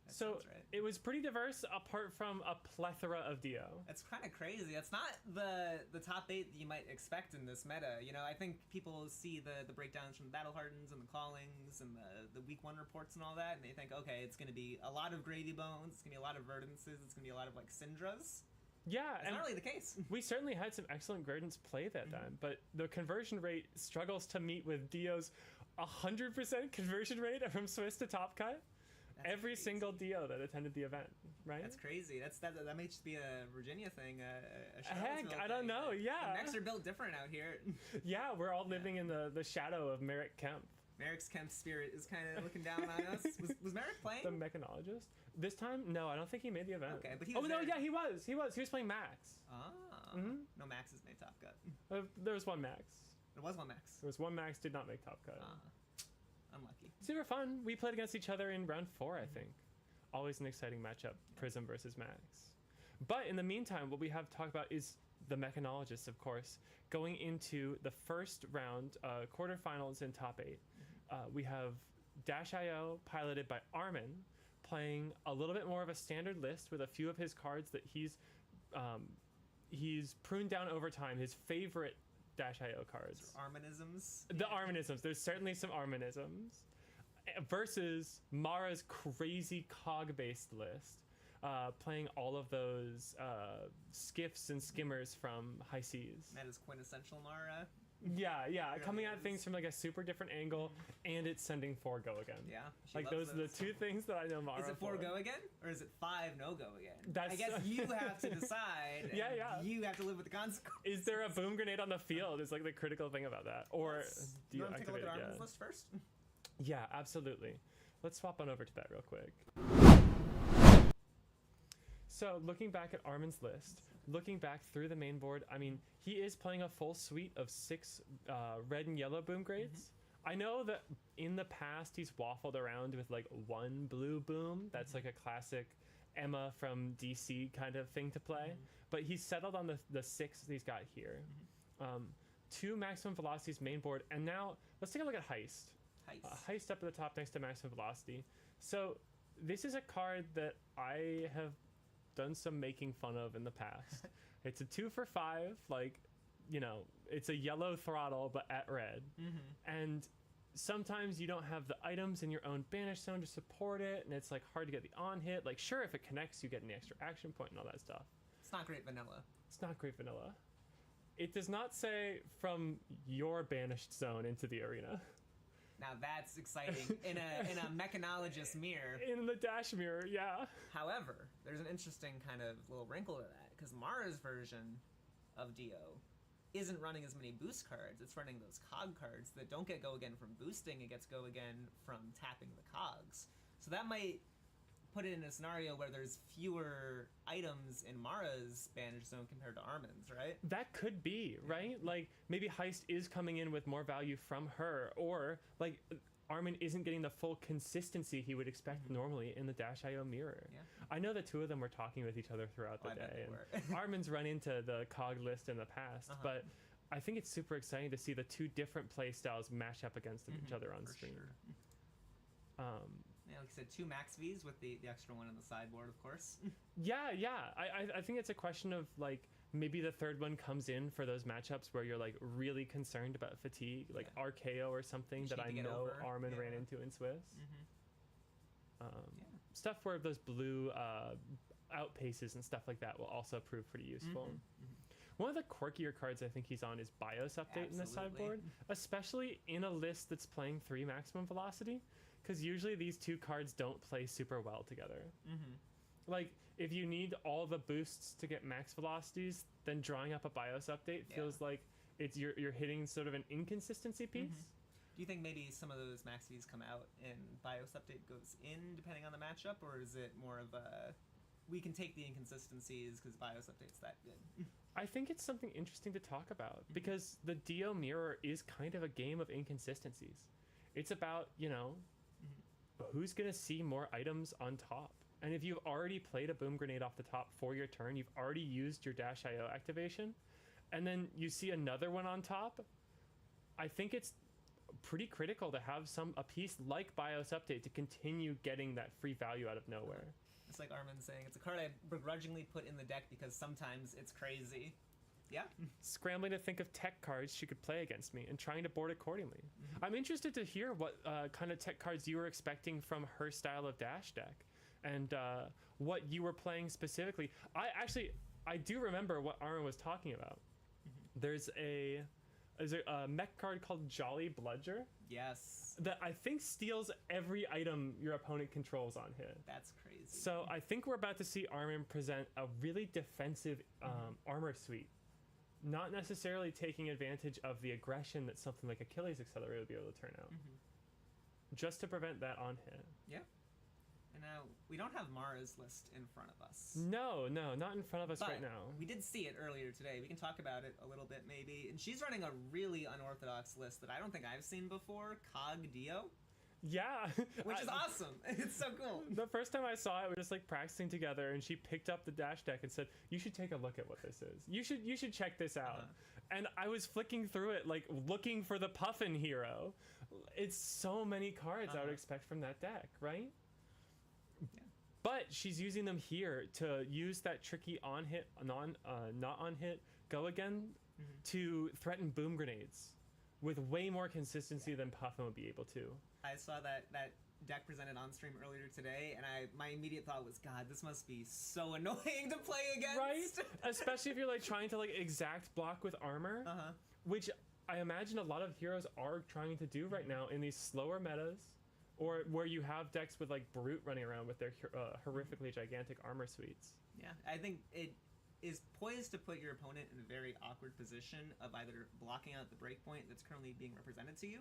That So sounds right. it was pretty diverse apart from a plethora of Dio. It's kind of crazy. It's not the top 8 that you might expect in this meta. You know, I think people see the breakdowns from the Battle Hardens and the Callings and the week 1 reports and all that, and they think, okay, it's going to be a lot of Gravy Bones, it's going to be a lot of Verdances, it's going to be a lot of like Syndras. Yeah, It's not really the case. we certainly had some excellent Verdance play that time, but the conversion rate struggles to meet with Dio's 100% conversion rate from Swiss to top cut. That's Every crazy. single Dio that attended the event, right? That's crazy. That may just be a Virginia thing. A Heck, Charlottesville I don't thing. know. Yeah, The mechs are built different out here. yeah, we're all living in the shadow of Merrick Kemp, Merrick's Kemp spirit is kind of looking down on us. Was Merrick playing? the mechanologist. This time, no, I don't think he made the event. Okay, but he oh was no, there. yeah, he was playing Max. No Maxes made top cut. There was one Max. There was one Max. There was one Max did not make top cut. Unlucky. Super fun. We played against each other in round 4, I think. Always an exciting matchup, Prism versus Max. But in the meantime, what we have to talk about is the mechanologists, of course. Going into the first round, quarterfinals in top 8, we have Dash IO piloted by Armin, playing a little bit more of a standard list with a few of his cards that he's pruned down over time, his favorite Dash IO cards. Arminisms. The Arminisms. There's certainly some Arminisms. Versus Mara's crazy cog-based list, playing all of those skiffs and skimmers from High Seas. That is quintessential Mara. Yeah, Really coming at is. things from like a super different angle, and it's sending 4 go again. Yeah. she Like loves those are the 2 things that I know Mara Is it 4 for. go again, or is it 5 no go again? That's- I guess you have to decide. Yeah, and yeah. You have to live with the consequences. Is there a boom grenade on the field? Is like the critical thing about that, or do you want to take a look activate at it? Armin's Yeah. list first? Yeah, absolutely. Let's swap on over to that real quick. So looking back at Armin's list, looking back through the main board, I mean, he is playing a full suite of 6 red and yellow boom grades. I know that in the past he's waffled around with like 1 blue boom. That's like a classic Emma from DC kind of thing to play. But he's settled on the 6 that he's got here. 2 maximum velocities main board. And now let's take a look at Heist. Heist up at the top next to maximum velocity. So this is a card that I have done some making fun of in the past. It's a 2 for 5, like, you know, it's a yellow throttle but at red. And sometimes you don't have the items in your own banish zone to support it, and it's like hard to get the on hit. Like, sure, if it connects, you get an extra action point and all that stuff. It's not great vanilla. It's not great vanilla. It does not say from your banished zone into the arena. Now that's exciting in a mechanologist mirror. In the dash mirror, yeah. However, there's an interesting kind of little wrinkle to that, because Mara's version of Dio isn't running as many boost cards. It's running those cog cards that don't get go again from boosting. It gets go again from tapping the cogs. So that might put it in a scenario where there's fewer items in Mara's banish zone compared to Armin's, right? That could be, right? Like, maybe Heist is coming in with more value from her, or, like, Armin isn't getting the full consistency he would expect normally in the Dash IO mirror. Yeah. I know the 2 of them were talking with each other throughout the I bet day, they and Armin's run into the cog list in the past, but I think it's super exciting to see the 2 different play styles mash up against each other on For stream. sure. Yeah, like I said, 2 max Vs with the extra one on the sideboard, of course. Yeah. I think it's a question of, like, maybe the 3rd one comes in for those matchups where you're, like, really concerned about fatigue, like RKO or something that I know Armin ran into in Swiss. Stuff where those blue outpaces and stuff like that will also prove pretty useful. One of the quirkier cards I think he's on is BIOS Update in the sideboard, especially in a list that's playing 3 maximum velocity, because usually these 2 cards don't play super well together. Like, if you need all the boosts to get max velocities, then drawing up a BIOS Update feels like it's you're hitting sort of an inconsistency piece. Do you think maybe some of those maxies come out and BIOS update goes in depending on the matchup, or is it more of a we can take the inconsistencies because BIOS update's that good? I think it's something interesting to talk about because the Dio mirror is kind of a game of inconsistencies. It's about, who's going to see more items on top. And if you've already played a boom grenade off the top for your turn, you've already used your dash IO activation, and then you see another one on top, I think it's pretty critical to have a piece like BIOS update to continue getting that free value out of nowhere. It's like Armin saying, it's a card I begrudgingly put in the deck because sometimes it's crazy. Yeah. Scrambling to think of tech cards she could play against me and trying to board accordingly. I'm interested to hear what kind of tech cards you were expecting from her style of dash deck and what you were playing specifically. I do remember what Armin was talking about. There's a mech card called Jolly Bludger. Yes. That I think steals every item your opponent controls on hit. That's crazy. So I think we're about to see Armin present a really defensive armor suite. Not necessarily taking advantage of the aggression that something like Achilles Accelerator would be able to turn out. Just to prevent that on hit. Yeah. And now, we don't have Mara's list in front of us. No, not in front of us right now. We did see it earlier today. We can talk about it a little bit maybe. And she's running a really unorthodox list that I don't think I've seen before, Cog Dio. Yeah. Which is awesome. It's so cool. The first time I saw it, we were just like practicing together, and she picked up the dash deck and said, "You should take a look at what this is. You should check this out." And I was flicking through it, like looking for the Puffin hero. It's so many cards I would expect from that deck, right? Yeah. But she's using them here to use that tricky on hit, not on hit, go again to threaten boom grenades with way more consistency than Puffin would be able to. I saw that deck presented on stream earlier today, and my immediate thought was, God, this must be so annoying to play against. Right? Especially if you're like trying to like exact block with armor, which I imagine a lot of heroes are trying to do right now in these slower metas, or where you have decks with like Brute running around with their horrifically gigantic armor suites. Yeah, I think it is poised to put your opponent in a very awkward position of either blocking out the breakpoint that's currently being represented to you,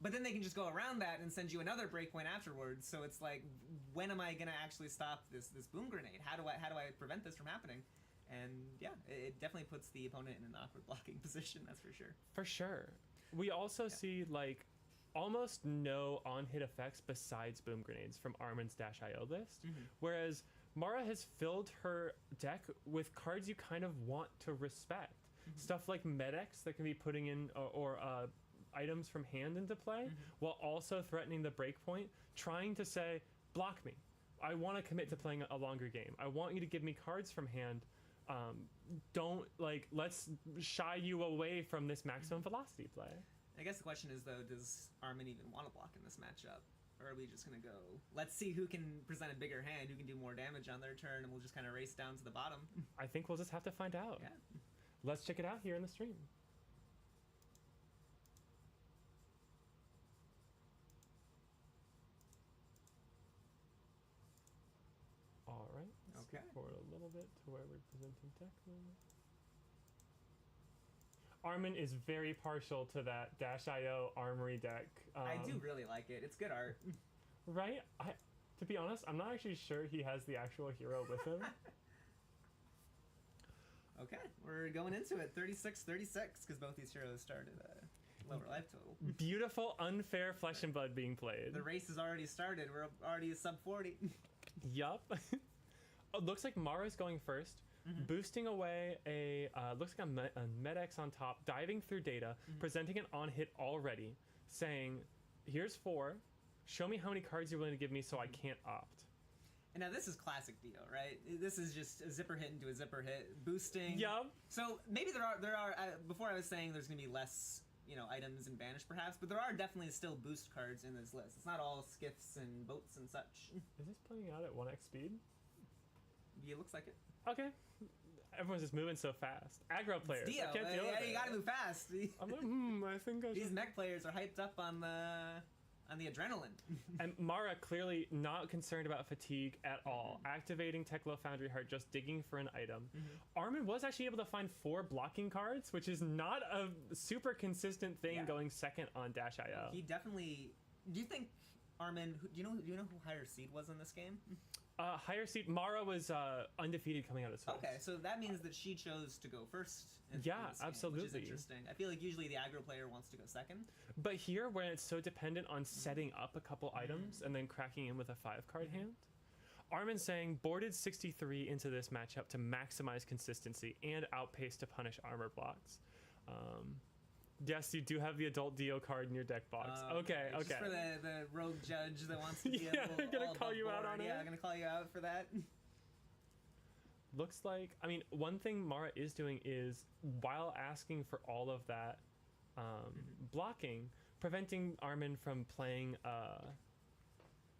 but then they can just go around that and send you another breakpoint afterwards. So it's like, when am I gonna actually stop this boom grenade? How do I prevent this from happening? And yeah, it definitely puts the opponent in an awkward blocking position. That's for sure. For sure. We also see like almost no on-hit effects besides boom grenades from Armin's Dash IO list, whereas Mara has filled her deck with cards you kind of want to respect. Stuff like Medex that can be putting in or items from hand into play, while also threatening the breakpoint, trying to say, block me. I want to commit to playing a longer game. I want you to give me cards from hand. Let's shy you away from this maximum velocity play. I guess the question is, though, does Armin even want to block in this matchup? Or are we just going to go, let's see who can present a bigger hand, who can do more damage on their turn, and we'll just kind of race down to the bottom? I think we'll just have to find out. Yeah. Let's check it out here in the stream. All right. Let's Okay. skip forward a little bit to where we're presenting deck. Armin is very partial to that Dash IO Armory deck. I do really like it. It's good art. Right? To be honest, I'm not actually sure he has the actual hero with him. Okay, we're going into it. 36-36, because both these heroes started a lower life total. Beautiful, unfair Flesh and Blood being played. The race has already started. We're already sub 40. Yup. It looks like Mara's going first. Boosting away looks like a Medex on top, diving through data, presenting an on-hit already, saying, here's 4, show me how many cards you're willing to give me so I can't opt. And now this is classic Dio, right? This is just a zipper hit into a zipper hit, boosting. Yup. So maybe there are before I was saying there's going to be less, items and banish perhaps, but there are definitely still boost cards in this list. It's not all skiffs and boats and such. Is this playing out at 1x speed? Yeah, it looks like it. Okay. Everyone's just moving so fast. Aggro players. Dio. I can't deal with it. You gotta move fast. I'm like, I think I should. These mech players are hyped up on the on the adrenaline. And Mara clearly not concerned about fatigue at all. Activating Teklo Foundry Heart, just digging for an item. Armin was actually able to find 4 blocking cards, which is not a super consistent thing going second on Dash.io. He definitely... Do you think Armin... Do you know who higher seed was in this game? Higher seed, Mara was undefeated coming out of Swiss. Okay, so that means that she chose to go first. In Yeah, this game, absolutely. which is interesting. I feel like usually the aggro player wants to go second. But here, when it's so dependent on setting up a couple items and then cracking in with a 5-card hand, Armin's saying boarded 63 into this matchup to maximize consistency and outpace to punish armor blocks. Yes, you do have the adult Dio card in your deck box. Okay. Just for the rogue judge that wants to be I'm gonna call you out on it. Yeah, I'm gonna call you out for that. Looks like, I mean, one thing Mara is doing is, while asking for all of that blocking, preventing Armin from playing...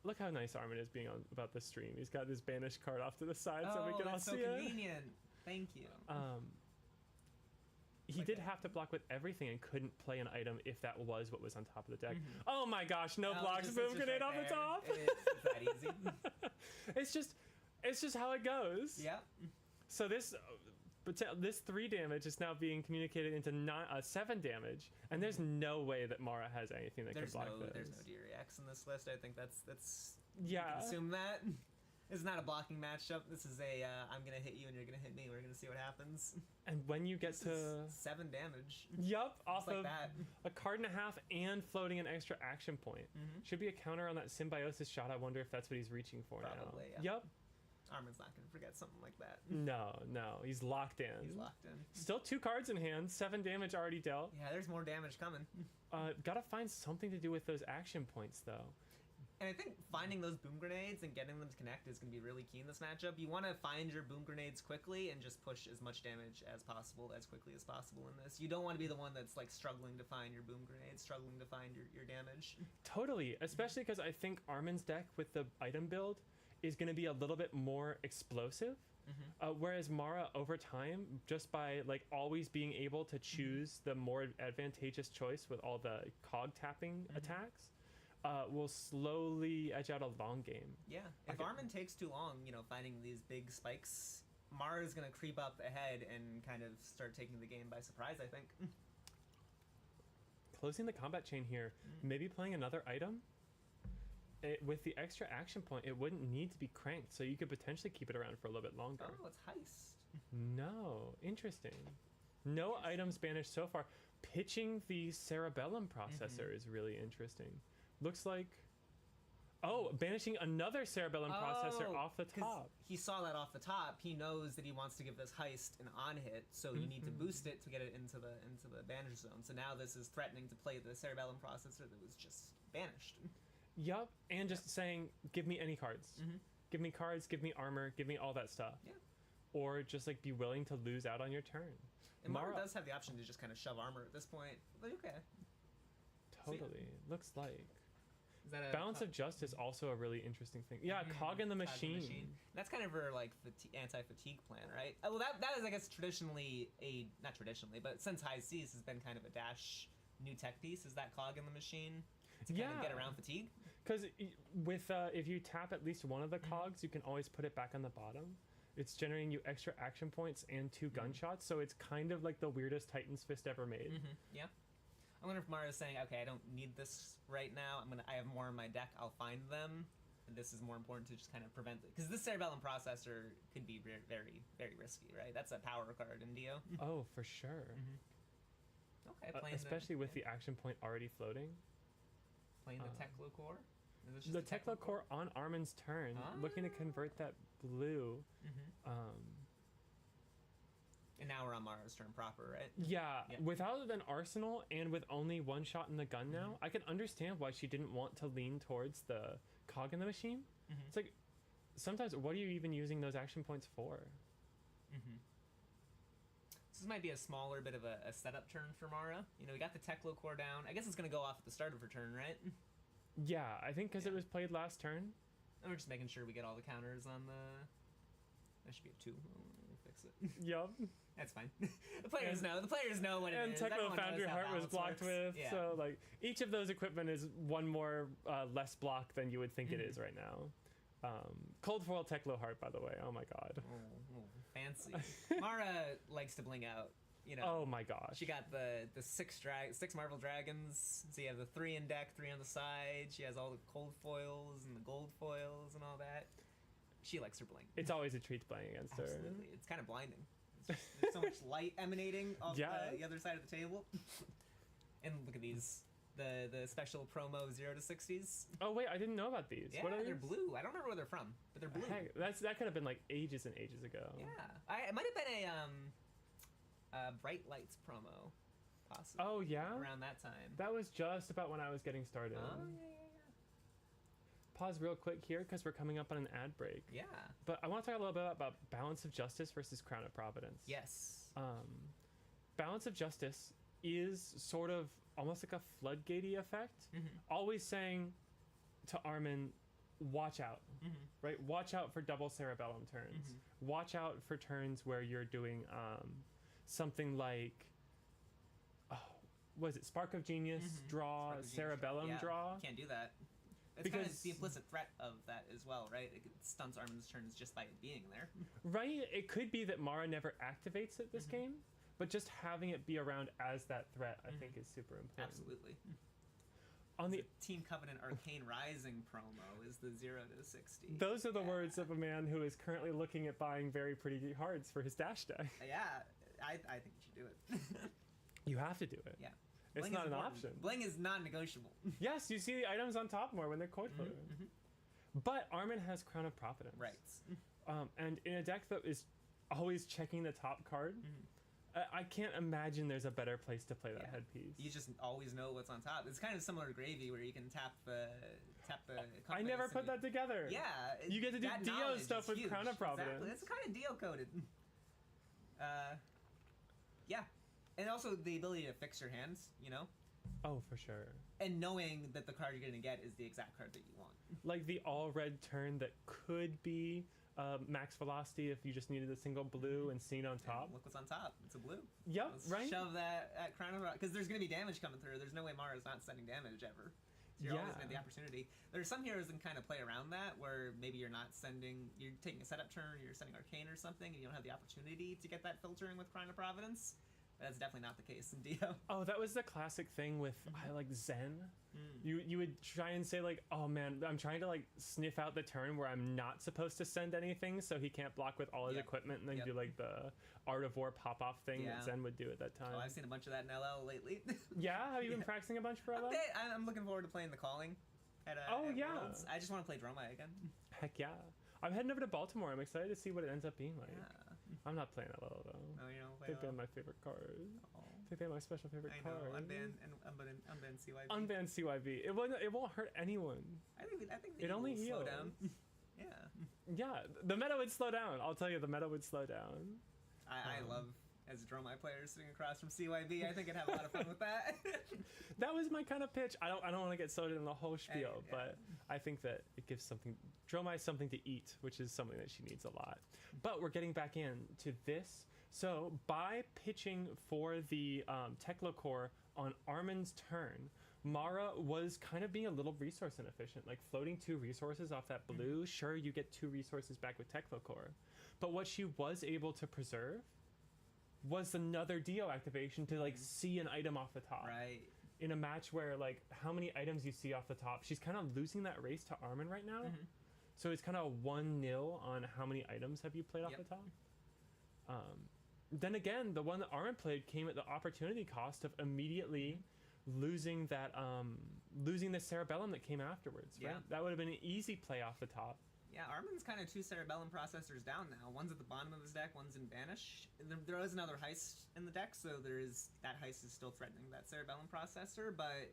look how nice Armin is being on about the stream. He's got this banished card off to the side so we can all see it. Oh, that's so convenient. Thank you. He did have to block with everything and couldn't play an item if that was what was on top of the deck. Oh my gosh, no blocks, boom grenade off the top. It's that easy. It's just how it goes. Yeah. So this 3 damage is now being communicated into 7 damage, and there's no way that Mara has anything that can block this. There's no D-Reacts in this list. I think that's yeah. You can assume that. It's not a blocking matchup. This is a I'm gonna hit you and you're gonna hit me. We're gonna see what happens. And when you get to 7 damage. Yup, off like of that. a card and a half and floating an extra action point. Should be a counter on that symbiosis shot. I wonder if that's what he's reaching for Probably, now. yeah. Yup. Armin's not gonna forget something like that. No, he's locked in. He's locked in. Still 2 cards in hand, 7 damage already dealt. Yeah, there's more damage coming. Gotta find something to do with those action points though. And I think finding those boom grenades and getting them to connect is going to be really key in this matchup. You want to find your boom grenades quickly and just push as much damage as possible, as quickly as possible in this. You don't want to be the one that's like struggling to find your boom grenades, struggling to find your damage. Totally, especially because I think Armin's deck with the item build is going to be a little bit more explosive. Whereas Mara, over time, just by like always being able to choose the more advantageous choice with all the cog tapping attacks, will slowly edge out a long game. Yeah, if Armin takes too long, finding these big spikes, Mara's going to creep up ahead and kind of start taking the game by surprise, I think. Closing the combat chain here, maybe playing another item. With the extra action point, it wouldn't need to be cranked, so you could potentially keep it around for a little bit longer. Oh, it's heist. No, interesting. No items banished so far. Pitching the Cerebellum processor is really interesting. Looks like... Oh, banishing another Cerebellum processor off the top. He saw that off the top. He knows that he wants to give this heist an on-hit, so you need to boost it to get it into the banish zone. So now this is threatening to play the Cerebellum processor that was just banished. Yup, and just saying, give me any cards. Give me cards, give me armor, give me all that stuff. Yeah. Or just like be willing to lose out on your turn. And Mara does have the option to just kind of shove armor at this point. But okay. Totally. Looks like. Is that Balance of Justice also a really interesting thing. Yeah, cog in the machine. That's kind of her like anti-fatigue plan, right? Well, that is, I guess, traditionally not traditionally, but since High Seas has been kind of a dash new tech piece. Is that cog in the machine to kind of get around fatigue? Because with if you tap at least one of the cogs, you can always put it back on the bottom. It's generating you extra action points and 2 gunshots, so it's kind of like the weirdest Titan's Fist ever made. Yeah. I wonder if Mara's saying, okay, I don't need this right now. I have more in my deck. I'll find them. And this is more important to just kind of prevent it. Because this Cerebellum processor could be very, very, very risky, right? That's a power card in Dio. Oh, for sure. Okay, especially with the action point already floating. Playing the Teklo core? The Teklo core on Armin's turn, looking to convert that blue. And now we're on Mara's turn proper, right? Yeah, without an arsenal and with only 1 shot in the gun now, I can understand why she didn't want to lean towards the cog in the machine. It's like, sometimes, what are you even using those action points for? This might be a smaller bit of a setup turn for Mara. We got the Teklo core down. I guess it's going to go off at the start of her turn, right? Yeah, I think because it was played last turn. And we're just making sure we get all the counters on the... That should be a 2. We'll fix it. Yup. That's fine. players know. The players know what it and is. Techno Foundry Heart was blocked with. Yeah. So like each of those equipment is one more less block than you would think it is right now. Cold Foil Techno Heart, by the way. Oh my god. Fancy. Mara likes to bling out. You know. Oh my gosh. She got the six Marvel Dragons. So you have the 3 in deck, 3 on the side. She has all the cold foils and the gold foils and all that. She likes her bling. It's always a treat playing against her. Absolutely. It's kind of blinding. There's so much light emanating off the other side of the table. And look at these. The special promo 0 to 60s. Oh wait, I didn't know about these. Yeah, what are they're these? blue. I don't remember where they're from, but they're blue. Heck, that could have been like ages and ages ago. Yeah. It might have been a Bright Lights promo, possibly. Oh yeah? Around that time. That was just about when I was getting started. Oh, yeah. Pause real quick here because we're coming up on an ad break. Yeah. But I want to talk a little bit about Balance of Justice versus Crown of Providence. Yes. Balance of Justice is sort of almost like a floodgatey effect. Always saying to Armin, watch out, right? Watch out for double cerebellum turns. Watch out for turns where you're doing something like, what is it? Spark of Genius, draw, cerebellum draw. Can't do that. It's kind of the implicit threat of that as well, right? It stunts Armin's turns just by it being there. Right? It could be that Mara never activates it this game, but just having it be around as that threat, I think, is super important. Absolutely. On the Team Covenant Arcane Rising promo is the 0 to 60. Those are the words of a man who is currently looking at buying very pretty cards for his dash deck. Yeah, I think you should do it. You have to do it. Yeah. It's Bling not an important. option. Bling is non-negotiable. Yes, you see the items on top more when they're coin flipped. But Armin has Crown of Providence. Right. And in a deck that is always checking the top card, I can't imagine there's a better place to play that headpiece. You just always know what's on top. It's kind of similar to Gravy, where you can tap the. I never put that together. Yeah, you get to do Dio stuff with huge. Crown of Providence. Exactly. It's kind of Dio coded. Yeah, and also the ability to fix your hands. You know. Oh, for sure. And knowing that the card you're gonna get is the exact card that you want. Like the all red turn that could be max velocity if you just needed a single blue and seen on top. And look what's on top. It's a blue. Yep, Let's right? shove that at Crown of because there's going to be damage coming through. There's no way Mara's not sending damage ever. So you're always going to have the opportunity. There's some heroes that can kind of play around that where maybe you're not sending, you're taking a setup turn, you're sending Arcane or something, and you don't have the opportunity to get that filtering with Crown of Providence. That's definitely not the case in Dio. Oh, that was the classic thing with I like Zen. You would try and say like, oh man, I'm trying to like sniff out the turn where I'm not supposed to send anything, so he can't block with all his equipment, and then do like the Art of War pop off thing that Zen would do at that time. Oh, I've seen a bunch of that in LL lately. Yeah, have you been practicing a bunch for LL? I'm looking forward to playing the Calling. At Worlds. I just want to play Dromai again. Heck yeah, I'm heading over to Baltimore. I'm excited to see what it ends up being like. I'm not playing LL though. No, you don't play They banned my favorite card. They banned my special favorite card. Unban CYB. Unban CYB. It won't hurt anyone. I think it only heals. Slow down. Yeah, the meta would slow down. I'll tell you, the meta would slow down. I love as a Dromai player sitting across from CYB. I think I'd have a lot of fun with that. That was my kind of pitch. I don't want to get sold in the whole spiel, but I think that it gives Dromai something to eat, which is something that she needs a lot. But we're getting back in to this. So by pitching for the Tekla core on Armin's turn, Mara was kind of being a little resource inefficient, like floating 2 resources off that blue. Sure, you get 2 resources back with Tekla core, but what she was able to preserve was another Dio activation to like see an item off the top. Right. In a match where like how many items you see off the top, she's kind of losing that race to Armin right now. So it's kind of 1-0 on how many items have you played off the top. Then again, the one that Armin played came at the opportunity cost of immediately losing that losing the Cerebellum that came afterwards. Right? That would have been an easy play off the top. Yeah, Armin's kind of 2 Cerebellum processors down now. One's at the bottom of his deck, one's in Banish. There is another heist in the deck, so that heist is still threatening that Cerebellum processor, but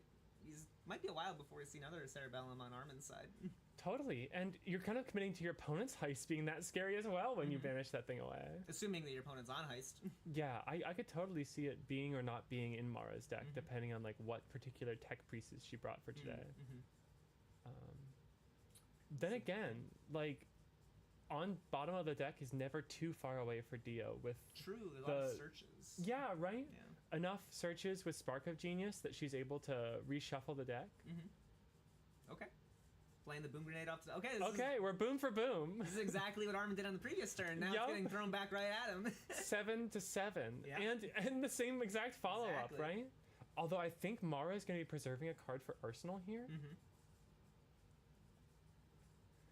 might be a while before we see another Cerebellum on Armin's side. Totally, and you're kind of committing to your opponent's heist being that scary as well when you banish that thing away. Assuming that your opponent's on heist. Yeah, I could totally see it being or not being in Mara's deck, depending on like what particular tech pieces she brought for today. Then again, like on bottom of the deck is never too far away for Dio with True, a lot of searches. Yeah, right? Yeah. Enough searches with Spark of Genius that she's able to reshuffle the deck. Okay. Playing the boom grenade off. We're boom for boom. This is exactly what Armin did on the previous turn. Now it's getting thrown back right at him. 7-7. Yeah. And the same exact follow-up, Exactly. right? Although I think Mara is going to be preserving a card for Arsenal here.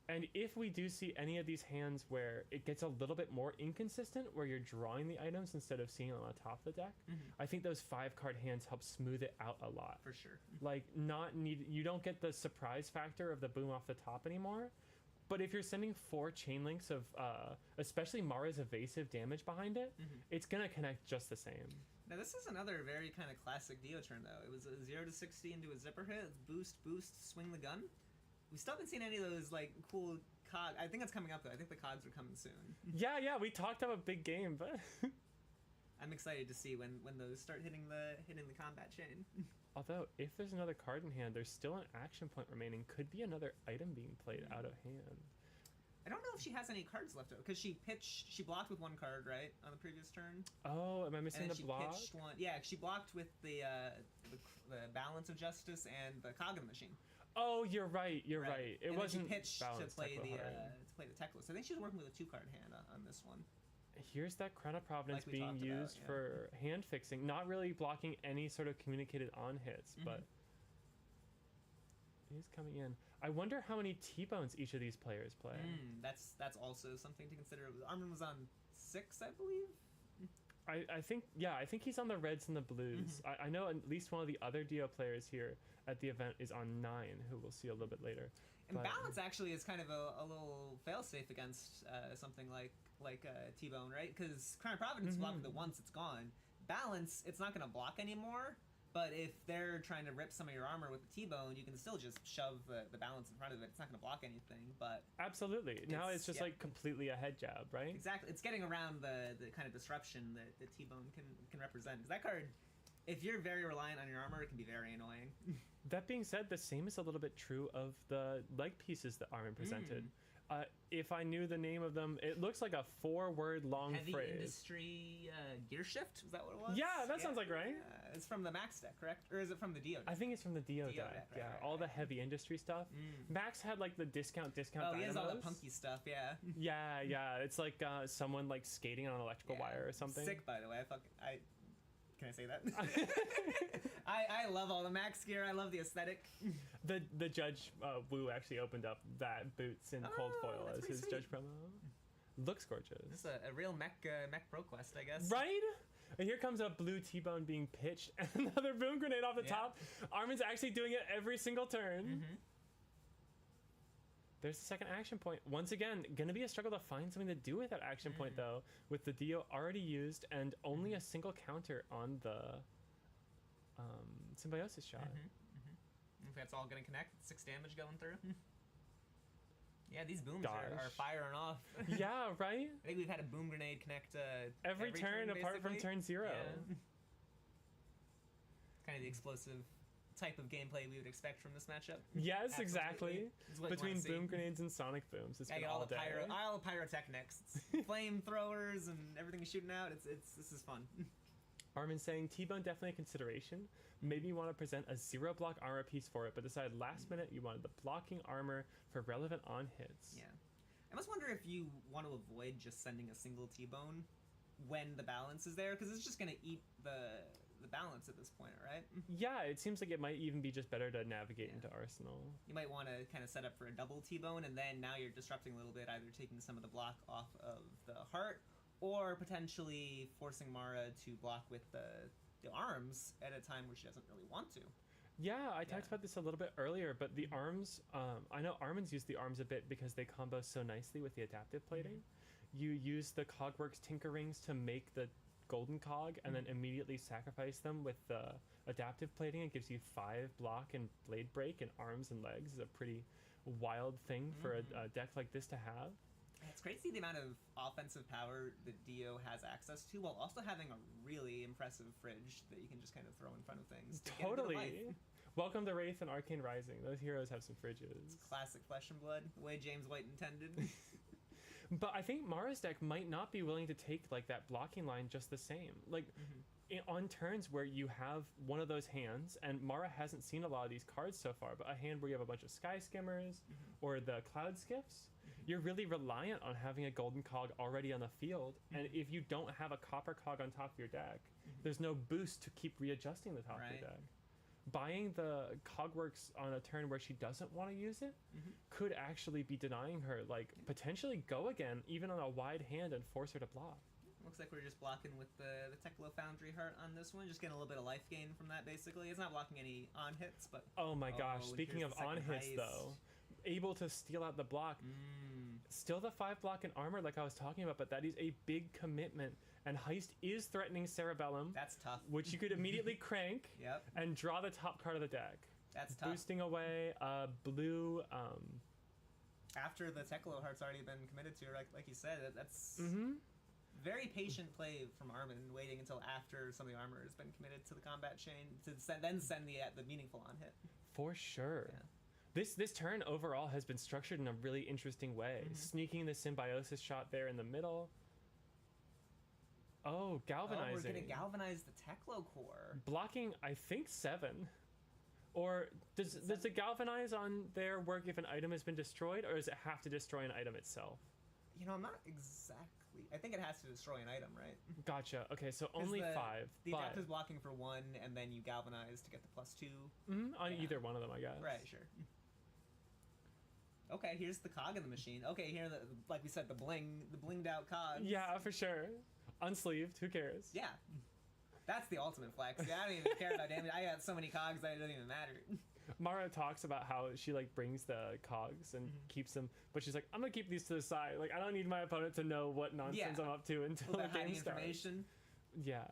And if we do see any of these hands where it gets a little bit more inconsistent, where you're drawing the items instead of seeing them on the top of the deck, I think those 5-card hands help smooth it out a lot. For sure. Like, you don't get the surprise factor of the boom off the top anymore. But if you're sending 4 chain links of, especially Mara's evasive damage behind it, it's gonna connect just the same. Now this is another very kind of classic Dio turn though. It was a 0-60 into a zipper hit. It's boost, swing the gun. We still haven't seen any of those like cool cog. I think that's coming up though. I think the cogs are coming soon. Yeah, we talked about a big game, but I'm excited to see when those start hitting the combat chain. Although if there's another card in hand, there's still an action point remaining. Could be another item being played out of hand. I don't know if she has any cards left over because she blocked with 1 card right on the previous turn. Oh, am I missing the block? Pitched one. Yeah, she blocked with the balance of justice and the cog in the machine. Oh, you're right. It and wasn't then she pitched to play the Techless. I think she was working with a 2-card hand on this one. Here's that Crown of Providence Like we being talked used about, for hand fixing, not really blocking any sort of communicated on hits, but it is coming in. I wonder how many T-bones each of these players play. That's also something to consider. Armin was on 6, I believe. I think he's on the reds and the blues. I know at least one of the other Dio players here at the event is on 9, who we'll see a little bit later. And balance actually is kind of a little failsafe against something like T-bone, right? Because Crown of Providence block with it once, it's gone. Balance, it's not going to block anymore. But if they're trying to rip some of your armor with the T-bone, you can still just shove the balance in front of it. It's not going to block anything, but... Absolutely. Now it's just like completely a head jab, right? Exactly. It's getting around the kind of disruption that the T-bone can represent. Because that card, if you're very reliant on your armor, it can be very annoying. That being said, the same is a little bit true of the leg pieces that Armin presented. If I knew the name of them, it looks like a 4-word long Heavy phrase. Industry Gear Shift? Was that what it was? Yeah, that sounds like right. It's from the Max deck, correct? Or is it from the Dio deck? I think it's from the Dio deck. Right, all the heavy industry stuff. Max had like the discount Oh, he has all the dynamos. punky stuff, yeah. Yeah. It's like someone like skating on an electrical wire or something. Sick, by the way. Can I say that? I love all the Max gear. I love the aesthetic. The Judge Wu actually opened up that boots in cold foil as his sweet. Judge promo. Looks gorgeous. This is a real mech ProQuest, I guess. Right? And here comes a blue T-bone being pitched and another boom grenade off the top. Armin's actually doing it every single turn. There's the second action point. Once again, gonna be a struggle to find something to do with that action point though, with the Dio already used and only a single counter on the Symbiosis shot. If that's all gonna connect, 6 damage going through. Yeah, these booms are firing off. Yeah, right? I think we've had a boom grenade connect every turn apart from turn 0. Yeah. Kind of the explosive type of gameplay we would expect from this matchup. Yes, exactly. Between boom grenades grenades and sonic booms, it's been all all the day. all the pyrotechnics, it's flamethrowers, and everything shooting out. This is fun. Armin saying T-bone definitely a consideration. Maybe you want to present a 0-block armor piece for it, but decided last minute you wanted the blocking armor for relevant on hits. Yeah, I must wonder if you want to avoid just sending a single T-bone when the balance is there, because it's just gonna eat the balance at this point, right? Yeah, it seems like it might even be just better to navigate into Arsenal. You might want to kind of set up for a double T-bone, and then now you're disrupting a little bit, either taking some of the block off of the heart, or potentially forcing Mara to block with the arms at a time where she doesn't really want to. Yeah, I talked about this a little bit earlier, but the arms, I know Armin's used the arms a bit because they combo so nicely with the adaptive plating. You use the Cogworks Tinker Rings to make the golden cog and then immediately sacrifice them with the adaptive plating. It gives you 5 block and blade break and arms and legs. Is a pretty wild thing for a deck like this to have. It's great to see the amount of offensive power that Dio has access to, while also having a really impressive fridge that you can just kind of throw in front of things. Totally. Welcome to Wraith and Arcane Rising. Those heroes have some fridges. It's classic Flesh and Blood, the way James White intended. But I think Mara's deck might not be willing to take like that blocking line just the same. Like on turns where you have one of those hands, and Mara hasn't seen a lot of these cards so far, but a hand where you have a bunch of Sky Skimmers or the Cloud Skiffs, you're really reliant on having a golden cog already on the field. And if you don't have a copper cog on top of your deck, there's no boost to keep readjusting the top of your deck. Buying the Cogworks on a turn where she doesn't want to use it could actually be denying her, like, potentially go again, even on a wide hand, and force her to block. Looks like we're just blocking with the Teklo Foundry Heart on this one, just getting a little bit of life gain from that, basically. It's not blocking any on hits, but... Oh my gosh, speaking of on hits, though, able to steal out the block. Still the 5 block and armor like I was talking about, but that is a big commitment. And Heist is threatening Cerebellum. That's tough. Which you could immediately crank and draw the top card of the deck. That's tough. Boosting away blue... After the Teklo Heart's already been committed to, like you said, that's... Very patient play from Armin, waiting until after some of the armor has been committed to the combat chain to then send the meaningful on hit. For sure. Yeah. This turn overall has been structured in a really interesting way. Sneaking the Symbiosis shot there in the middle. Oh, galvanizing. Oh, we're gonna galvanize the Teklo core. Blocking, I think 7. Or does the galvanize on there work if an item has been destroyed, or does it have to destroy an item itself? You know, I'm not exactly... I think it has to destroy an item, right? Gotcha. Okay, so only 5. The adapt is blocking for 1, and then you galvanize to get the +2. On either one of them, I guess. Right, sure. Okay, here's the cog in the machine. Okay, here, like we said, the blinged out cogs. Yeah, for sure. Unsleeved, who cares? Yeah. That's the ultimate flex. Yeah, I don't even care about damage. I got so many cogs that it doesn't even matter. Mara talks about how she like brings the cogs and keeps them, but she's like, I'm gonna keep these to the side. Like, I don't need my opponent to know what nonsense I'm up to until the game starts. Yeah,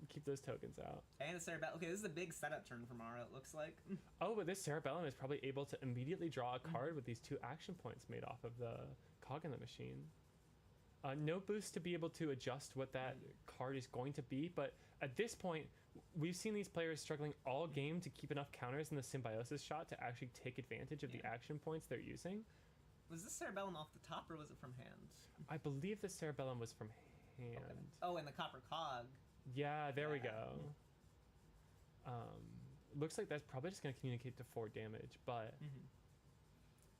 keep those tokens out. And the Cerebellum. Okay, this is a big setup turn for Mara, it looks like. Oh, but this Cerebellum is probably able to immediately draw a card with these 2 action points made off of the cog in the machine. No boost to be able to adjust what that card is going to be, but at this point, we've seen these players struggling all game to keep enough counters in the Symbiosis shot to actually take advantage of the action points they're using. Was this Cerebellum off the top, or was it from hand? I believe the Cerebellum was from hand. Okay. Oh, and the copper cog. Yeah, there we go. Looks like that's probably just going to communicate to 4 damage, but...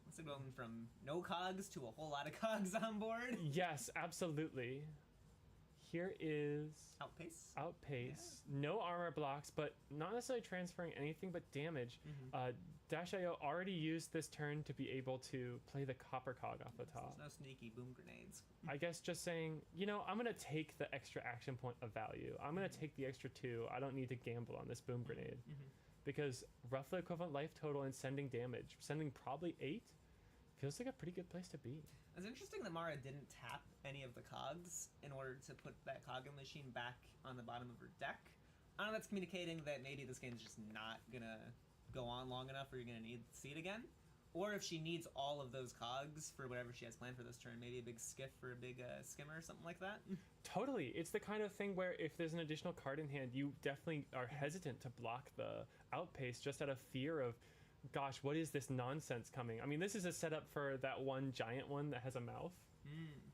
Looks like going from no cogs to a whole lot of cogs on board. Yes, absolutely. Here is... Outpace. Outpace. Yeah. No armor blocks, but not necessarily transferring anything but damage. Dash.io already used this turn to be able to play the copper cog off the top. There's no sneaky boom grenades. I guess just saying, you know, I'm going to take the extra action point of value. I'm going to take the extra 2. I don't need to gamble on this boom grenade. Because roughly equivalent life total and sending damage, sending probably 8, feels like a pretty good place to be. It's interesting that Mara didn't tap any of the cogs in order to put that cog machine back on the bottom of her deck. I don't know if that's communicating that maybe this game's just not gonna go on long enough or you're gonna need to see it again. Or if she needs all of those cogs for whatever she has planned for this turn, maybe a big skiff or a big skimmer or something like that. Totally. It's the kind of thing where if there's an additional card in hand, you definitely are hesitant to block the outpace just out of fear of, gosh, what is this nonsense coming? I mean, this is a setup for that one giant one that has a mouth.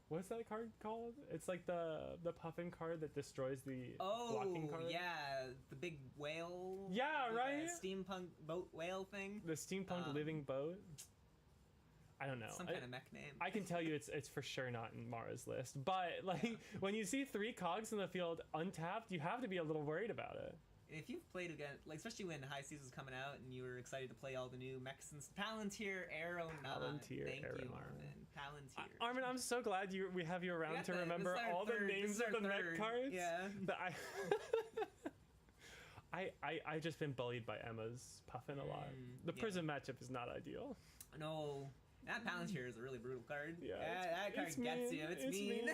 What's that card called? It's like the puffin card that destroys the blocking card. Oh, yeah, the big whale. Yeah, right? Steampunk boat whale thing. The steampunk living boat. I don't know. Some kind of mech name. I can tell you it's for sure not in Mara's list. But like when you see 3 cogs in the field untapped, you have to be a little worried about it. If you've played again, like especially when High Seas was coming out and you were excited to play all the new mechs and Palantir, Aeronaut. Thank you, Armin. Palantir. Armin, I'm so glad we have you around to remember all the names of the mech cards. Yeah. But I just been bullied by Emma's Puffin a lot. The Prism matchup is not ideal. No. That Palantir is a really brutal card. Yeah. That card gets you. It's mean.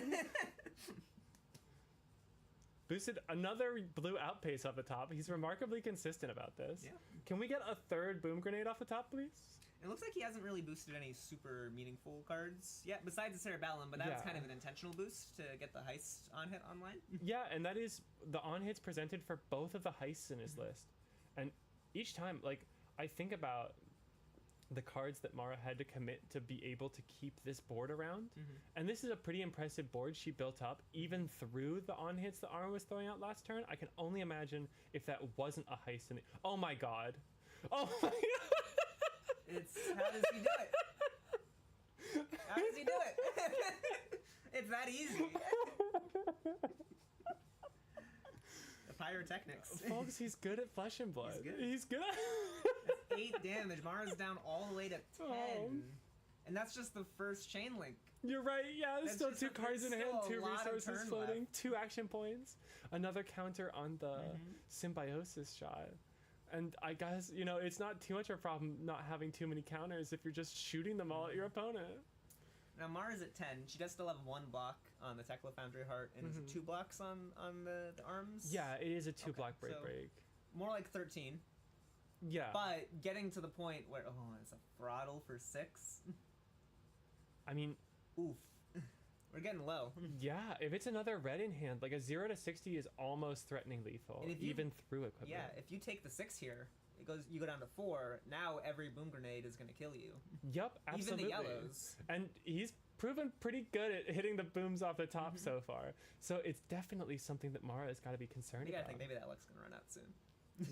Boosted another blue outpace off the top. He's remarkably consistent about this. Yeah. Can we get a 3rd boom grenade off the top, please? It looks like he hasn't really boosted any super meaningful cards yet, besides the Cerebellum, but that's kind of an intentional boost to get the heist on hit online. Yeah, and that is the on hits presented for both of the heists in his list. And each time, like, I think about the cards that Mara had to commit to be able to keep this board around. And this is a pretty impressive board she built up even through the on hits that Arma was throwing out last turn. I can only imagine if that wasn't a heist in the, oh my god. Oh my god. It's, how does he do it? How does he do it? It's that easy. The pyrotechnics. Folks, he's good at Flesh and Blood. He's good. That's 8 damage. Mara's down all the way to 10. Oh. And that's just the first chain link. You're right, yeah, there's still just 2 cards in hand, 2 resources turn floating, left. 2 action points, another counter on the symbiosis shot. And I guess, you know, it's not too much of a problem not having too many counters if you're just shooting them all at your opponent. Now Mara's at 10. She does still have 1 block on the Tekla Foundry Heart, and is it 2 blocks on the arms? Yeah, it is a 2 block break so break. More like 13. Yeah. But getting to the point where, oh, it's a throttle for 6. I mean, oof. We're getting low. Yeah, if it's another red in hand, like a 0 to 60 is almost threatening lethal, even through equipment. Yeah, if you take the 6 here, you go down to 4. Now every boom grenade is going to kill you. Yep, absolutely. Even the yellows. And he's proven pretty good at hitting the booms off the top so far. So it's definitely something that Mara has got to be concerned about. I think maybe that luck's going to run out soon.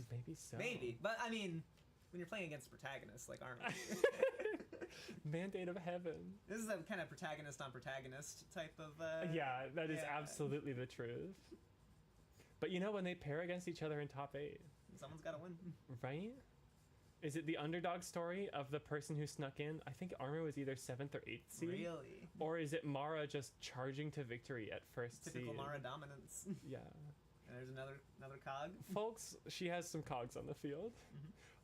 Maybe so. Maybe, but I mean, when you're playing against protagonists like Army. Mandate of heaven. This is a kind of protagonist on protagonist type of. Yeah, that is absolutely the truth. But you know, when they pair against each other in top 8, someone's got to win, right? Is it the underdog story of the person who snuck in? I think Armor was either 7th or 8th seed. Really? Or is it Mara just charging to victory at first Typical seed? Mara dominance. Yeah. And there's another cog. Folks, she has some cogs on the field.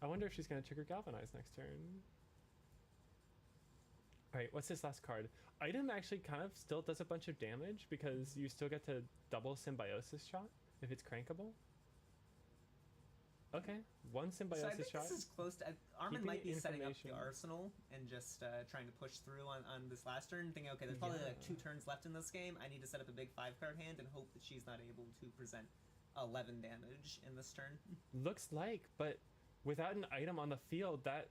I wonder if she's going to trigger Galvanize next turn. Alright, what's this last card? Item actually kind of still does a bunch of damage because you still get to double Symbiosis shot if it's crankable. Okay, 1 Symbiosis so I think shot. This is close to. Armin might be setting up the information. arsenal and just trying to push through on this last turn, thinking, okay, there's probably like 2 turns left in this game. I need to set up a big 5-card hand and hope that she's not able to present 11 damage in this turn. Looks like, but without an item on the field, that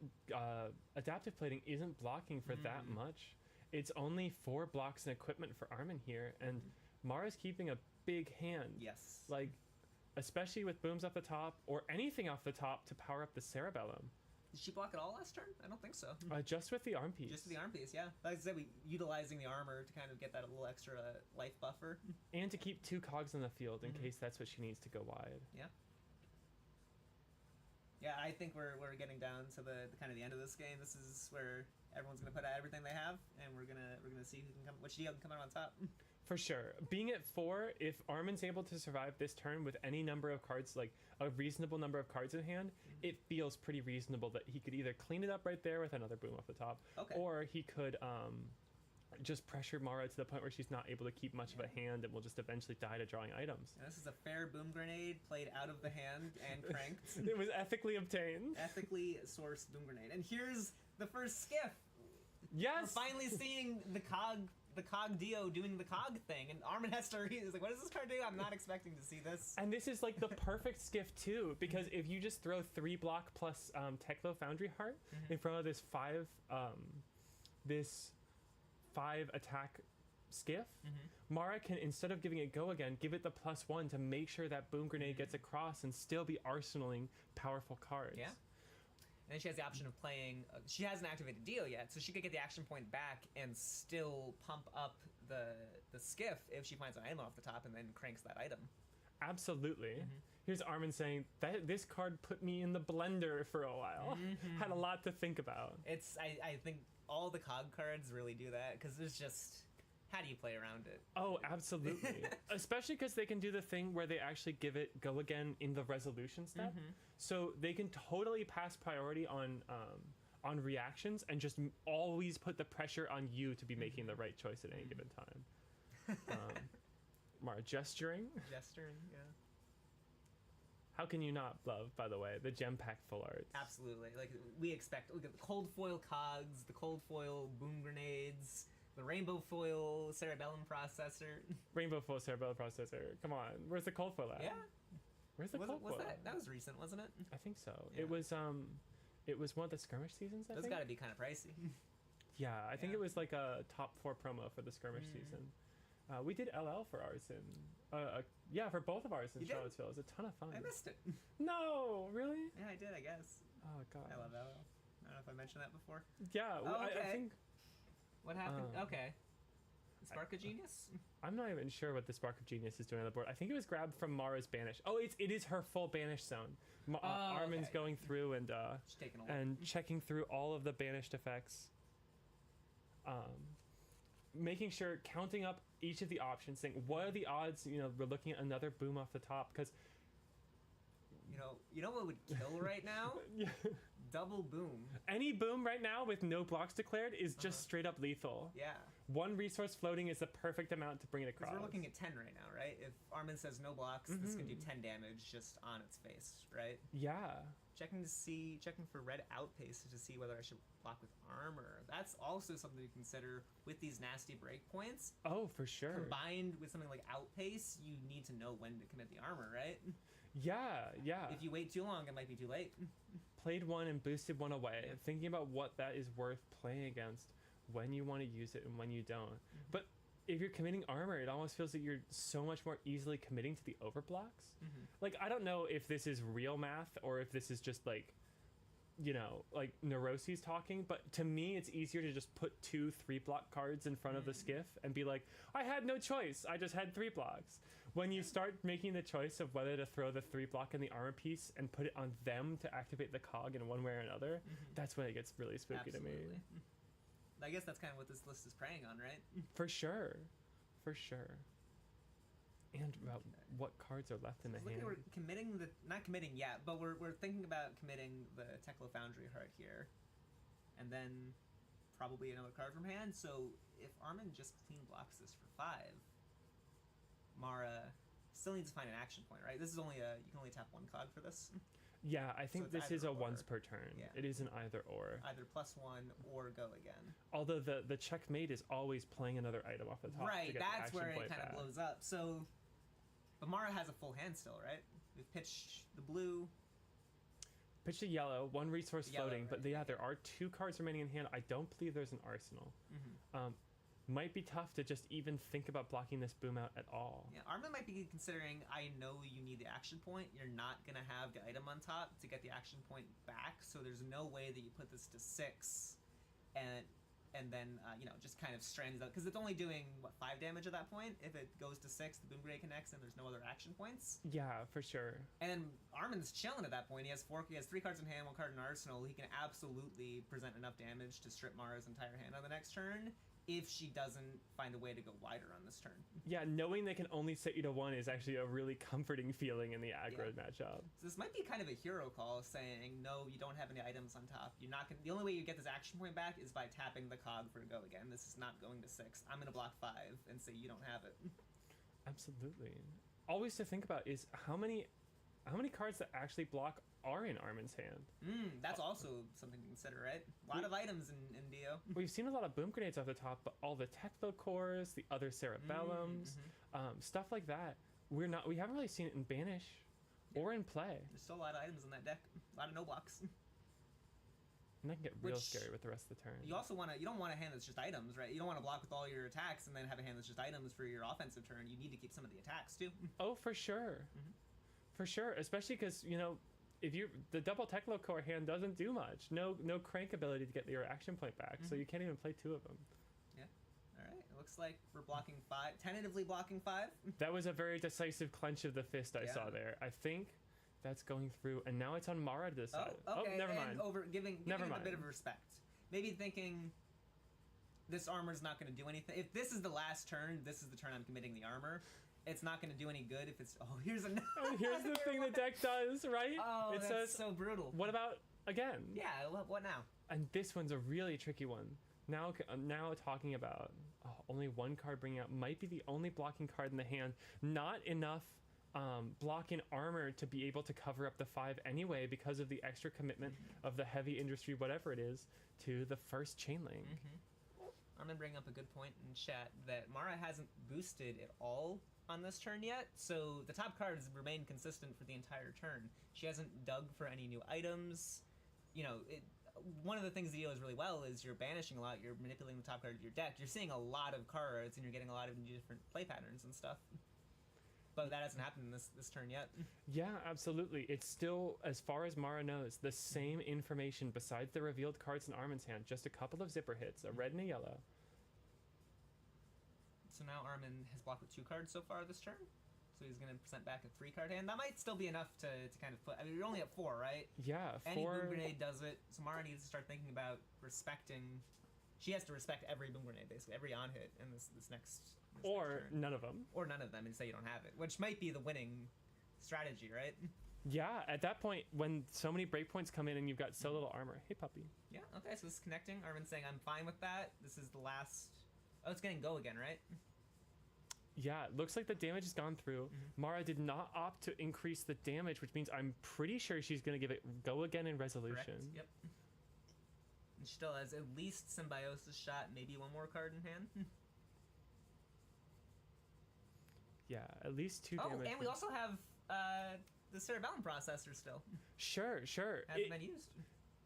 adaptive plating isn't blocking for that much. It's only 4 blocks and equipment for Armin here, and Mara's keeping a big hand. Yes. Like, especially with booms off the top, or anything off the top to power up the Cerebellum. Did she block it all last turn? I don't think so. Just with the arm piece. Just with the arm piece, yeah. Like I said, utilizing the armor to kind of get that little extra life buffer. And to keep 2 cogs on the field in case that's what she needs to go wide. Yeah. Yeah, I think we're getting down to the kind of the end of this game. This is where everyone's gonna put out everything they have, and we're gonna see who can come, which deal can come out on top. For sure. Being at 4, if Armin's able to survive this turn with any number of cards, like a reasonable number of cards in hand, it feels pretty reasonable that he could either clean it up right there with another boom off the top, or he could just pressure Mara to the point where she's not able to keep much of a hand and will just eventually die to drawing items. And this is a fair boom grenade played out of the hand and cranked. It was ethically obtained. Ethically sourced boom grenade. And here's the first skiff. Yes! We're finally seeing the cog Dio doing the cog thing, and Armin has to read. He's like, what does this card do? I'm not expecting to see this. And this is like the perfect skiff too, because if you just throw 3 block plus Teklo Foundry Heart in front of this 5 attack skiff, Mara can, instead of giving it go again, give it the +1 to make sure that boom grenade gets across and still be arsenaling powerful cards. Yeah. And then she has the option of playing. She hasn't activated Dio yet, so she could get the action point back and still pump up the skiff if she finds an item off the top and then cranks that item. Absolutely. Here's Armin saying that this card put me in the blender for a while. Had a lot to think about. I think all the cog cards really do that, because there's just, how do you play around it? Oh, absolutely. Especially because they can do the thing where they actually give it go again in the resolution step. So they can totally pass priority on reactions and just always put the pressure on you to be making the right choice at any given time. Mara gesturing. Gesturing, yeah. How can you not love, by the way, the gem pack full arts? Absolutely. Like, we expect, look at the cold foil cogs, the cold foil boom grenades, the rainbow foil cerebellum processor. Rainbow foil cerebellum processor. Come on. Where's the cold foil at? Yeah. Where's the cold foil? That was recent, wasn't it? I think so. Yeah. It was one of the skirmish seasons, I Those think. got to be kind of pricey. Yeah, I think Yeah. it was like a top 4 promo for the skirmish season. We did LL for ours for both of ours in You did? Charlottesville. It was a ton of fun. I missed it. No, really? Yeah, I did, I guess. Oh god. I love LL. I don't know if I mentioned that before. Yeah, Oh, I okay. think What happened? Okay. Spark of Genius? I'm not even sure what the Spark of Genius is doing on the board. I think it was grabbed from Mara's banish. Oh, it is her full banish zone. Armin's okay. going through and Just taking a look. and checking through all of the banished effects. Making sure, counting up each of the options, saying what are the odds, we're looking at another boom off the top, because You know what would kill right now? Double boom. any boom right now with no blocks declared is just straight up lethal. Yeah. One resource floating is the perfect amount to bring it across. Because we're looking at 10 right now, right? If Armin says no blocks, this can do 10 damage just on its face, right? Yeah. Checking for red outpaces to see whether I should block with armor. That's also something to consider with these nasty breakpoints. Oh, for sure. Combined with something like outpace, you need to know when to commit the armor, right? Yeah. If you wait too long, it might be too late. Played one and boosted one away, Yeah. thinking about what that is worth playing against, when you want to use it and when you don't. But if you're committing armor, it almost feels like you're so much more easily committing to the overblocks. Like, I don't know if this is real math or if this is just like neuroses talking, but to me it's easier to just put 2 3-block cards in front of the skiff and be like, I had no choice, I just had 3 blocks. When you start making the choice of whether to throw the 3-block in the armor piece and put it on them to activate the cog in one way or another, that's when it gets really spooky to me. I guess that's kind of what this list is preying on, right? For sure. And about what cards are left in the hand. We're committing not committing yet, but we're thinking about committing the Teklo Foundry Heart here, and then probably another card from hand. So if Armin just clean blocks this for 5, Mara still needs to find an action point, right? This is only you can only tap 1 cog for this. Yeah, I think it's this is either a or. once per turn. Yeah. It is an either or. Either +1 or go again. Although the checkmate is always playing another item off the top. Right, to get that's the where action it point kind of back. blows up. So, but Mara has a full hand still, right? We've pitched the blue. Pitch a yellow, 1 resource Yellow, floating, but right. there are 2 cards remaining in hand. I don't believe there's an arsenal. Might be tough to just even think about blocking this boom out at all. Yeah, Armin might be considering, I know you need the action point. You're not going to have the item on top to get the action point back, so there's no way that you put this to 6 and then, just kind of strands out. Because it's only doing, 5 damage at that point? If it goes to 6, the boom grenade connects, and there's no other action points. Yeah, for sure. And then Armin's chilling at that point. He has 3 cards in hand, 1 card in arsenal. He can absolutely present enough damage to strip Mara's entire hand on the next turn, if she doesn't find a way to go wider on this turn. Yeah, knowing they can only set you to 1 is actually a really comforting feeling in the aggro matchup. So this might be kind of a hero call, saying, no, you don't have any items on top. You're not gonna, the only way you get this action point back is by tapping the cog for a go again. This is not going to 6. I'm going to block 5 and say you don't have it. Absolutely. Always to think about is how many cards that actually block are in Armin's hand. That's also something to consider, right? A lot of items in Dio. We've seen a lot of boom grenades off the top, but all the Teklo cores, the other Cerebellums, stuff like that, we haven't really seen it in Banish or in play. There's still a lot of items in that deck. A lot of no blocks. And that can get real scary with the rest of the turn. You also you don't want a hand that's just items, right? You don't want to block with all your attacks and then have a hand that's just items for your offensive turn. You need to keep some of the attacks too. Oh, for sure. For sure, especially because, if the double Teklo core hand doesn't do much. No crank ability to get your action point back, so you can't even play 2 of them. Yeah. All right. It looks like we're blocking 5, tentatively blocking 5. That was a very decisive clench of the fist I Yeah. saw there. I think that's going through, and now it's on Mara to decide. Oh, okay. Never and mind. Giving Never it a mind. bit of respect. Maybe thinking this armor's not going to do anything. If this is the last turn, this is the turn I'm committing the armor. It's not going to do any good if it's... Oh, here's another... Here's the thing the deck does, right? Oh, it that's says, so brutal. what about again? Yeah, what now? And this one's a really tricky one. Now talking about only 1 card bringing out might be the only blocking card in the hand. Not enough blocking armor to be able to cover up the 5 anyway because of the extra commitment of the heavy industry, whatever it is, to the first chain link. I'm going to bring up a good point in chat that Mara hasn't boosted at all on this turn yet, so the top cards remain consistent for the entire turn. She hasn't dug for any new items. one of the things the deal is really well is you're banishing a lot, you're manipulating the top card of your deck, you're seeing a lot of cards, and you're getting a lot of different play patterns and stuff. But that hasn't happened this turn yet. Yeah, absolutely. It's still, as far as Mara knows, the same information besides the revealed cards in Armin's hand. Just a couple of zipper hits, a red and a yellow. So now Armin has blocked with 2 cards so far this turn. So he's going to present back a 3-card hand. That might still be enough to kind of put... I mean, you're only at 4, right? Yeah, 4... Any Boom Grenade does it. So Mara needs to start thinking about respecting... She has to respect every Boom Grenade, basically. Every on-hit in this next or turn. none of them. Or none of them, and say you don't have it. Which might be the winning strategy, right? Yeah, at that point, when so many breakpoints come in and you've got so little armor. Hey, puppy. Yeah, okay, so this is connecting. Armin's saying, I'm fine with that. This is the last... Oh, it's getting go again, right? Yeah, it looks like the damage has gone through. Mara did not opt to increase the damage, which means I'm pretty sure she's going to give it go again in resolution. Correct. Yep. And she still has at least Symbiosis shot, maybe one more card in hand. Yeah, at least 2 damage. Oh, and we also have the Cerebellum Processor still. Sure. Hasn't been used.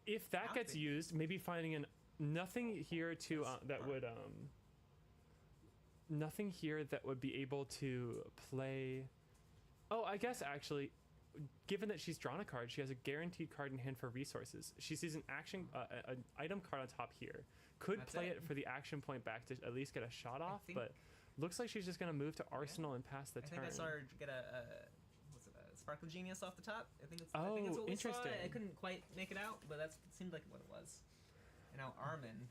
If that gets used, maybe finding nothing here to that would nothing here that would be able to play. Oh, I guess actually, given that she's drawn a card, she has a guaranteed card in hand for resources. She sees an action, an item card on top here. Could play it for the action point back to at least get a shot off, but looks like she's just gonna move to Arsenal and pass the turn. I think I saw her get a Sparkle Genius off the top. I think it's what interesting. I couldn't quite make it out, but it seemed like what it was. And now Armin.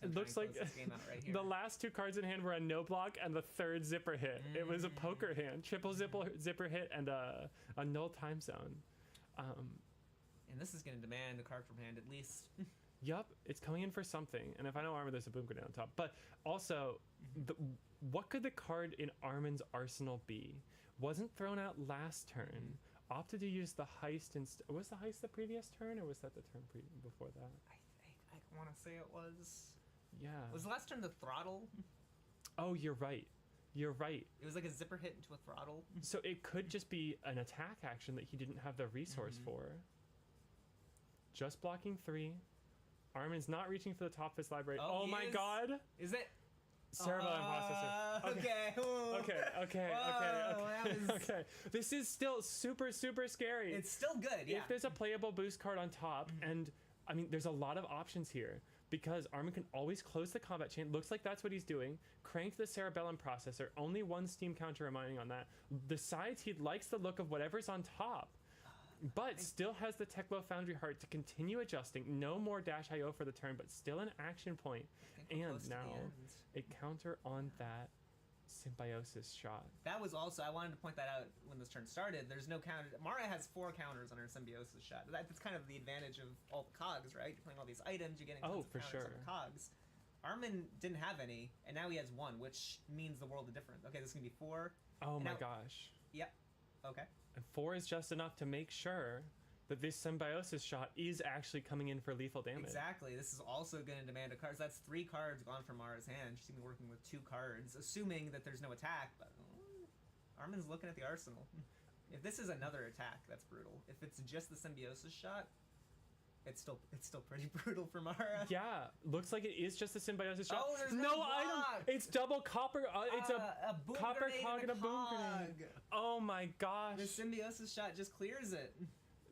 It looks like right the last 2 cards in hand were a no block and the 3rd zipper hit. It was a poker hand, triple zipper hit and a null time zone. And this is going to demand a card from hand at least. Yup, it's coming in for something. And if I know Armin, there's a Boom Grenade on top. But also, what could the card in Armin's arsenal be? Wasn't thrown out last turn. Opted to use the heist instead. Was the heist the previous turn, or was that the turn before that? I want to say it was. Yeah. Was the last turn the throttle? Oh, you're right. It was like a zipper hit into a throttle. So it could just be an attack action that he didn't have the resource for. Just blocking 3. Armin's not reaching for the top of his library. Oh my god! Is it? Cerebellum Processor. Okay. This is still super scary. It's still good, yeah. If there's a playable boost card on top, and I mean, there's a lot of options here, because Armin can always close the combat chain. Looks like that's what he's doing. Cranked the Cerebellum Processor. Only 1 Steam counter remaining on that. Decides he likes the look of whatever's on top, but still has the Techlo Foundry Heart to continue adjusting. No more Dash IO for the turn, but still an action point. And now a counter on that Symbiosis shot. That was also, I wanted to point that out when this turn started. There's no counter. Mara has 4 counters on her Symbiosis shot. That's kind of the advantage of all the cogs, right? You're playing all these items, you're getting tons of counters on the cogs. Armin didn't have any, and now he has 1, which means the world of difference. Okay, this is going to be 4. Oh my gosh. Yep. Okay. And 4 is just enough to make sure that this Symbiosis shot is actually coming in for lethal damage. Exactly. This is also going to demand a card. So that's 3 cards gone from Mara's hand. She's going to be working with 2 cards, assuming that there's no attack. But Armin's looking at the arsenal. If this is another attack, that's brutal. If it's just the Symbiosis shot, it's still pretty brutal for Mara. Yeah, looks like it is just a Symbiosis shot. Oh, there's no item. It's double copper. It's a boom copper cog and a boom cog. grenade. Oh my gosh. The Symbiosis shot just clears it.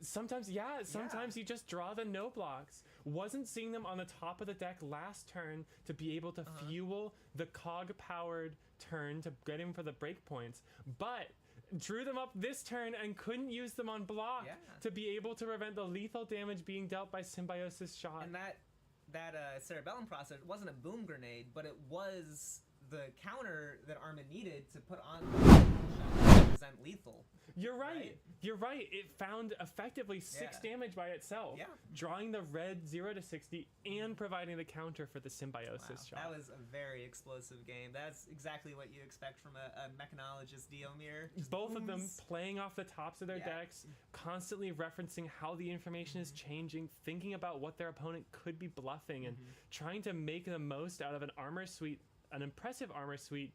Sometimes you just draw the no blocks. Wasn't seeing them on the top of the deck last turn to be able to fuel the cog powered turn to get him for the breakpoints, but drew them up this turn and couldn't use them on block to be able to prevent the lethal damage being dealt by Symbiosis shot. And that Cerebellum Processor wasn't a boom grenade, but it was the counter that Armin needed to put on to present lethal. You're right. It found effectively 6 damage by itself, drawing the red 0 to 60 and providing the counter for the Symbiosis shot. That was a very explosive game. That's exactly what you expect from a mechanologist Diomir. Both of them playing off the tops of their decks, constantly referencing how the information is changing, thinking about what their opponent could be bluffing, and trying to make the most out of an armor suite, an impressive armor suite,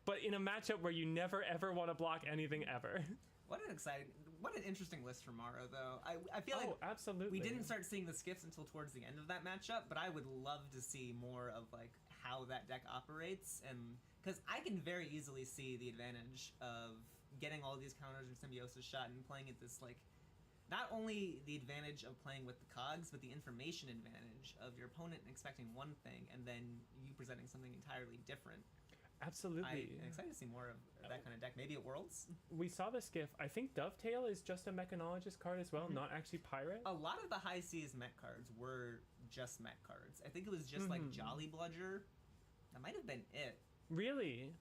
but in a matchup where you never ever want to block anything ever. What an exciting... what an interesting list for Maro, though. I feel like absolutely. We didn't start seeing the skips until towards the end of that matchup, but I would love to see more of like how that deck operates, and because I can very easily see the advantage of getting all these counters and Symbiosis shot and playing at this like. Not only the advantage of playing with the cogs, but the information advantage of your opponent expecting one thing and then you presenting something entirely different. Absolutely. I'm excited to see more of that kind of deck. Maybe at Worlds. We saw the skiff. I think Dovetail is just a Mechanologist card as well, not actually Pirate. A lot of the High Seas mech cards were just mech cards. I think it was just like Jolly Bludger. That might have been it. Really?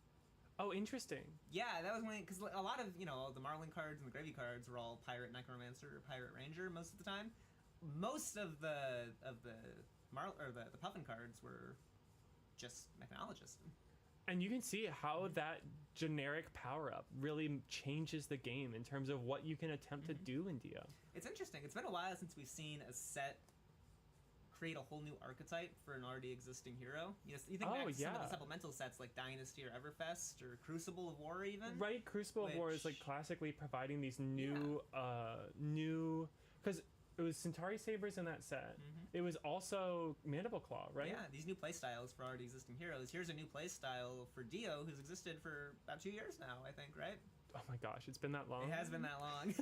Oh, interesting. Yeah, that was when, because a lot of, the Marlin cards and the Gravy cards were all Pirate Necromancer or Pirate Ranger most of the time. Most of the Puffin cards were just Mechanologist. And you can see how that generic power-up really changes the game in terms of what you can attempt to do in Dia. It's interesting. It's been a while since we've seen a set create a whole new archetype for an already existing hero. You think back to some of the supplemental sets like Dynasty or Everfest or Crucible of War even. Right, Crucible of War is like classically providing these new, because it was Centauri Sabers in that set. It was also Mandible Claw, right? Yeah, these new playstyles for already existing heroes. Here's a new playstyle for Dio, who's existed for about 2 years now, I think, right? Oh my gosh, it's been that long? It has been that long.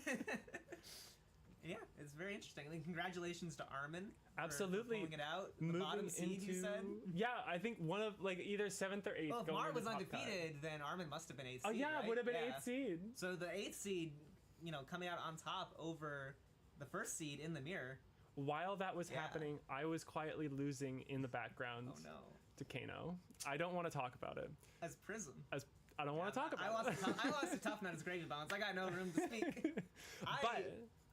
Yeah, it's very interesting. I mean, congratulations to Armin. Absolutely. For pulling it out. The bottom seed, you said? Yeah, I think one of, like, either 7th or 8th. Well, if Mar was undefeated, then Armin must have been 8th seed, Oh, yeah, right? It would have been 8th seed. So the 8th seed, coming out on top over the 1st seed in the mirror. While that was happening, I was quietly losing in the background to Kano. I don't want to talk about it. As Prism. I don't want to talk about it. I lost a tough nut as Gravy Bones. I got no room to speak.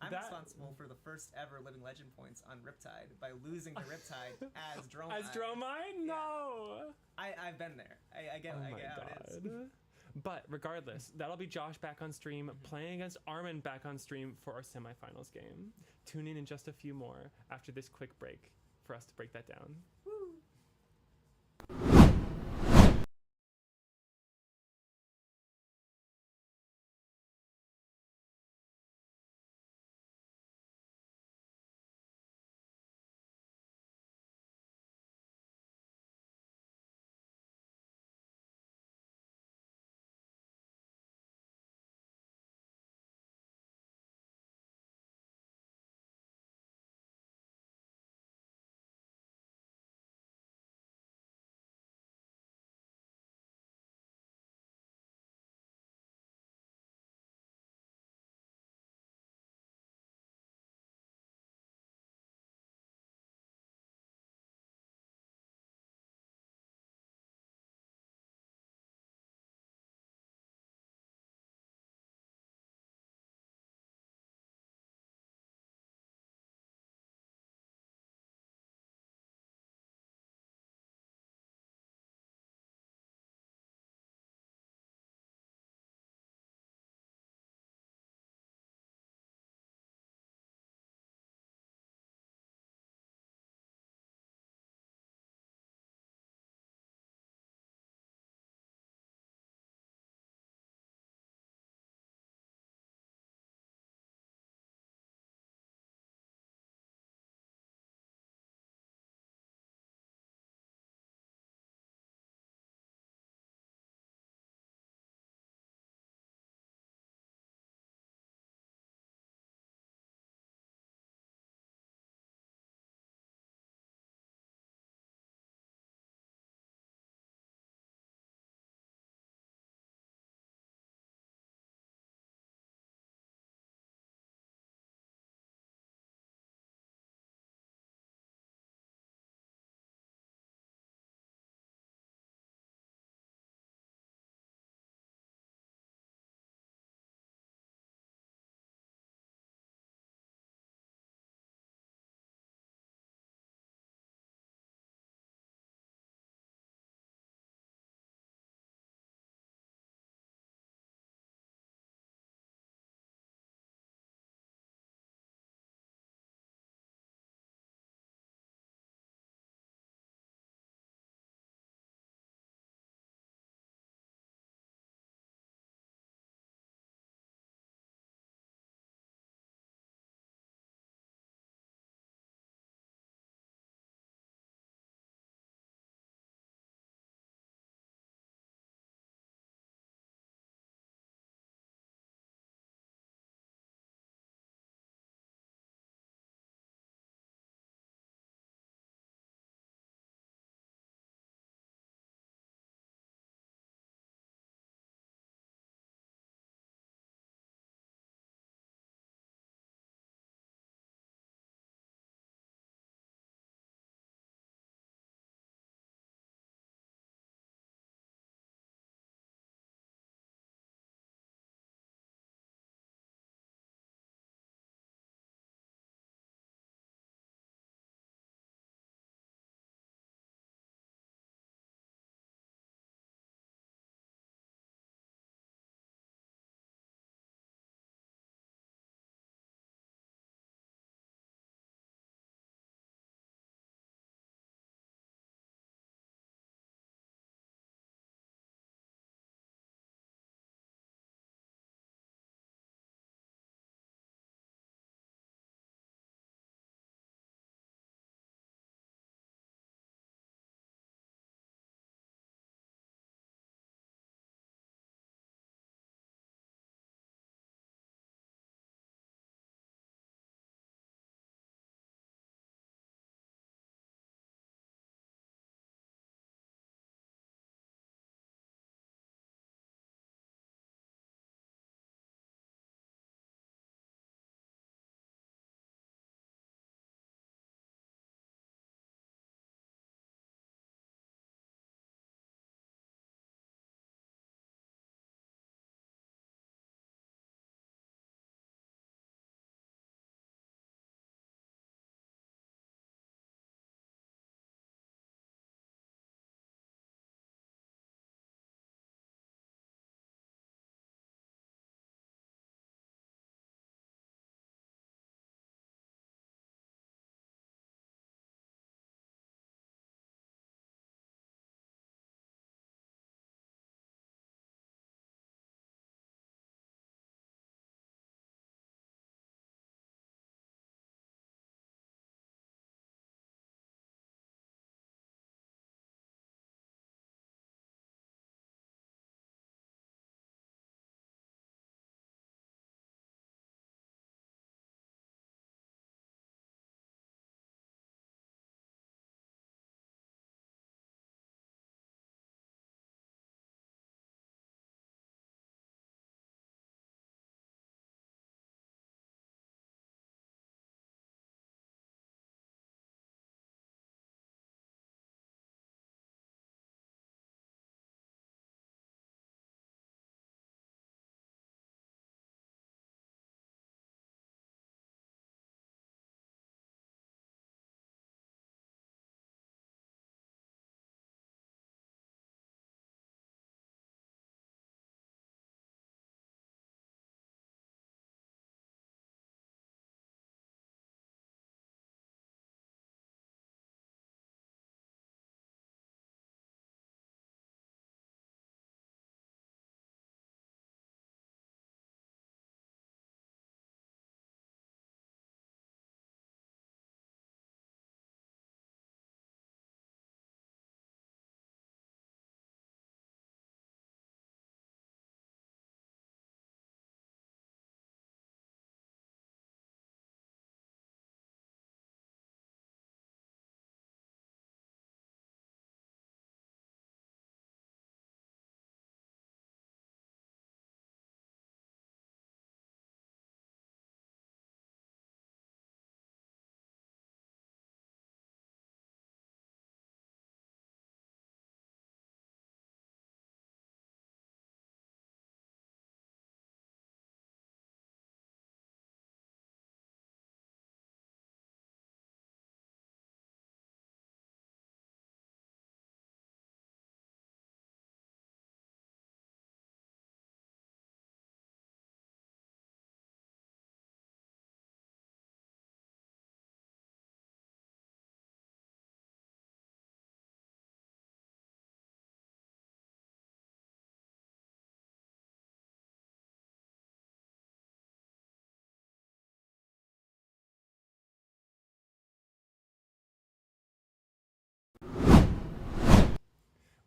I'm responsible for the first ever Living Legend points on Riptide by losing to Riptide as Dromai. As Dromai? No! I've been there. I get how it is. But regardless, that'll be Josh back on stream, playing against Armin back on stream for our semifinals game. Tune in just a few more after this quick break for us to break that down.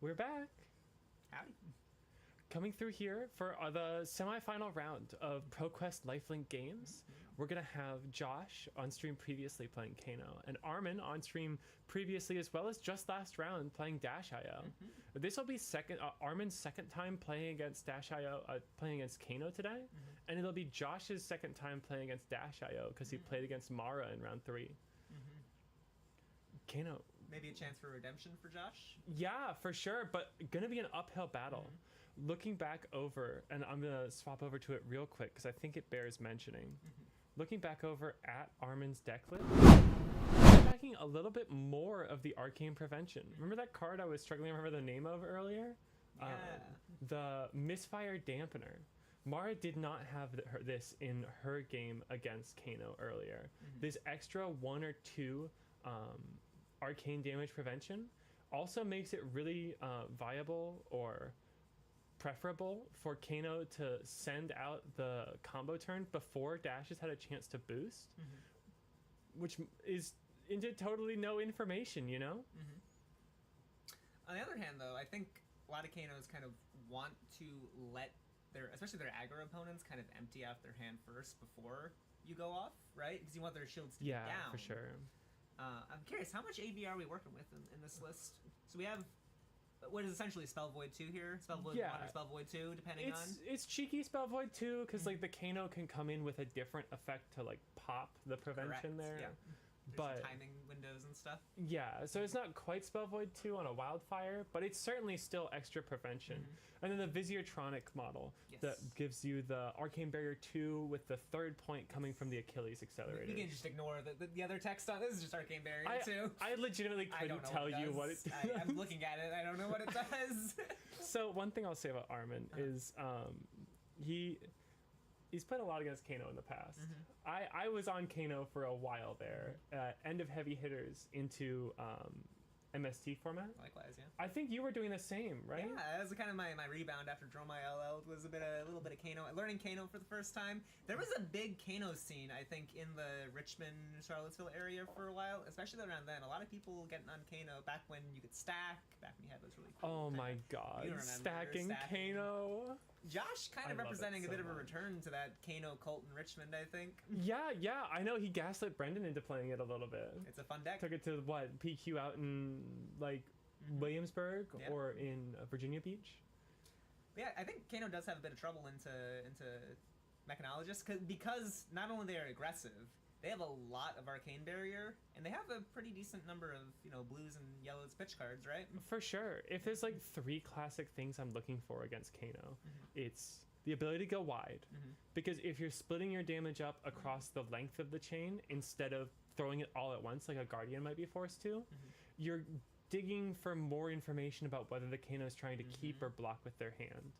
We're back. Howdy. Coming through here for the semi-final round of ProQuest Lifelink games. We're going to have Josh on stream previously playing Kano, and Armin on stream previously as well as just last round playing Dash.io. This will be Armin's second time playing against Dash.io, playing against Kano today, and it'll be Josh's second time playing against Dash.io because he played against Mara in round 3. Kano. Maybe a chance for redemption for Josh? Yeah, for sure, but going to be an uphill battle. Looking back over, and I'm going to swap over to it real quick because I think it bears mentioning. Looking back over at Armin's deck list, backing a little bit more of the Arcane Prevention. Remember that card I was struggling to remember the name of earlier? Yeah. The Misfire Dampener. Mara did not have this in her game against Kano earlier. This extra 1 or 2 arcane damage prevention also makes it really viable or preferable for Kano to send out the combo turn before Dash has had a chance to boost, which is into totally no information, you know? On the other hand, though, I think a lot of Kanos kind of want to let especially their aggro opponents, kind of empty out their hand first before you go off, right? Because you want their shields to be down. Yeah, for sure. I'm curious, how much AB are we working with in this list? So we have what is essentially Spell Void 2 here, Spell Void 1 or Spell Void 2, depending on. It's cheeky Spell Void 2 because like the Kano can come in with a different effect to like pop the prevention there. Yeah. There's some timing windows and stuff. Yeah, so it's not quite Spell Void 2 on a Wildfire, but it's certainly still extra prevention. And then the Visiertronic model that gives you the Arcane Barrier 2 with the 3rd point coming from the Achilles Accelerator. You can just ignore the other text on this. Is just Arcane Barrier 2. I legitimately couldn't tell you what it does. I'm looking at it. I don't know what it does. So one thing I'll say about Armin is he's played a lot against Kano in the past. I was on Kano for a while there, end of heavy hitters into MST format. Likewise, yeah. I think you were doing the same, right? Yeah, that was kind of my rebound after Draw My LL was a little bit of Kano. Learning Kano for the first time. There was a big Kano scene, I think, in the Richmond, Charlottesville area for a while, especially around then. A lot of people getting on Kano back when you could stack, back when you had those really cool. Oh my god, stacking Kano. Josh kind of representing a bit of a return to that Kano cult in Richmond, I think. Yeah, I know he gaslit Brendan into playing it a little bit. It's a fun deck. Took it to what, PQ out in like Williamsburg or in Virginia Beach. But yeah, I think Kano does have a bit of trouble into Mechanologists because not only they are aggressive, they have a lot of Arcane Barrier, and they have a pretty decent number of, blues and yellows pitch cards, right? For sure. If there's like 3 classic things I'm looking for against Kano, it's the ability to go wide. Because if you're splitting your damage up across the length of the chain instead of throwing it all at once like a Guardian might be forced to, you're digging for more information about whether the Kano is trying to keep or block with their hand.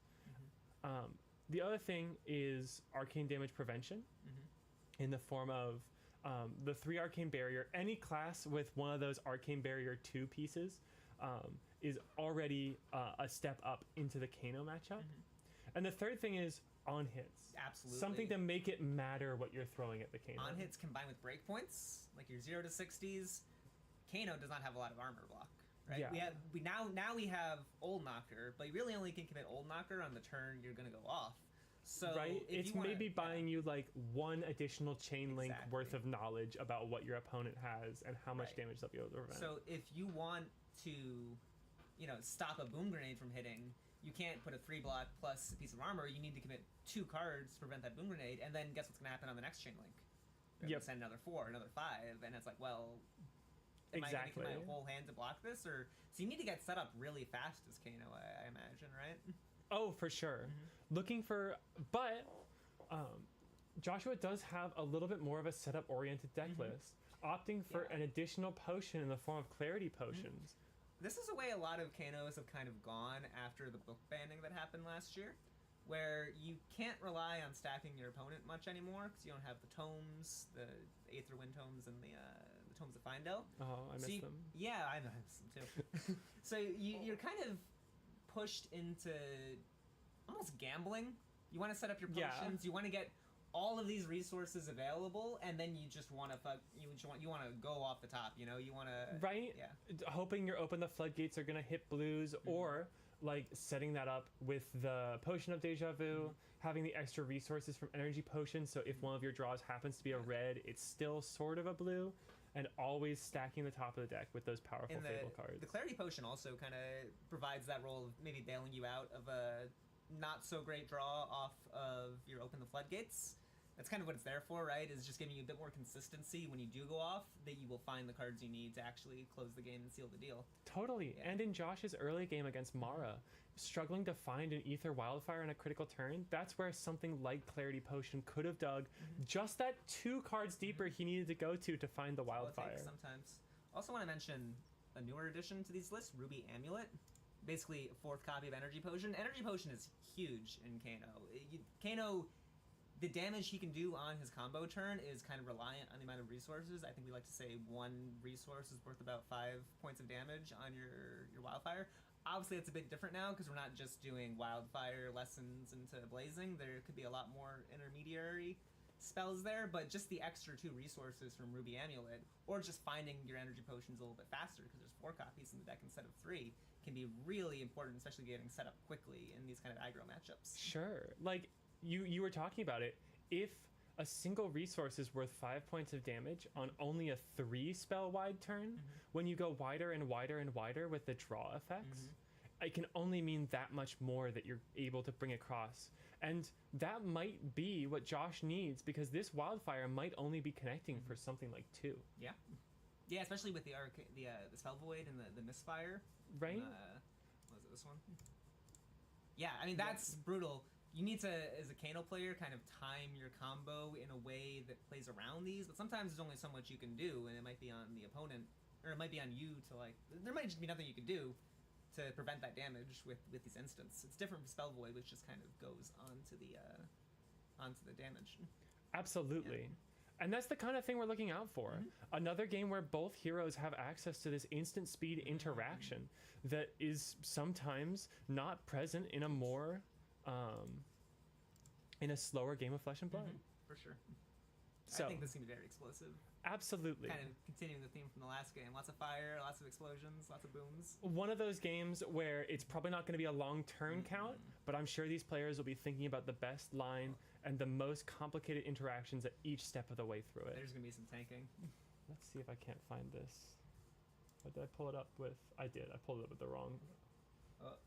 The other thing is arcane damage prevention in the form of the 3 Arcane Barrier. Any class with one of those Arcane Barrier 2 pieces is already a step up into the Kano matchup. And the third thing is on hits. Absolutely. Something to make it matter what you're throwing at the Kano. On hits combined with breakpoints, like your 0 to 60s. Kano does not have a lot of armor block. Right? Yeah. Now we have Old Knocker, but you really only can commit Old Knocker on the turn you're gonna go off. So right, it's maybe buying you like 1 additional chain link worth of knowledge about what your opponent has and how much damage they'll be able to prevent. So if you want to, stop a boom grenade from hitting, you can't put a 3 block plus a piece of armor. You need to commit 2 cards to prevent that boom grenade, and then guess what's gonna happen on the next chain link? You're gonna send another 4, another 5, and it's like, well, am I gonna commit my whole hand to block this? So you need to get set up really fast as Kano, I imagine, right? Oh, for sure. Looking for, but Joshua does have a little bit more of a setup-oriented deck list, opting for an additional potion in the form of Clarity Potions. This is a way a lot of Kanos have kind of gone after the book banning that happened last year, where you can't rely on stacking your opponent much anymore because you don't have the tomes, the Aether Wind tomes, and the Tomes of Findel. Oh, I miss them. Yeah, I miss them too. So you're kind of pushed into almost gambling. You want to set up your potions. You want to get all of these resources available, and then you just want to you want to go off the top, you know, you want to right, hoping your open the floodgates are gonna hit blues, or like setting that up with the potion of deja vu, having the extra resources from energy potions, so if one of your draws happens to be a red, it's still sort of a blue, and always stacking the top of the deck with those powerful Fable cards. The clarity potion also kind of provides that role of maybe bailing you out of a not so great draw off of your open the floodgates. That's kind of what it's there for, right? Is just giving you a bit more consistency when you do go off, that you will find the cards you need to actually close the game and seal the deal. Totally. Yeah. And in Josh's early game against Mara, struggling to find an Ether Wildfire in a critical turn, that's where something like Clarity Potion could have dug just that 2 cards deeper he needed to go to find the Wildfire. Sometimes. Also want to mention a newer addition to these lists, Ruby Amulet. Basically, a 4th copy of Energy Potion. Energy Potion is huge in Kano. Kano, the damage he can do on his combo turn is kind of reliant on the amount of resources. I think we like to say 1 resource is worth about 5 points of damage on your Wildfire. Obviously, it's a bit different now because we're not just doing Wildfire lessons into Blazing. There could be a lot more intermediary spells there, but just the extra 2 resources from Ruby Amulet, or just finding your Energy Potions a little bit faster because there's 4 copies in the deck instead of 3, can be really important, especially getting set up quickly in these kind of aggro matchups. Sure. Like, you were talking about it. If a single resource is worth 5 points of damage on only a 3 spell wide turn, when you go wider and wider and wider with the draw effects, it can only mean that much more that you're able to bring across. And that might be what Josh needs, because this Wildfire might only be connecting for something like 2. Yeah. Yeah, especially with the Spell Void and the Misfire. Right? Was it this one? Yeah, I mean, that's brutal. You need to, as a Kano player, kind of time your combo in a way that plays around these, but sometimes there's only so much you can do, and it might be on the opponent, or it might be on you to, like, there might just be nothing you can do to prevent that damage with these instants. It's different from Spell Void, which just kind of goes onto the damage. Absolutely. Yeah. And that's the kind of thing we're looking out for. Another game where both heroes have access to this instant speed interaction that is sometimes not present in a more in a slower game of Flesh and Blood. For sure. So, I think this is going to be very explosive. Absolutely. Kind of continuing the theme from the last game. Lots of fire, lots of explosions, lots of booms. One of those games where it's probably not going to be a long turn count, but I'm sure these players will be thinking about the best line and the most complicated interactions at each step of the way through it. There's going to be some tanking. Let's see if I can't find this. What did I pull it up with? I did. I pulled it up with the wrong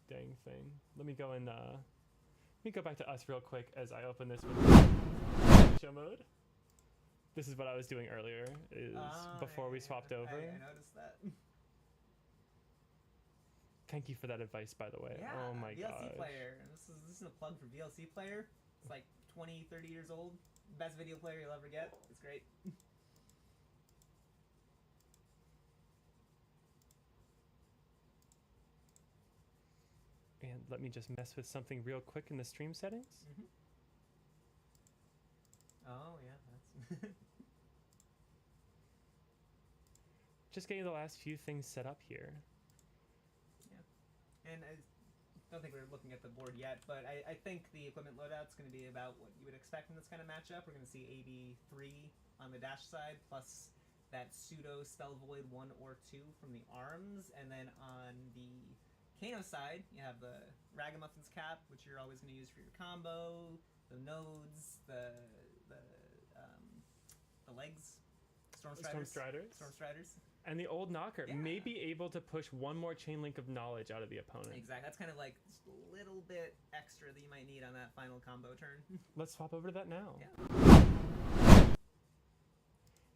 dang thing. Let me go and let me go back to us real quick as I open this with show mode. This is what I was doing earlier, before we swapped over. I noticed that. Thank you for that advice, by the way. Yeah, oh my god. VLC player. This is a plug for VLC player. It's like 20, 30 years old. Best video player you'll ever get. It's great. And let me just mess with something real quick in the stream settings. Oh, yeah. That's just getting the last few things set up here. Yeah. And I don't think we're looking at the board yet, but I think the equipment loadout's going to be about what you would expect in this kind of matchup. We're going to see AB3 on the dash side, plus that pseudo Spell Void 1 or 2 from the arms, and then on the Kano side, you have the Ragamuffin's Cap, which you're always going to use for your combo, the nodes, the legs, Storm Striders. And the old knocker may be able to push one more chain link of knowledge out of the opponent. Exactly. That's kind of like just a little bit extra that you might need on that final combo turn. Let's swap over to that now. Yeah.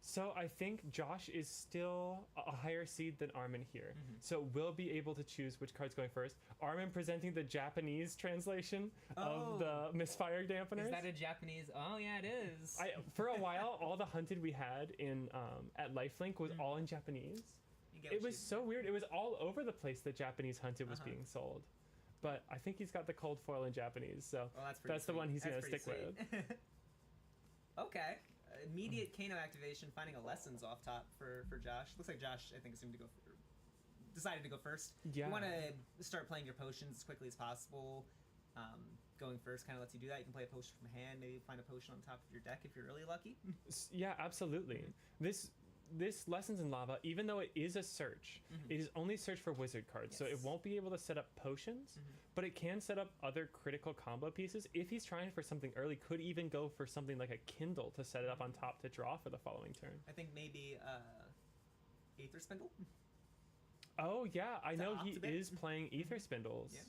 So I think Josh is still a higher seed than Armin here. So we'll be able to choose which card's going first. Armin presenting the Japanese translation of the Misfire Dampeners. Is that a Japanese? Oh yeah, it is. For a while, all the hunted we had in at Lifelink was all in Japanese. It was so weird. It was all over the place that Japanese hunted was being sold. But I think he's got the cold foil in Japanese, so that's the one he's going to stick with. Okay. Immediate Kano activation, finding a lessons off top for Josh. Looks like Josh, I think, decided to go first. Yeah. You want to start playing your potions as quickly as possible. going first kind of lets you do that. You can play a potion from hand, maybe find a potion on top of your deck if you're really lucky. Yeah, absolutely. This Lessons in Lava, even though it is a search, it is only search for wizard cards, so it won't be able to set up potions, but it can set up other critical combo pieces. If he's trying for something early, could even go for something like a Kindle to set it up on top to draw for the following turn. I think maybe Aether Spindle. Oh yeah, I know he Optibit. is playing Ether Spindles. Yeah.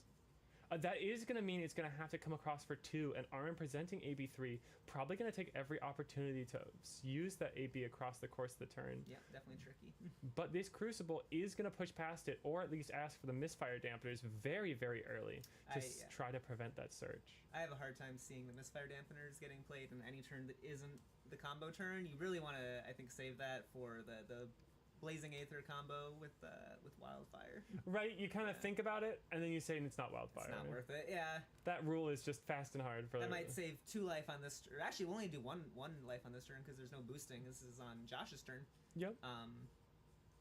That is going to mean it's going to have to come across for 2, and Arm presenting AB3, probably going to take every opportunity to use that AB across the course of the turn. Yeah, definitely tricky. But this Crucible is going to push past it, or at least ask for the Misfire Dampeners very, very early to try to prevent that search. I have a hard time seeing the Misfire Dampeners getting played in any turn that isn't the combo turn. You really want to, I think, save that for the Blazing Aether combo with Wildfire. Right, you kind of think about it, and then you say it's not Wildfire. It's not worth it, yeah. That rule is just fast and hard for. I might save 2 life on this, or actually we'll only do one life on this turn because there's no boosting. This is on Josh's turn. Yep.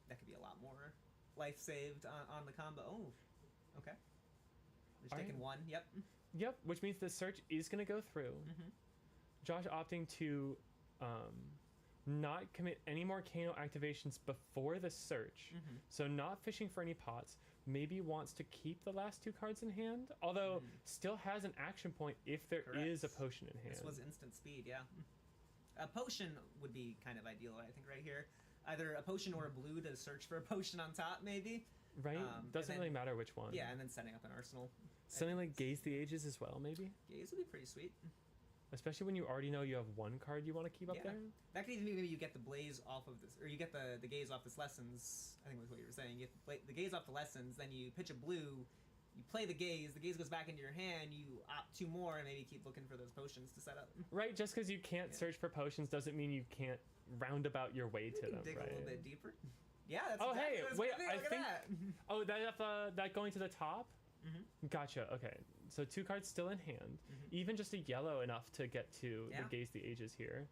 That could be a lot more life saved on the combo. Oh, okay. Just taking 1. Yep. Yep, which means the search is going to go through. Josh opting to not commit any more Kano activations before the search, so not fishing for any pots. Maybe wants to keep the last 2 cards in hand, although still has an action point if there is a potion in hand. This was instant speed, yeah. A potion would be kind of ideal, I think, right here. Either a potion or a blue to search for a potion on top, maybe. Right, doesn't really matter which one. Yeah, and then setting up an arsenal. Something like Gaze the Ages as well, maybe? Gaze would be pretty sweet. Especially when you already know you have 1 card you want to keep up there. That could even be maybe you get the Blaze off of this, or you get the Gaze off this Lessons, I think was what you were saying. You get the Gaze off the Lessons, then you pitch a blue, you play the Gaze goes back into your hand, you opt 2 more, and maybe keep looking for those potions to set up. Right, just because you can't search for potions doesn't mean you can't roundabout your way to them, dig right? a little bit deeper. Yeah, that's oh, exactly hey, what it's wait, gonna be. Look at that. that going to the top? Gotcha, okay. So 2 cards still in hand. Even just a yellow enough to get to the Gaze the Ages here.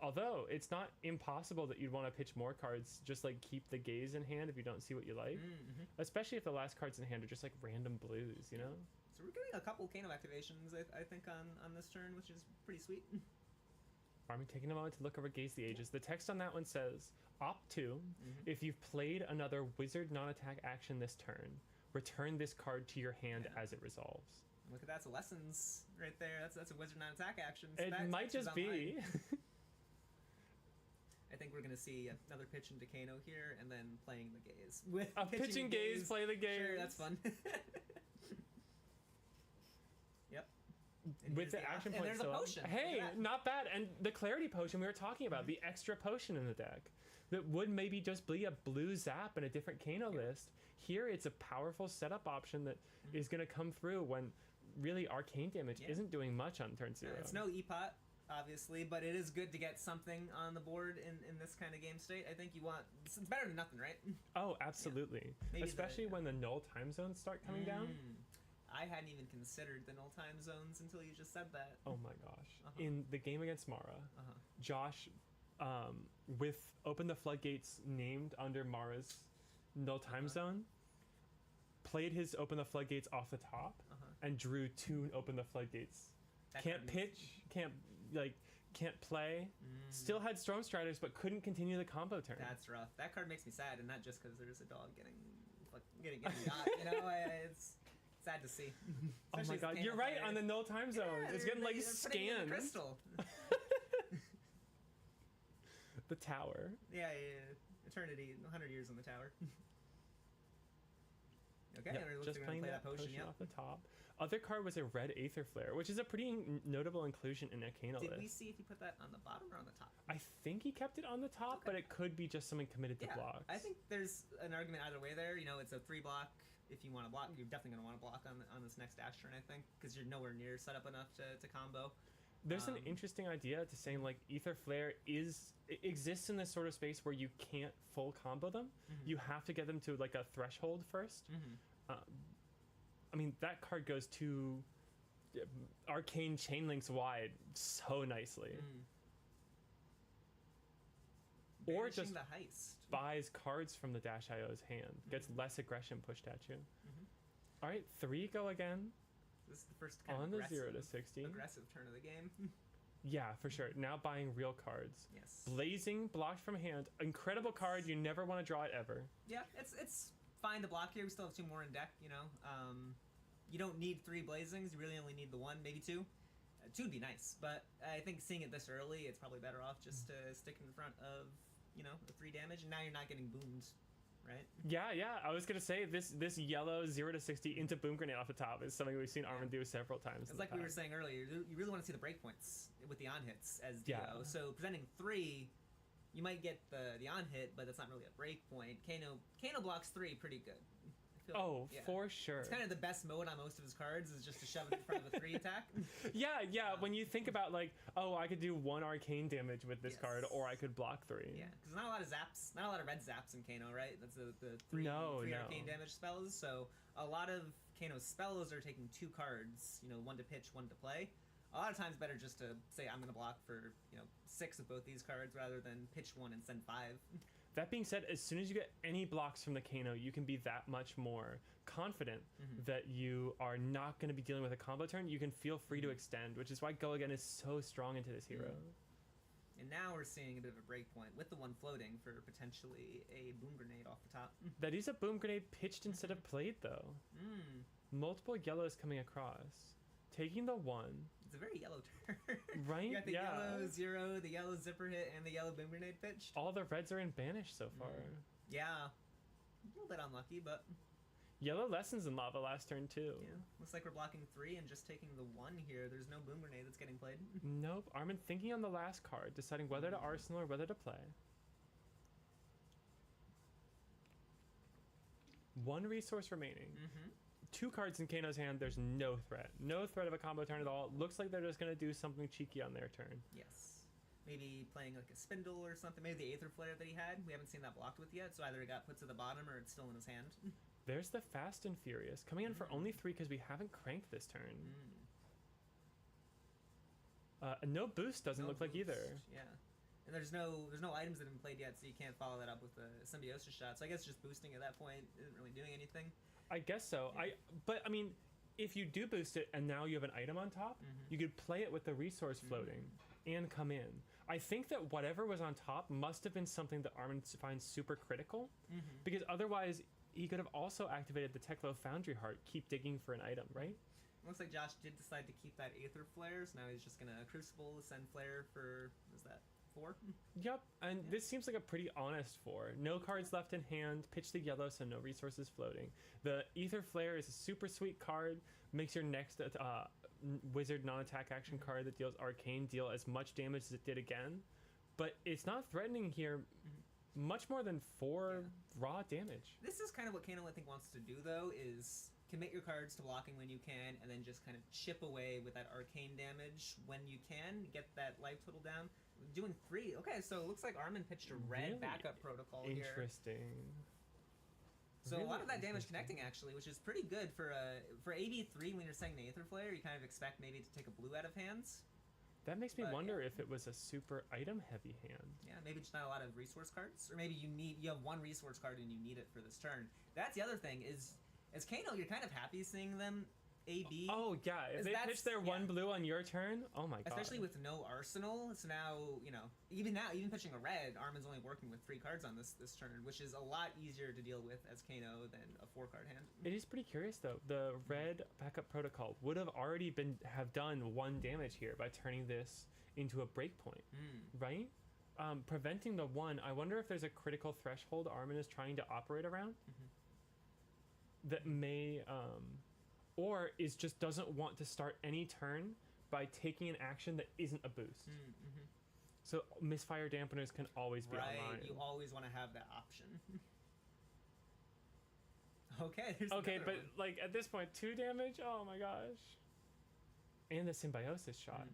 Although, it's not impossible that you'd want to pitch more cards, just like keep the Gaze in hand if you don't see what you like. Especially if the last cards in hand are just like random blues, you know? So we're getting a couple Kano activations, I think, on this turn, which is pretty sweet. Army taking a moment to look over Gaze the Ages. The text on that one says, opt 2, if you've played another wizard non-attack action this turn, return this card to your hand as it resolves. Look at that's a Lessons right there. That's a wizard non-attack action. So it might just be. I think we're gonna see another pitch into Kano here, and then playing the Gaze. With a pitching Gaze, play the Gaze. Sure, that's fun. Yep. And with the action point. And there's a potion. Hey, not bad. And the Clarity Potion we were talking about, the extra potion in the deck, that would maybe just be a blue zap in a different Kano list. Here, it's a powerful setup option that is going to come through when really arcane damage isn't doing much on turn 0. It's no E-Pot, obviously, but it is good to get something on the board in this kind of game state. I think you want... It's better than nothing, right? Oh, absolutely. Yeah. Especially when the null time zones start coming down. I hadn't even considered the null time zones until you just said that. Oh my gosh. In the game against Mara, Josh, with Open the Floodgates named under Mara's null time zone, played his Open the Floodgates off the top and drew 2 Open the Floodgates. Can't pitch, can't play. Still had Storm Striders, but couldn't continue the combo turn. That's rough. That card makes me sad, and not just because there's a dog getting got. You know, it's sad to see. Oh my god, you're right on the null time zone. It's getting like scanned. Crystal. The tower. Yeah. Eternity, 100 years on the tower. Okay, just playing play that potion off the top. Other card was a red Aether Flare, which is a pretty notable inclusion in a Kano list. Did we see if he put that on the bottom or on the top? I think he kept it on the top, but it could be just someone committed to blocks. I think there's an argument either way there. You know, it's a 3 block. If you want to block, you're definitely going to want to block on this next dash turn, I think, because you're nowhere near set up enough to combo. There's an interesting idea to saying like Aether Flare exists in this sort of space where you can't full combo them. You have to get them to like a threshold first. I mean, that card goes to arcane chain links wide so nicely. Or just the heist. Buys cards from the Dash.io's hand, gets less aggression pushed at you. All right, 3 go again. This is the first kind on of the 0 to 60. aggressive turn of the game. Yeah, for sure. Now buying real cards. Yes. Blazing, blocked from hand. Incredible card. You never want to draw it ever. Yeah, it's fine to block here. We still have 2 more in deck, you know. You don't need 3 blazings. You really only need the 1, maybe 2. 2 would be nice, but I think seeing it this early, it's probably better off just to stick in front of, you know, the 3 damage, and now you're not getting boomed, right? Yeah. I was gonna say this yellow 0 to 60 into boom grenade off the top is something we've seen Armin do several times. It's like we were saying earlier. You really want to see the breakpoints with the on hits as DO. Yeah. So presenting 3, you might get the on hit, but that's not really a break point. Kano blocks 3 pretty good. Oh, yeah. For sure. It's kind of the best mode on most of his cards is just to shove it in front of a 3 attack. Yeah. When you think about like, oh, I could do 1 arcane damage with this card, or I could block 3. Yeah, because not a lot of zaps, not a lot of red zaps in Kano, right? That's the 3 arcane damage spells. So a lot of Kano's spells are taking 2 cards, you know, 1 to pitch, 1 to play. A lot of times better just to say I'm going to block for, you know, 6 of both these cards rather than pitch 1 and send 5. That being said, as soon as you get any blocks from the Kano, you can be that much more confident that you are not going to be dealing with a combo turn. You can feel free to extend, which is why Go Again is so strong into this hero. And now we're seeing a bit of a breakpoint with the 1 floating for potentially a boom grenade off the top. That is a boom grenade pitched instead of played, though. Multiple yellows coming across. Taking the 1. It's a very yellow turn. Right? You got the yellow 0, the yellow zipper hit, and the yellow boom grenade pitched. All the reds are in banish so far. Yeah. A little bit unlucky, but... Yellow lessons in lava last turn, too. Yeah. Looks like we're blocking 3 and just taking the 1 here. There's no boom grenade that's getting played. Nope. Armin thinking on the last card, deciding whether to arsenal or whether to play. 1 resource remaining. 2 cards in Kano's hand, there's no threat. No threat of a combo turn at all. Looks like they're just going to do something cheeky on their turn. Yes. Maybe playing like a spindle or something. Maybe the Aether Flare that he had. We haven't seen that blocked with yet, so either it got put to the bottom or it's still in his hand. There's the Fast and Furious. Coming in for only 3 because we haven't cranked this turn. No boost doesn't look like either. Yeah. And there's no items that have been played yet, so you can't follow that up with a Symbiosis shot. So I guess just boosting at that point isn't really doing anything. I guess so. Yeah. But I mean, if you do boost it and now you have an item on top, you could play it with the resource floating and come in. I think that whatever was on top must have been something that Armin finds super critical, because otherwise he could have also activated the Teklo Foundry Heart, keep digging for an item, right? Looks like Josh did decide to keep that Aether Flare, so now he's just gonna Crucible, send Flare for, what is that, 4? Yep, and this seems like a pretty honest 4. No cards left in hand, pitch the yellow, so no resources floating. The Aether Flare is a super sweet card, makes your next wizard non-attack action card that deals arcane deal as much damage as it did again, but it's not threatening here much more than 4 raw damage. This is kind of what Kano, I think, wants to do, though, is commit your cards to blocking when you can, and then just kind of chip away with that arcane damage when you can, get that life total down. Doing 3. Okay, so it looks like Armin pitched a red backup protocol here. Interesting. So a lot of that damage connecting, actually, which is pretty good for AB3 when you're saying the Aether Flare. You kind of expect maybe to take a blue out of hands. That makes me wonder if it was a super item heavy hand. Yeah, maybe just not a lot of resource cards, or maybe you have 1 resource card and you need it for this turn. That's the other thing is, as Kano, you're kind of happy seeing them AB. Oh yeah, if they pitch their 1 blue on your turn, oh my god. Especially with no arsenal, so now, you know, even pitching a red, Armin's only working with 3 cards on this turn, which is a lot easier to deal with as Kano than a 4-card hand. It is pretty curious though. The red backup protocol would have already have done 1 damage here by turning this into a breakpoint, right? Preventing the 1, I wonder if there's a critical threshold Armin is trying to operate around that may or is just doesn't want to start any turn by taking an action that isn't a boost. So misfire dampeners can always be online. You always want to have that option. Okay, but like at this point, 2 damage? Oh my gosh. And the Symbiosis shot.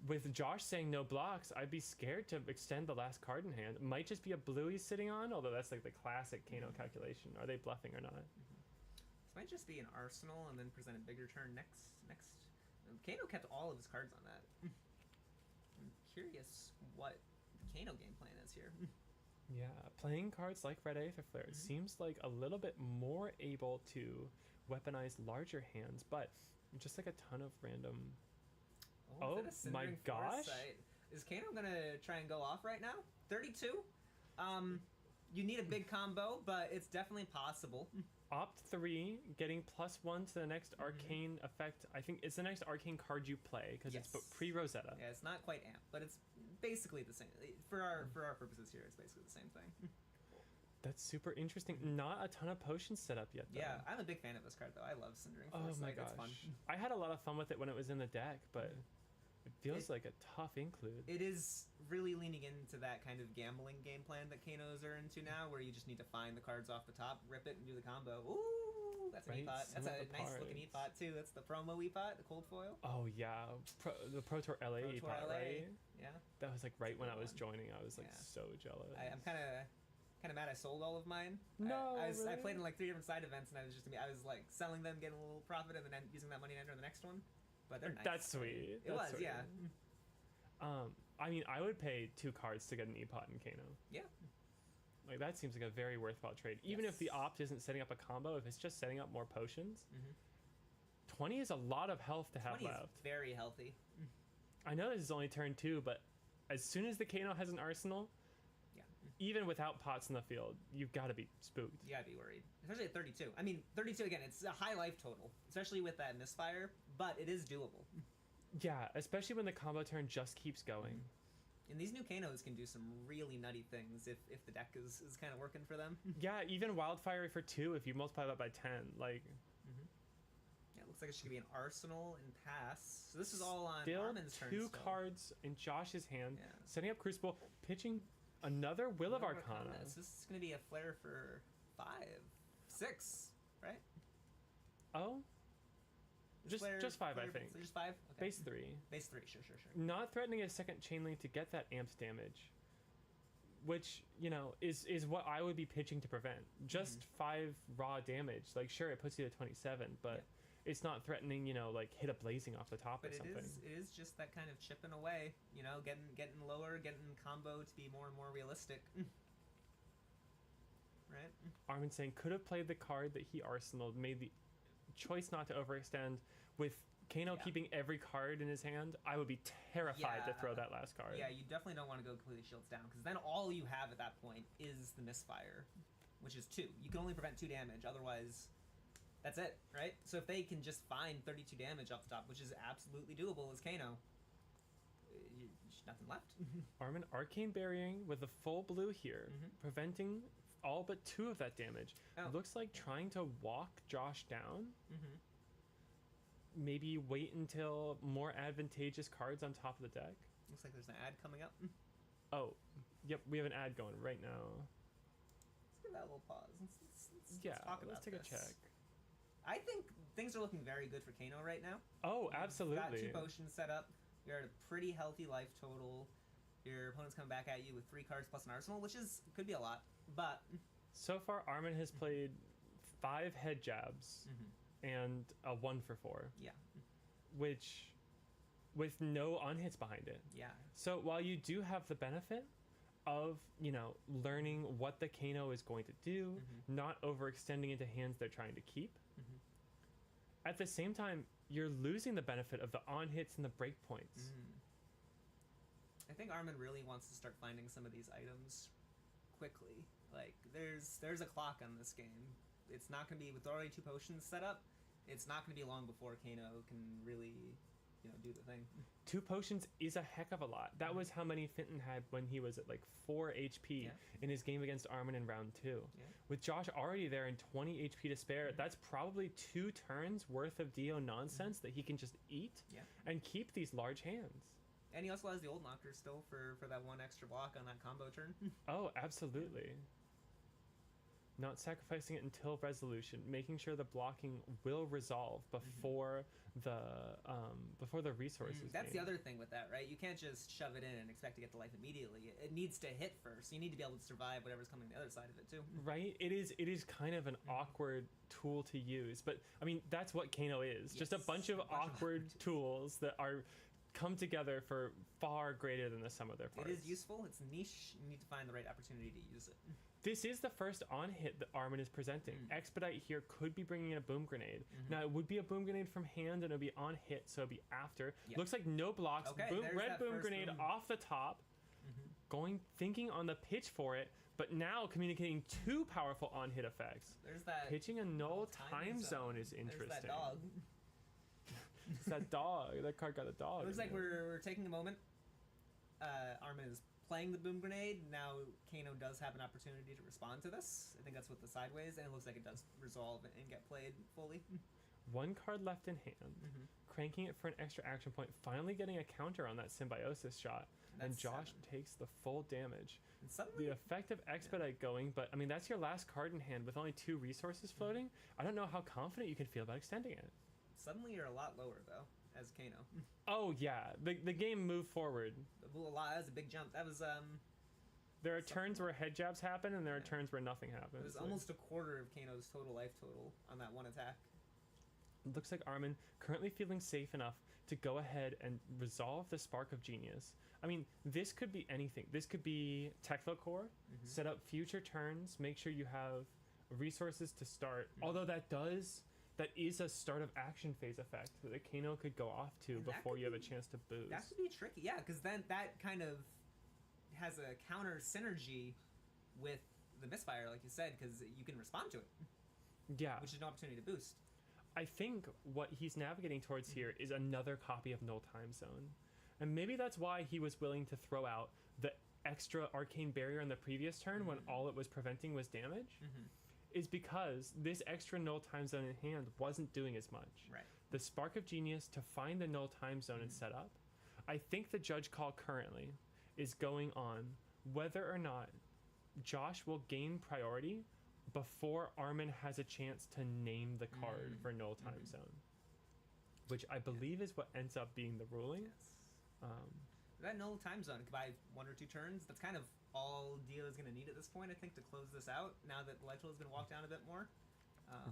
With Josh saying no blocks, I'd be scared to extend the last card in hand. It might just be a blue he's sitting on, although that's like the classic Kano calculation. Are they bluffing or not? This might just be an arsenal and then present a bigger turn next. Kano kept all of his cards on that. I'm curious what the Kano game plan is here. Yeah, playing cards like Red Aether Flare seems like a little bit more able to weaponize larger hands, but just like a ton of random. Oh, Oh my gosh! Foresight. Is Kano gonna try and go off right now? 32. You need a big combo, but it's definitely possible. Opt 3, getting +1 to the next arcane effect. I think it's the next arcane card you play because it's pre-Rosetta. Yeah, it's not quite amp, but it's basically the same. For our purposes here, it's basically the same thing. That's super interesting. Not a ton of potions set up yet, though. Yeah, I'm a big fan of this card, though. I love Cindering Oh Foresight. my gosh. It's fun. I had a lot of fun with it when it was in the deck, but it feels like a tough include. It is really leaning into that kind of gambling game plan that Kanos are into now, where you just need to find the cards off the top, rip it, and do the combo. Ooh, that's an E-pot. That's a nice looking E-pot, too. That's the promo E-pot, the cold foil. Oh, yeah. The Pro Tour LA E-pot, right? Yeah. That was like right when I was joining. I was like so jealous. I'm kind of mad I sold all of mine. No, I really? played in like 3 different side events, and I was like selling them, getting a little profit, and then using that money to enter the next one. But they're nice. That's sweet. It was, sweet. yeah. I mean, I would pay 2 cards to get an E-pot in Kano. Yeah. Like, that seems like a very worthwhile trade. Even if the opt isn't setting up a combo, if it's just setting up more potions, 20 is a lot of health to have 20 left. is very healthy. I know this is only turn 2, but as soon as the Kano has an arsenal, even without pots in the field, you've got to be spooked. You gotta be worried. Especially at 32. I mean, 32, again, it's a high life total, especially with that misfire, but it is doable. Yeah, especially when the combo turn just keeps going. And these new Kanos can do some really nutty things if the deck is kind of working for them. Yeah, even Wildfire for 2, if you multiply that by 10, like... Yeah, it looks like it should be an Arsenal and pass. So this is all on still Armin's turn. 2 cards in Josh's hand, Yeah. setting up Crucible, pitching another Will of Arcana. So this is going to be a flare for 5, 6, right? Oh? Just 5, I think. So just 5? Okay. Base 3. Base 3, sure. Not threatening a second chain link to get that amped damage, which, you know, is what I would be pitching to prevent. Just 5 raw damage. Like, sure, it puts you to 27, but it's not threatening, you know, like hit a blazing off the top or something. It is just that kind of chipping away, you know, getting lower, getting combo to be more and more realistic. Right? Armin saying could have played the card that he arsenaled, made the choice not to overextend. With Kano keeping every card in his hand, I would be terrified to throw that last card. Yeah, you definitely don't want to go completely shields down, because then all you have at that point is the misfire, which is 2. You can only prevent 2 damage, otherwise that's it, right? So if they can just find 32 damage off the top, which is absolutely doable as Kano, nothing left. Armin arcane burying with a full blue here, preventing all but 2 of that damage. Looks like trying to walk Josh down. Maybe wait until more advantageous cards on top of the deck. Looks like there's an ad coming up. Oh, yep, we have an ad going right now. Let's give that a little pause. Let's talk about let's take a check. I think things are looking very good for Kano right now. Oh, absolutely. You've got 2 potions set up. You're at a pretty healthy life total. Your opponent's coming back at you with 3 cards plus an arsenal, which could be a lot, but... So far, Armin has played 5 head jabs and a 1 for 4. Yeah. Which, with no unhits behind it. Yeah. So while you do have the benefit of, you know, learning what the Kano is going to do, not overextending into hands they're trying to keep, at the same time, you're losing the benefit of the on-hits and the breakpoints. I think Armin really wants to start finding some of these items quickly. Like, there's a clock on this game. It's not going to be, with already 2 potions set up, it's not going to be long before Kano can really, you know, do the thing. 2 potions is a heck of a lot. That was how many Fenton had when he was at like 4 HP in his game against Armin in round 2. With Josh already there and 20 HP to spare, that's probably 2 turns worth of Dio nonsense that he can just eat and keep these large hands. And he also has the old knocker still for that 1 extra block on that combo turn. Oh, absolutely. Not sacrificing it until resolution, making sure the blocking will resolve before the resources. That's the other thing with that, right? You can't just shove it in and expect to get to life immediately. It needs to hit first. You need to be able to survive whatever's coming on the other side of it too. Right? It is kind of an awkward tool to use, but I mean that's what Kano is. Just a bunch of awkward tools that are come together for far greater than the sum of their parts. It is useful. It's niche. You need to find the right opportunity to use it. This is the first on hit that Armin is presenting. Expedite here could be bringing in a boom grenade. Now it would be a boom grenade from hand and it would be on hit, so it'd be after. Yep. Looks like no blocks. Okay, Red boom grenade off the top. Thinking on the pitch for it, but now communicating two powerful on hit effects. There's that. Pitching a null time zone is interesting. There's that dog. It's that dog. That card got a dog. It looks like we're taking a moment. Armin is playing the boom grenade. Now Kano does have an opportunity to respond to this. I think that's what the sideways, and it looks like it does resolve and get played fully. One card left in hand. Cranking it for an extra action point. Finally getting a counter on that symbiosis shot. And Josh takes the full damage. And suddenly, the effective expedite going, but I mean, that's your last card in hand with only 2 resources floating. I don't know how confident you can feel about extending it. Suddenly you're a lot lower though, as Kano. Oh yeah, the game moved forward. A lot. That was a big jump. That was There are turns where head jabs happen, and there are turns where nothing happens. It was almost a quarter of Kano's total life total on that one attack. It looks like Armin currently feeling safe enough to go ahead and resolve the Spark of Genius. I mean, this could be anything. This could be Techlocore, set up future turns, make sure you have resources to start. Although that is a start of action phase effect that the Kano could go off to before you have a chance to boost. That could be tricky, yeah, because then that kind of has a counter synergy with the misfire, like you said, because you can respond to it. Yeah. Which is an opportunity to boost. I think what he's navigating towards here is another copy of Null Time Zone. And maybe that's why he was willing to throw out the extra arcane barrier in the previous turn when all it was preventing was damage. Is because this extra Null Time Zone in hand wasn't doing as much. Right. The Spark of Genius to find the Null Time Zone and set up. I think the judge call currently is going on whether or not Josh will gain priority before Armin has a chance to name the card for Null Time Zone. Which I believe is what ends up being the ruling. Yes. That Null Time Zone could buy 1 or 2 turns. That's kind of all Dio is going to need at this point, I think, to close this out, now that Electro has been walked down a bit more.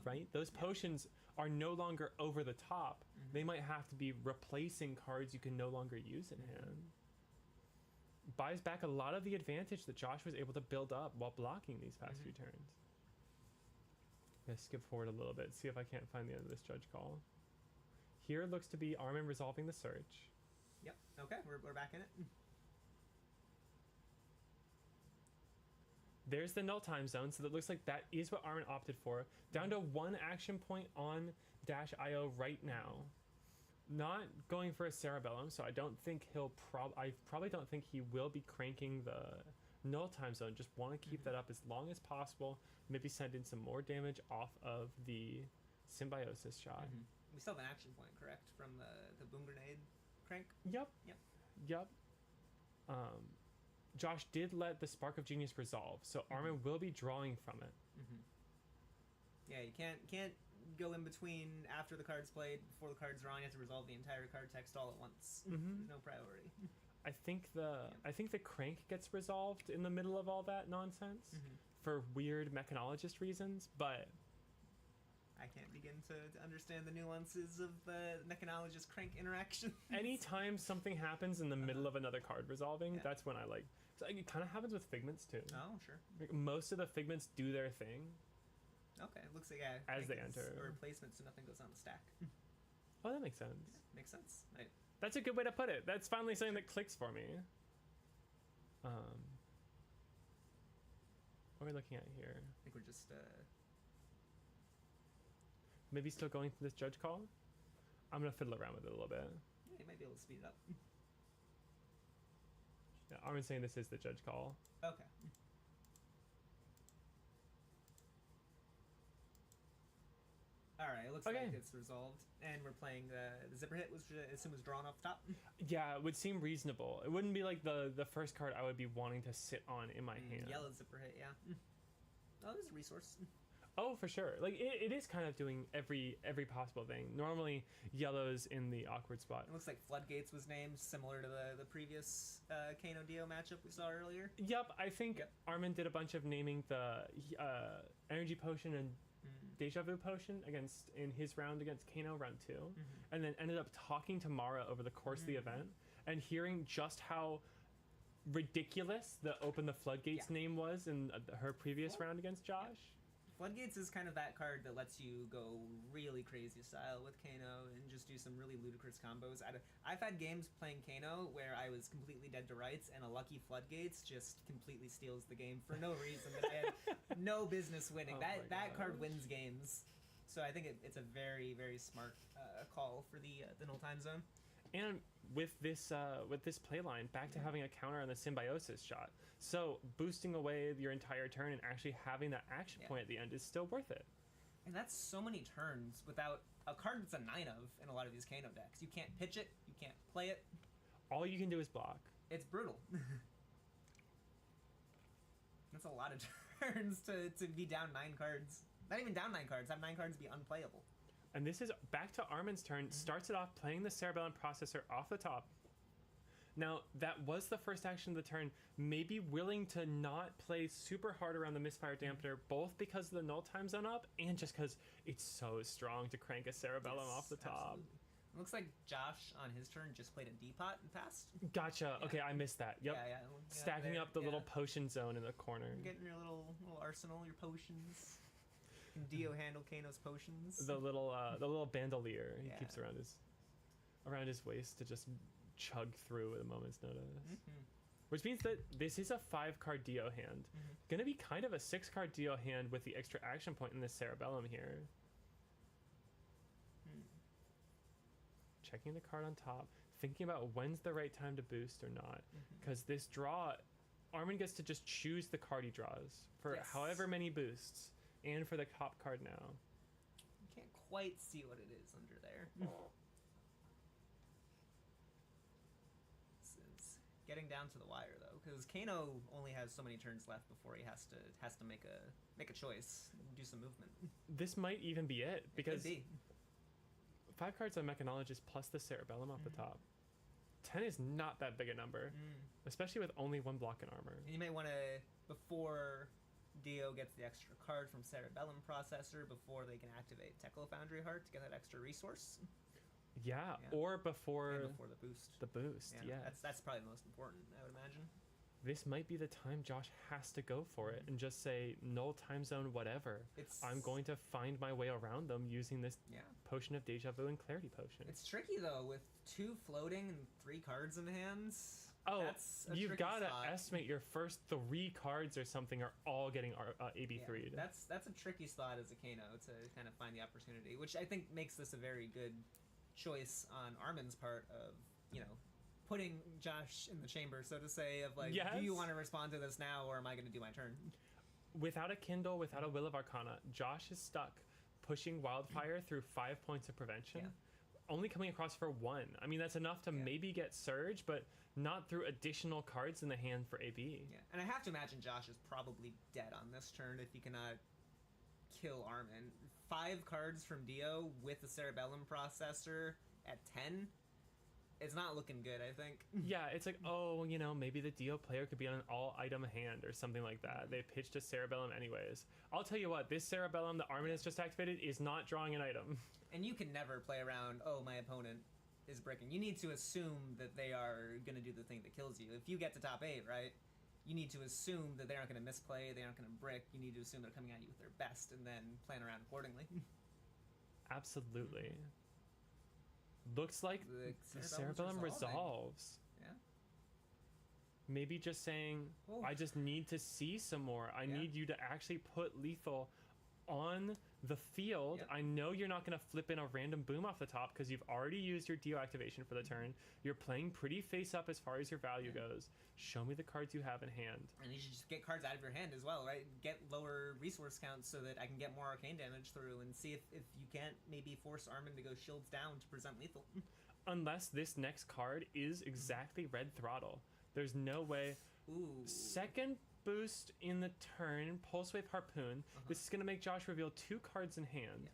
Right? Those potions are no longer over the top. They might have to be replacing cards you can no longer use in hand. Buys back a lot of the advantage that Josh was able to build up while blocking these past few turns. I'm going to skip forward a little bit, see if I can't find the end of this judge call. Here looks to be Armin resolving the search. Yep. Okay, we're back in it. There's the Null Time Zone, so that looks like that is what Armin opted for. Down to 1 action point on -IO right now. Not going for a Cerebellum, so I don't think I probably don't think he will be cranking the Null Time Zone. Just want to keep that up as long as possible. Maybe send in some more damage off of the Symbiosis shot. We still have an action point, correct? From the boom grenade crank? Yep. Josh did let the Spark of Genius resolve, so Armin will be drawing from it. Yeah, you can't go in between after the card's played, before the card's drawn. You have to resolve the entire card text all at once. There's no priority. I think the crank gets resolved in the middle of all that nonsense for weird mechanologist reasons, but I can't begin to understand the nuances of the mechanologist crank interaction. Anytime something happens in the middle of another card resolving, that's when I like. So it kind of happens with Figments too. Oh, sure. Like, most of the Figments do their thing. Okay, it looks like as they enter a replacement, so nothing goes on the stack. Oh, that makes sense. Yeah, makes sense. Right. That's a good way to put it. That's finally something that clicks for me. What are we looking at here? I think we're just maybe still going through this judge call. I'm gonna fiddle around with it a little bit. Yeah, you might be able to speed it up. Yeah, Armin's saying this is the judge call. Okay. Alright, it looks like it's resolved. And we're playing the zipper hit, which I assume was drawn off the top. Yeah, it would seem reasonable. It wouldn't be like the first card I would be wanting to sit on in my hand. Yellow zipper hit, yeah. Oh, there's a resource. Oh, for sure. Like, it is kind of doing every possible thing. Normally, yellow's in the awkward spot. It looks like Floodgates was named, similar to the previous Kano Dio matchup we saw earlier. Yep, I think Armin did a bunch of naming the energy potion and Deja Vu potion in his round against Kano round 2, and then ended up talking to Mara over the course of the event, and hearing just how ridiculous the Open the Floodgates name was in her previous round against Josh. Floodgates is kind of that card that lets you go really crazy style with Kano and just do some really ludicrous combos. I've had games playing Kano where I was completely dead to rights, and a lucky Floodgates just completely steals the game for no reason that I had no business winning. That card wins games. So I think it's a very, very smart call for the null time zone. And with this playline, back to having a counter on the Symbiosis shot. So boosting away your entire turn and actually having that action point at the end is still worth it. And that's so many turns without a card that's a 9 of in a lot of these Kano decks. You can't pitch it, you can't play it. All you can do is block. It's brutal. That's a lot of turns to be down 9 cards. Not even down 9 cards, have 9 cards be unplayable. And this is back to Armin's turn. Starts it off playing the Cerebellum Processor off the top. Now, that was the first action of the turn. Maybe willing to not play super hard around the Misfire Dampener, both because of the null time zone up and just because it's so strong to crank a Cerebellum off the top. Absolutely. It looks like Josh on his turn just played a D-pot and passed. Gotcha. Yeah. Okay, I missed that. Yep. Yeah. Stacking up the little potion zone in the corner. You're getting your little arsenal, your potions. Can Dio handle Kano's potions? The little bandolier he keeps around his waist to just chug through at a moment's notice. Which means that this is a 5-card Dio hand. Gonna be kind of a 6-card Dio hand with the extra action point in the Cerebellum here. Checking the card on top, thinking about when's the right time to boost or not. Because this draw, Armin gets to just choose the card he draws for however many boosts. And for the top card now. You can't quite see what it is under there. This is getting down to the wire though, because Kano only has so many turns left before he has to make a choice, do some movement. This might even be it, because it could be. 5 cards on Mechanologist plus the Cerebellum off the top. 10 is not that big a number, especially with only 1 block in armor. And you may want to, before Dio gets the extra card from Cerebellum Processor, before they can activate Teklo Foundry Heart to get that extra resource. Yeah, or before the boost. The boost, yeah. That's probably the most important, I would imagine. This might be the time Josh has to go for it and just say, null time zone, whatever. I'm going to find my way around them using this Potion of Deja Vu and Clarity Potion. It's tricky, though, with 2 floating and 3 cards in hands. Oh, you've got to estimate your first 3 cards or something are all getting AB3'd. That's a tricky spot as a Kano to kind of find the opportunity, which I think makes this a very good choice on Armin's part of, putting Josh in the chamber, so to say, of like, do you want to respond to this now, or am I going to do my turn? Without a Kindle, without a Will of Arcana, Josh is stuck pushing Wildfire through 5 points of prevention, only coming across for 1. I mean, that's enough to maybe get Surge, but not through additional cards in the hand for AB. Yeah, and I have to imagine Josh is probably dead on this turn if he cannot kill Armin. 5 cards from Dio with the Cerebellum Processor at 10. It's not looking good, I think. Yeah, it's like, maybe the Dio player could be on an all-item hand or something like that. They pitched a Cerebellum anyways. I'll tell you what, this Cerebellum that Armin has just activated is not drawing an item. And you can never play around, my opponent is bricking. You need to assume that they are going to do the thing that kills you. If you get to top 8, right, you need to assume that they aren't going to misplay, they aren't going to brick. You need to assume they're coming at you with their best and then plan around accordingly. Absolutely. Looks like the Cerebellum resolves. Yeah. Maybe just saying, I just need to see some more. I need you to actually put lethal on the field. I know you're not going to flip in a random boom off the top because you've already used your Dio activation for the turn. You're playing pretty face up as far as your value goes. Show me the cards you have in hand. And you should just get cards out of your hand as well, right? Get lower resource counts so that I can get more arcane damage through and see if you can't maybe force Armin to go shields down to present lethal. Unless this next card is exactly Red Throttle. There's no way. Second boost in the turn, Pulse Wave Harpoon. This is going to make Josh reveal 2 cards in hand.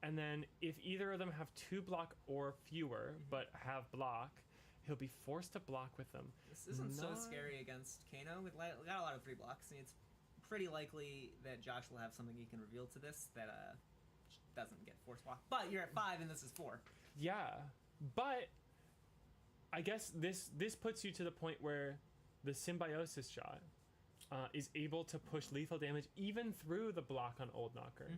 And then if either of them have 2 block or fewer, but have block, he'll be forced to block with them. This isn't so scary against Kano. We've got a lot of 3 blocks, and it's pretty likely that Josh will have something he can reveal to this that doesn't get force walk. But you're at 5 and this is 4. Yeah, but I guess this puts you to the point where the symbiosis shot is able to push lethal damage even through the block on Old Knocker.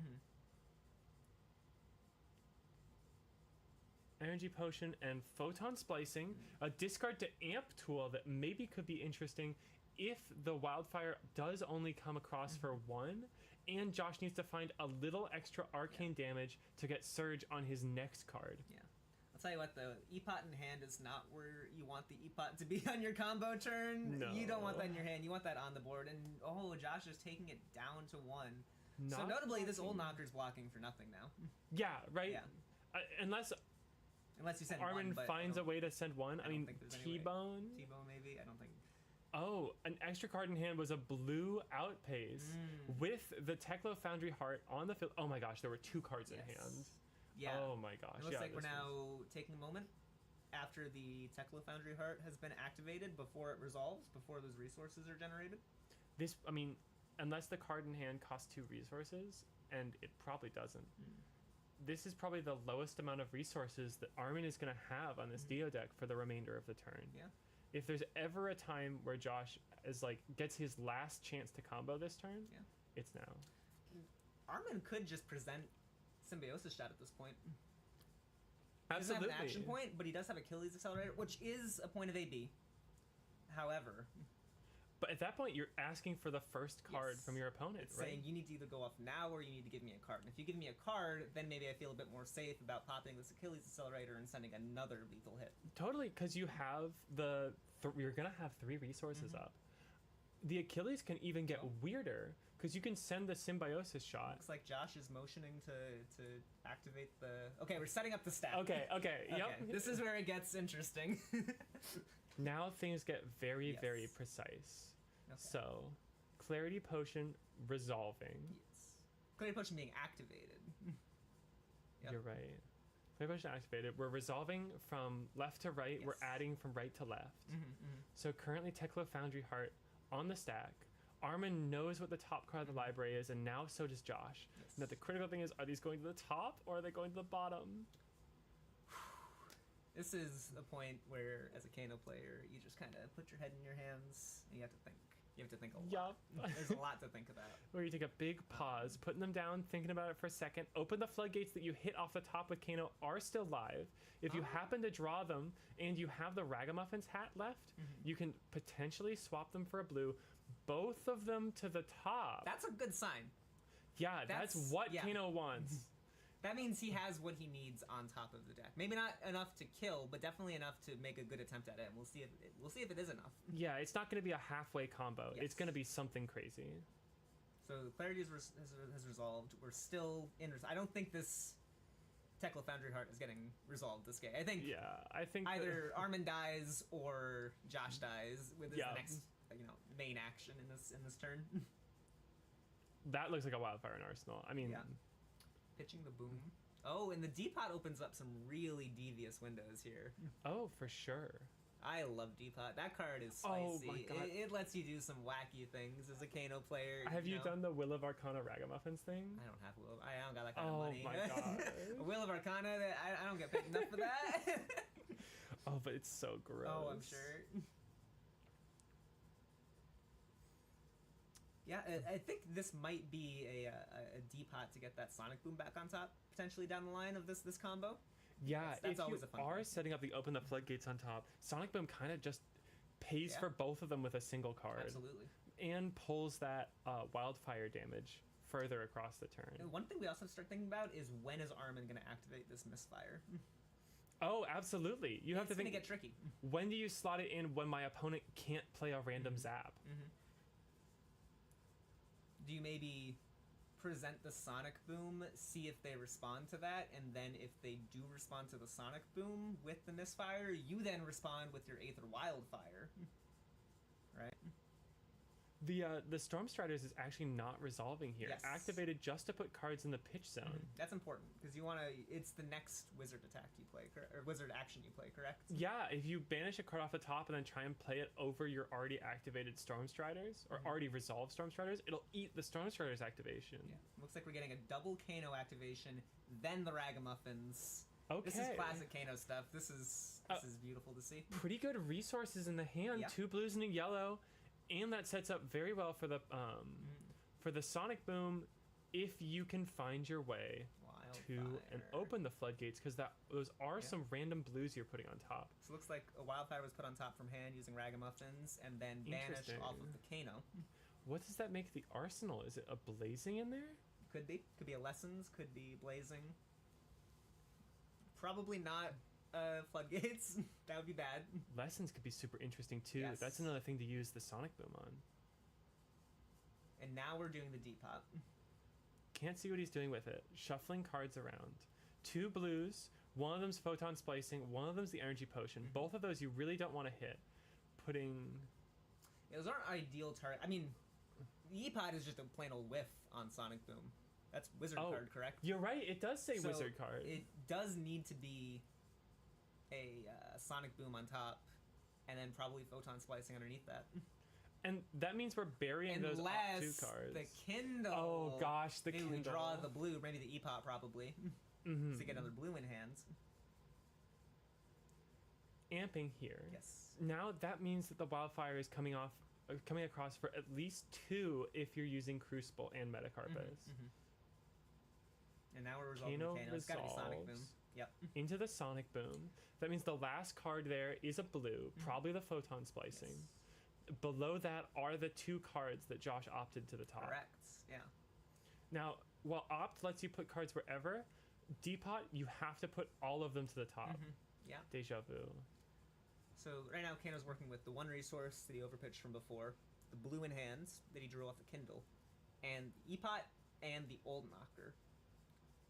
Energy potion and photon splicing, a discard to amp tool that maybe could be interesting if the wildfire does only come across for 1, and Josh needs to find a little extra arcane damage to get surge on his next card. Yeah. I'll tell you what, the E-Pot in hand is not where you want the E-Pot to be on your combo turn. No. You don't want that in your hand. You want that on the board. And, Josh is taking it down to 1. Not so notably, blocking. this Old Knocker's blocking for nothing now. Yeah, right? Yeah. Unless you send Armin 1, but finds a way to send 1. I mean, think there's any way. T-Bone? T-Bone maybe? I don't think. Oh, an extra card in hand was a blue outpace with the Teklo Foundry Heart on the field. Oh my gosh, there were 2 cards in hand. Yeah. Oh my gosh. It looks like we're this now taking a moment after the Teklo Foundry Heart has been activated before it resolves, before those resources are generated. This, I mean, unless the card in hand costs 2 resources, and it probably doesn't. This is probably the lowest amount of resources that Armin is going to have on this Dio deck for the remainder of the turn. Yeah. If there's ever a time where Josh is gets his last chance to combo this turn, it's now. Armin could just present Symbiosis Shot at this point. Absolutely. He doesn't have an action point, but he does have Achilles Accelerator, which is a point of AB. However, but at that point, you're asking for the first card from your opponent, it's right? saying you need to either go off now or you need to give me a card. And if you give me a card, then maybe I feel a bit more safe about popping this Achilles Accelerator and sending another lethal hit. Totally, because you have you're gonna have 3 resources up. The Achilles can even get weirder because you can send the Symbiosis Shot. Looks like Josh is motioning to activate the. Okay, we're setting up the stack. Okay, yep. This is where it gets interesting. Now things get very, very precise. Okay. So, Clarity Potion resolving. Yes. Clarity Potion being activated. You're right. Clarity Potion activated. We're resolving from left to right. We're adding from right to left. So currently Teklo Foundry Heart on the stack. Armin knows what the top card of the library is, and now so does Josh. Now the critical thing is, are these going to the top or are they going to the bottom? This is a point where, as a Kano player, you just kind of put your head in your hands and you have to think. You have to think a lot. There's a lot to think about. Where you take a big pause, putting them down, thinking about it for a second. Open the floodgates that you hit off the top with Kano are still live. If you happen to draw them and you have the Ragamuffins hat left, you can potentially swap them for a blue. Both of them to the top. That's a good sign. Yeah, that's what Kano wants. That means he has what he needs on top of the deck. Maybe not enough to kill, but definitely enough to make a good attempt at it. And we'll see if it is enough. Yeah, it's not going to be a halfway combo. Yes. It's going to be something crazy. So Clarity has resolved. We're still in. I don't think this Teklo Foundry Heart is getting resolved this game. I think either Armin dies or Josh dies with his next main action in this turn. That looks like a wildfire in Arsenal. I mean. Pitching the boom. Oh, and the D-Pot opens up some really devious windows here. Oh, for sure. I love D-Pot. That card is spicy. Oh my god. It lets you do some wacky things as a Kano player. Have you done the Will of Arcana Ragamuffins thing? I don't have Will. I don't got that kind of money. Oh my god. Will of Arcana, I don't get paid enough for that. Oh, but it's so gross. Oh, I'm sure. Yeah, I think this might be a D-Pot to get that Sonic Boom back on top, potentially down the line of this combo. Yeah, that's if always you a fun are thing. setting up the Open the Floodgates on top, Sonic Boom kind of just pays for both of them with a single card. Absolutely. And pulls that wildfire damage further across the turn. And one thing we also have to start thinking about is when is Armin going to activate this Misfire? Oh, absolutely. You have to think. It's going to get tricky. When do you slot it in when my opponent can't play a random zap? Do you maybe present the Sonic Boom, see if they respond to that, and then if they do respond to the Sonic Boom with the Misfire, you then respond with your Aether Wildfire. Right? The Storm Striders is actually not resolving here. Yes. Activated just to put cards in the pitch zone. That's important because you want to. It's the next wizard attack you play, or wizard action you play, correct? Yeah, if you banish a card off the top and then try and play it over your already activated Storm Striders or already resolved Storm Striders, it'll eat the Storm Striders activation. Yeah. Looks like we're getting a double Kano activation, then the Ragamuffins. Okay. This is classic Kano stuff. This is beautiful to see. Pretty good resources in the hand. Yeah. 2 blues and a yellow, and that sets up very well for the Sonic Boom if you can find your way to and open the floodgates, because those are some random blues you're putting on top. So it looks like a Wildfire was put on top from hand using Ragamuffins and then banished off of the Kano. What does that make the arsenal? Is it a blazing in there? Could be. Could be a Lessons, could be Blazing. Probably not floodgates. That would be bad. Lessons could be super interesting too. Yes. That's another thing to use the Sonic Boom on. And now we're doing the Depop. Can't see what he's doing with it. Shuffling cards around. 2 blues. One of them's Photon Splicing. One of them's the Energy Potion. Both of those you really don't want to hit. Putting... Yeah, those aren't ideal target. I mean, the E-Pod is just a plain old whiff on Sonic Boom. That's Wizard card, correct? You're right. It does say so Wizard card. It does need to be a Sonic Boom on top, and then probably Photon Splicing underneath that. And that means we're burying those top 2 cards. The Kindle. Oh gosh, the maybe Kindle. We draw the blue, maybe the E-Pot probably, to get another blue in hands. Amping here. Yes. Now that means that the Wildfire is coming across for at least 2 if you're using Crucible and Metacarpus. And now we're resolving Kano. It's got to be Sonic Boom. Yep. Into the Sonic Boom. That means the last card there is a blue, probably the Photon Splicing. Yes. Below that are the 2 cards that Josh opted to the top. Correct. Yeah. Now, while Opt lets you put cards wherever, Depot, you have to put all of them to the top. Yeah. Deja Vu. So right now, Kano's working with the 1 resource that he overpitched from before, the blue in hands that he drew off the Kindle, and E-Pot and the Old Knocker.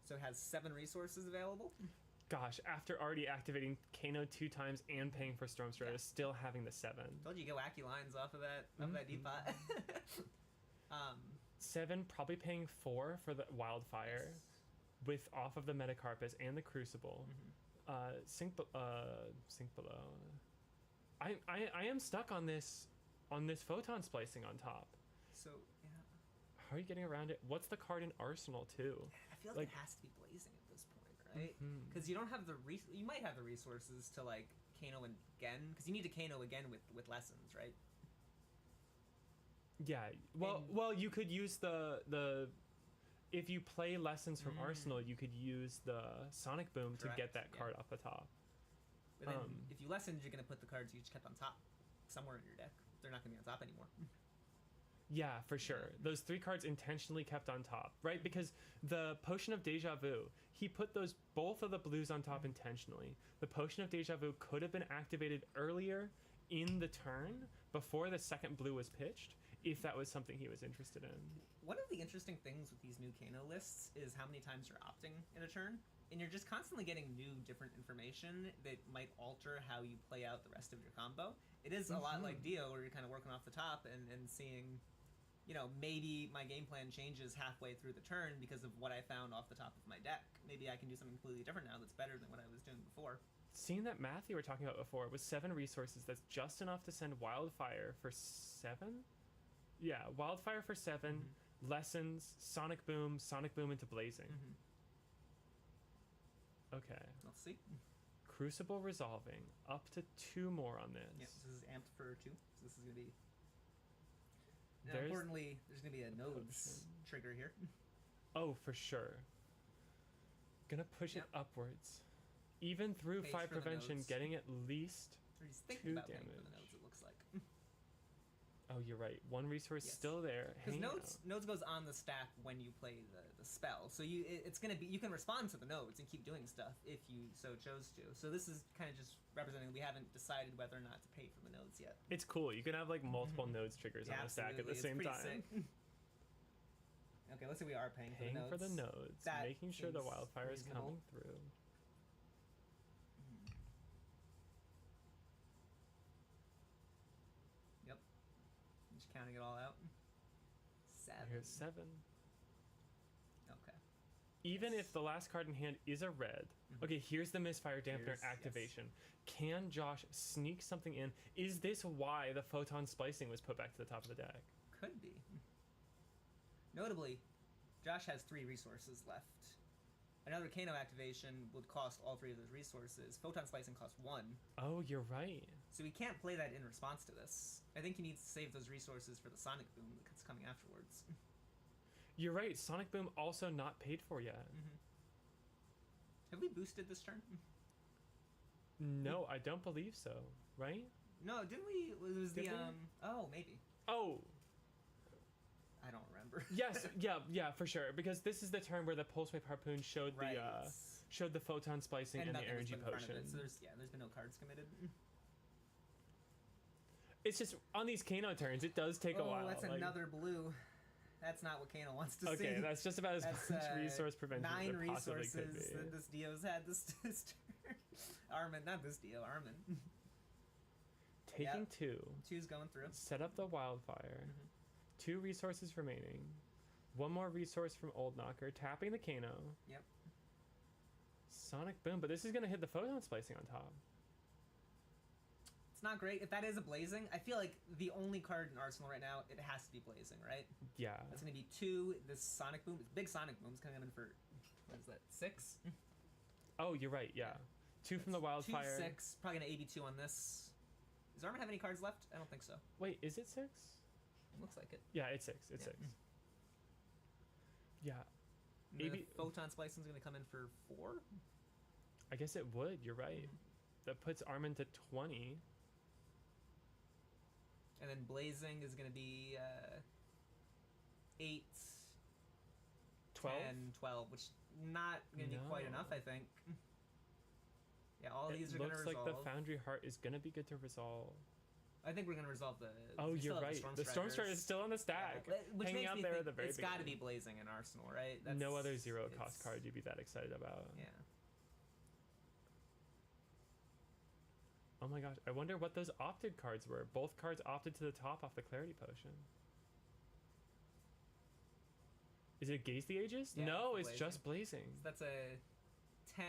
So it has 7 resources available. Gosh, after already activating Kano 2 times and paying for Storm Strider, still having the 7. Told you go wacky lines off of that Depot. 7, probably paying 4 for the Wildfire, with off of the Metacarpus and the Crucible. Sink below. I am stuck on this Photon Splicing on top. So yeah. How are you getting around it? What's the card in Arsenal too? I feel like it has to be Blazing at this point, right? Because you don't have you might have the resources to like Kano and again, because you need to Kano again with Lessons, right? Yeah. Well, you could use the if you play Lessons from Arsenal, you could use the Sonic Boom to get that card off the top. But then if you Lessons, you're going to put the cards you just kept on top somewhere in your deck. They're not going to be on top anymore. Yeah, for sure. Those 3 cards intentionally kept on top, right? Because the Potion of Deja Vu, he put both of the blues on top intentionally. The Potion of Deja Vu could have been activated earlier in the turn before the second blue was pitched, if that was something he was interested in. One of the interesting things with these new Kano lists is how many times you're opting in a turn. And you're just constantly getting new, different information that might alter how you play out the rest of your combo. It is a lot like Dio, where you're kind of working off the top and seeing, you know, maybe my game plan changes halfway through the turn because of what I found off the top of my deck. Maybe I can do something completely different now that's better than what I was doing before. Seeing that math you were talking about before with 7 resources, that's just enough to send Wildfire for 7? Yeah, Wildfire for 7, Lessons, Sonic Boom into Blazing. Okay. Let's see. Crucible resolving. Up to 2 more on this. Yeah, this is amped for 2. So this is going to be... Now, importantly, there's going to be a nodes trigger here. Oh, for sure. Gonna push it upwards. Even through 5 prevention, getting at least 2 about damage. For the nodes, it looks like. Oh, you're right. 1 resource still there. Because nodes goes on the stack when you play the spell, so it's gonna be, you can respond to the nodes and keep doing stuff if you so chose to. So this is kind of just representing we haven't decided whether or not to pay for the nodes yet. It's cool. You can have like multiple nodes triggers on the stack at the same time. Okay, let's say we are paying for the nodes. Making sure the Wildfire is coming through. Counting it all out. Here's 7. Okay. Even if the last card in hand is a red, okay, here's the Misfire Dampener activation. Yes. Can Josh sneak something in? Is this why the Photon Splicing was put back to the top of the deck? Could be. Notably, Josh has 3 resources left. Another Kano activation would cost all 3 of those resources. Photon Splicing costs 1. Oh, you're right. So he can't play that in response to this. I think he needs to save those resources for the Sonic Boom that's coming afterwards. You're right. Sonic Boom also not paid for yet. Have we boosted this turn? No, I don't believe so. Right? No, didn't we? It was the Oh, maybe. Oh. I don't remember. Yes, yeah, for sure. Because this is the turn where the Pulse Wave Harpoon showed the Photon Splicing and the RNG Potion. So there's been no cards committed. It's just on these Kano turns, it does take a while. Oh, that's another blue. That's not what Kano wants to see. Okay, that's just about as much resource prevention 9 as it possibly resources could be. that this Dio's had this turn. Armin, not this Dio, Armin. Taking 2. 2's going through. Set up the Wildfire. 2 resources remaining. 1 more resource from Old Knocker. Tapping the Kano. Yep. Sonic Boom, but this is going to hit the Photon Splicing on top. Not great. If that is a Blazing, I feel like the only card in Arsenal right now, it has to be Blazing, right? Yeah. That's going to be 2. This Sonic Boom, this big Sonic Boom's coming in for, what is that, 6? Oh, you're right, yeah. 2 from the Wildfire. 2, 6, probably going to 82 on this. Does Armin have any cards left? I don't think so. Wait, is it 6? Looks like it. Yeah, it's 6. It's 6. Yeah. The Photon Splicing's going to come in for 4? I guess it would, you're right. That puts Armin to 20. And then Blazing is going to be 8, 12? 10, 12, which not going to be quite enough, I think. Yeah, all these are going to resolve. It looks like the Foundry Heart is going to be good to resolve. I think we're going to resolve the... Oh, you're right. The Storm Strider is still on the stack. Yeah, which hanging out there at the very beginning. It's got to be Blazing in Arsenal, right? No other 0-cost card you'd be that excited about. Yeah. Oh my gosh, I wonder what those opted cards were. Both cards opted to the top off the Clarity Potion. Is it Gaze the Aegis? Yeah, no, it's just Blazing. So that's a 10,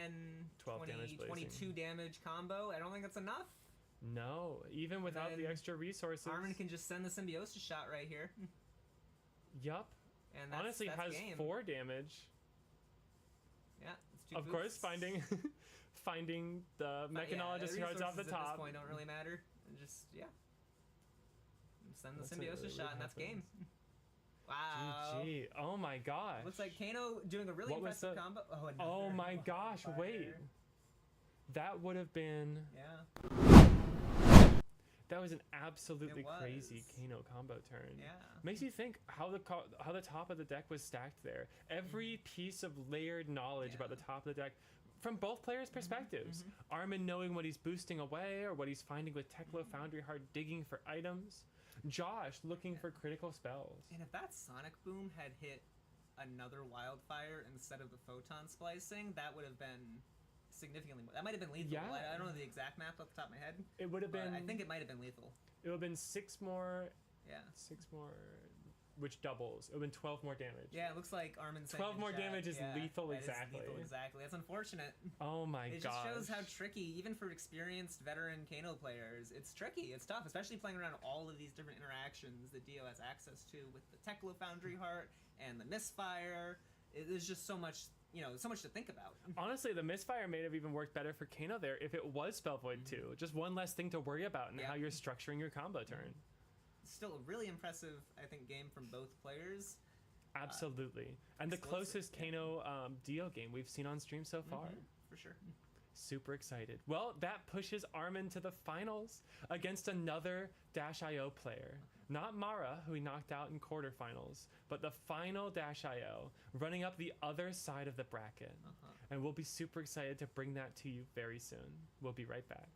12 20, damage 22 damage combo. I don't think that's enough. No, even without the extra resources. Armin can just send the Symbiosis shot right here. Yup. And honestly has game. 4 damage. Yeah, it's 2 Of course, finding the Mechanologist cards off the top. At this point don't really matter. And just send the Symbiosis shot, and that's game. Wow. GG. Oh my gosh. Looks like Kano doing a really impressive combo. Oh my gosh, wait. That would have been... Yeah. That was an absolutely crazy Kano combo turn. Yeah. Makes you think how the top of the deck was stacked there. Every piece of layered knowledge about the top of the deck from both players' perspectives. Armin knowing what he's boosting away or what he's finding with Teklo Foundry Heart digging for items. Josh looking for critical spells. And if that Sonic Boom had hit another Wildfire instead of the Photon Splicing, that would have been significantly more. That might have been lethal. Yeah. I don't know the exact math off the top of my head. It would have been... I think it might have been lethal. It would have been 6 more... Yeah. 6 more... Which doubles. It would have been 12 more damage. Yeah, it looks like Armin's 12 more damage is lethal, exactly. Lethal, exactly. That's unfortunate. Oh my god. It just shows how tricky, even for experienced veteran Kano players, it's tricky. It's tough, especially playing around all of these different interactions that Dio has access to with the Teklo Foundry Heart and the Misfire. There's just so much, so much to think about. Honestly, the Misfire may have even worked better for Kano there if it was Spell Void too. Just one less thing to worry about in how you're structuring your combo turn. Still a really impressive, I think, game from both players. Absolutely. And the closest Kano Dio game we've seen on stream so far. For sure. Super excited. Well, that pushes Armin to the finals against another Dash.io player. Not Mara, who he knocked out in quarterfinals, but the final Dash.io, running up the other side of the bracket. And we'll be super excited to bring that to you very soon. We'll be right back.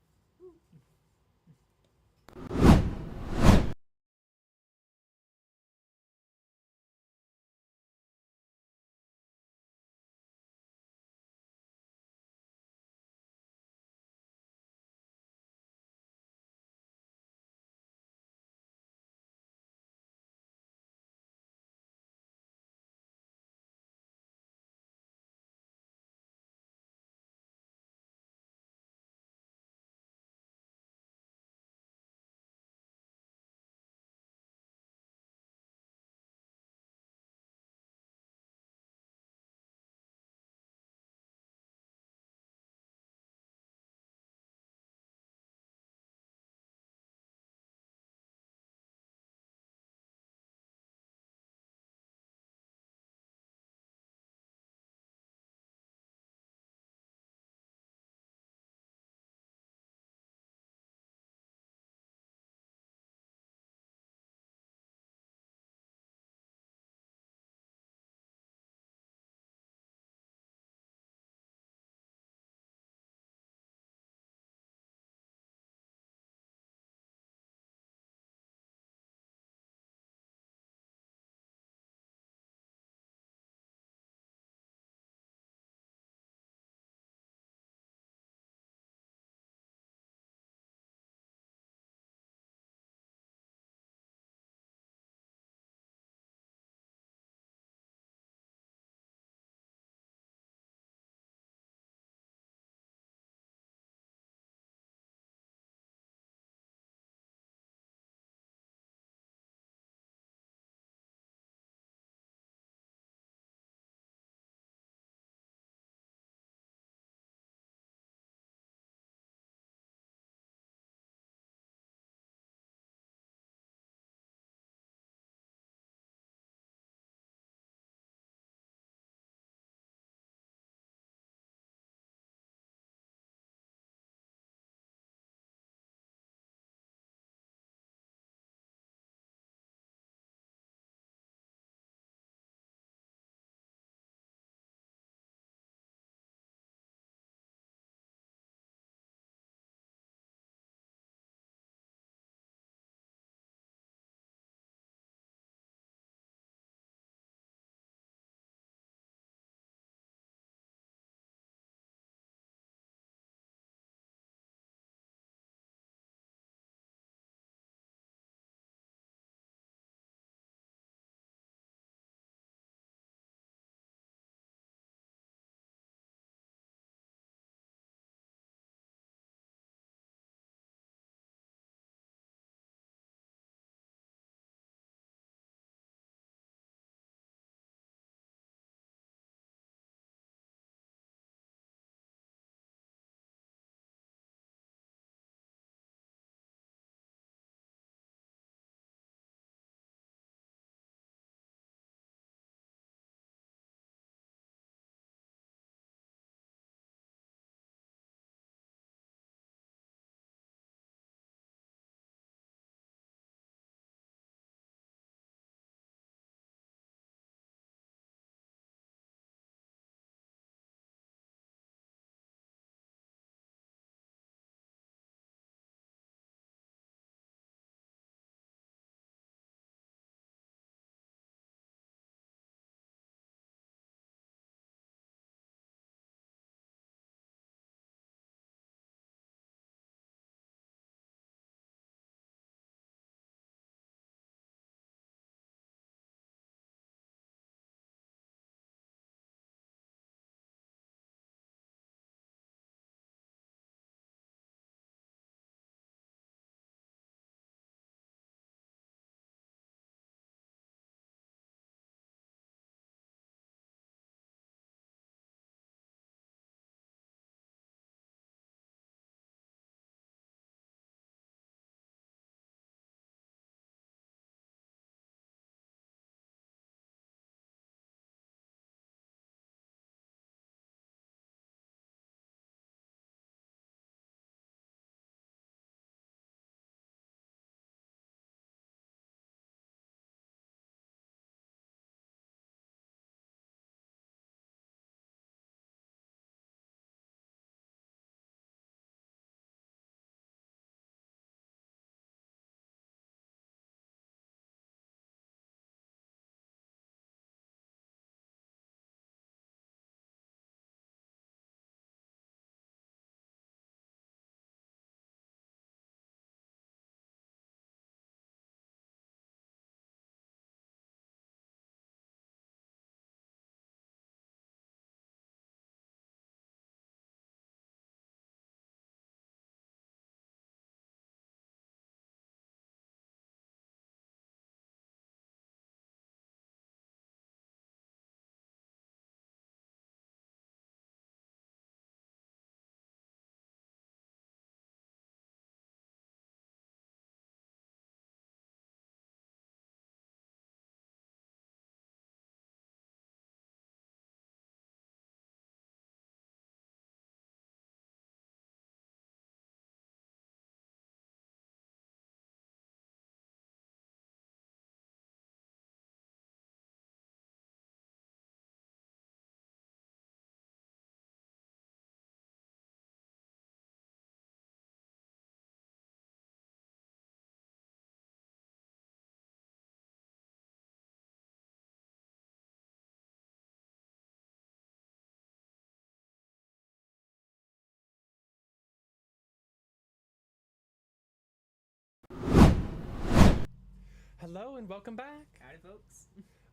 Hello and welcome back. Howdy, folks.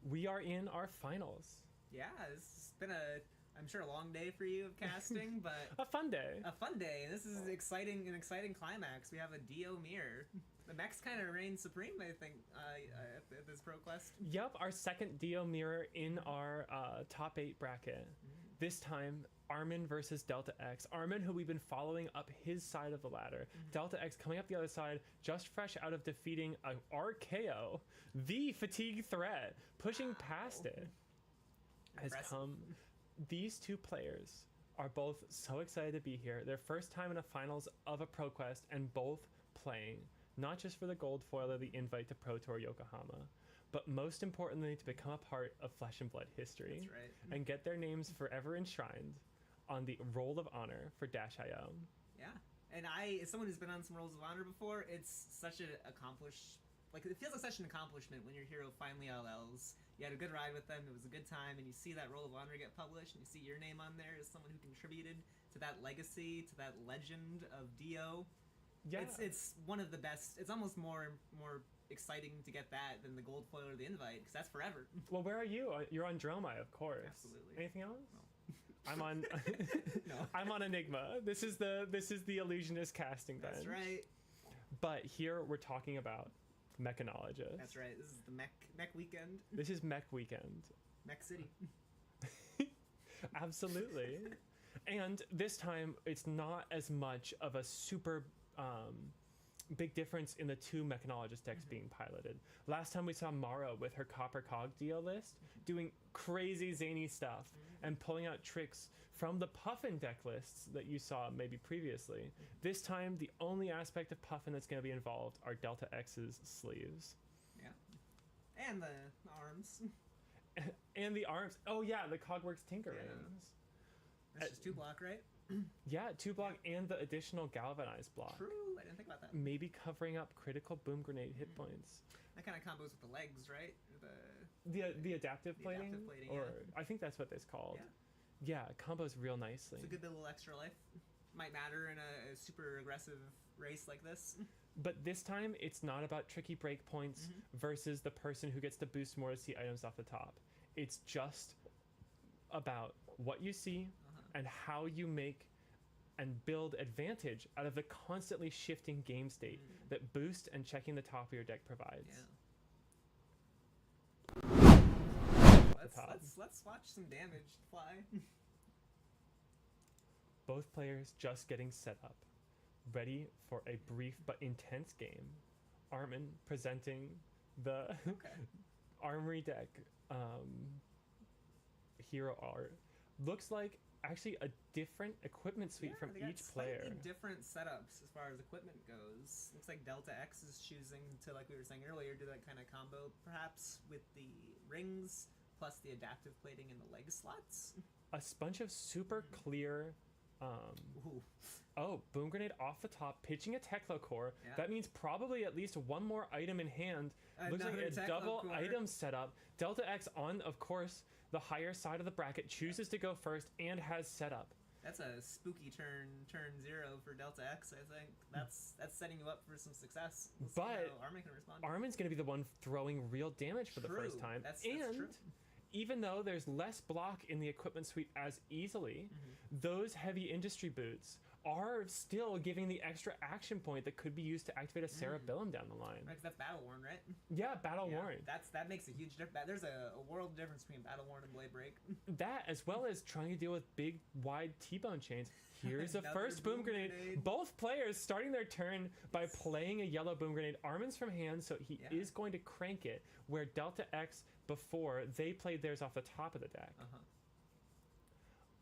We are in our finals. Yeah, it's been I'm sure a long day for you of casting, but A fun day. a fun day. This is an exciting climax. We have a Dio mirror. The mechs kind of reign supreme, I think, at this ProQuest. Yep, our second Dio mirror in our top 8 bracket. This time, Armin versus Delta X. Armin, who we've been following up his side of the ladder. Delta X coming up the other side, just fresh out of defeating a RKO, the fatigue threat, pushing past it. Has come. These two players are both so excited to be here. Their first time in a finals of a ProQuest, and both playing, not just for the gold foil or the invite to Pro Tour Yokohama, but most importantly to become a part of Flesh and Blood history. That's right. And get their names forever enshrined on the Roll of Honor for Dash.io. Yeah, and as someone who's been on some Rolls of Honor before, it's such an it feels like such an accomplishment when your hero finally LLs. You had a good ride with them, it was a good time, and you see that Roll of Honor get published, and you see your name on there as someone who contributed to that legacy, to that legend of Dio. Yeah. It's one of the best. It's almost more exciting to get that than the gold foil or the invite, because that's forever. Well, where are you? You're on Dromai, of course. Absolutely. Anything else? No. I'm on No. I'm on Enigma. This is the illusionist casting bench. That's right. But here we're talking about mechanologists. That's right. This is the mech weekend. This is Mech Weekend. Mech City. Absolutely. And this time it's not as much of a super big difference in the two mechanologist decks being piloted. Last time we saw Mara with her Copper Cog deal list doing crazy zany stuff and pulling out tricks from the Puffin deck lists that you saw maybe previously. This time the only aspect of Puffin that's going to be involved are Delta X's sleeves. Yeah. And the arms. And the arms. Oh yeah, the Cogworks Tinkerings. Yeah. That's just 2 block, right? Yeah, 2 block and the additional galvanized block. True, I didn't think about that. Maybe covering up critical boom grenade hit points. That kind of combos with the legs, right? The adaptive plating? Adaptive plating, or yeah. I think that's what it's called. Yeah. Yeah, it combos real nicely. It's a good little extra life. Might matter in a super aggressive race like this. But this time, it's not about tricky breakpoints versus the person who gets to boost more to see items off the top. It's just about what you see and how you make and build advantage out of the constantly shifting game state that boost and checking the top of your deck provides. Yeah. Let's watch some damage fly. Both players just getting set up, ready for a brief but intense game. Armin presenting the Armory deck hero art. Looks like actually a different equipment suite from each player. Slightly different setups as far as equipment goes. Looks like Delta X is choosing to, like we were saying earlier, do that kind of combo perhaps with the rings plus the adaptive plating in the leg slots. A bunch of super clear boom grenade off the top, pitching a Teklo core. Yeah. That means probably at least one more item in hand. Looks like a Teklo double core. item setup. Delta X on, of course, the higher side of the bracket, chooses to go first and has setup. That's a spooky turn 0 for Delta X, I think. That's setting you up for some success. We'll see how Armin can respond. Armin's going to be the one throwing real damage for the first time. That's and true. Even though there's less block in the equipment suite as easily, those heavy industry boots are still giving the extra action point that could be used to activate a Cerebellum down the line. Right, 'cause that's Battle Worn, right? Yeah, Battle Worn. That makes a huge difference. There's a world difference between Battle Worn and Blade Break. That, as well as trying to deal with big, wide T-bone chains. Here's a Another first boom grenade. Both players starting their turn by playing a yellow boom grenade. Armin's from hand, so he is going to crank it, where Delta X, before, they played theirs off the top of the deck.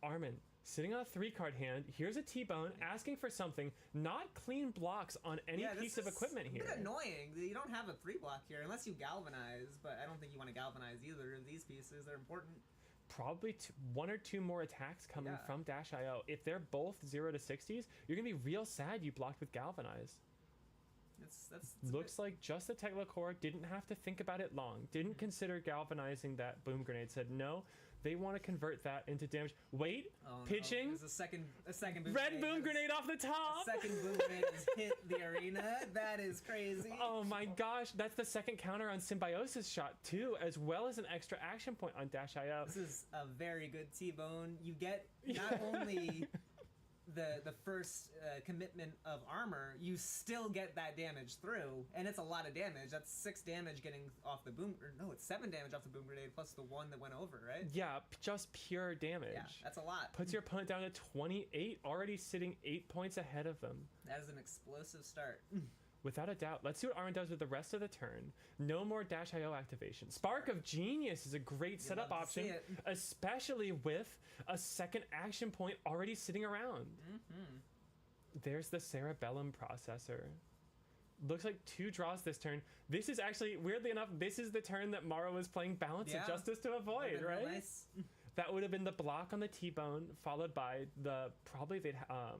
Armin, sitting on a 3-card hand, here's a T-bone, asking for something, not clean blocks on any piece of equipment here. It's a bit annoying. You don't have a 3-block here, unless you galvanize, but I don't think you want to galvanize either of these pieces. They're important. Probably 1 or 2 more attacks coming from Dash.io. If they're both 0 to 60s, you're going to be real sad you blocked with Galvanize. That's Looks like just the Technocore didn't have to think about it long. Didn't consider galvanizing that boom grenade. Said no, they want to convert that into damage. Wait, pitching. No. There's a second boom red boom grenade off the top. A second boom grenade has hit the arena. That is crazy. Oh my gosh, that's the second counter on Symbiosis shot too, as well as an extra action point on Dash IO. This is a very good T-Bone. You get not only the first commitment of armor, you still get that damage through, and it's a lot of damage. That's 6 damage getting off the boom, or no, it's 7 damage off the boom grenade plus the 1 that went over, right? Yeah, just pure damage. Yeah, that's a lot. Puts your opponent down to 28, already sitting 8 points ahead of them. That is an explosive start. Without a doubt. Let's see what Armin does with the rest of the turn. No more Dash IO activation. Spark of Genius is a great setup option, especially with a second action point already sitting around. There's the Cerebellum Processor. Looks like 2 draws this turn. This is actually, weirdly enough, this is the turn that Mara was playing Balance of Justice to avoid, right? Nice. That would have been the block on the T-Bone, followed by the, probably they'd,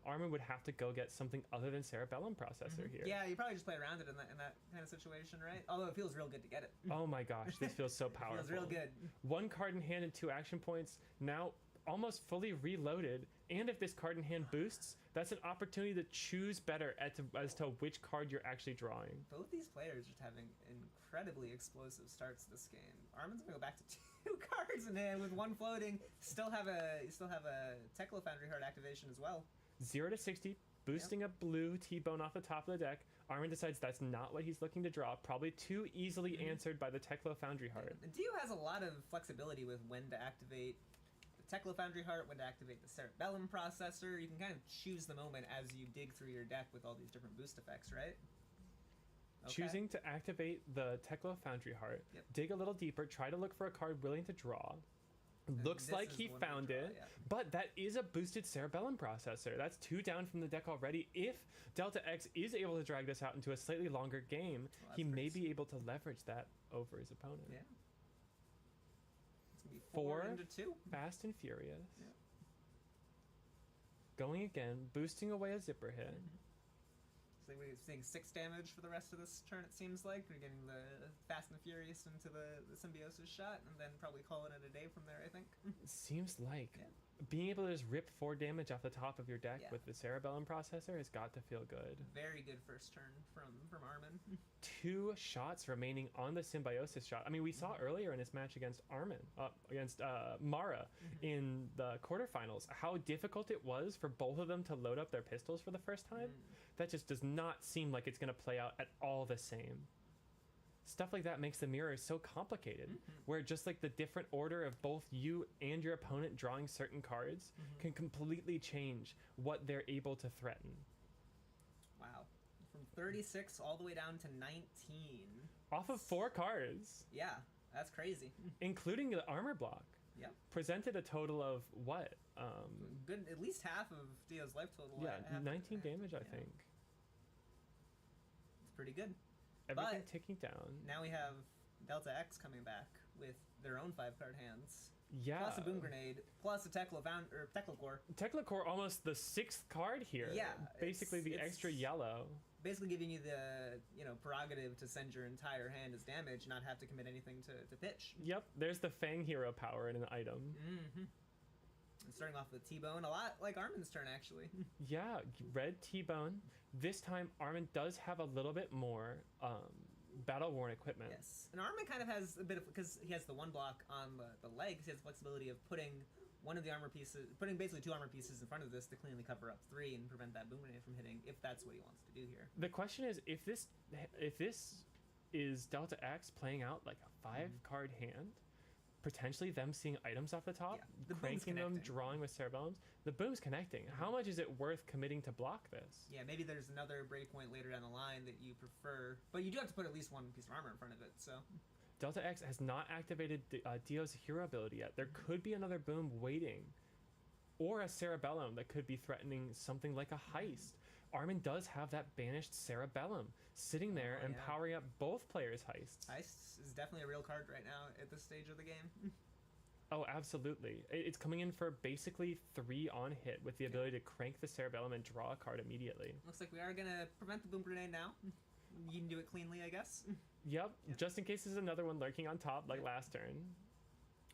Armin would have to go get something other than Cerebellum Processor here. Yeah, you probably just play around it in that kind of situation, right? Although it feels real good to get it. Oh my gosh, this feels so powerful. Feels real good. 1 card in hand and 2 action points, now almost fully reloaded, and if this card in hand boosts, that's an opportunity to choose better as to which card you're actually drawing. Both these players just having incredibly explosive starts this game. Armin's gonna go back to 2 cards in hand with 1 floating. Still have a Teklo Foundry Heart activation as well. 0 to 60, boosting a blue T-Bone off the top of the deck. Armin decides that's not what he's looking to draw. Probably too easily answered by the Teklo Foundry Heart. And Dio has a lot of flexibility with when to activate the Teklo Foundry Heart, when to activate the Cerebellum Processor. You can kind of choose the moment as you dig through your deck with all these different boost effects, right? Okay. Choosing to activate the Teklo Foundry Heart, dig a little deeper, try to look for a card willing to draw. Looks like he found it, but that is a boosted Cerebellum Processor. That's 2 down from the deck already. If Delta X is able to drag this out into a slightly longer game, he may be able to leverage that over his opponent. Yeah. It's gonna be 4 into 2. Fast and Furious. Yeah. Going again, boosting away a zipper hit. So we're seeing 6 damage for the rest of this turn, it seems like. We're getting the Fast and Furious into the Symbiosis shot, and then probably calling it a day from there, I think. Seems like. Being able to just rip 4 damage off the top of your deck with the Cerebellum Processor has got to feel good. Very good first turn from Armin. 2 shots remaining on the Symbiosis shot. I mean, we saw earlier in this match against Mara in the quarterfinals how difficult it was for both of them to load up their pistols for the first time. That just does not seem like it's going to play out at all the same. Stuff like that makes the mirror so complicated, where just like the different order of both you and your opponent drawing certain cards can completely change what they're able to threaten. Wow. From 36 all the way down to 19. Off of 4 cards. Yeah, that's crazy. Including the armor block. Yeah. Presented a total of what? Good, at least half of Dio's life total. Yeah, 19 damage, I think. It's pretty good. Everything ticking down. Now we have Delta X coming back with their own 5-card hands. Yeah. Plus a boom grenade, plus a Teklocore. Teklocore, almost the 6th card here. Yeah. Basically the extra yellow. Basically giving you the prerogative to send your entire hand as damage, not have to commit anything to pitch. Yep, there's the Fang Hero power in an item. And starting off with T-Bone, a lot like Armin's turn, actually. Yeah, red T-Bone. This time, Armin does have a little bit more battle-worn equipment. Yes, and Armin kind of has a bit of, because he has the 1 block on the legs, he has the flexibility of putting one of the armor pieces, putting basically 2 armor pieces in front of this to cleanly cover up 3 and prevent that boom grenade from hitting, if that's what he wants to do here. The question is, if this is Delta X playing out like a 5-card hand, potentially them seeing items off the top, cranking them, drawing with Cerebellums, the boom's connecting. How much is it worth committing to block this? Yeah, maybe there's another breakpoint later down the line that you prefer, but you do have to put at least 1 piece of armor in front of it, so. Delta X has not activated Dio's hero ability yet. There could be another boom waiting, or a Cerebellum that could be threatening something like a heist. Armin does have that banished Cerebellum sitting there and powering up both players' heists. Heists is definitely a real card right now at this stage of the game. Oh, absolutely. It's coming in for basically 3 on hit with the ability to crank the Cerebellum and draw a card immediately. Looks like we are going to prevent the boom grenade now. you can do it cleanly, I guess. Yep, just in case there's another one lurking on top like last turn.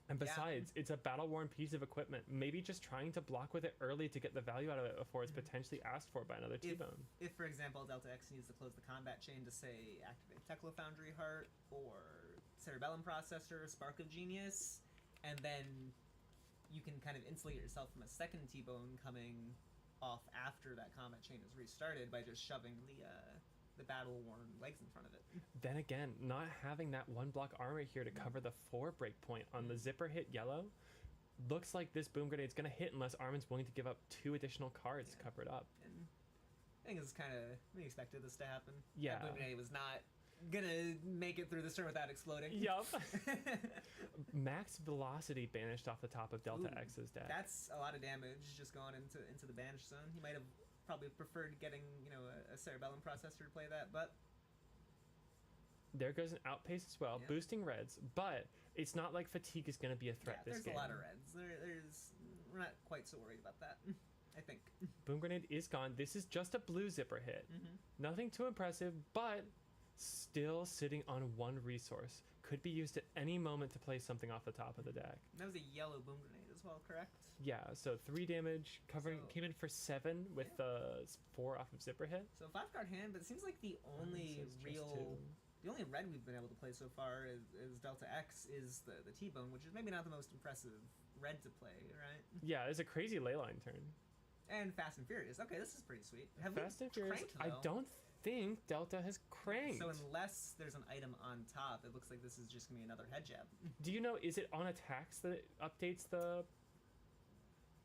And besides, it's a battle-worn piece of equipment. Maybe just trying to block with it early to get the value out of it before it's potentially asked for by another T-Bone. If, for example, Delta X needs to close the combat chain to, say, activate Teklo Foundry Heart or Cerebellum Processor, Spark of Genius, and then you can kind of insulate yourself from a second T-Bone coming off after that combat chain is restarted by just shoving the battle-worn legs in front of it. Then again, not having that 1-block armor here to cover the 4 breakpoint on the zipper hit yellow, looks like this Boom Grenade's going to hit unless Armin's willing to give up 2 additional cards to cover it up. And I think it's kind of, we expected this to happen. Yeah. Boom Grenade was not going to make it through this turn without exploding. Yup. Max velocity banished off the top of Delta X's deck. That's a lot of damage just going into the banish zone. He might have probably preferred getting, a Cerebellum Processor to play that, but there goes an outpace as well, boosting reds, but it's not like fatigue is going to be a threat this game. There's a lot of reds. We're not quite so worried about that, I think. Boom Grenade is gone. This is just a blue zipper hit. Nothing too impressive, but still sitting on 1 resource. Could be used at any moment to play something off the top of the deck. That was a yellow Boom Grenade as well, correct? Yeah, so 3 damage, came in for 7 with the 4 off of zipper hit. So 5-card hand, but it seems like the only the only red we've been able to play so far is Delta X is the T-Bone, which is maybe not the most impressive red to play, right? Yeah, it's a crazy leyline turn. And Fast and Furious. Okay, this is pretty sweet. Fast and Furious, cranked, I don't think Delta has cranked. So unless there's an item on top, it looks like this is just going to be another head jab. Do you know, is it on attacks that it updates the...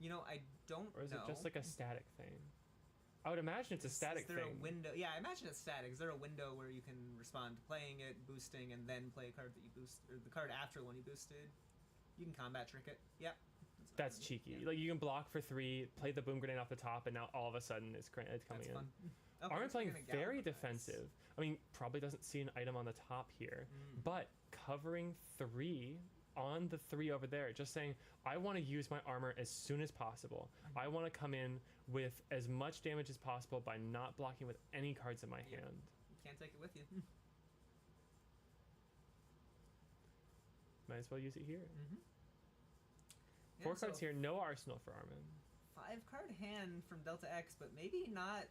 I don't know. Or is it just like a static thing? I would imagine it's a static thing. Is there a window? Yeah, I imagine it's static. Is there a window where you can respond to playing it, boosting, and then play a card that you boost, or the card after the one you boosted? You can combat trick it. Yep. That's cheeky. Yeah. Like, you can block for 3, play the Boom Grenade off the top, and now all of a sudden it's coming That's in. Fun. Okay, Armin playing very defensive. I mean, probably doesn't see an item on the top here, but covering 3 on the 3 over there, just saying, I want to use my armor as soon as possible. I want to come in with as much damage as possible by not blocking with any cards in my hand. You can't take it with you. Might as well use it here. 4 cards here, no arsenal for Armin. 5-card hand from Delta X, but maybe not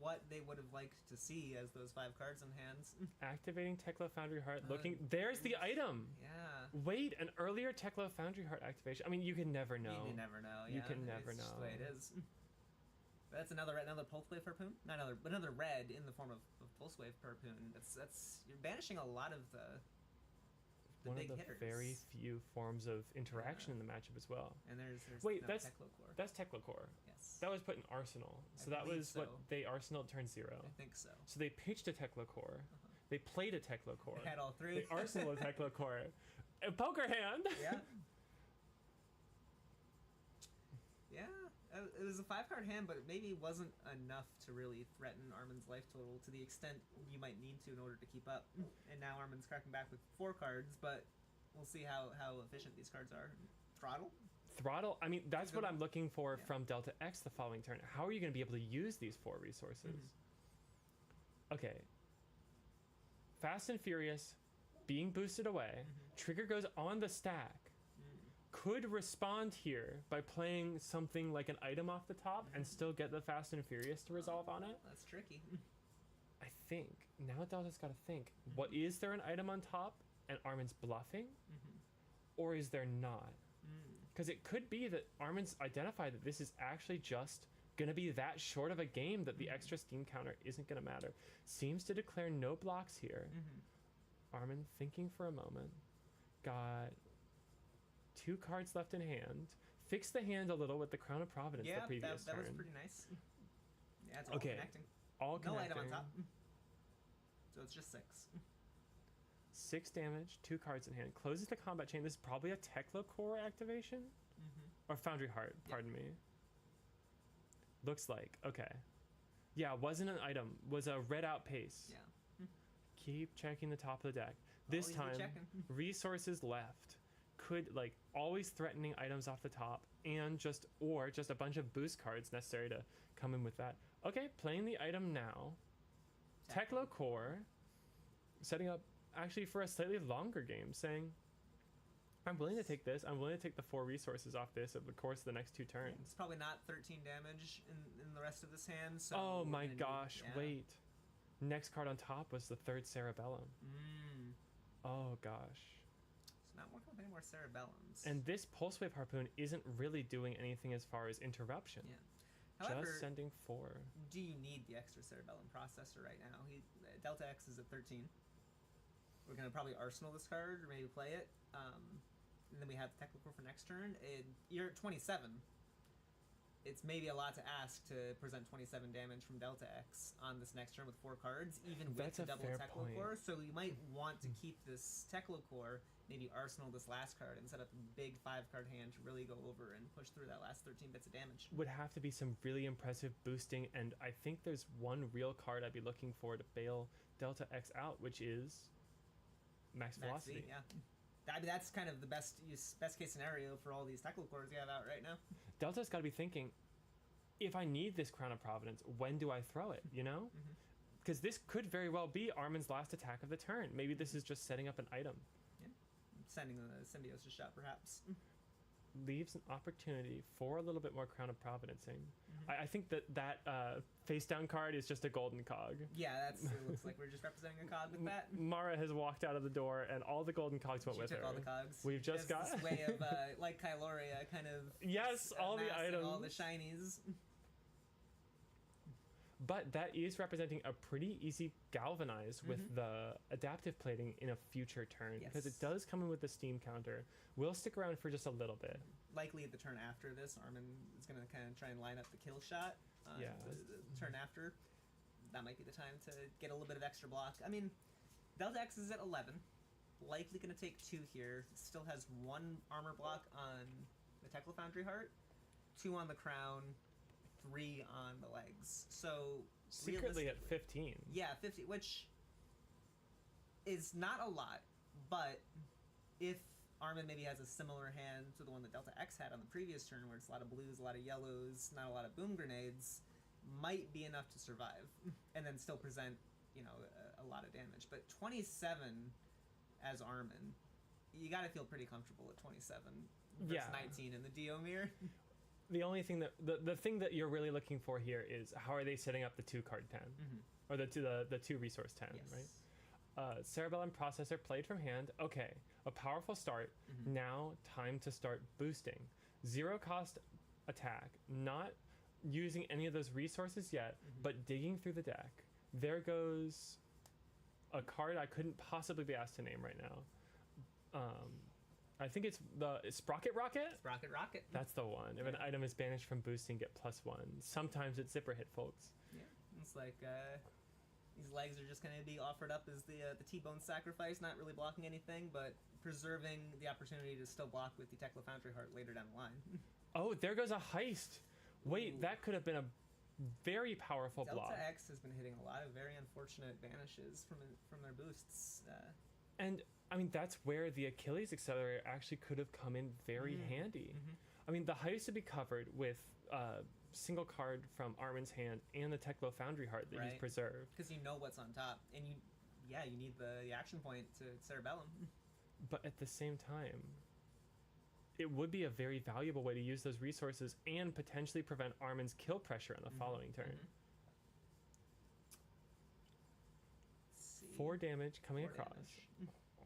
what they would have liked to see as those 5 cards in hands. Activating Teklo Foundry Heart, looking, there's the item! Yeah. Wait, an earlier Teklo Foundry Heart activation. I mean, you can never know. You never know, You can never know. It's just the way it is. But that's another Pulse Wave Harpoon? Not another red in the form of Pulse Wave Harpoon. That's you're banishing a lot of the one big of the hitters. very few forms of interaction in the matchup as well. And there's wait, no that's Teklo Core. That's Teklo Core. Yes. That was put in Arsenal. So that was what they arsenaled turn 0. I think so. So they pitched a Teklo Core. They played a Teklo Core. They had all 3. They arsenaled a Teklo Core. A poker hand. Yeah. Yeah. It was a 5-card hand, but it maybe wasn't enough to really threaten Armin's life total to the extent you might need to in order to keep up. And now Armin's cracking back with 4 cards, but we'll see how efficient these cards are. Throttle? I mean, that's what I'm looking for from Delta X the following turn. How are you going to be able to use these 4 resources? Okay. Fast and Furious, being boosted away. Trigger goes on the stack. Could respond here by playing something like an item off the top and still get the Fast and Furious to resolve on it. That's tricky. I think. Now Delta's got to think. What, is there an item on top and Armin's bluffing? Or is there not? Because it could be that Armin's identified that this is actually just going to be that short of a game that the extra steam counter isn't going to matter. Seems to declare no blocks here. Armin thinking for a moment. Got 2 cards left in hand. Fixed the hand a little with the Crown of Providence the previous turn. That was pretty nice. Yeah, it's all connecting. All no connecting. item on top. So it's just 6. 6 damage, 2 cards in hand. Closes the combat chain. This is probably a Teklo Core activation? Or Foundry Heart, pardon me. Looks like. Okay. Yeah, wasn't an item. Was a red outpace. Yeah. Keep checking the top of the deck. This time, resources left. Could, like, always threatening items off the top and just a bunch of boost cards necessary to come in with that. Okay, playing the item now. Techlo Core, setting up actually for a slightly longer game, saying, I'm willing to take this. I'm willing to take the 4 resources off this over the course of the next 2 turns. It's probably not 13 damage in the rest of this hand. So oh my gosh, wait. Next card on top was the 3rd Cerebellum. Oh gosh. So not working with any more Cerebellums. And this Pulse Wave Harpoon isn't really doing anything as far as interruption. Yeah. However, just sending 4. Do you need the extra Cerebellum processor right now? Delta X is at 13. We're going to probably Arsenal this card or maybe play it. And then we have the Technical for next turn. You're at 27. It's maybe a lot to ask to present 27 damage from Delta X on this next turn with 4 cards, even with the double Techlo Core. So you might want to keep this Techlo Core, maybe Arsenal this last card, and set up a big 5-card hand to really go over and push through that last 13 bits of damage. Would have to be some really impressive boosting, and I think there's one real card I'd be looking for to bail Delta X out, which is Max Velocity. Yeah. I mean, that's kind of the best case scenario for all these Techlo Cores you have out right now. Delta's got to be thinking, if I need this Crown of Providence, when do I throw it, you know? Because this could very well be Armin's last attack of the turn. Maybe this is just setting up an item. Yeah. Sending the Symbiosis shot, perhaps. Leaves an opportunity for a little bit more Crown of Providencing. I think that face down card is just a golden cog. Yeah, it looks like we're just representing a cog with that. Mara has walked out of the door and all the golden cogs went with her. She took all the cogs. We've just got this way of like Kyloria, kind of yes, all the items, all the shinies. But that is representing a pretty easy galvanize with the adaptive plating in a future turn, because it does come in with the steam counter. We'll stick around for just a little bit. Likely the turn after this, Armin is going to kind of try and line up the kill shot. The turn after, that might be the time to get a little bit of extra block. I mean, Delta X is at 11. Likely going to take 2 here. Still has 1 armor block on the Techlo Foundry Heart, 2 on the crown, 3 on the legs. So secretly at 15. Yeah, 50, which is not a lot, but if Armin maybe has a similar hand to the one that Delta X had on the previous turn, where it's a lot of blues, a lot of yellows, not a lot of boom grenades, might be enough to survive and then still present, a lot of damage. But 27 as Armin, you got to feel pretty comfortable at 27 versus 19 in the Dio mirror. The only thing that the thing that you're really looking for here is how are they setting up the 2-card 10 or the 2 resource 10, right? Cerebellum Processor played from hand. Okay, a powerful start. Now time to start boosting. 0 cost attack. Not using any of those resources yet, but digging through the deck. There goes a card I couldn't possibly be asked to name right now. I think it's the Sprocket Rocket? Sprocket Rocket. That's the one. If an item is banished from boosting, get +1. Sometimes it's zipper hit, folks. Yeah, it's like these legs are just going to be offered up as the T-Bone sacrifice, not really blocking anything, but preserving the opportunity to still block with the Techlo Foundry Heart later down the line. Oh, there goes a heist. Wait, that could have been a very powerful block. Delta X has been hitting a lot of very unfortunate banishes from their boosts. And I mean, that's where the Achilles Accelerator actually could have come in very handy. I mean, the heist would be covered with single card from Armin's hand and the Techlo Foundry Heart that he's preserved. Because you know what's on top, and you need the action point to Cerebellum. But at the same time, it would be a very valuable way to use those resources and potentially prevent Armin's kill pressure on the following turn. 4 damage coming across.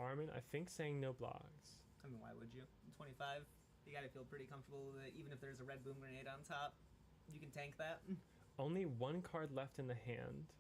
Armin, I think, saying no blocks. I mean, why would you? 25, you gotta feel pretty comfortable that even if there's a red boom grenade on top, you can tank that. Only 1 card left in the hand.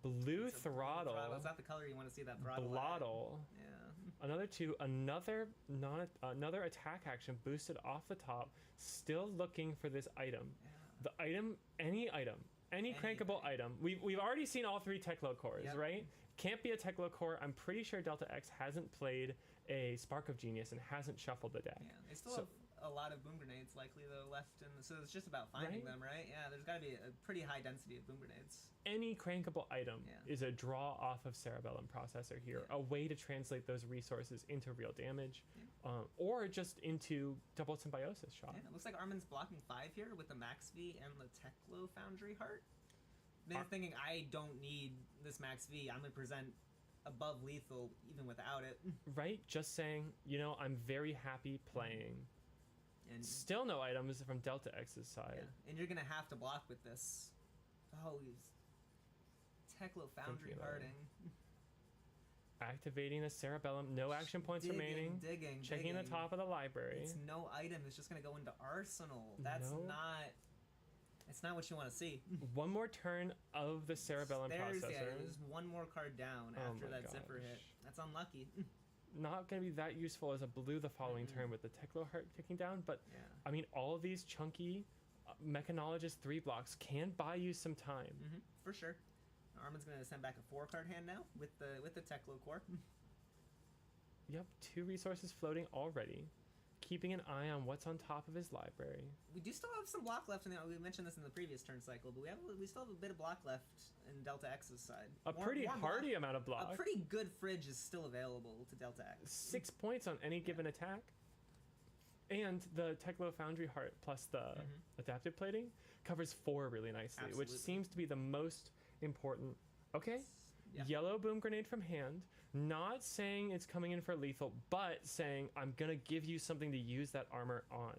Blue Throttle. Is that the color you want to see that throttle? Blottle. Yeah. Another 2. Another attack action boosted off the top. Still looking for this item. Yeah. The item, any crankable item. We've already seen all 3 Techlo cores, right? Can't be a Techlo core. I'm pretty sure Delta X hasn't played a Spark of Genius and hasn't shuffled the deck. Yeah, they still have a lot of boom grenades likely though left, so it's just about finding them, right? Yeah, there's got to be a pretty high density of boom grenades. Any crankable item is a draw off of Cerebellum Processor here, a way to translate those resources into real damage, or just into double symbiosis shot. Yeah, it looks like Armin's blocking 5 here with the Max V and the Techlo Foundry Heart. they're thinking, I don't need this max V. I'm going to present above lethal even without it. Right? Just saying, you know, I'm very happy playing. And still no items from Delta X's side. Yeah. And you're going to have to block with this. Oh, he's Techlo Foundry Harding. Activating the Cerebellum. No action points remaining. Checking the top of the library. It's no item. It's just going to go into Arsenal. That's not... It's not what you want to see. One more turn of the Cerebellum processor. Yeah, there's one more card down after that zipper hit. That's unlucky. Not going to be that useful as a blue the following turn with the Techlo Heart kicking down, but I mean, all of these chunky Mechanologist 3 blocks can buy you some time. For sure. Armin's going to send back a 4-card hand now with the Techlo core. Yep, 2 resources floating already. Keeping an eye on what's on top of his library. We do still have some block left, and we mentioned this in the previous turn cycle, but we still have a bit of block left in Delta X's side. A pretty hardy amount of block. A pretty good fridge is still available to Delta X. 6 points on any given attack. And the Techlo Foundry Heart plus the adaptive plating covers 4 really nicely, which seems to be the most important. Okay, yellow boom grenade from hand. Not saying it's coming in for lethal, but saying I'm gonna give you something to use that armor on.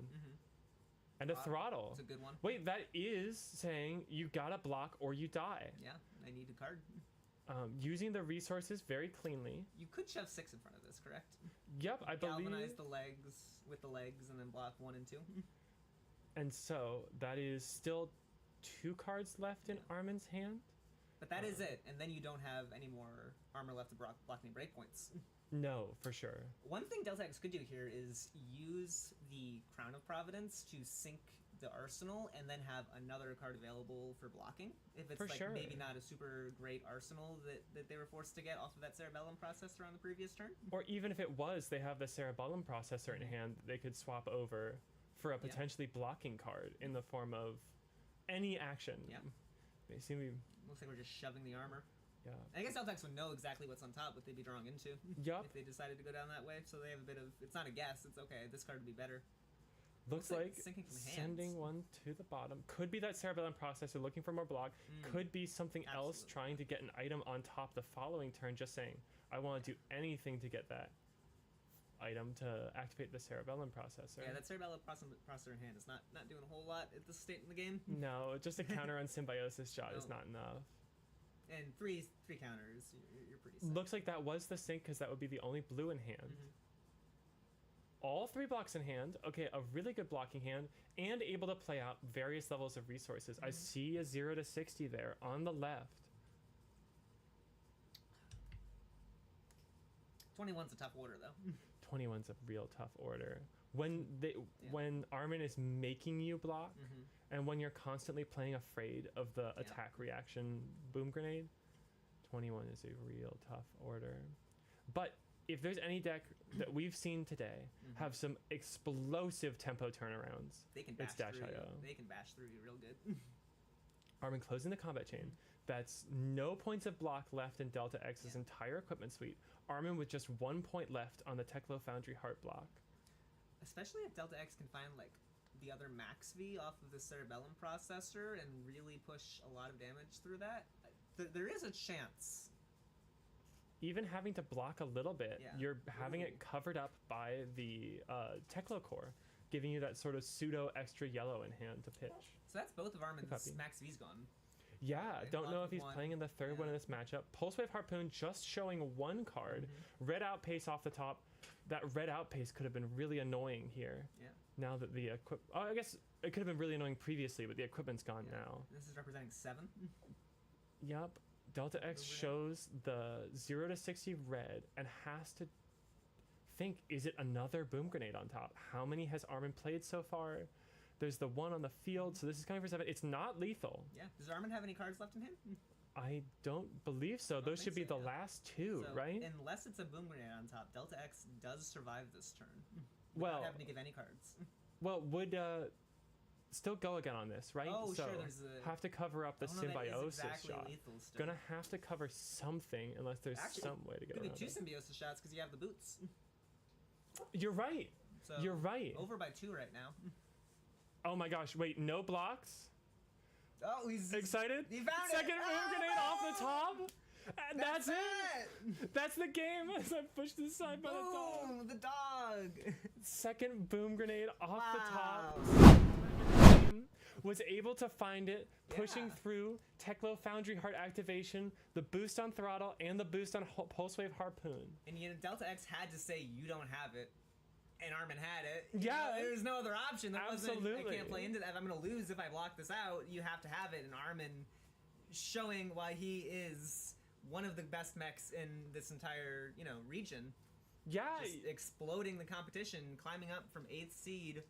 And a throttle. That's a good one. Wait, that is saying you gotta block or you die. Yeah, I need a card. Using the resources very cleanly. You could shove 6 in front of this, correct? Yep, I believe. Galvanize the legs with the legs and then block 1 and 2. And so that is still 2 cards left in Armin's hand. But that is it, and then you don't have any more armor left to block any breakpoints. No, for sure. One thing Delta X could do here is use the Crown of Providence to sink the arsenal and then have another card available for blocking. If it's maybe not a super great arsenal that they were forced to get off of that Cerebellum processor on the previous turn. Or even if it was, they have the Cerebellum processor in hand, they could swap over for a potentially blocking card in the form of any action. Yeah. They seem to be... Looks like we're just shoving the armor. Yeah. I guess Delta X would know exactly what's on top, what they'd be drawing into. Yup. If they decided to go down that way. So they have a bit of... It's not a guess. It's okay. This card would be better. Looks like sending one to the bottom. Could be that Cerebellum processor looking for more block. Could be something else trying to get an item on top the following turn, just saying, I want to do anything to get that item to activate the Cerebellum processor. Yeah, that Cerebellum processor in hand is not doing a whole lot at this state in the game. No, just a counter on Symbiosis shot is not enough. And three counters, you're pretty set. Looks like that was the sink because that would be the only blue in hand. All 3 blocks in hand. Okay, a really good blocking hand and able to play out various levels of resources. I see a 0 to 60 there on the left. 21's a tough order though. 21's a real tough order. When when Armin is making you block and when you're constantly playing afraid of the attack reaction boom grenade, 21 is a real tough order. But if there's any deck that we've seen today have some explosive tempo turnarounds, they can bash it's Dash through IO. They can bash through you real good. Armin closing the combat chain. That's no points of block left in Delta X's entire equipment suite. Armin with just 1 point left on the Techlo Foundry Heart block. Especially if Delta X can find like the other max V off of the Cerebellum processor and really push a lot of damage through that. There is a chance. Even having to block a little bit, you're having it covered up by the Techlo core, giving you that sort of pseudo extra yellow in hand to pitch. So that's both of Armin's max V's gone. Yeah, don't know if he's playing in the third one in this matchup. Pulse Wave Harpoon just showing 1 card. Red Outpace off the top. That red outpace could have been really annoying here. Yeah. Now that the I guess it could have been really annoying previously, but the equipment's gone now. This is representing 7. Yep. Delta X shows the 0 to 60 red and has to think, is it another boom grenade on top? How many has Armin played so far? There's the 1 on the field, so this is coming for 7. It's not lethal. Yeah. Does Armin have any cards left in him? I don't believe so. Those should be the last 2, right? Unless it's a boom grenade on top, Delta X does survive this turn. Without having to give any cards. Well, would still go again on this, right? Oh, so sure. There's have to cover up the symbiosis exactly shot. Lethal Gonna have to cover something unless there's some way to get around it. Could be 2 symbiosis shots because you have the boots. You're right. So you're right. Over by 2 right now. Oh my gosh! Wait, no blocks. Oh, he's excited. He found Second it. boom grenade off the top. And that's it. it. That's the game. As I push this side by the top. Boom, the dog. Second boom grenade off the top. Wow. Was able to find it, pushing through Teklo Foundry Heart activation, the boost on throttle, and the boost on Pulse Wave Harpoon. And Delta X had to say you don't have it, and Armin had it. Yeah, there was no other option. There absolutely. wasn't. I can't play into that. If I'm gonna lose if I block this out, you have to have it. And Armin showing why he is one of the best mechs in this entire region. Yeah, just exploding the competition, climbing up from 8th seed.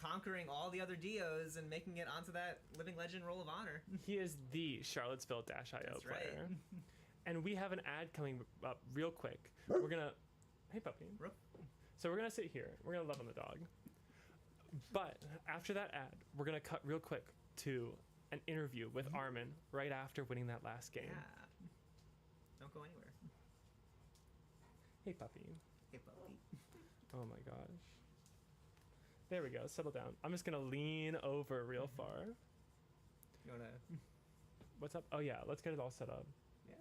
Conquering all the other Dios and making it onto that Living Legend Roll of Honor. He is the Charlottesville-IO player. Right. And we have an ad coming up real quick. We're gonna, hey puppy. So we're gonna sit here. We're gonna love on the dog. But after that ad, we're gonna cut real quick to an interview with Armin right after winning that last game. Yeah. Don't go anywhere. Hey puppy. Hey puppy. Oh my gosh. There we go. Settle down. I'm just gonna lean over real far. You wanna? What's up? Oh yeah, let's get it all set up. Yeah.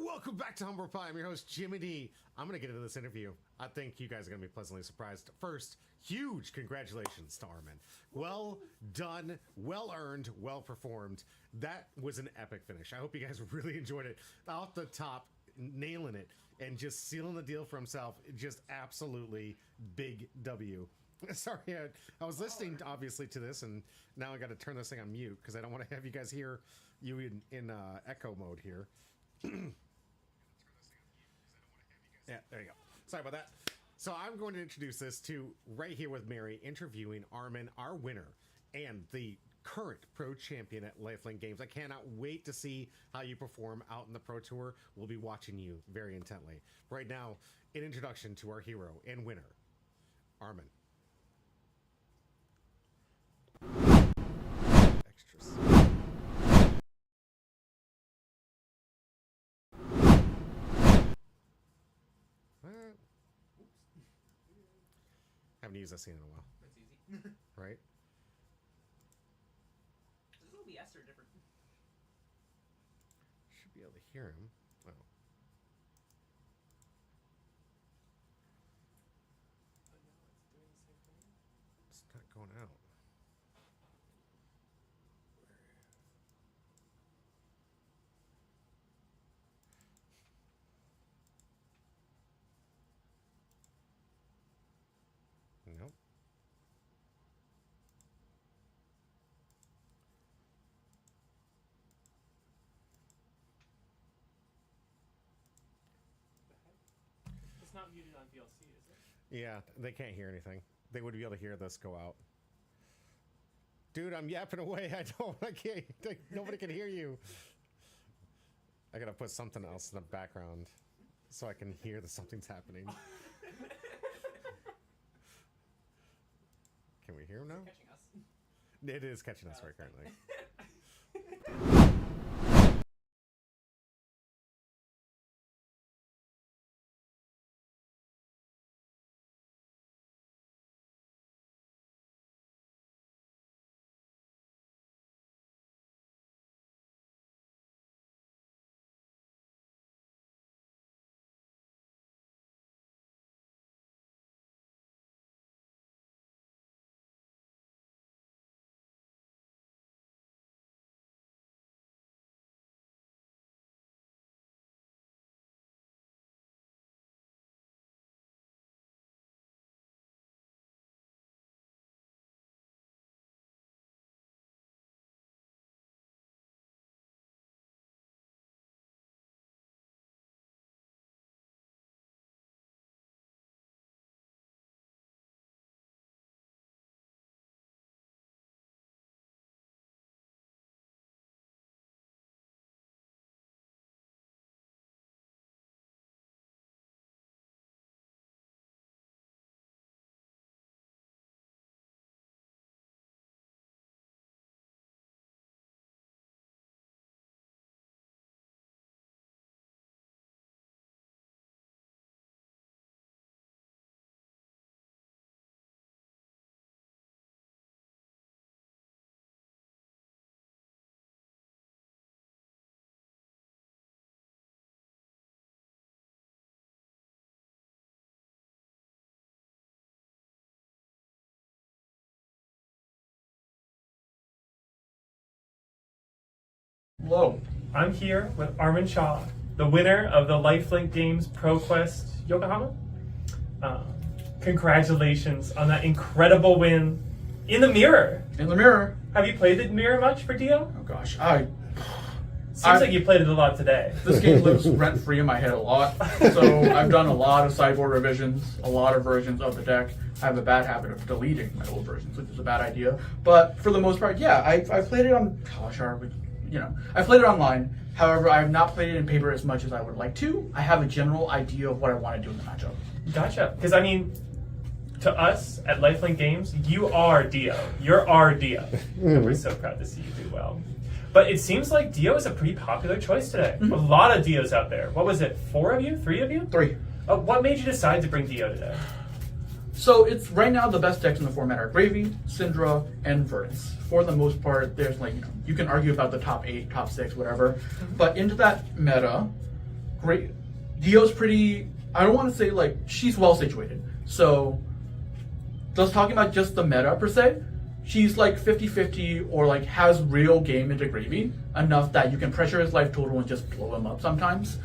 Welcome back to Humble Pie. I'm your host, Jimmy D. I'm going to get into this interview. I think you guys are going to be pleasantly surprised. First, huge congratulations to Armin. Well done, well earned, well performed. That was an epic finish. I hope you guys really enjoyed it. Off the top, nailing it and just sealing the deal for himself. Just absolutely big W. Sorry, I was listening obviously to this, and now I got to turn this thing on mute because I don't want to have you guys hear you in echo mode here. Yeah, there you go. Sorry about that. So I'm going to introduce this to right here with Mary, interviewing Armin, our winner, and the current pro champion at Lifelink Games. I cannot wait to see how you perform out in the Pro Tour. We'll be watching you very intently. Right now, an introduction to our hero and winner, Armin. Extras. Haven't used that scene in a while. That's easy. Right? Is this OBS or different? Should be able to hear him. Oh. It's not going out. Nope. It's not muted on VLC, is it? Yeah, they can't hear anything. They would be able to hear this go out. Dude, I'm yapping away. I can't. Nobody can hear you. I gotta put something else in the background so I can hear that something's happening. Can we hear him now? Catching us. It is catching us right currently. Hello, I'm here with Armin Shaw, the winner of the Lifelink Games ProQuest Yokohama. Congratulations on that incredible win in the mirror. In the mirror. Have you played the mirror much for Dio? Oh gosh, Seems like you played it a lot today. This game lives rent-free in my head a lot. So I've done a lot of sideboard revisions, a lot of versions of the deck. I have a bad habit of deleting my old versions, which is a bad idea. But for the most part, yeah, I've played it on I played it online. However, I have not played it in paper as much as I would like to. I have a general idea of what I want to do in the matchup. Gotcha. Because I mean, to us at Lifelink Games, you are Dio. You're our Dio. And we're so proud to see you do well. But it seems like Dio is a pretty popular choice today. A lot of Dios out there. What was it, 4 of you? 3 of you? 3. What made you decide to bring Dio today? So it's right now the best decks in the format are Gravy, Syndra, and Verdance. For the most part, there's you can argue about the top 8, top 6, whatever. But into that meta, Dio's pretty, I don't want to say she's well situated. So just talking about just the meta per se, she's 50-50 or has real game into Gravy enough that you can pressure his life total and just blow him up sometimes.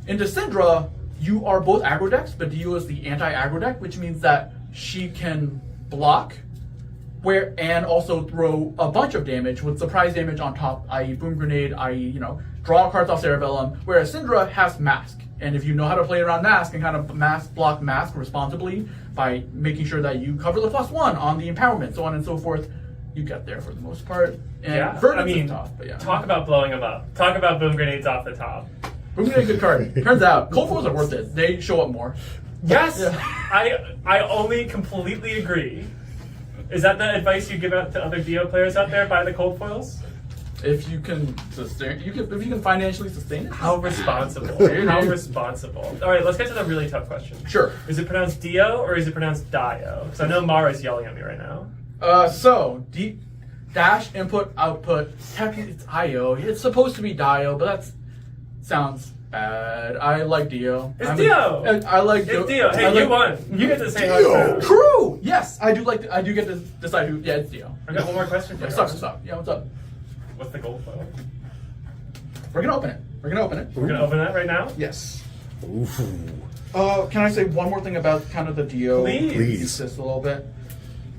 Into Syndra, you are both aggro decks, but Dio is the anti-aggro deck, which means that she can block and also throw a bunch of damage with surprise damage on top, i.e. Boom Grenade, i.e. Draw cards off Cerebellum, whereas Syndra has Mask. And if you know how to play around Mask and kind of block Mask responsibly by making sure that you cover the +1 on the empowerment, so on and so forth, you get there for the most part. And Verdant's is tough, but yeah. Talk about blowing them up. Talk about Boom Grenades off the top. Boom Grenade, good card. Turns out, cold foils are worth it. They show up more. Yes, Yeah. I only completely agree. Is that the advice you give out to other Dio players out there? Buy the cold foils? If you can sustain, if you can financially sustain it. How responsible? How responsible? All right, let's get to the really tough question. Sure. Is it pronounced Dio or is it pronounced Dio? Because I know Mara's yelling at me right now. Dash input output. Technically, it's IO. It's supposed to be Dio, but that sounds bad. I like Dio. It's Dio. I like It's Dio. Hey, you won. You get to say how it's pronounced. True. Yes, I do like. I do get to decide who. Yeah, it's Dio. I got one more question for Yeah, you. suck. Yeah, what's up? What's the gold foil? We're gonna open it. We're gonna open it. We're gonna open that right now. Yes. Ooh. Can I say one more thing about kind of the Dio? Please. Just a little bit.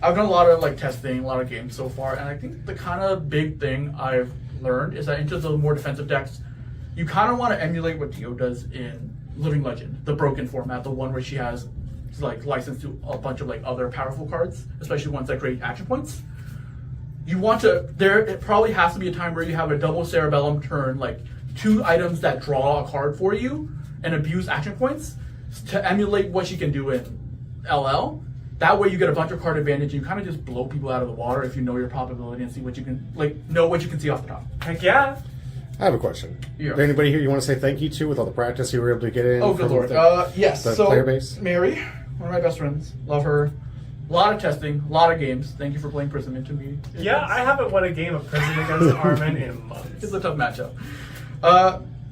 I've done a lot of testing, a lot of games so far, and I think the kind of big thing I've learned is that into the more defensive decks, you kind of want to emulate what Dio does in Living Legend, the broken format, the one where she has license to a bunch of other powerful cards, especially ones that create action points. You want to it probably has to be a time where you have a double Cerebellum turn, 2 items that draw a card for you and abuse action points to emulate what she can do in LL. That way you get a bunch of card advantage and you kind of just blow people out of the water if you know your probability and see what you can know what you can see off the top. Heck yeah. I have a question. Yeah. Is there anybody here you want to say thank you to with all the practice you were able to get in? Oh, good lord. Yes. The so player base? Mary, one of my best friends, love her. A lot of testing, a lot of games. Thank you for playing Prism into me. Yeah, I haven't won a game of Prism against Armin in months. It's a tough matchup.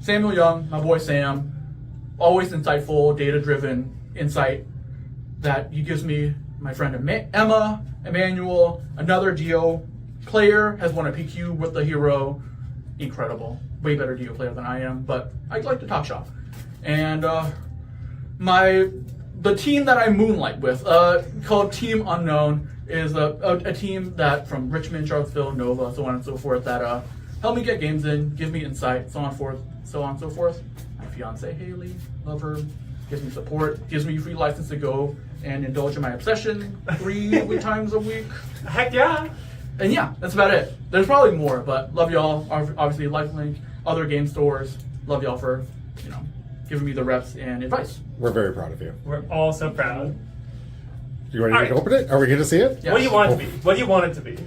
Samuel Young, my boy Sam, always insightful, data-driven insight that he gives me. My friend Emma, Emmanuel, another Dio player, has won a PQ with the hero. Incredible. Way better Dio player than I am, but I like to talk shop. And the team that I moonlight with, called Team Unknown, is a team that from Richmond, Charlottesville, Nova, so on and so forth, that help me get games in, give me insight, so on and so forth. My fiance Haley, love her, gives me support, gives me free license to go and indulge in my obsession 3 times a week. Heck yeah. And yeah, that's about it. There's probably more, but love y'all. Obviously, Lifelink, other game stores. Love y'all for, giving me the reps and advice. We're very proud of you. We're all so proud. You ready to open it? Are we going to see it? Yes. What do you want it to be? What do you want it to be?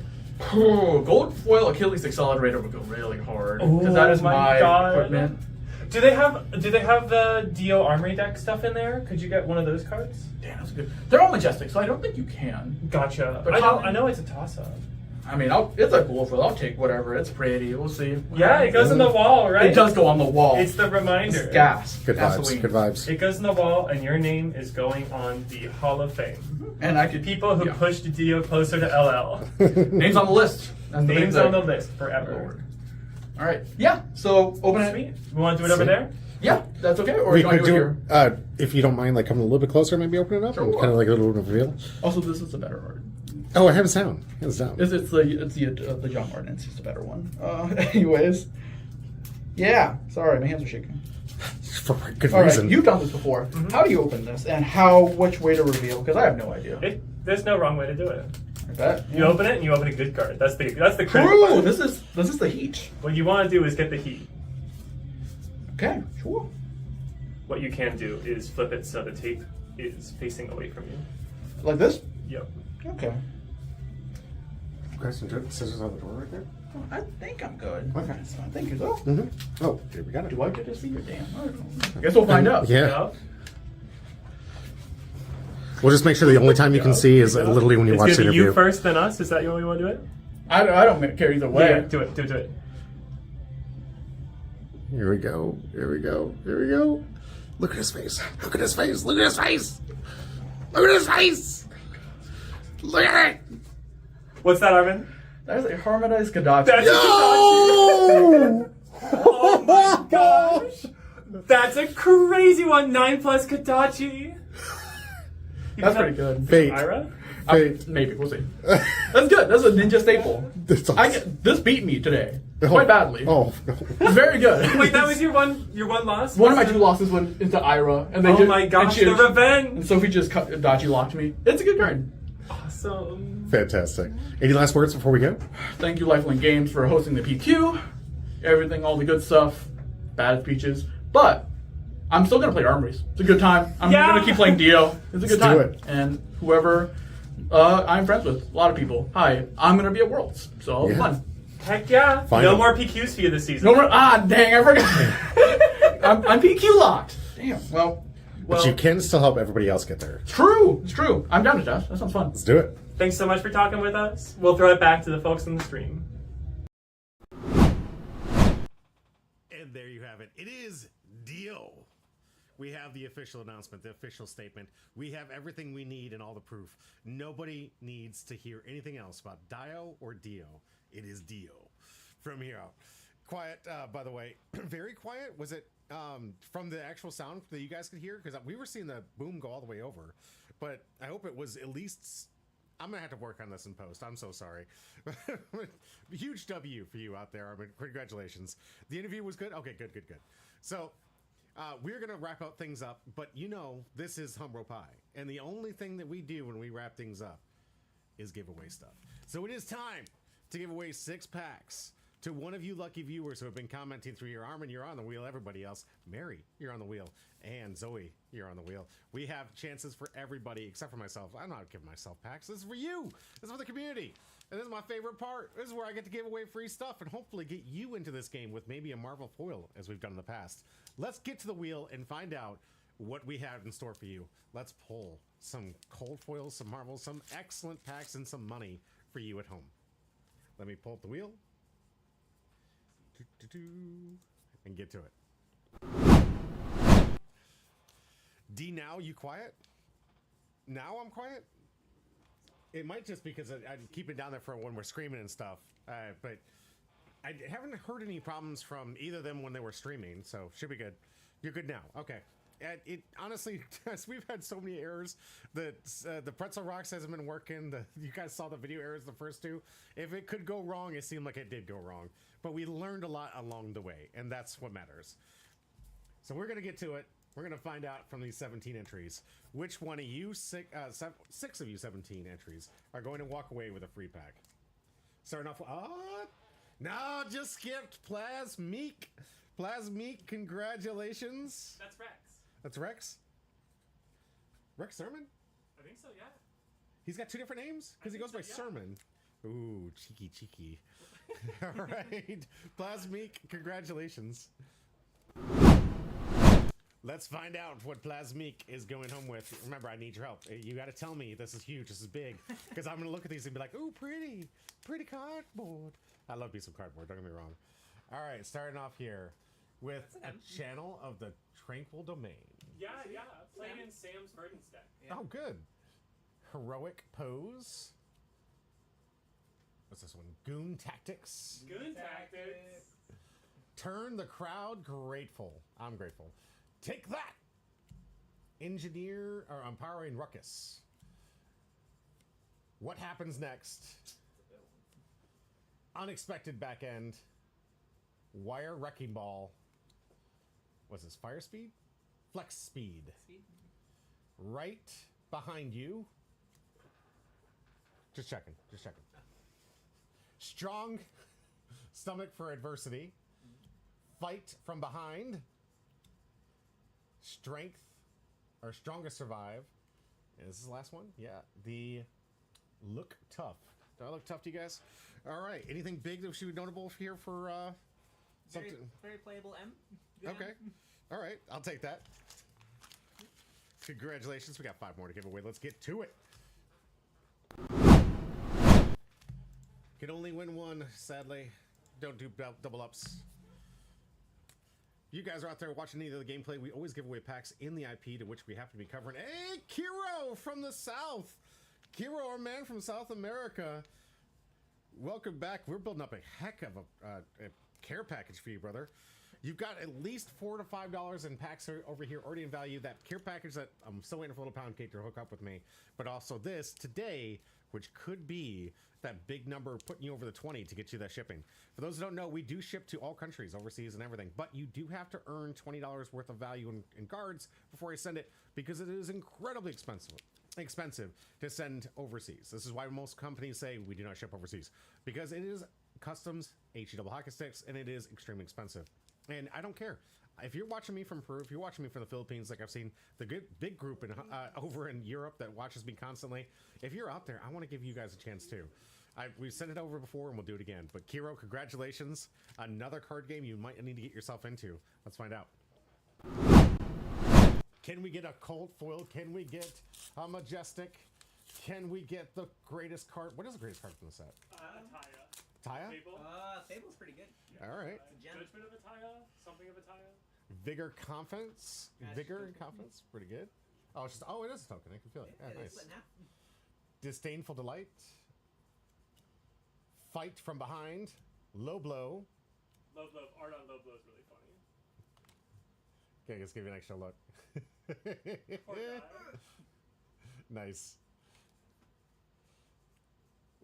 Gold foil Achilles Accelerator would go really hard because that is my equipment. Do they have the Dio Armory deck stuff in there? Could you get one of those cards? Damn, that's good. They're all majestic, so I don't think you can. Gotcha. But I know it's a toss-up. I mean, it's a gold foil. I'll take whatever. It's pretty. We'll see. Yeah, it goes on the wall, right? It does go on the wall. It's the reminder. It's gas. Good Gasoline. vibes. Good vibes. It goes on the wall, and your name is going on the Hall of Fame. And I could People who pushed Dio closer to LL. names on the list. That's the Names big on the thing. list forever. Lord. All right. Yeah. So open it. Sweet. We want to do it over there? Yeah, that's okay. Or We you want could to do do it here? if you don't mind, coming a little bit closer, maybe open it up, Sure. and kind of like a little reveal. Also, this is the better art. Oh, I have a sound. It's down. It's the John Martin. It's just a better one. Anyways, yeah. Sorry, my hands are shaking. For good All reason. right, you've done this before. Mhm. How do you open this, and which way to reveal? Because I have no idea. There's no wrong way to do it. I bet. You open it and you open a good card. That's the critical Ooh, part. this is the heat. What you want to do is get the heat. Okay, sure. What you can do is flip it so the tape is facing away from you. Like this? Yep. Okay. Okay, some scissors on the door right there. I think I'm good. Okay. That's fine. Thank you, though. Mm-hmm. Oh, here we got it. Do I get to see your damn? I don't know. Guess we'll find out. Yeah. Yep. We'll just make sure the only time you can see is literally when you It's watch the gonna be interview. you first, then us. Is that the way you want to do it? I don't care either way. Yeah, do it. Do it. Here we go. Here we go. Here we go. Look at his face. Look at his face. Look at his face. Look at his face. Look at it. What's that, Armin? That is a harmonized Gaddafi. That's No! Oh my gosh! That's a crazy one. 9+ Katachi. That's pretty good. Fate. Ira? Fate. Maybe, we'll see. That's good. That's a ninja staple. This beat me today. Quite badly. Oh, no. Very good. Wait, that was your one loss? One of my 2 losses went into Ira. And they Oh my gosh, the revenge! And Sophie just dodgy locked me. It's a good card. Awesome. Fantastic. Any last words before we go? Thank you, Lifelink Games, for hosting the PQ. Everything, all the good stuff. Bad speeches. But I'm still going to play Armories. It's a good time. I'm going to keep playing Dio. It's a good time. Do it. And whoever I'm friends with, a lot of people. Hi, I'm going to be at Worlds. So it'll be fun. Heck yeah. Final. No more PQs for you this season. No more. Dang, I forgot. I'm PQ locked. Damn. Well, But you can still help everybody else get there. True. It's true. I'm down to that. That sounds fun. Let's do it. Thanks so much for talking with us. We'll throw it back to the folks on the stream. And there you have it. It is Dio. We have the official announcement, the official statement. We have everything we need and all the proof. Nobody needs to hear anything else about Dio or Dio. It is Dio from here out. Quiet, by the way. Very quiet. Was it from the actual sound that you guys could hear? Because we were seeing the boom go all the way over. But I hope it was at least... I'm going to have to work on this in post. I'm so sorry. Huge W for you out there. I mean, congratulations. The interview was good? Okay, good. So, we're going to wrap up things up. But you know, this is Humro Pie. And the only thing that we do when we wrap things up is give away stuff. So it is time to give away 6 packs to one of you lucky viewers who have been commenting through your Armin, you're on the wheel. Everybody else, Mary, you're on the wheel. And Zoe, you're on the wheel. We have chances for everybody except for myself. I'm not giving myself packs. This is for you. This is for the community. And this is my favorite part. This is where I get to give away free stuff and hopefully get you into this game with maybe a Marvel foil as we've done in the past. Let's get to the wheel and find out what we have in store for you. Let's pull some cold foils, some Marvels, some excellent packs, and some money for you at home. Let me pull up the wheel. And get to it. D, now you quiet? Now I'm quiet? It might just because I keep it down there for when we're screaming and stuff. But I haven't heard any problems from either of them when they were streaming, so should be good. You're good now. Okay. It honestly, we've had so many errors. The pretzel rocks hasn't been working. You guys saw the video errors the first 2. If it could go wrong, it seemed like it did go wrong. But we learned a lot along the way, and that's what matters. So we're gonna get to it. We're gonna find out from these 17 entries which one of you 6 of you 17 entries are going to walk away with a free pack. Starting off. No, just skipped Plasmeek. Plasmeek, congratulations. That's Rex. That's Rex? Rex Sermon? I think so, yeah. He's got 2 different names? Because he goes by Sermon. Ooh, cheeky. All right. Plasmeek, congratulations. Let's find out what Plasmeek is going home with. Remember, I need your help. You got to tell me this is huge, this is big. Because I'm going to look at these and be like, ooh, pretty cardboard. I love me some cardboard, don't get me wrong. All right, starting off here with a channel of the Tranquil Domain. Yeah. Played in Sam's Verdance deck. Yeah. Oh, good. Heroic Pose. What's this one? Goon Tactics. Goon Tactics. Turn the Crowd Grateful. I'm grateful. Take that! Engineer, or Empowering Ruckus. What happens next? Unexpected Back End. Wire Wrecking Ball. What's this? Fire Speed? Flex Speed. Right behind you. Just checking. Strong Stomach for Adversity. Fight from Behind. Strength, or Strongest Survive. And this is the last one? Yeah. The Look Tough. Do I look tough to you guys? All right. Anything big that should be notable here for something? Very playable M. Okay. All right. I'll take that. Congratulations. We got 5 more to give away. Let's get to it. Can only win one, sadly. Don't do double ups. You guys are out there watching either the gameplay. We always give away packs in the IP to which we happen to be covering. Hey, Kiro from the South. Kiro, our man from South America. Welcome back. We're building up a heck of a care package for you, brother. You've got at least $4 to $5 in packs over here already in value. That care package that I'm still waiting for Little Pound Cake to hook up with me, but also this today, which could be that big number putting you over the 20 to get you that shipping. For those who don't know, we do ship to all countries, overseas and everything, but you do have to earn $20 worth of value in cards before you send it, because it is incredibly expensive to send overseas. This is why most companies say we do not ship overseas, because it is customs, HE double hockey sticks, and it is extremely expensive. And I don't care. If you're watching me from Peru, if you're watching me from the Philippines, like I've seen the big group over in Europe that watches me constantly, if you're out there, I want to give you guys a chance too. We've sent it over before and we'll do it again. But Kiro, congratulations. Another card game you might need to get yourself into. Let's find out. Can we get a cold foil? Can we get a majestic? Can we get the greatest card? What is the greatest card from the set? Ataya. Taya? Fable. Fable's pretty good. All right. Judgment of Ataya. Something of Ataya. Vigor, confidence. Vigor and confidence. Pretty good. Oh, it's just, oh, it is a token. I can feel it. Yeah, nice. Disdainful delight. Fight from behind. Low blow. Art on low blow is really funny. Okay, let's give you an extra look. Poor guy. Nice.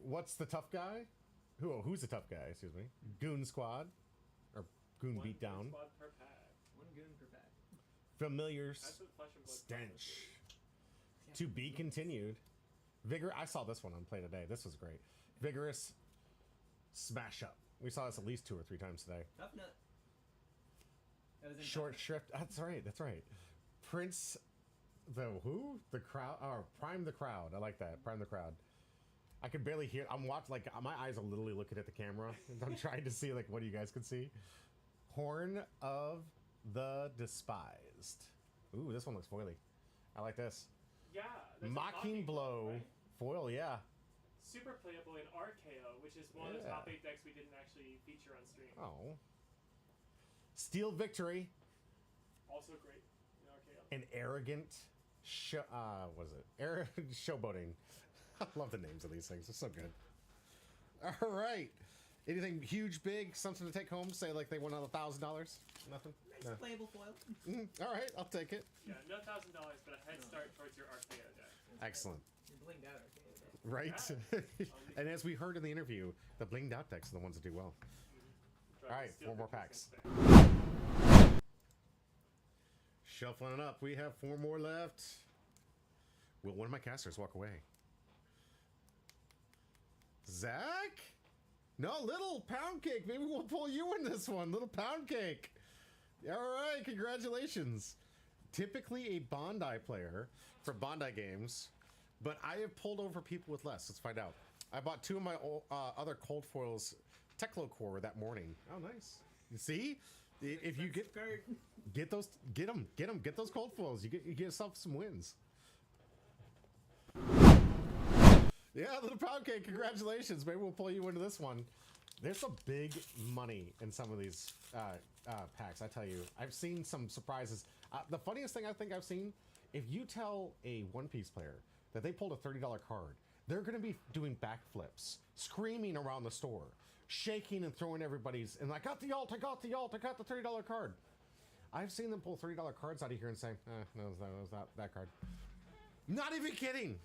What's the tough guy? Who's the tough guy? Excuse me. Goon Squad, or Goon One Beatdown. squad per pack. One goon per pack. Familiar That's what Flesh and Blood stench. To be continued. Vigor. I saw this one on play today. This was great. Vigorous smash up. We saw this at least 2 or 3 times today. Tough nut. That was in Short shrift. That's right. That's right. Prince. The who? The crowd. Or prime the crowd. I like that. Prime the crowd. I can barely hear. I'm watching. Like my eyes are literally looking at the camera. I'm trying to see like what you guys can see. Horn of the Despised. Ooh, this one looks foily. I like this. Yeah. Mocking Blow. Right? Foil, yeah. Super playable in RKO, which is one of the top 8 decks we didn't actually feature on stream. Oh. Steel Victory. Also great in RKO. An arrogant what is it? Arrogant showboating. I love the names of these things. They're so good. All right. Anything huge, big, something to take home? Say like they won $1,000? Nothing? Nice No. playable foil. All right, I'll take it. Yeah, no $1,000, but a head start towards your RKO deck. Excellent. You're blinged out, okay? Right? And as we heard in the interview, the blinged out decks are the ones that do well. All right, 4 more packs. Shuffling it up. We have 4 more left. Will one of my casters walk away? Zach? No, Little Pound Cake. Maybe we'll pull you in this one. Little Pound Cake. All right, congratulations. Typically a Bondi player for Bondi games, but I have pulled over people with less. Let's find out. I bought 2 of my other cold foils Teclo Core that morning. Oh, nice. You see? If you get those, get those cold foils. You get yourself some wins. Yeah, Little Pound Cake, congratulations. Maybe we'll pull you into this one. There's some big money in some of these packs, I tell you. I've seen some surprises. The funniest thing I think I've seen, if you tell a One Piece player that they pulled a $30 card, they're going to be doing backflips, screaming around the store, shaking and throwing everybody's, and I got the ult, I got the ult, I got the $30 card. I've seen them pull $30 cards out of here and say, no, it was not that card. Not even kidding.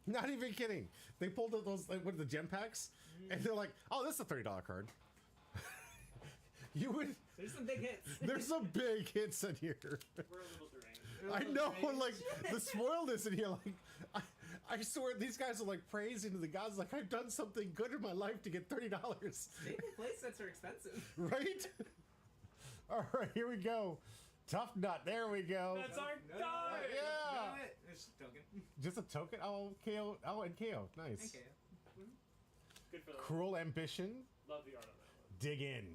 Not even kidding. They pulled those, what are the gem packs? And they're like, oh, this is a $30 card. You would. There's some big hits. There's some big hits in here. We're a little deranged. I know, like, the spoiledness in here, like, I swear these guys are like praising to the gods, like, I've done something good in my life to get $30. Maybe play sets are expensive. Right? All right, here we go. Tough Nut, there we go. That's our guy! Yeah! It's a token. Just a token? Oh, KO. Oh, and KO. Nice. Okay. Good for the Cruel Ambition. Love the art on that one. Dig in.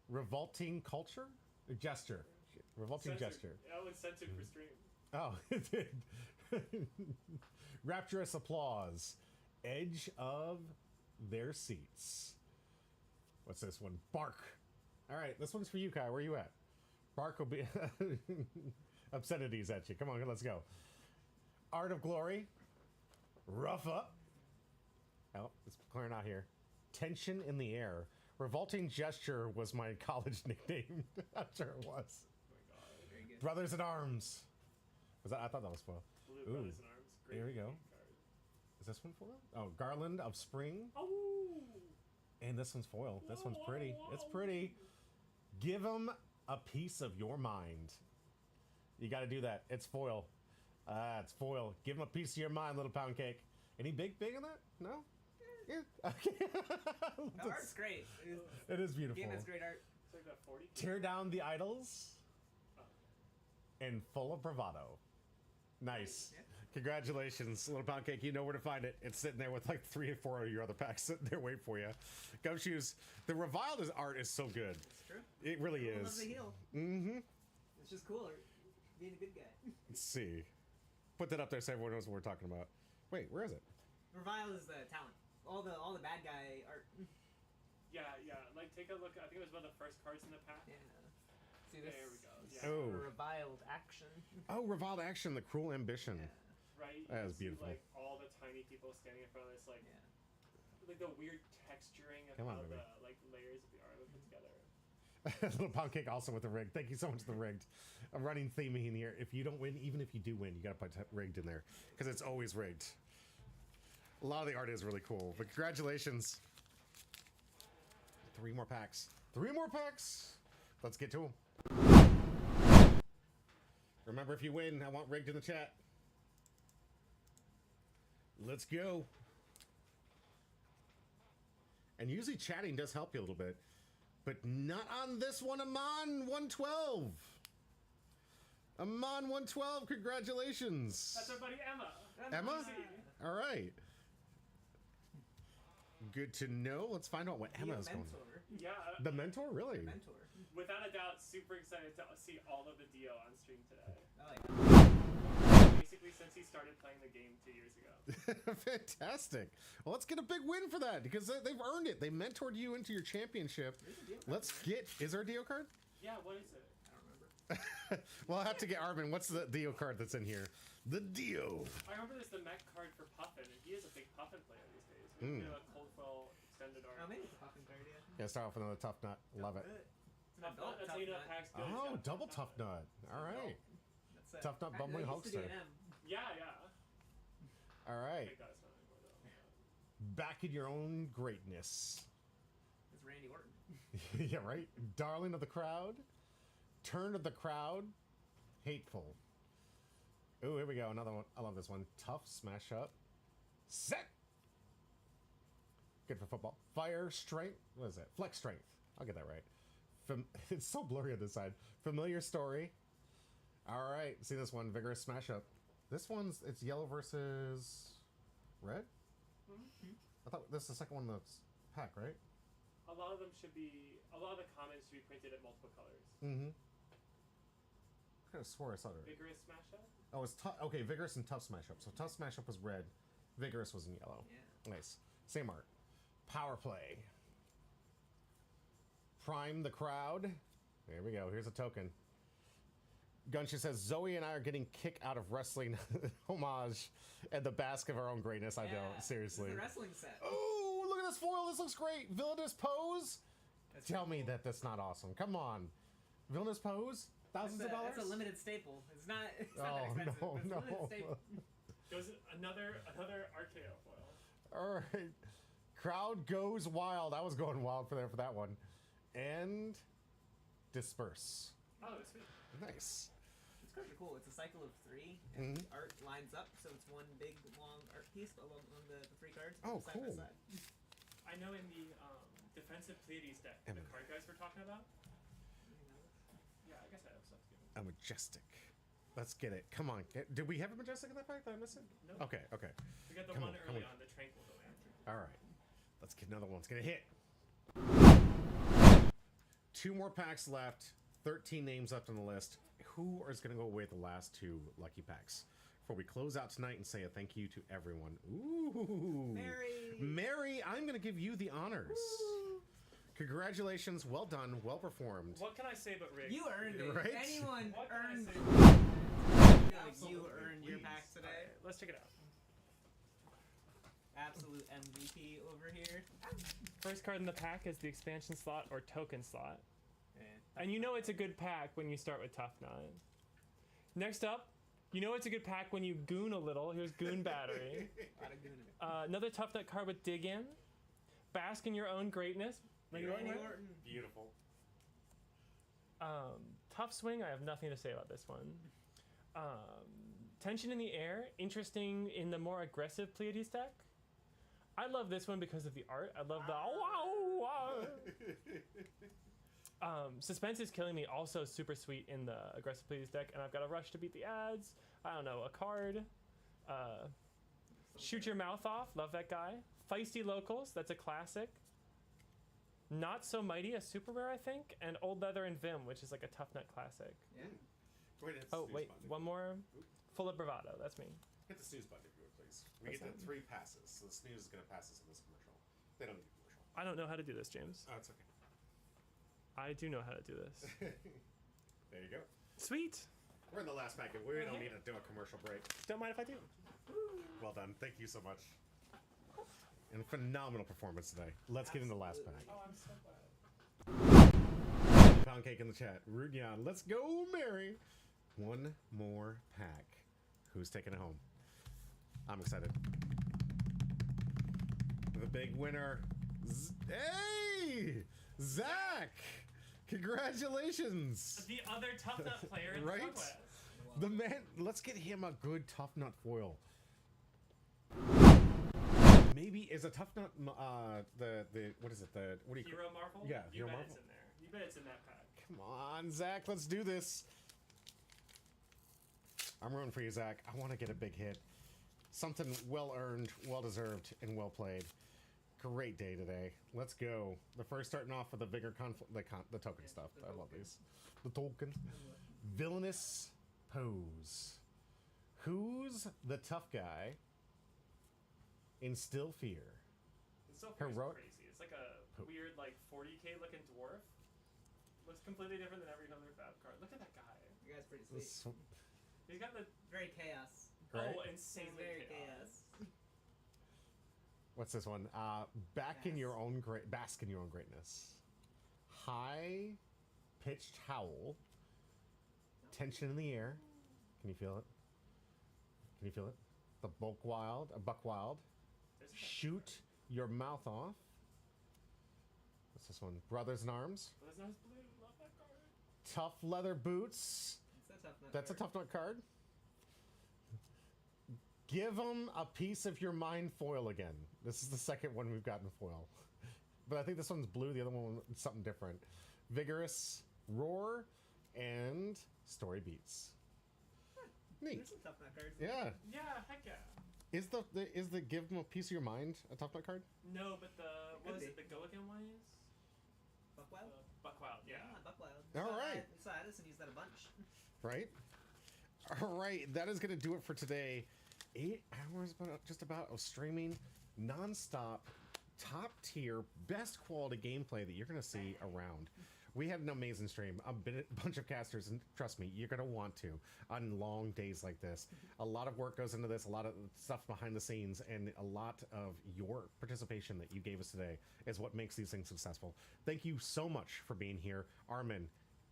Revolting Culture? Gesture. Revolting Censored. Gesture. Oh, it's censored for stream. Oh, it did. Rapturous Applause. Edge of their seats. What's this one? Bark. All right, this one's for you, Kai. Where are you at? Bark will be obscenities at you. Come on, let's go. Art of Glory. Rough Up. Oh, it's clearing out here. Tension in the Air. Revolting Gesture was my college nickname. I'm sure it was. Oh my god, very good. Brothers in Arms. Was that? I thought that was foil. Blue Ooh. Brothers in Arms. Great Here we go. card. Is this one foil? Oh, Garland of Spring. Oh. And this one's foil. This one's pretty. It's pretty. Give them a piece of your mind. You got to do that. It's foil. It's foil. Give them a piece of your mind, little pound cake. Any big in that? No? Yeah. Okay. The art's great. It is beautiful. Game has great art. It's like that 40. Tear down the idols. And full of bravado. Nice. Yeah. Congratulations, little pound cake. You know where to find it. It's sitting there with like 3 or 4 of your other packs sitting there waiting for you. Gumshoes. The reviled art is so good. It's true. It really Everyone is. loves a heel. Mm-hmm. It's just cooler being a good guy. Let's see. Put that up there so everyone knows what we're talking about. Wait, where is it? Revile is the talent. All the bad guy art. Yeah. Like, take a look. I think it was one of the first cards in the pack. Yeah. See this? There we go. Yeah. Oh. Reviled action. Oh, reviled action, the cruel ambition. Yeah. Right. That You is see, beautiful. Like all the tiny people standing in front of this, like the weird texturing of Come on, how baby. the like layers of the art are put together. Little pound cake also with the rigged. Thank you so much for the rigged. A running theme in here. If you don't win, even if you do win, you gotta put rigged in there because it's always rigged. A lot of the art is really cool, but congratulations. 3 more packs. 3 more packs. Let's get to them. Remember, if you win, I want rigged in the chat. Let's go. And usually chatting does help you a little bit, but not on this one. Amon 112. Amon 112, congratulations. That's our buddy Emma. Emma? Easy. All right. Good to know. Let's find out what Emma is going. Mentor. Yeah. The mentor, really? Mentor. Without a doubt, super excited to see all of the Dio on stream today. I like that. Basically, since he started playing the game 2 years ago. Fantastic. Well, let's get a big win for that because they've earned it. They mentored you into your championship. Let's get. Is there a Dio card? Yeah. What is it? I don't remember. Well, I'll have to get Arvin. What's the Dio card that's in here? The Dio. I remember there's the mech card for Puffin, and he is a big Puffin player these days. We do a cold foil extended art. Oh, maybe it's a fucking card, yeah. Yeah, start off with another tough nut. Love it. It's an Tough adult nut, that's tough how you know nut. pack's good. It's Oh, got a double tough nut. All right. That's Tough nut bumbling I used to do Hulkster. an M. Yeah. All right. Big guys not anymore though. Back in your own greatness. It's Randy Orton. Yeah, right? Darling of the crowd. Turn of the crowd. Hateful. Ooh, here we go. Another one. I love this one. Tough smash up. Set. Good for football. Fire, strength. What is it? Flex strength. I'll get that right. It's so blurry on this side. Familiar story. All right. See this one. Vigorous smash up. This one's, it's yellow versus red? I thought this is the second one that's pack, right? A lot of them should be. A lot of the comments should be printed at multiple colors. Mm-hmm. I could have swore I saw it. Vigorous smash up. Oh, it's tough. Okay, vigorous and tough smash up. So tough smash up was red. Vigorous was in yellow. Yeah. Nice. Same art. Power play. Prime the crowd. There we go. Here's a token. Gunsha says, Zoe and I are getting kick out of wrestling homage and the bask of our own greatness. I don't. Seriously. It's a wrestling set. Oh, look at this foil. This looks great. Villainous pose. That's Tell pretty me cool. that that's not awesome. Come on. Villainous pose? Thousands of dollars? That's a limited staple. It's not that Oh, expensive. no, but it's a no. limited staple. Goes another RKO foil. All right. Crowd goes wild. I was going wild for that one. And disperse. Oh, that's sweet. Nice. It's kind of cool. It's a cycle of 3, and the art lines up, so it's one big long art piece along the 3 cards. Oh, side cool. by side. I know in the defensive Pleiades deck, the card guys we're talking about. Yeah, I guess I have stuff to give him. A majestic. Let's get it. Come on. Did we have a majestic in that pack? Did I miss it? No. Okay, okay. We got the Come one on, come early on. on, the Tranquil Domain. All right. Let's get another one. It's going to hit. 2 more packs left. 13 names left on the list. Who is going to go away with the last 2 lucky packs? Before we close out tonight and say a thank you to everyone. Ooh. Mary, I'm going to give you the honors. Woo. Congratulations. Well done. Well performed. What can I say but Rick? You earned it. Right? Anyone What can I earned say? it. You earned your Please. pack today. Alright, let's check it out. Absolute MVP over here. First card in the pack is the expansion slot or token slot. And you know it's a good pack when you start with Tough Nut. Next up, you know it's a good pack when you goon a little. Here's Goon Battery. Another Tough Nut card with Dig In. Bask in your own greatness. Beautiful. Tough Swing, I have nothing to say about this one. Tension in the Air, interesting in the more aggressive Pleiades deck. I love this one because of the art. I love the Suspense is Killing Me, also super sweet in the aggressive Pleiades deck, and I've got a Rush to beat the ads. I don't know, a card. Shoot Your Mouth Off, love that guy. Feisty Locals, that's a classic. Not So Mighty, a super rare, I think, and Old Leather and Vim, which is like a Tough Nut classic. Yeah. Oh, wait, one more. Full of Bravado, that's me. Hit the snooze button if you would, please. We get to 3 passes, so the snooze is going to pass us in this commercial. They don't need a commercial. I don't know how to do this, James. Oh, it's okay. I do know how to do this. There you go. Sweet. We're in the last packet. We don't need to do a commercial break. Don't mind if I do. Well done. Thank you so much. And a phenomenal performance today. Let's get into the last pack. Oh, I'm so glad. Pound cake in the chat. Rudyan, let's go, Mary. One more pack. Who's taking it home? I'm excited. The big winner. Hey! Zach! Congratulations! The other Tough Nut player in right? the ProQuest. The man, let's get him a good Tough Nut foil. Maybe is a Tough Nut the what is it, the what do you Hero Marvel? Yeah, you Hero bet Marvel. it's in there. You bet it's in that pack. Come on, Zach, let's do this. I'm rooting for you, Zach. I want to get a big hit. Something well earned, well deserved, and well played. Great day today. Let's go. The first starting off with the bigger the token stuff. I love these. The token. Villainous Pose. Who's the tough guy in Still Fear? Still Fear's Heroic. crazy. It's like a weird, like 40k looking dwarf. Looks completely different than every other Fab card. Look at that guy. You guys pretty sweet. He's got the Very chaos. Right? oh insanely Very chaos. What's this one? Bask in your own greatness. High pitched howl. Tension in the air. Can you feel it? Can you feel it? The Buck Wild. Shoot your mouth off. What's this one? Brothers in Arms. Blue, love that card. Tough Leather Boots. That's a tough nut. That's a Tough Nut card. Give them a piece of your mind foil again. This is the second one we've gotten foil. But I think this one's blue, the other one is something different. Vigorous Roar and Story Beats. Neat. There's some tough nut cards. Yeah. Yeah, heck yeah. Is the give them a piece of your mind a Tough Nut card? No, but the what Could is be. it? The Go Again one is Buckwild? Buckwild. Yeah. Buckwild. All right. So Addison used that a bunch. Right? All right, that is going to do it for today. 8 hours just about of streaming non-stop, top tier, best quality gameplay that you're going to see around. We had an amazing stream, a bunch of casters, and trust me, you're going to want to on long days like this. A lot of work goes into this, a lot of stuff behind the scenes, and a lot of your participation that you gave us today is what makes these things successful. Thank you so much for being here. Armin,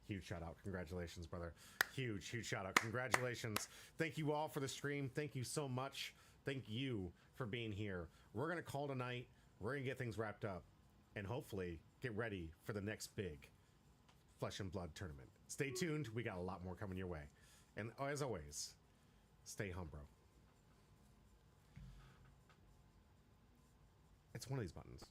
huge shout out. Congratulations, brother. Huge shout out. Congratulations. Thank you all for the stream. Thank you so much. Thank you for being here. We're going to call tonight. We're going to get things wrapped up and hopefully get ready for the next big Flesh and Blood tournament. Stay tuned. We got a lot more coming your way. And as always, stay humbro. It's one of these buttons.